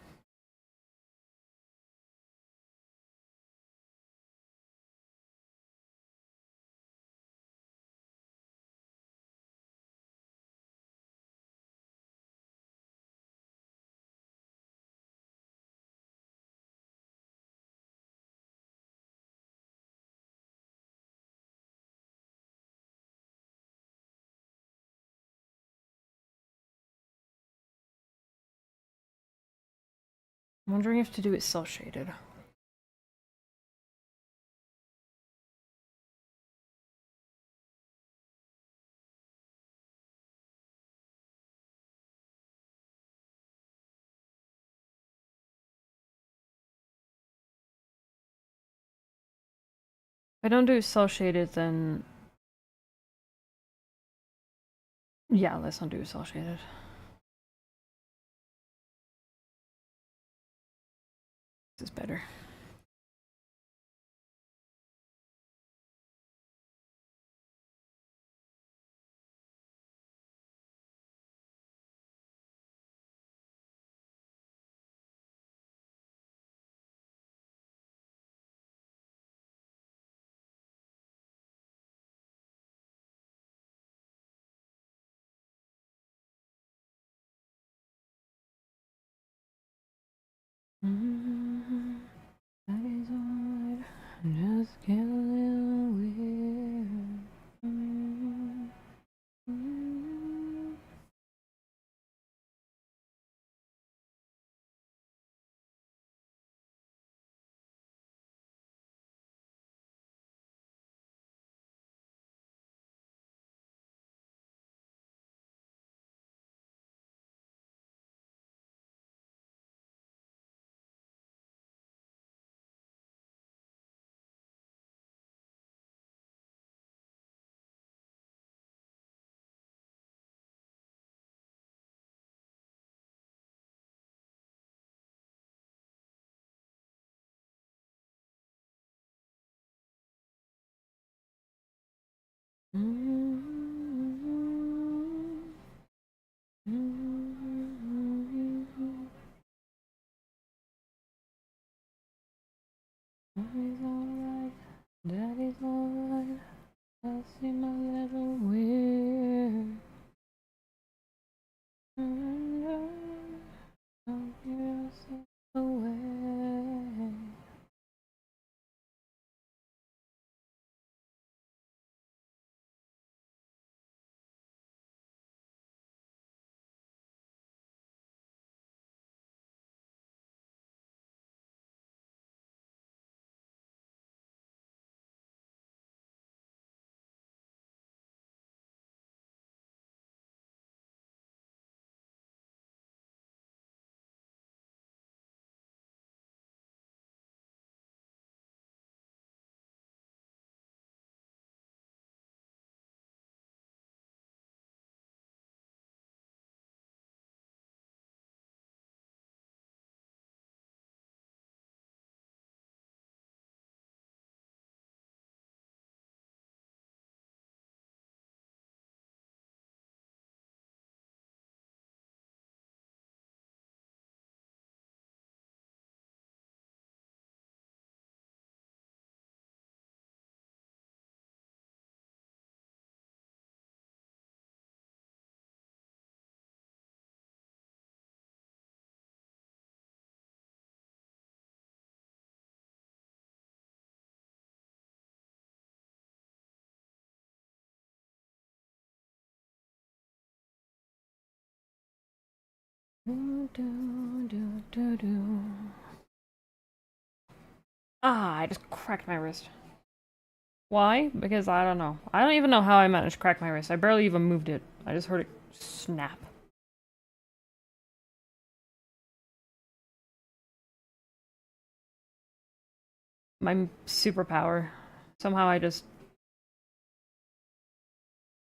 S1: I'm wondering if to do it cel shaded. If I don't do cel shaded, then yeah, let's not do cel shaded. This is better. That is alright. Just get a little weird. That is alright. That is alright. I seem a little weird. Don't give yourself away. Ah, I just cracked my wrist. Why? Because I don't know. I don't even know how I managed to crack my wrist. I barely even moved it. I just heard it snap. My superpower. Somehow I just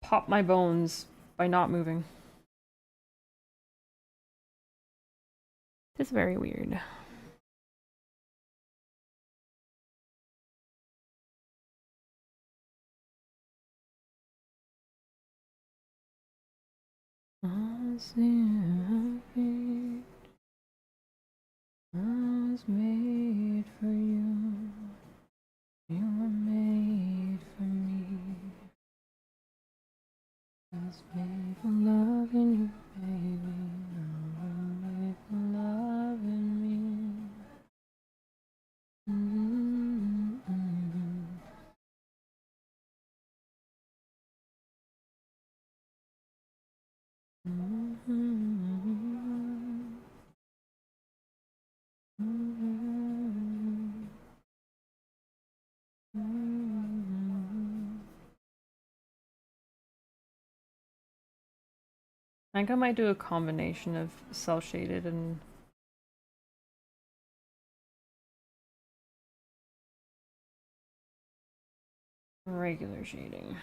S1: popped my bones by not moving. It's very weird. I was made for you. You were made for me. I was made for loving you, baby. I was made for loving me. I think I might do a combination of cel-shaded and regular shading.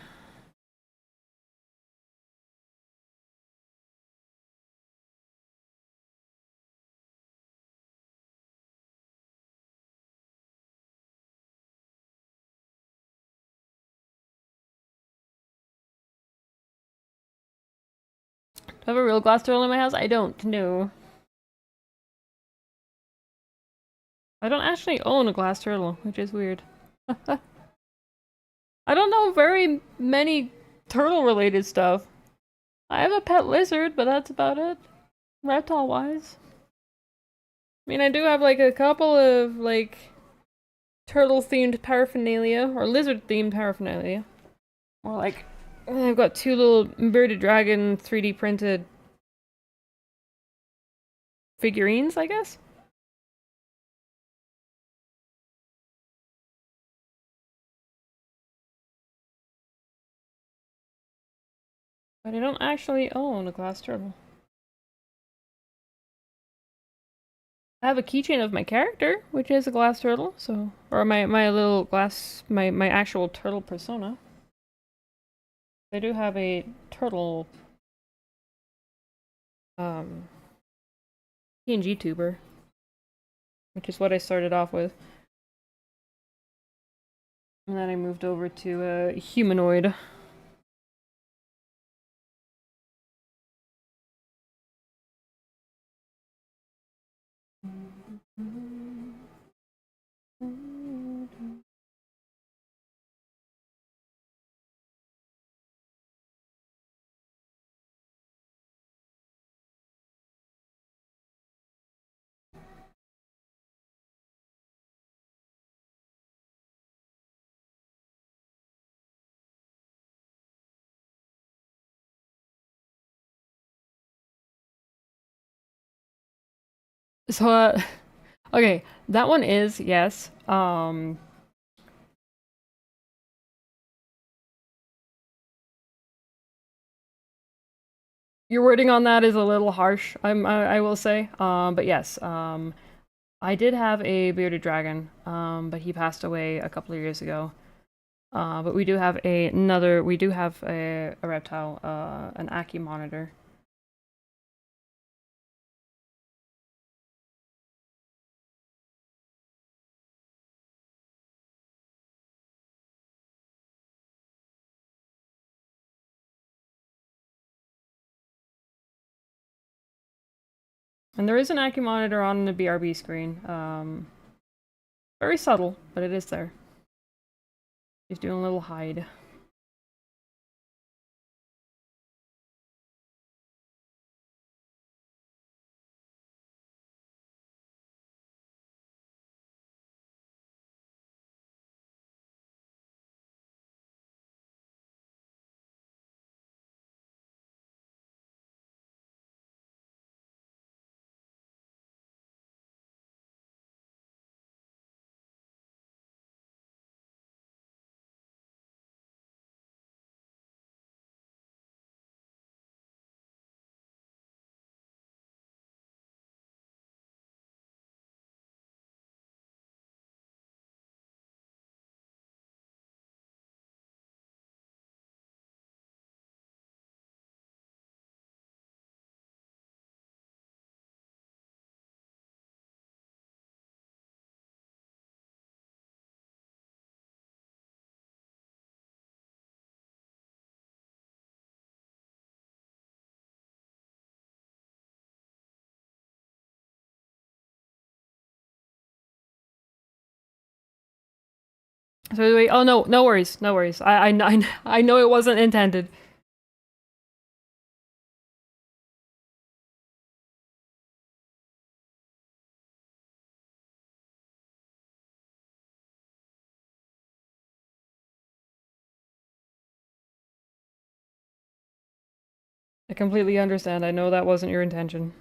S1: Do I have a real glass turtle in my house? I don't know. I don't actually own a glass turtle, which is weird. I don't know very many turtle-related stuff. I have a pet lizard, but that's about it. Reptile-wise. I mean, I do have, like, a couple of, like, turtle-themed paraphernalia, or lizard-themed paraphernalia. Or, like, I've got two little bearded dragon 3D printed figurines, I guess? But I don't actually own a glass turtle. I have a keychain of my character, which is a glass turtle, so... Or my little glass... My actual turtle persona. I do have a turtle... PNG tuber. Which is what I started off with. And then I moved over to a humanoid. So, okay, that one is, yes. Your wording on that is a little harsh, I will say. But yes, I did have a bearded dragon, but he passed away a couple of years ago. But we do have we do have a reptile, an Aki monitor. And there is an Aki monitor on the BRB screen. Very subtle, but it is there. He's doing a little hide. So anyway, oh no, no worries, no worries. I know it wasn't intended. I completely understand. I know that wasn't your intention.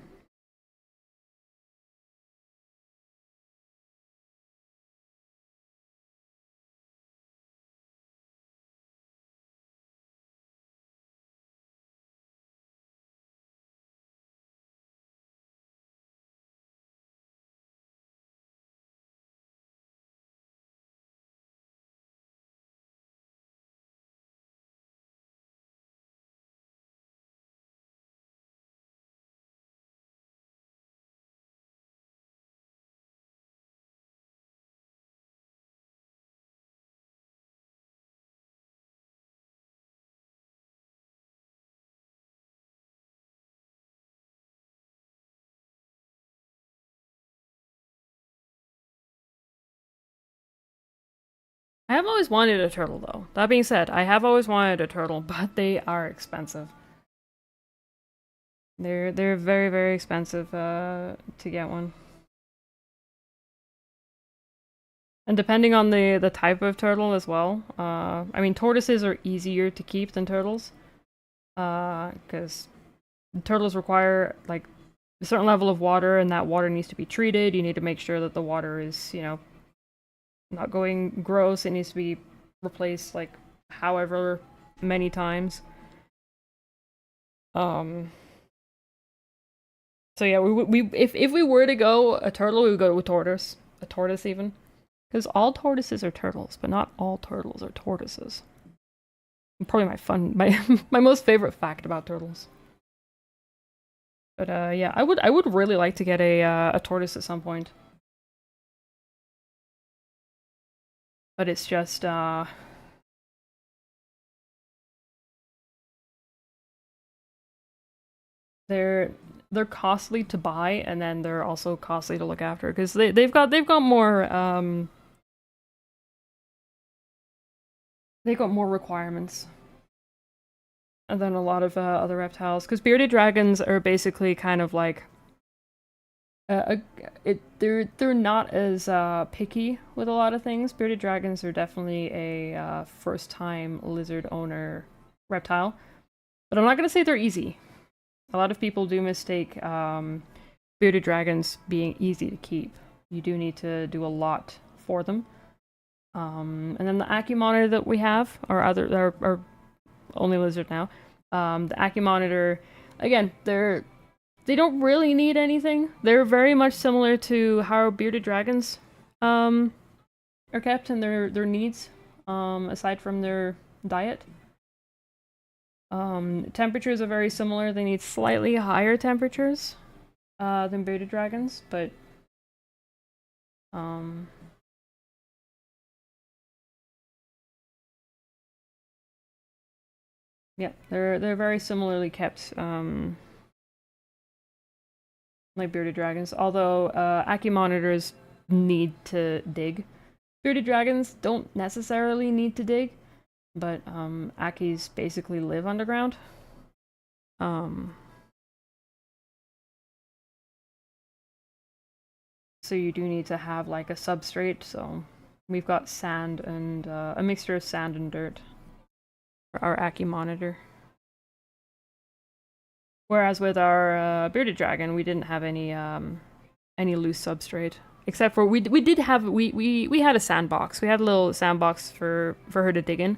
S1: I have always wanted a turtle, though. That being said, I have always wanted a turtle, but they are expensive. They're very very expensive to get one. And depending on the type of turtle as well. I mean, tortoises are easier to keep than turtles, because turtles require like a certain level of water, and that water needs to be treated. You need to make sure that the water is, not going gross. It needs to be replaced like however many times. Um. So yeah, if we were to go a turtle, we would go with tortoise, a tortoise even, because all tortoises are turtles, but not all turtles are tortoises. Probably my my most favorite fact about turtles. But yeah, I would really like to get a tortoise at some point. But it's just they're they're costly to buy, and then they're also costly to look after because they've got more they've got more requirements than a lot of other reptiles. Because bearded dragons are basically kind of like they're not as picky with a lot of things. Bearded dragons are definitely a first time lizard owner reptile, but I'm not gonna say they're easy. A lot of people do mistake bearded dragons being easy to keep. You do need to do a lot for them. And then the Aki monitor that we have, our only lizard now, the Aki monitor, again, they don't really need anything. They're very much similar to how bearded dragons are kept and their needs, aside from their diet. Temperatures are very similar. They need slightly higher temperatures than bearded dragons, but um, yeah, they're very similarly kept, like bearded dragons. Although Aki monitors need to dig. Bearded dragons don't necessarily need to dig, but Akis basically live underground. Um, so you do need to have like a substrate. So we've got sand and a mixture of sand and dirt for our Aki monitor. Whereas with our bearded dragon, we didn't have any loose substrate, except for we did have we had a sandbox. We had a little sandbox for her to dig in,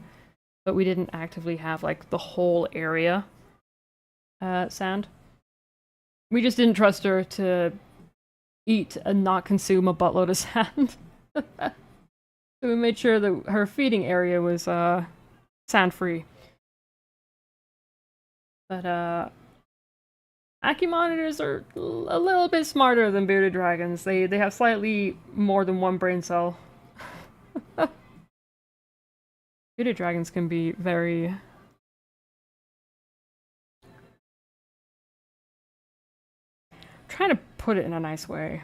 S1: but we didn't actively have like the whole area sand. We just didn't trust her to eat and not consume a buttload of sand. So we made sure that her feeding area was sand free. But Aki monitors are a little bit smarter than bearded dragons. They have slightly more than one brain cell. Bearded dragons can be very. I'm trying to put it in a nice way.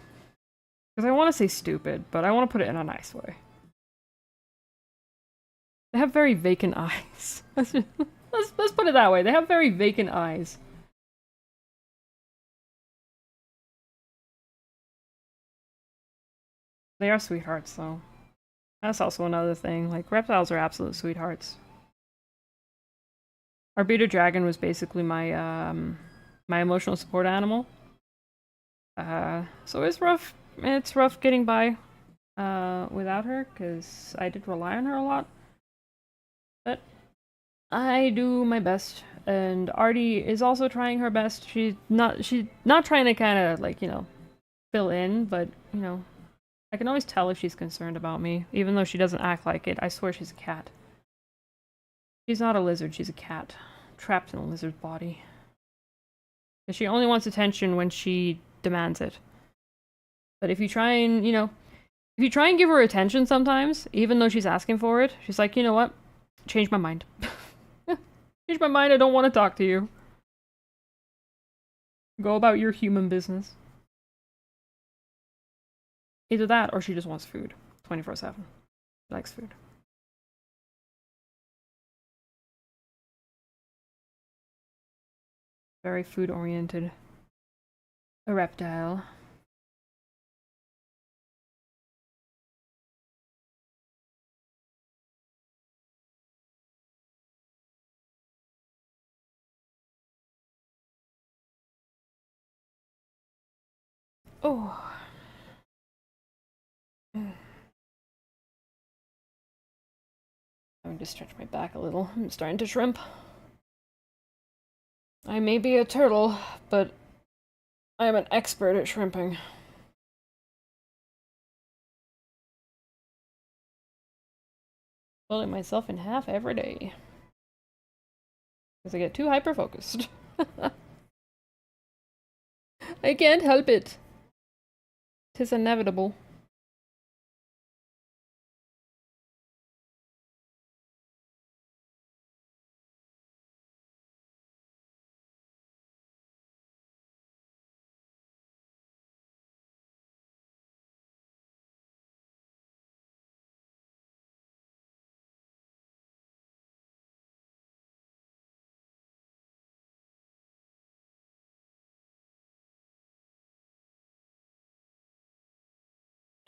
S1: Because I want to say stupid, but I want to put it in a nice way. They have very vacant eyes. Let's put it that way. They have very vacant eyes. They are sweethearts, though. That's also another thing. Like, reptiles are absolute sweethearts. Our bearded dragon was basically my, my emotional support animal. So it's rough. It's rough getting by, without her, because I did rely on her a lot. But I do my best, and Artie is also trying her best. She's not trying to kind of, like, you know, fill in, but, you know, I can always tell if she's concerned about me, even though she doesn't act like it. I swear she's a cat. She's not a lizard, she's a cat. Trapped in a lizard's body. Because she only wants attention when she demands it. But if you try and, you know, if you try and give her attention sometimes, even though she's asking for it, she's like, you know what? Change my mind. Change my mind, I don't want to talk to you. Go about your human business. Either that, or she just wants food. 24/7. She likes food. Very food-oriented. A reptile. Oh. I'm going to stretch my back a little. I'm starting to shrimp. I may be a turtle, but I am an expert at shrimping. Folding myself in half every day. Because I get too hyper-focused. I can't help it. 'Tis inevitable.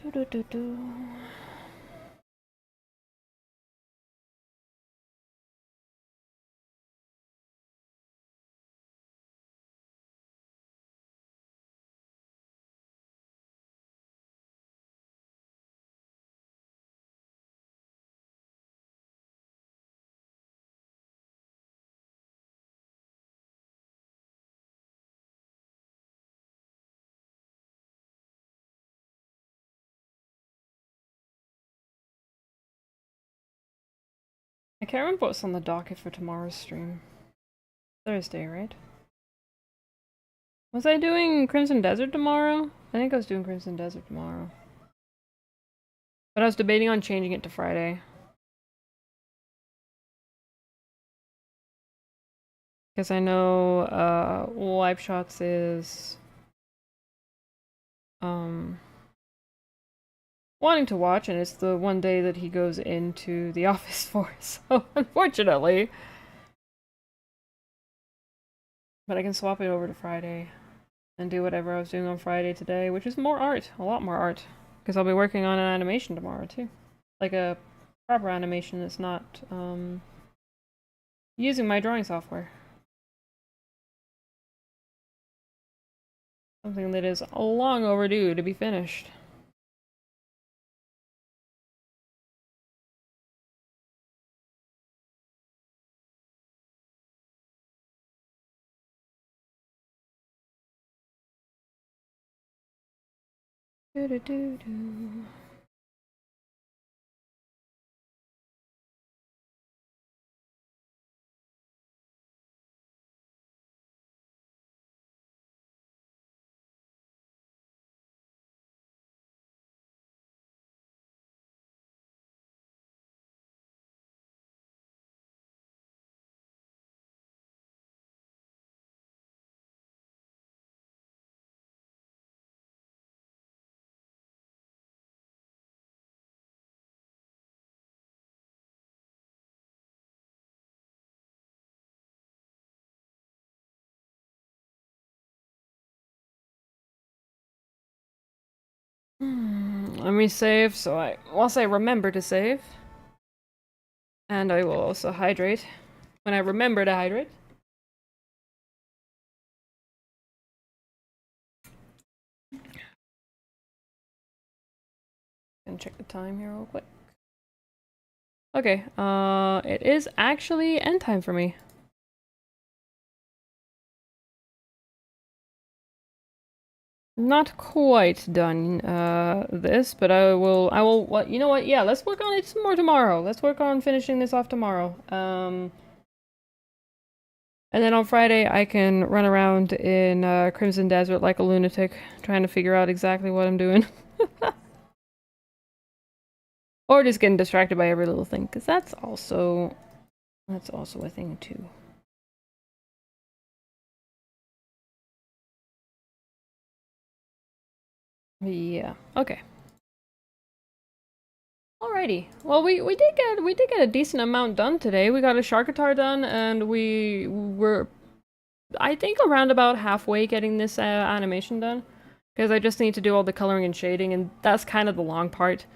S1: Do do do do. I can't remember what's on the docket for tomorrow's stream. Thursday, right? Was I doing Crimson Desert tomorrow? I think I was doing Crimson Desert tomorrow. But I was debating on changing it to Friday. Because I know, Wipe Shots is, wanting to watch, and it's the one day that he goes into the office for, so unfortunately. But I can swap it over to Friday and do whatever I was doing on Friday today, which is more art. A lot more art. Because I'll be working on an animation tomorrow, too. Like a proper animation that's not, using my drawing software. Something that is long overdue to be finished. Do do do do. Let me save, once I remember to save. And I will also hydrate when I remember to hydrate. Gonna check the time here real quick. Okay, it is actually end time for me. Not quite done, this, but what, you know what, yeah, let's work on it some more tomorrow. Let's work on finishing this off tomorrow. And then on Friday, I can run around in, Crimson Desert like a lunatic, trying to figure out exactly what I'm doing. Or just getting distracted by every little thing, because that's also a thing, too. Yeah, okay. Alrighty. Well, we did get a decent amount done today. We got a Sharkatar done, and we were, I think, around about halfway getting this animation done, because I just need to do all the coloring and shading, and that's kind of the long part.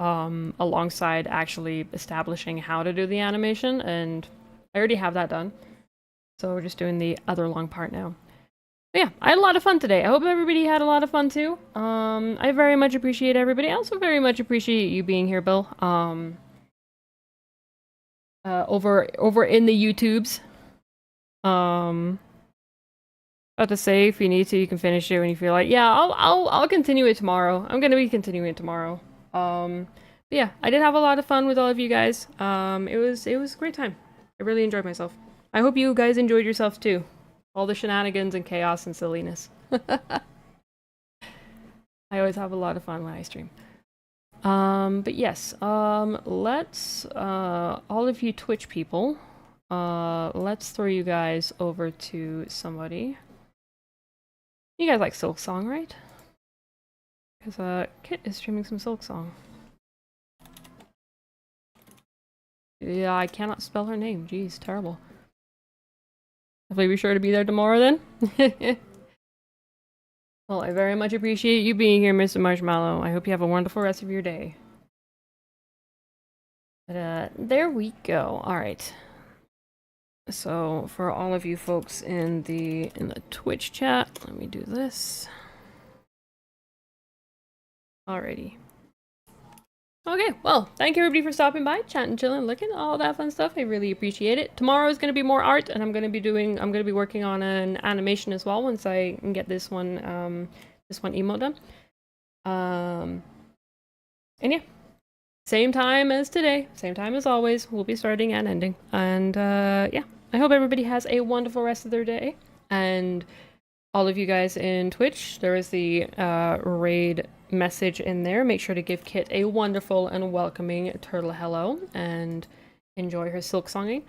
S1: Alongside actually establishing how to do the animation, and I already have that done. So we're just doing the other long part now. But yeah, I had a lot of fun today. I hope everybody had a lot of fun too. I very much appreciate everybody. I also very much appreciate you being here, Bill. Over in the YouTubes. About to say, if you need to, you can finish it when you feel like. Yeah, I'll continue it tomorrow. I'm gonna be continuing it tomorrow. But yeah, I did have a lot of fun with all of you guys. It was a great time. I really enjoyed myself. I hope you guys enjoyed yourself too. All the shenanigans and chaos and silliness. I always have a lot of fun when I stream. But yes, let's, all of you Twitch people, let's throw you guys over to somebody. You guys like Silksong, right? Because, Kit is streaming some Silksong. Yeah, I cannot spell her name. Jeez, terrible. Hopefully be sure to be there tomorrow then. Well, I very much appreciate you being here, Mr. Marshmallow. I hope you have a wonderful rest of your day. But, there we go. Alright. So, for all of you folks in the Twitch chat, let me do this. Alrighty. Okay, well, thank you everybody for stopping by, chatting, chilling, looking, all that fun stuff. I really appreciate it. Tomorrow is going to be more art, and I'm going to be working on an animation as well once I can get this one emote done. And yeah, same time as today, same time as always, we'll be starting and ending. And yeah, I hope everybody has a wonderful rest of their day. And all of you guys in Twitch, there is the raid message in there. Make sure to give Kit a wonderful and welcoming turtle hello and enjoy her silk songing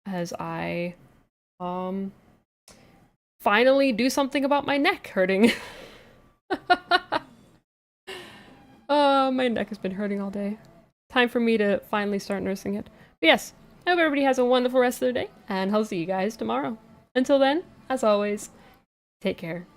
S1: as I finally do something about my neck hurting. My neck has been hurting all day. Time for me to finally start nursing it. But yes, I hope everybody has a wonderful rest of their day, and I'll see you guys tomorrow. Until then, as always, take care.